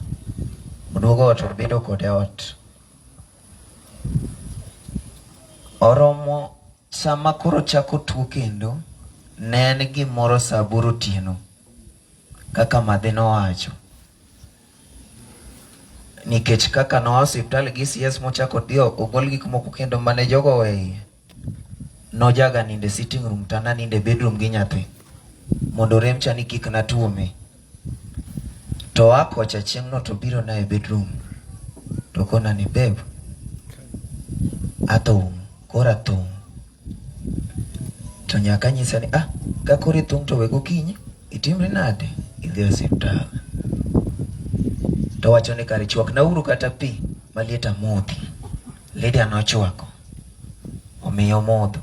Oduogo to bedo kode ot. Oromo sama koro chako tuo kendo, ne en gimoro saa 8 otieno. Kaka madhe nowacho. Nikech kaka noa osiptal gi CS mochako dio ogol gik moko kendo mane jogo weye. Nojaga ninde sitting room tana ninde bedroom gi nyathi. Mondo rem chani kik na tuome. To akocha chieng' no to biro na e bedroom. To kona ni babe. Ato kora thung. To nyaka nyisa ni ka kori thung to wego kinyi itimri nade idhi osiptal. To wacho ni kare chwak na uru kata pi malieta modhi. Lydia nochwako. Omiyo modho.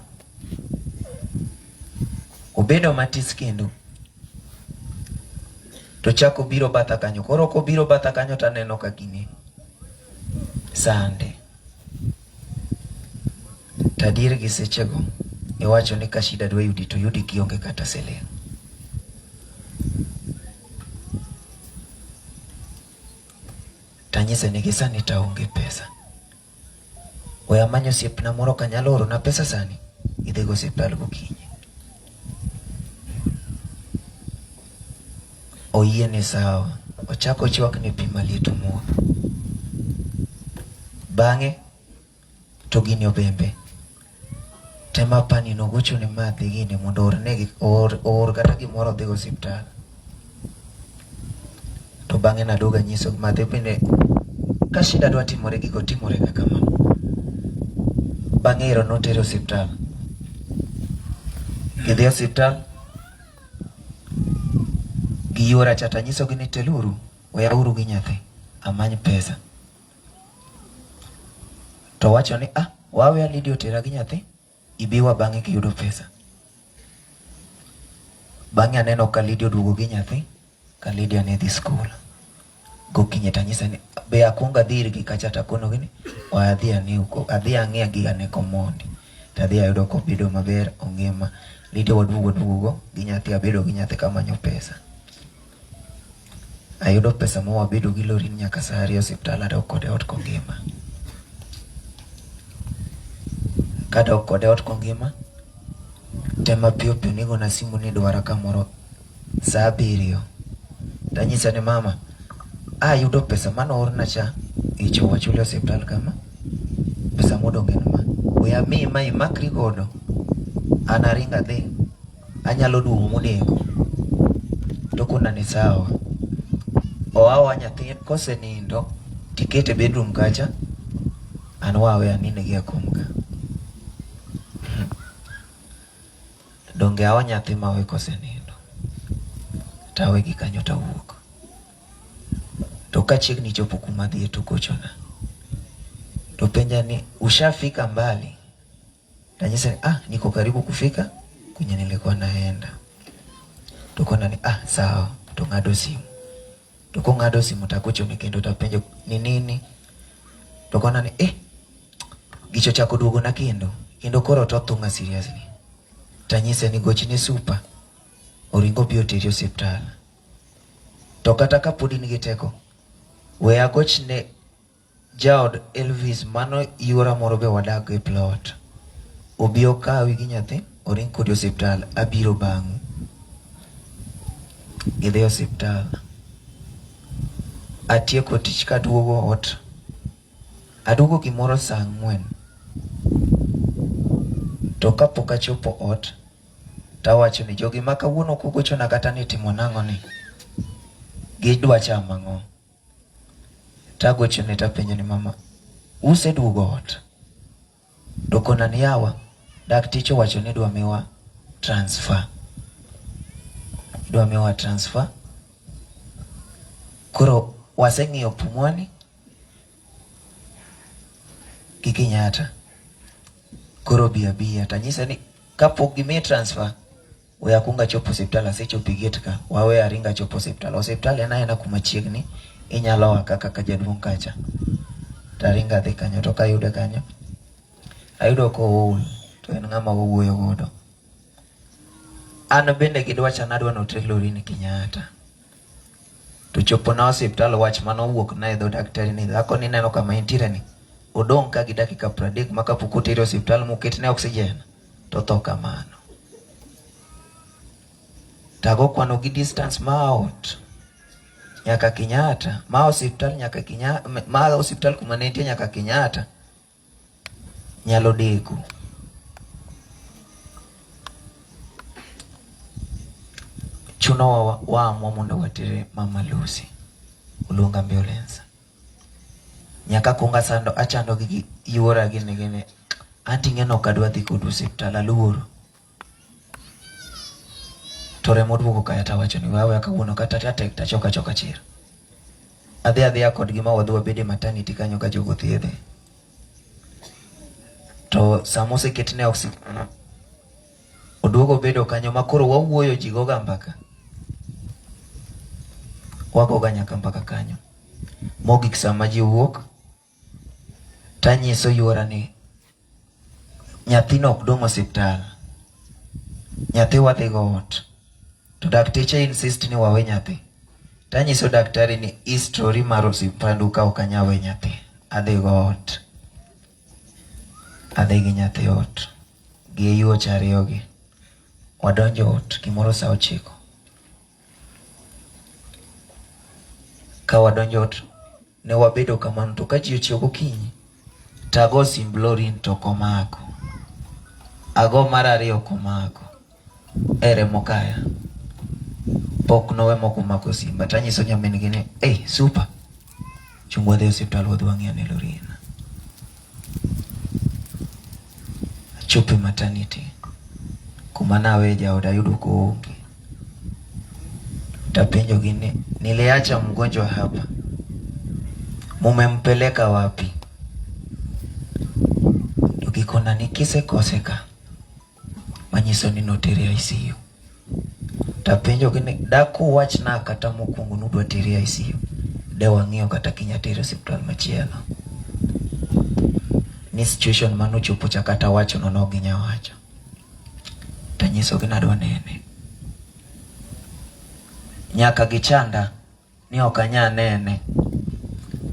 Obedo matis kendo. To chako biro batha kanyo. Koro ko biro batha kanyo taneno ka gini sande. Tadier gi sechego iwacho ni ka shida dwa yudi to yudi kionge kata siling. Tanyise ni gisani taonge pesa. Oya manyo siepna moro kanyalo oro na pesa sani. Idhi go osiptal gokinyi. Oyie ni sawa. Ochako chwak ni pi maliet modho. Bang'e to gini obembe. Tema pani nogocho ni madhi gini mondo or kata gimoro dhi go osiptal. To bang'e nadoga nyiso madhi bende ka shida dwa timore gigo timore kaka ma. Bang'e iro notere osiptal. Gidhi osiptal. Giyora chata nyiso gini teluru. Oya uru gi nyathi. Amany pesa. To wacho ni wawe Lydia otera gi nyathi ibiwa bang'e kiyudo pesa. Bang'e aneno ka Lydia oduogo gi nyathi ka Lydia ne dhi skul. Gokinyi tanyisa ni be akwonga dhir gi kacha takono gini adhi ang'e gi ane komondi. Tadhi ayudo kobedo maber ongima. Lydia waduogo gi nyathi abedo gi nyathi kamanyo pesa. Ayudo pesa mo wabedo gi Lorin nyaka saa 2 osiptal adok kode ot kongima. Kadok kode ot kongima tema piyo nigo na simu ni dwara kamoro saa 7. Tanyisa ni mama ayudo pesa mano orna cha icho wachule osiptal kama pesa modonge ma oya mi mai makri godo anaringa dhi anyalo duogo modeko to kuna ni sawa. Oawa nyathi kose nindo tikete bedroom kacha anwawe anine gi akumka. Donge awa nyathi mawe kose nindo tawe gi kanyo tawuok. To kachiegni chopo kuma dhi to kochona. To penja ni ushafika mbali? Tanyisa niko karibu kufika kwenye nilikuwa naenda. Tukona ni sawa, to ngado simu. Tuko ngado simu takucho mikendo tapenja ni nini? Tukona ni gicho chako duogo na kendo koro tothunga seriously. Tanyisa ni gochi ni super. Oringo biyo teri osiptal. To kata kapodi nigi teko we agoch ne jaod Elvis mano yura moro be wadak e plot. Obio kawi gi nyathi oring kodi osiptal abiro bang'u. Gidhi osiptal. Atieko tich kaduogo ot. Aduogo gimoro saa 4. To kapok achopo ot tawacho ni jogi ma kawuono kogochona kata ni timo nang'o ni gidwa chamo ang'o. Tagocho ne tapenjo ni mama useduogo ot? Dokona ni yawa dakticho wacho ni dwa miwa transfer. Koro waseng'iyo Pumwani gi Kenyatta. Koro biya tanyisa ni kapok gimi transfer we akunga chopo osiptal asechopo gate ka wawe aringa chopo osiptal. Osiptal ena kuma chiegni inyalo waka kaka jaduong' kacha. Taringa dhi kanyo to kayude kanyo ayudo ko ol to en ng'ama wuoyo godo. An bende gidwacha nadwa noter Lorin Kenyatta. To chopo na osiptal wach mano wuok na edho daktari ni dhako ni neno kama intiere ni odong' ka gi dakika 30 maka pok otero osiptal moket ne oxygen to tho kamano. Tago kwano gi distance maot nyaka Kenyatta ma osiptal nyaka Kenyatta ma osiptal kuma ne nitie nyaka Kenyatta nyalo deko. Chuno wa mondo watere mama Lucy ulunga ambulance. Nyaka kunga sando achando gi yuora gine anti ngeno kadwa dhi kudu osiptal aluoro. Tore moduogo kaya tawacho ni wawe akawuono kata tek tachoka chira. Adhi kod gima wadwa bede maternity kanyo ka jogo thiedhe. To samose ketne oxygen. Oduogo bedo kanyo makoro wawuoyo jigoga mbaka. Wagoga nyaka mbaka kanyo. Mogik sama ji wuok tanyiso yuora ni nyathino ok dong' osiptal. Nyathi wadhi go ot. To dakteche insist ni wawe nyathi. Tanyiso daktari ni history mar osiptal ka ok anyawe nyathi. Adhi go ot. Adhi gi nyathi ot. Gi yuo chariyogi. Wadonjo ot kimoro saa 9. Ka wadonjo ot ne wabedo kamano to ka ji ochiewo gokinyi tago simb Lorin to komako. Ago mar 2 komako. Ere mokaya. Pok nowe moko mako simba. Tanyiso nyamin gini super. Chungwa dhi osiptal wadwa ng'iyo ne Lorin. Chopi maternity. Kuma nawe jaoda yudo kuongi. Tapenjo gini niliacha mgonjwa hapa. Mumempeleka wapi? gikona ni kise koseka manyiso ni notere ICU. Tapenjo gini daku wach na kata mokwongo nudwa tere ICU. De wang'iyo kata kinyatero hospital machielo. Ni situation mano chopo cha kata wacho no ginya wacho. Tanyiso ginadwa nene. Nyaka gichanda ni okanya nene.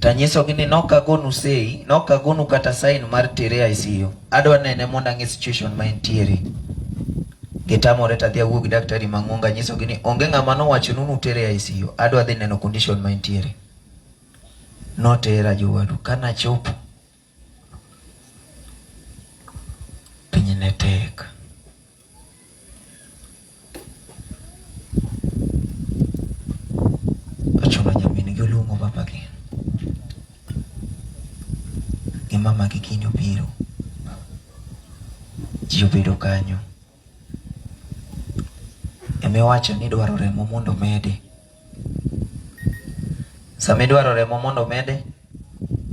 Tanyiso gini noka gonu sei, noka gonu kata sign mar tere ICU. Adwa nene monda ngi situation ma entiere. Gitamore ta dia wugi daktari Mang'onga nyiso gini onge ng'ama no wacho nunu tere ICU. Adwa dhi neno condition ma entiere. No tera jowadu kana chopo. Pinyne tek. Achuno nyamini giluongo babagi. Gi mama gi kinyo biro. Ji obedo kanyo. Emewacho ni dwaro remo mondo mede. Sami dwaro remo mondo mede,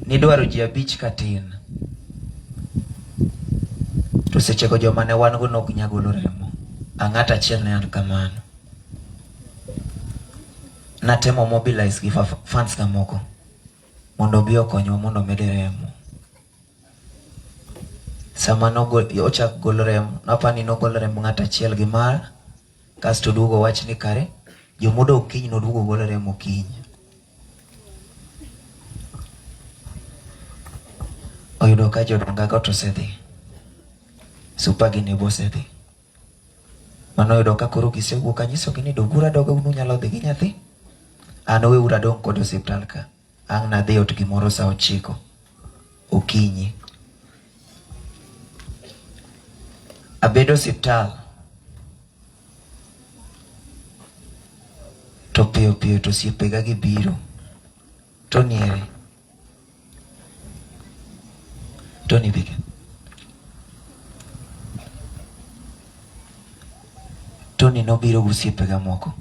ni dwaro ji 5 katin. To sechego joma ne wan go nok nyagolo remo. Ang'ata achiel ne an kamano. Natemo mobilize gi funds kamoko mondo bi okonywa mondo mede remo. Sama ochak golo remo, napani nogolo remo ng'ata achiel gi mar, kasto duogo wach ni kare, jomodo kiny noduogo golo remo kiny. Oyudo ka jodonga got osedhi. Supagi nebo osedhi. Mano oyudo ka koro gisewuok kanyiso gini dogura doga unu nyalo dhi gi nyathi. An weura dong kod osiptal ka. Ang' nadhi ot gimoro sa 9 okinyi. Abedo osiptal. To piyo piyo to osiepega gibiro. Tony ere. Tony bige. Tony nobiro gosiepega moko.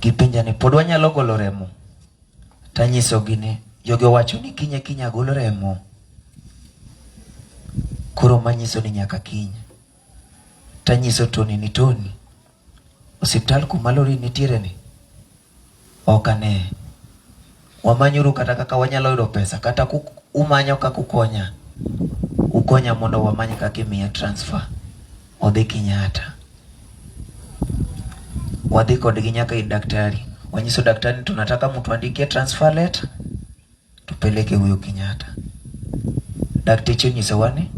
Gipenja ni pod wanyalo golo remo. Tanyiso gini jogi wacho ni kinya golo remo. Koro manyiso ni nyaka kiny. Tanyiso Tony ni Tony. Osiptal kuma lori nitiere ni. Okane. Wamanyuru kata kaka wanyalo yudo pesa kata umanyo kaka ukonya. Ukonya mondo wamany kaka imiya transfer. Odhi Kenyatta. Wadhi kodgi nyaka i daktari. Wanyiso daktari tunataka mtu andike transfer letter. Tupeleke huyo Kenyatta. Daktari chenyiso wane.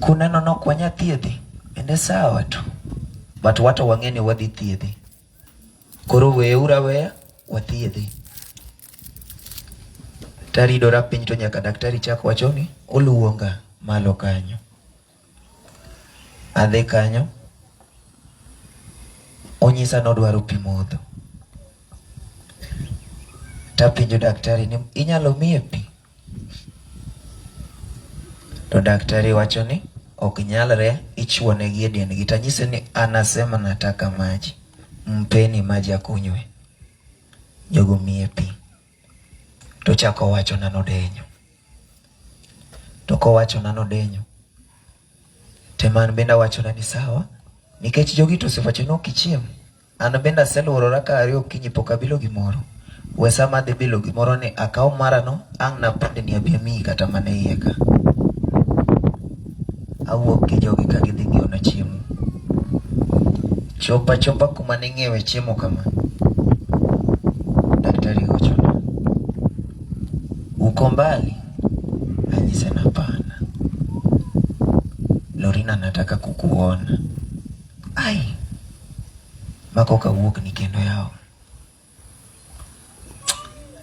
Kuna nono kwanya thiedhi. Ende sawa tu. But watu wangeni wadhi thiedhi. Koro weura wea wathiedhi. Tari dora piny to nyaka daktari chako wachoni oluonga malo kanyo. Adhi kanyo. Onyisa nodwaro pi modho. Tapinjo daktari ni inyalo miye pi. To daktari wachoni ok nyalre, ichwone gi edien gi. Tanyise ni anasema nataka maji. Mpeni maji akunywe. Jogo miye pi. To chako wacho nanodenyo. To ko wacho nanodenyo. Teman benda wacho na ni sawa. Nikech jogi to sifache no kichiem. An benda seluorora ka ariyo kinyi poka bilo gimoro. Wesama dhi bilo gimoro ni akaw mara no ang' na pande ni abiyami kata mane iye ka. Awuok gi jogi ka gidhi ng'iewo na chiemo. Chopa kuma ne ng'iewe chiemo kama. Daktari gochona. Uko mbali? Anyise na pana. Lorina nataka kukuona. Ai. Makoka wuok ni kendo yao.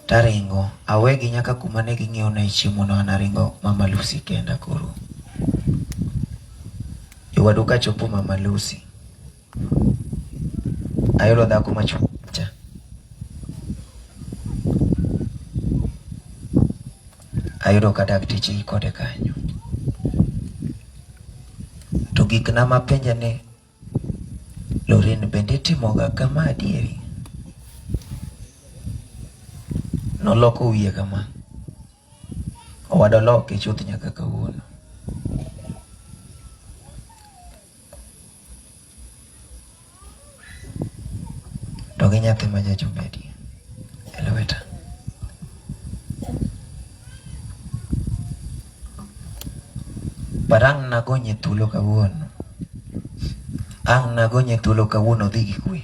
Taringo. Awegi nyaka kuma ne ging'iewo na chiemo no anaringo Mama Lucy kenda koro. Waduka chopo Mama Lucy. Ayudo dhako machucha. Ayudo ka dakteche kode kanyo. To gik na mapenja ne Lorin bende timoga kama adieri. Noloko wiye kama. wadoloke chuth nyaka kawuono. Dogi nyathi ma jachumedi eleweta. Barang nagonye thuolo kawuono. Ang nagonye thuolo kawuono dhi gi kwe.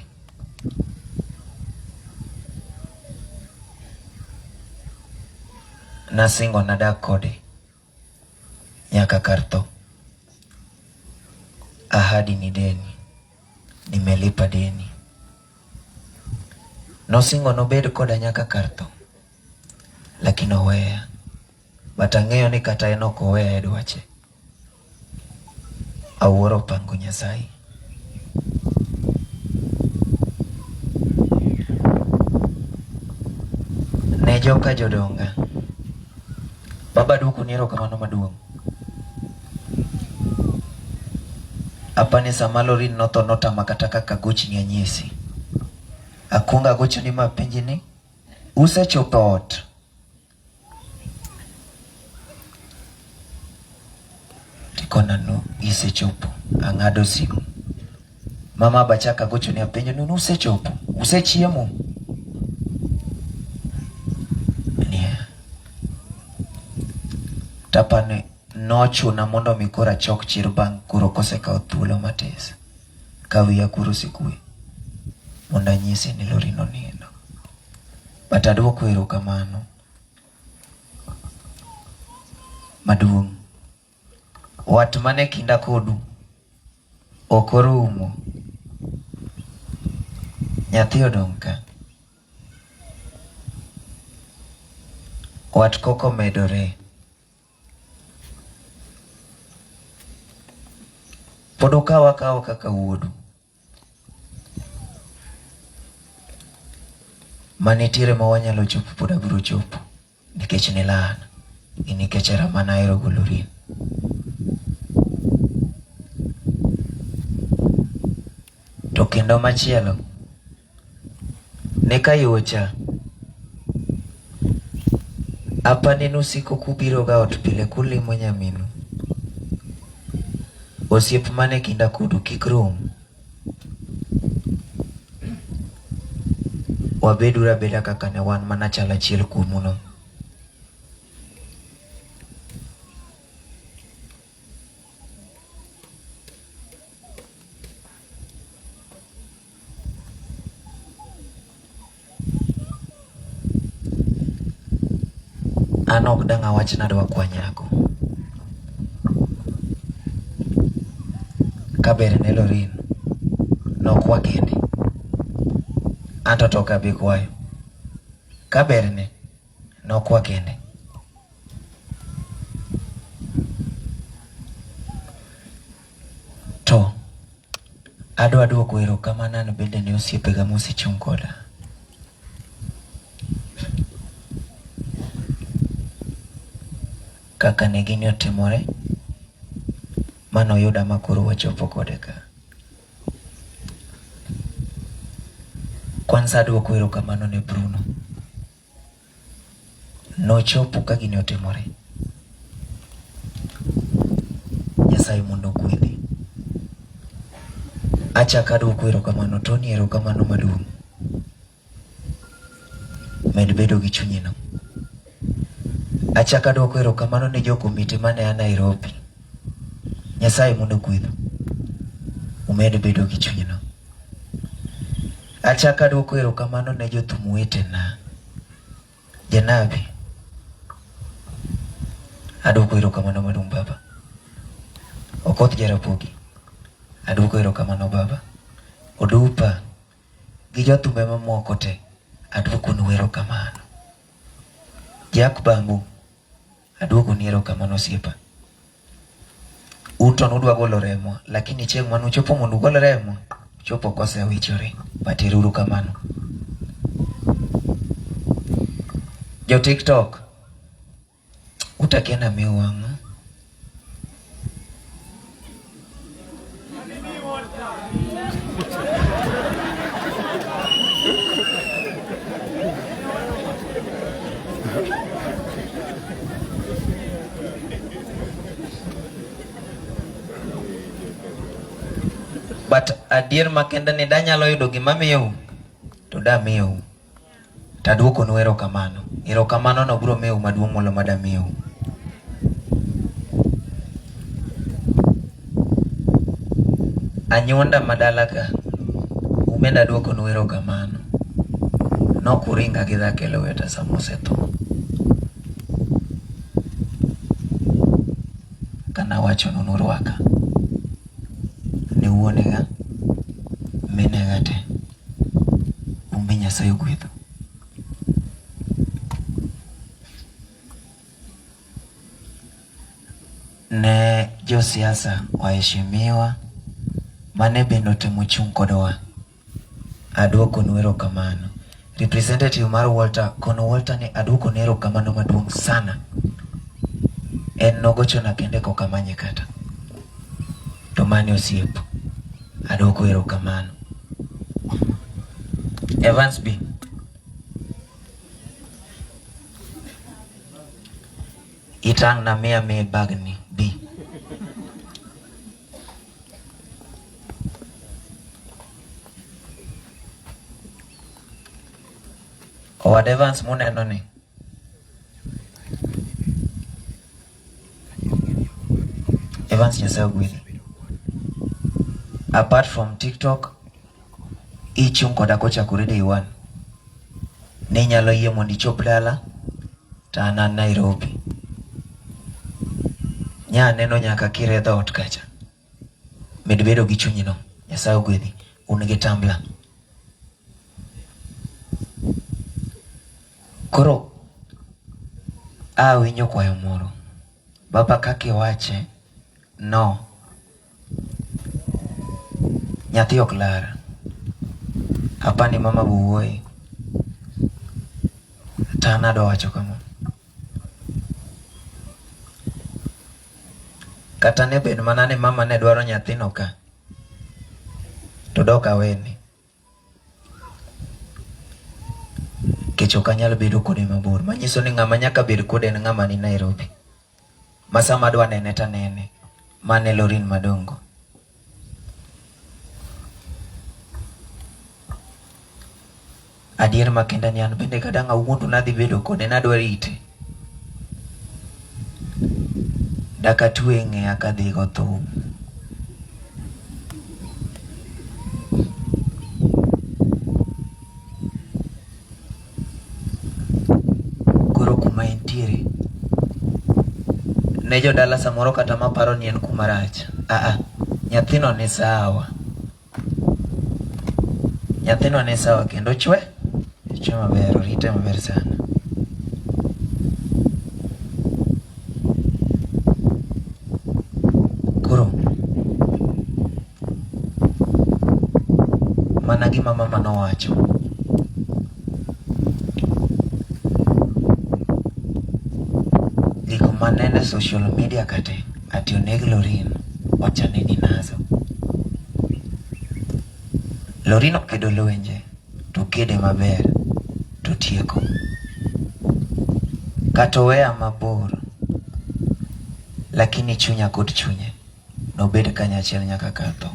Nasingo nadak kode nyaka kar tho. Ahadi ni deni, nimelipa deni. Nosingo nobed koda nyaka kar tho, lakini oweya. But ang'eyo ni kata en ok oweya e dwache. Awuoro pango Nyasaye. Ne joka jodonga, baba duku ni erokamano maduong'. Apani sama Lorin notho notama kata kaka gochni anyisi. Akwonga gocho ni mapenji ni usechopo ot. Tikona no isechopo. Ang'ado simu. Mama bachaka gocho ni apenjo ni usechopo. Usechiemo. Tapane nochu na mondo mikora chok chir bang' kuro kose kao thuolo matis. Kawiya kuro sikue. Monda nyisi ni Lorin onindo. But aduoko erokamano maduong'. Wat mane kinda kodu ok orumo. Nyathi odong' ka. Wat koko medore. Pod okawa kaka wuodu. Manitiere ma wanyalo chopo pod abiro chopo. Nikech ni lana. Nikech era mana ero Lorin. To kendo machielo. Neka yocha. Apani nusiko kubiro ga ot pile kulimo nyaminu. Osiep mane kinda kudu kik rum. Wabedura beda kaka ne wan mana chala chiel kuomuno. Anok dang' awach nadwa kwa nyako. Kaber ne Lorin nokwa kende. Anto toka bi kwayo. Kaber ne nokwa kende. To adwa duoko erokamano an bende ne osiepega mosechung' koda. Kaka ne gini otimore mano yuda makuru wachopo kode ka. Kwanza aduoko erokamano ne Bruno. Nochopo ka gini otimore. Nyasaye mondo gwedhi. Achaka aduoko erokamano Tony, erokamano maduong'. Med bedo gi chunyino. Achaka aduoko erokamano ne jo komiti mane a Nairobi. Nyasaye mondo gwedhu. Umed bedo gi chunyino. Achaka aduoko erokamano ne jothum wetena. Janabi. Aduoko erokamano maduong' baba. Okoth Jarapogi. Aduoko erokamano baba. Odupa gi jothumbe mamoko te. Aduoko nu erokamano. Jack Bambu. Aduoko ni erokamano osiepa. Uto nudwa golo remo, lakini chieng' manu chopo mondo golo remo, chopo kose wichore. Batiruru kamano. Jo TikTok. Utakiena miwang'o. But adier makenda ni danyalo yudo gima miyo to da miyo. Taduoko no erokamano. Erokamano no biro miyo maduong' molo mada miyo. Anyuonda madala ka umenda duoko no erokamano. No kuringa gi dhake lweta samose to. Kana wacho no rwaka. Ni uonega menega te. Umbe Nyasaye gwedho. Ne josiasa waheshimiwa mane bendo temo chung kodwa. Aduoko no erokamano. Representative mar Walter, kono Walter ni aduoko no erokamano maduong' sana. En nogocho na kende kokamanye kata. To mane osiep. Aduoko erokamano. Evans B. Itang na mea me bagni B. Owad Evans muneno ni. Evans Nyasaye gwedhi. Apart from TikTok, ichung koda kochakore day one. Ne nyalo yie mondo ichop dala ta an Nairobi. Nya neno nyaka kire dhot kacha. Med bedo gi chunyino. Nyasaye gwedhi. Un gi tambla. Koro winyo kwayo moro. Baba kaki wache no. Nyathi ok lar. Apani mama buwoi. Tana do wacho kama. Kata ne bed manane mama ne dwaro nyathino ka. To doka weni. Kecho kanyalo bedo kode mabor. Manyiso ni ngama nyaka bed kode en ngama ni Nairobi. Masa madwa nene ta nene. Mane Lorin Madongo. Adier makenda ni an bende kadang awuondo nadhi bedo kode nadwa rite. Daka tuwe ng'eya kadhi go thum. Koro kuma entiere. Ne jodala samoro kata maparo ni en kuma rach. Nyathino ni sawa. Nyathino ni sawa kendo chwe. Chwe maber, orite maber sana. Koro mana gima mama nowacho. Liko manene social media kate ati oneg Lorin ochaneni nazo. Lorin okedo lwenje to kede maber to tieko. Kato wea mabor lakini chunya kod chunye nobed kanyachiel nyaka katho.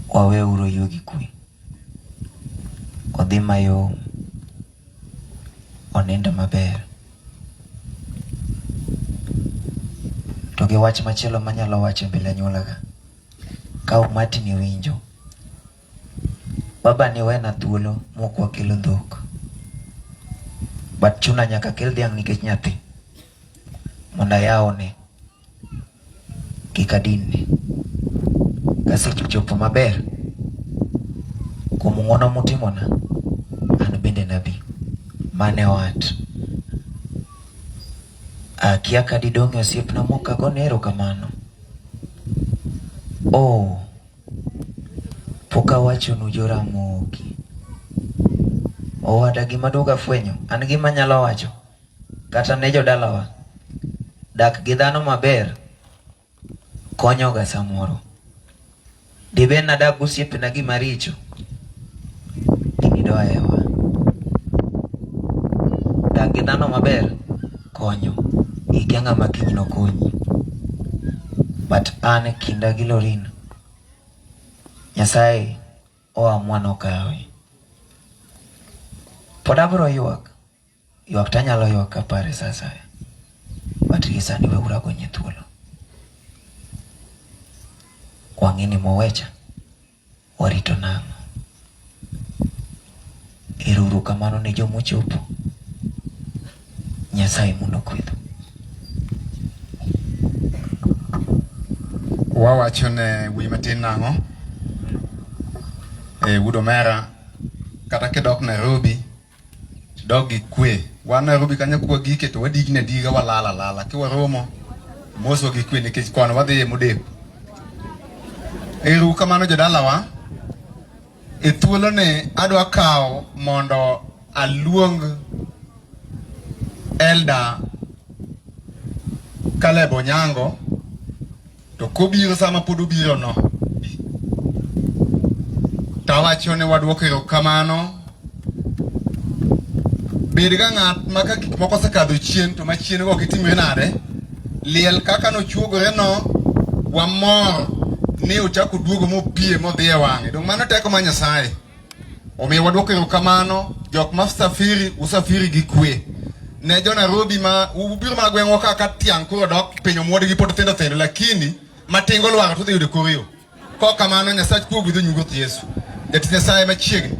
Wawe uro yogi kwi. Odhi mayom. Onenda maber. To gi wach machielo manyalo wacho mbele anyuolaga. Ka umati ni winjo. Baba ni wena thuolo mokwa kelo dhok. But chuna nyaka kel dhiang' nikech nyathi. Monda yaone. Kikadinne. Kasi chopo maber. Kumung'ono mutimona. An bende nabi. Mane wat. Akia kadidonge osiepna moka gone erokamano. Poka wacho nujora moki. Owada gima doga fwenyo. An gima nyalo wacho. Kata ne jodalawa. Dak gi dhano maber. Konyo ga samoro. Dibe na dak osiepe na gima richo. Ginidoa ewa. Dak gi dhano maber. Konyo. ikianga makiny no konyi. But ane kinda gi Lorina. Nyasaye oamua nokawe. Pod abro ywak. Ywak tanyalo ywak kapare sasa. But gisa ni weura gonye thuolo. Kwang'ini mowecha. Warito nang'o. Eruru kamano ne jomochopo. Nyasaye muno kwitho. Wawachone wi matin nang'o. Wudo mera kata kidok Nairobi dog gi kwe. Wan Nairobi kanya kwa gike to wadigine diga walala kiwaromo moso gi kwe nikech kono wadhi modep. Eru kamano jodalawa. E thuolo ne adwa kao mondo aluong Elda Caleb Onyango to kobiro sama pod obiro no tawachone wadwoko erokamano. Bed ga ng'at maka gik moko sekadho chien to machien go kitimre nade liel kaka no chuogore no wamor ni uchako duogo mopie modhi e wang'e. Dong mano teko ma Nyasaye. Omiyo wadwoko erokamano jok masafiri usafiri gi kwe. Ne jo Nairobi ma ubiro ma gweng'o kaka tiang' koro dok piny omuode gi pod thindo lakini matingo lwaro to dhi yudo korio. Ko kamano Nyasaye kuogwedho nyugo Yesu. Jatich Nyasaye machiegni.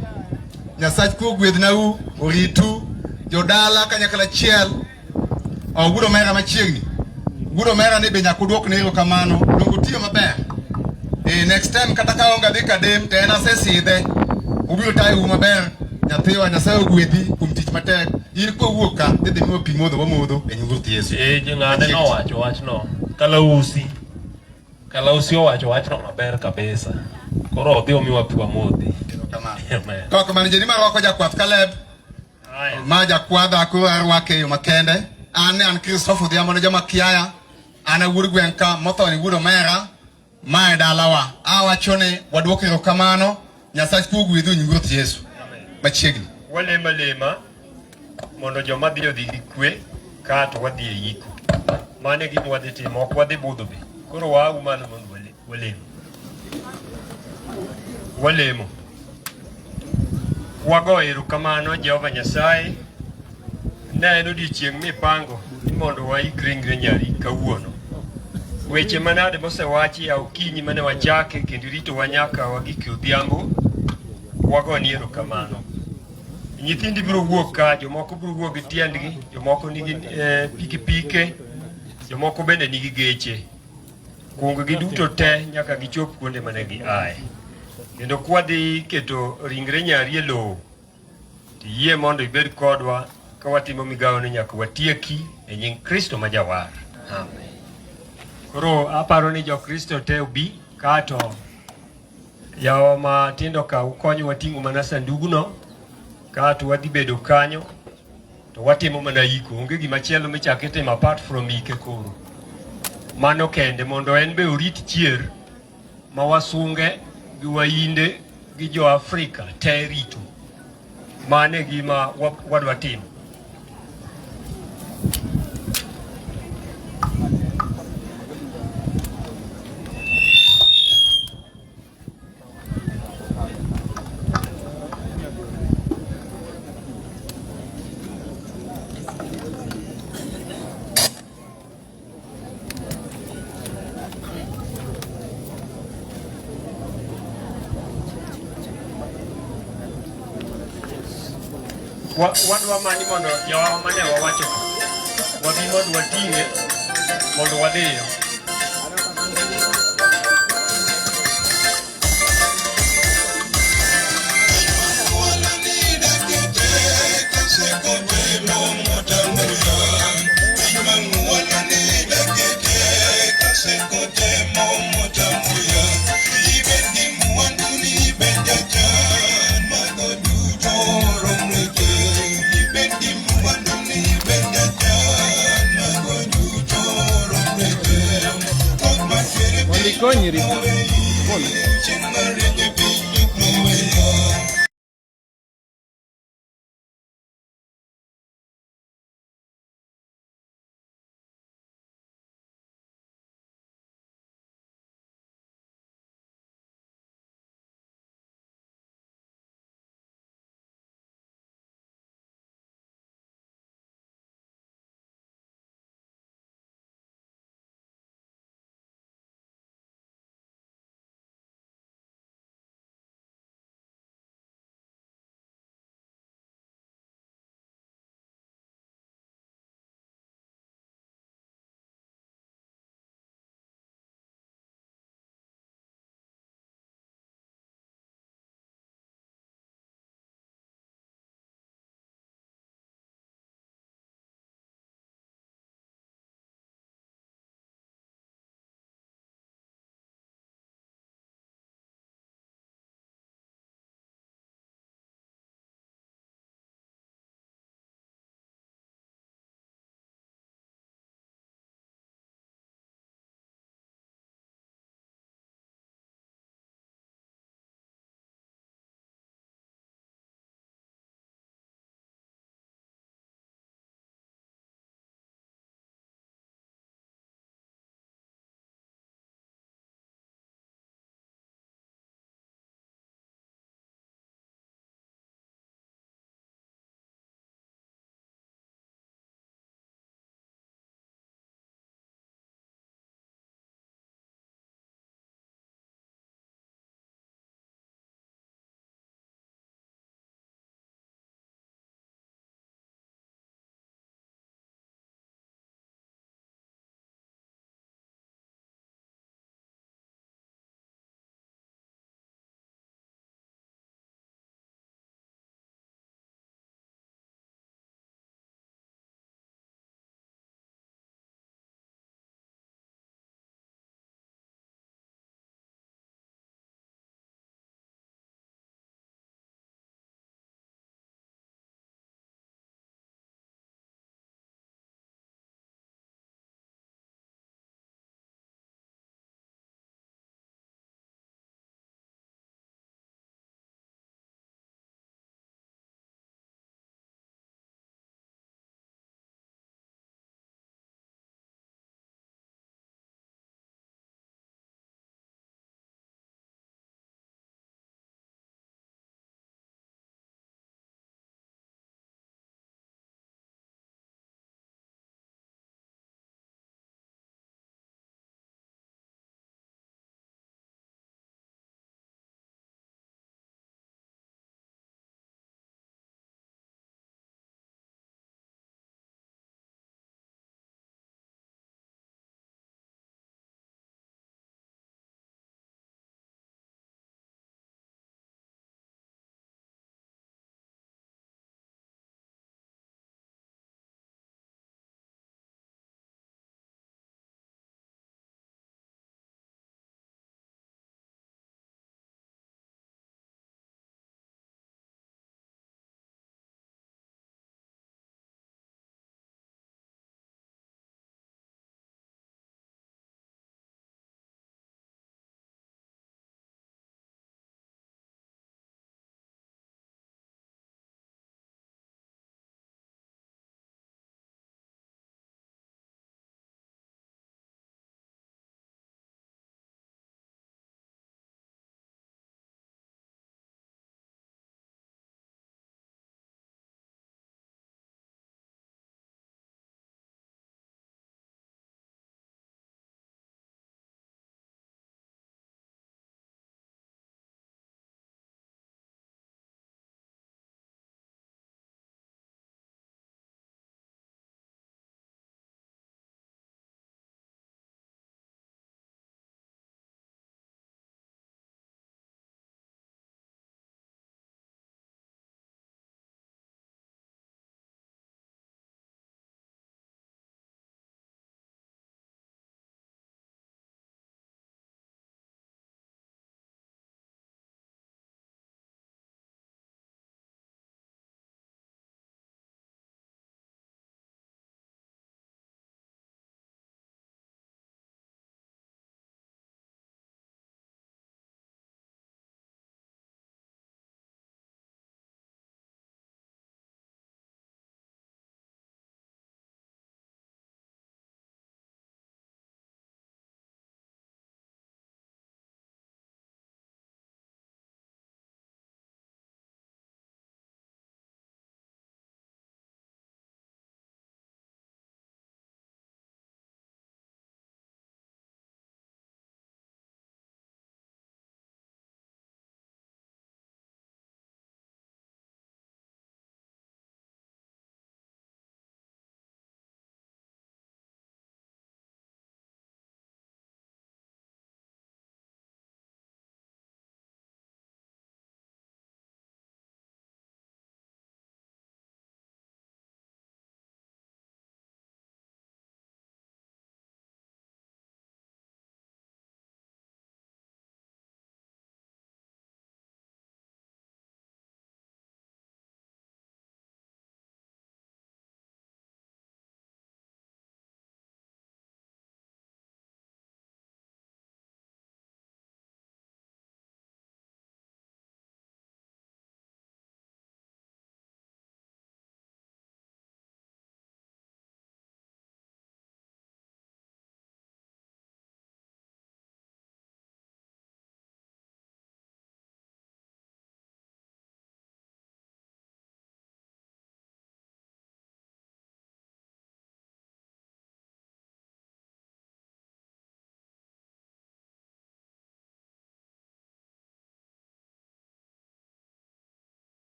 Nyasaye kuogwedhnau oritu jodala kanyakla achiel. Wudo mera machiegni. Wudo mera ni be nyaka udwok ne erokamano. Dongo tiyo maber. Next time kata ka onga dhi kadem to en asesidhe. Ubiro tayo maber. Nyathiwa Nyasaye ogwedhi kuom tich matek. In kowuok ka dhi miwa pi modho wamodho e nying Yesu. Jing'ane nowacho wachno. Kalausi owacho wachno maber kabisa. Koro odhi omiwa pi wamodhi. Koko kamano jeni marwako jakwath Caleb. Ma jakwadha koro arwake yo makende. An Christopher Odhiambo ne joma kiaya. An wuod gweng' ka motho ni wudo mera. Ma e dalawa. Awachone wadwoko erokamano. Nyasaye kuogwedho nying Yesu. Machiegni. Walema mondo joma dhi odhi gi kwe ka to wadhi e yiko. Mane gima wadhi timo, ok wadhi budho be. Koro waagu mano mondo walemo. Wago erokamano Jehova Nyasaye. Ne en odiechieng' mipango ni mondo waikre nyari kawuono. Weche manade mosewachi ya okinyi mane wachake kendo rito wanyaka wagike odhiambo. Wago ni erokamano. Nyithindi biro wuok ka, jomoko biro wuok gi tiendgi, jomoko nigi pikipike, jomoko bende nigi geche. Kuongo gi duto te nyaka gichop kuonde mane gi aye. Kendo kwadhi keto ringre nyari e lowo. Tiyie mondo ibed kodwa ka watimo migawo ni nyaka watieki e nying Kristo ma jawar. Amen. Koro aparo ni jo Kristo te ubi kato yawa matindo ka ukonyo wating'o mana sanduguno. Kato wadhi bedo kanyo to watimo mana yiko. Onge gimachielo michako timo apart from ike koro. Mano kende mondo en be orit chier ma wasunge gi wainde gi jo Afrika te rito. Mane gima wadwa timo. Wadwa mani mondo jawa mane wawacho wadhi mondo wating'e mondo wadhiyo. Konyri.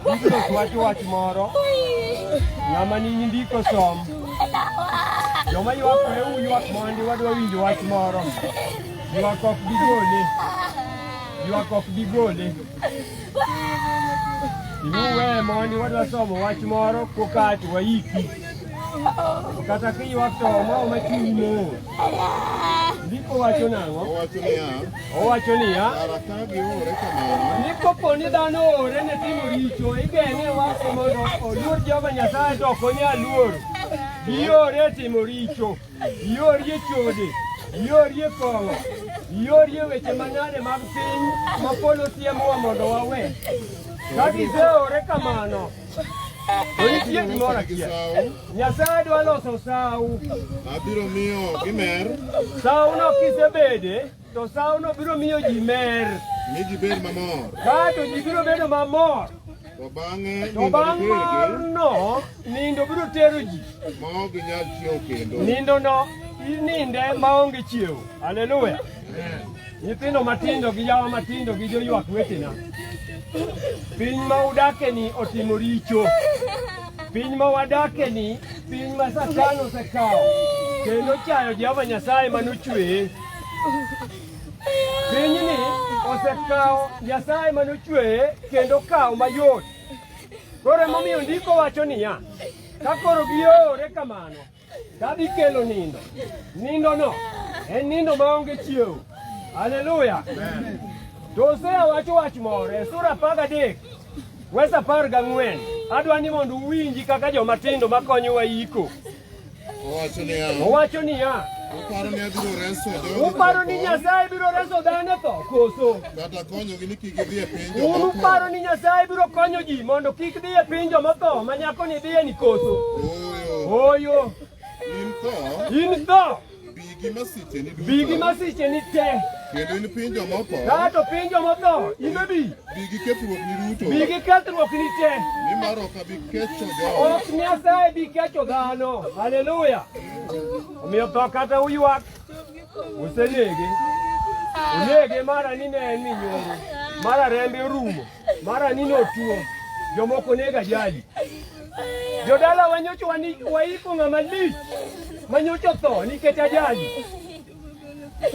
Biblia wach moro. Ng'ama ni ndiko som. Joma ywak mondi wadwa winjo wach moro. Ywak ok bigole. Iwe mondi wadwa somo wach moro kokati waiki. Kata kiywak to ma chunyo. Ndiko wacho nang'o? Owacho niya. Ndiko poni dhano ore ne timo richo igeng'e wase mondo oluor Jehova Nyasaye to ok onyal luoro. Iore timo richo, iorie chode, iorie kong'o, iorie weche manade mag piny ma polo siemowa mondo wawe. Ka giseore kamano, to nitie gimoro achiel. Nyasaye dwa loso sawu. Abiro miyo gimer. Sawuno kisebede, to sawuno biro miyo ji mer. Mi ji bed mamor. Kato ji biro bedo mamor. To bang'e no nindo biro tero ji. Ma ok ginyal chiewo kendo. Nindo no ininde maonge chiewo. Haleluya. Nyithindo matindo gi jawa matindo gi joywak wetena. Piny ma udake ni otimo richo. Piny ma wadake ni piny ma Satan osekawo kendo chayo Jehova Nyasaye manochweye. Pinyni osekawo Nyasaye manochweye kendo kawo mayot. Koro emomiyo ndiko wacho niya, ka koro giore kamano, ka gikelo nindo. Nindo no en nindo maonge chiewo. Haleluya. To Hosea wacho wach moro e sura 13 verse 14. Adwa ni mondo uwinji kaka joma tindo makonyowa iko. Owacho niya. Uparo ni Nyasaye biro reso dhano tho koso? Kata konyogi ni kik gidhi e piny uparo ni Nyasaye biro konyo ji mondo kik dhi e piny joma tho ma nyako ni dhiye ni koso? Oyo. In tho. Bigi masiche ni te. Kendo in piny joma otho. Kato piny joma tho ibe bi. Bigi kethruok ni duto. Bigi kethruok ni te. Nimar ok abi kecho jogo. Ok Nyasaye bi kecho dhano. Haleluya. Omiyo tho kata uywak usenege. Unege mara ni ne en minyoro. Mara rembe rumo. Mara ni notuo. Jomoko nega jali. Jodala wanyocho waiko ng'ama lich. Manyocho tho nikech ajali.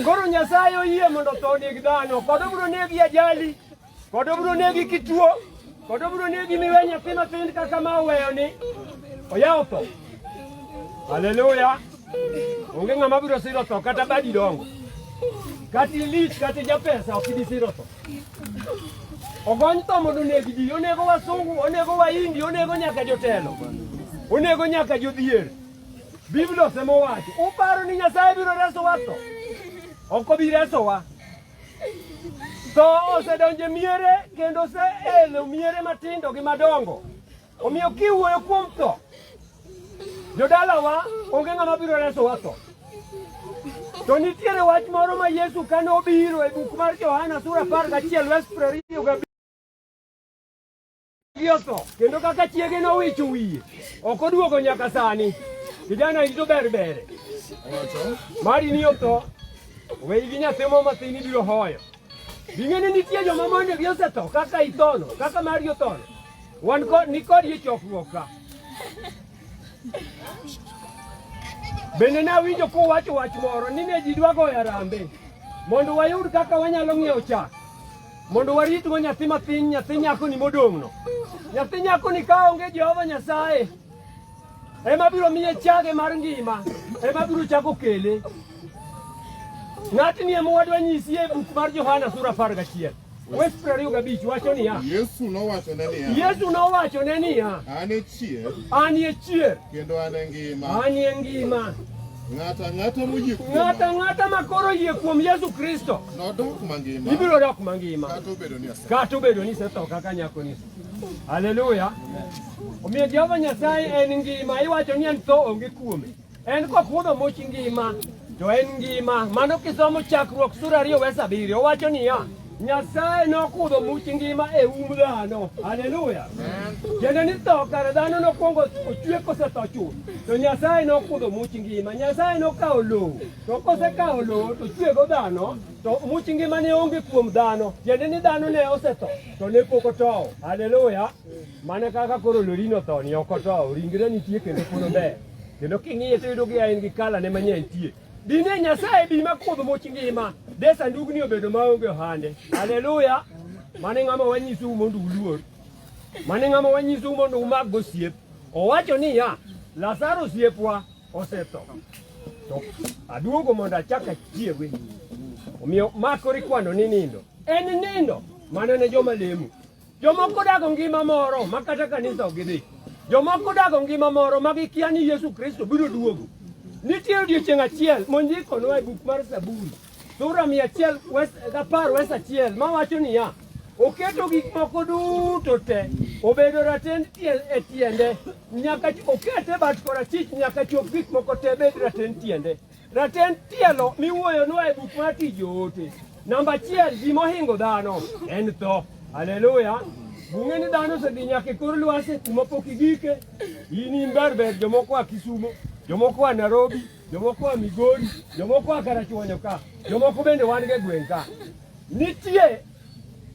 Koro Nyasaye oyie mondo tho neg dhano. Kod obiro negi ajali. Kod obiro negi kituo. Kod obiro negi miwe nyathi mathin kaka ma oweyo ni oyawo tho. Haleluya. Onge ng'ama biro siro tho kata badi dongo. Kati lich kati japesa ok ibi siro tho. Ogony tho mondo neg ji. Onego wasungu, onego waindi, onego nyaka jotelo. Onego nyaka jodhier. Biblia osemowacho. Uparo ni Nyasaye biro reso wa tho? Ok obi resowa. Tho osedonje miere kendo oseelo miere matindo gi madongo. Omiyo kiwuoyo kuom tho, jodalawa onge ng'ama biro resowa tho. To nitiere wach moro ma Yesu kane obiro e buk mar Johana sura 11 verse 20 kendo kaka chiege nowicho wiye ok oduogo nyaka sani. Kijana ito berbere mari ni otho wei gi nyathi mo mathini biro hoyo. Bing'eni nitie joma monde gi osetho kaka ithono kaka mari othono. Wan nikod ye chokruok ka. Bende nawinjo kowacho wach moro ni ne ji dwa goyo arambe mondo wayud kaka wanyalo ng'iewo chak mondo waritgo nyathi mathin, nyathi nyako ni modong'no. Nyathi nyako ni ka onge Jehova Nyasaye ema biro miye chage mar ngima, ema biro chako kele. Ng'atni ema wadwa nyisi e buk mar Johana sura 11 verse 25 wacho niya. Yesu nowachone niya. An e chier. Kendo an e ngima. An e ngima. Ng'ata ng'ata makoro yie kuom Yesu Kristo nodok mangima. Ibiro dok mangima. Kata obedo ni setho kaka nyako ni. Haleluya. Omiyo Jehova Nyasaye en ngima. Iwacho ni en tho onge kuome. En kopuodho mochi ngima to en ngima. Mano kisomo chakruok sura 2 verse 7 owacho niya. Nyasaye nokudho much ngima e dhano. Haleluya. Kendo ni tho kare dhano nokwongo ochwe kosetho chuth. To Nyasaye nokudho much ngima. Nyasaye nokawo lowo. To kosekawo lowo to chwego dhano. To much ngima ne onge kuom dhano. Kendo ni dhano ne osetho. To ne pok otowo. Haleluya. Mana kaka koro Lorino tho ni ok otowo. Ringre nitie kendo pod ber. Kendo king'iye to yudo gi en gi kala ne manyien tie. Dine Nyasaye bima kudho much ngima. De sandugni obedo maonge ohande. Haleluya. Mane ng'ama wanyisou mondo uluor. Mane ng'ama wanyisou mondo umak go siep. Owacho ni ya Lazaro siepwa osetho. To aduogo mondo achak achiewe. Omiyo makori kwano ni nindo. En nindo mana ne joma lemo. Jomoko dago ngima moro makata kanisa ogidhi. Jomoko dago ngima moro magikia ni Yesu Kristo biro duogo. Nitie odiechieng' achiel mondiko e buk mar Zaburi sura 110 mawacho niya, oketo gik moko duto te obedo ratend e tiende nyaka okete bat korachwich nyaka chop gik moko te bed ratend tiende. Ratend tielo miwuoyo e buk mar Tich Joote. Namba 1 gima ohingo dhano en tho. Haleluya. Bung'e ni dhano osedhi nyaka e kor lwasi kuma pok igike. In ber jomoko a Kisumo, jomoko a Nairobi, jomoko a Migori, jomoko a Karachuonyo ka, jomoko bende wan ge gweng' ka. Nitie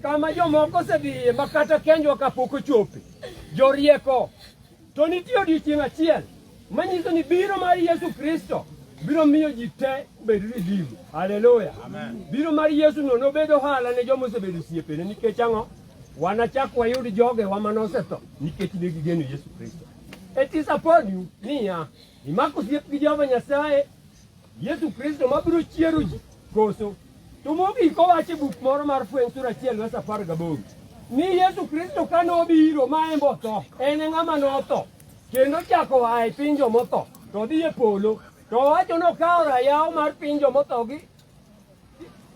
kama jomoko osedhiye makata kenjwa kapok ochope. Jorieko. To nitie odiechieng' achiel manyiso ni biro mar Yesu Kristo biro miyo ji te bed religion. Haleluya. Biro mar Yesu no nobedo ohala ne joma osebedo siepene nikech ang'o? Wanachak wayud jogewa manosetho nikech ne gigeno Yesu Kristo. It is upon you niya imako siep gi Jehova Nyasaye Yesu Kristo mabiro chiero ji koso. To mogik owacho e buk moro mar Fweny sura 1:18 ni Yesu Kristo kanobiro ma en botho en ng'ama notho kendo chako oa e piny jomotho to dhi e polo to owacho nokawo rayaw mar piny jomotho gi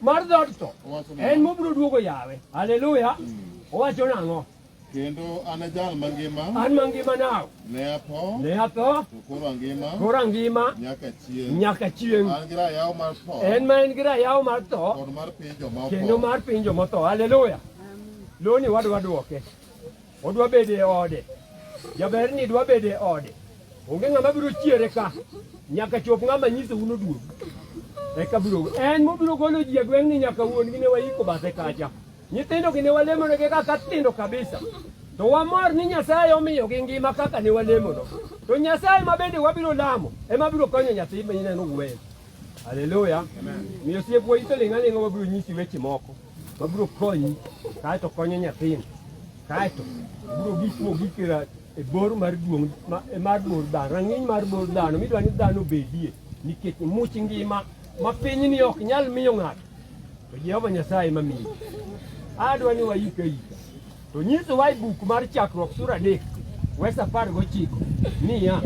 mar dhod tho en mobiro duogo yawe. Haleluya. Owacho nang'o? Kendo an jal mangima. An mangima naw. Ne atho. Ne atho. Koro ngima. Nyaka chieng'. An gi rayaw mar tho. En ma en gi rayaw mar tho. Kod mar piny jomotho. Kendo mar piny jomotho. Haleluya. Loni wadwa duoke. Odwa bede e ode. Jaber ni dwa bede e ode. Onge ng'ama biro chiere ka. Nyaka chop ng'ama nyiso uno duogo. Eka biro. En mobiro golo ji e gweng' ni nyaka wuon gi ne waiko bathe kacha. Nyithindo gi ne walemonegi kaka tindo kabisa. To wamor ni Nyasaye omiyo gi ngima kaka ne walemono. To Nyasaye ma bende wabiro lamo ema biro konyo nyathi mineno uweyo. Haleluya. Miyo siepwa ito ling'aling'a wabiro nyisi weche moko. Wabiro konyi kaeto konyo nyathini. Kaeto biro gik mogikira e bor mar duong' mar bor dhano. Rang'iny mar bor dhano midwa ni dhano bedie nikech much ngima ma pinyni ok nyal miyo ng'ato. To Jehova Nyasaye mamiyo. Adwa ni waika ika. To nyiso wa buk mar Chakruok sura 3:19 niya.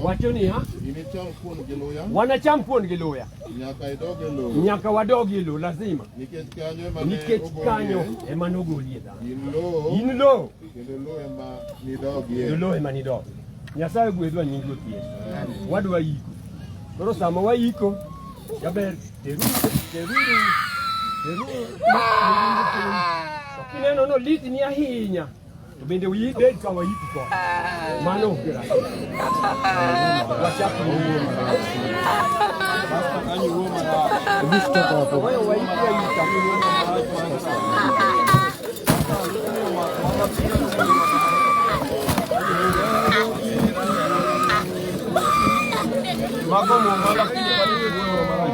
Wacho niya. Wanacham kuon gi luya. Nyaka wadogi e lo lazima. Nikech kanyo ema nogolie dhano. In lo. Kendo lo ema nidogi. Nyasaye gwedhwa nying Ruoth Yesu. Wadwa iko. Koro sama waiko jaber teruru kineno no litni ahinya to bende bed ka waiki ko mano kira wachapo basta kanyo woma na visto ko wayo waiki aika magomo mala kile pale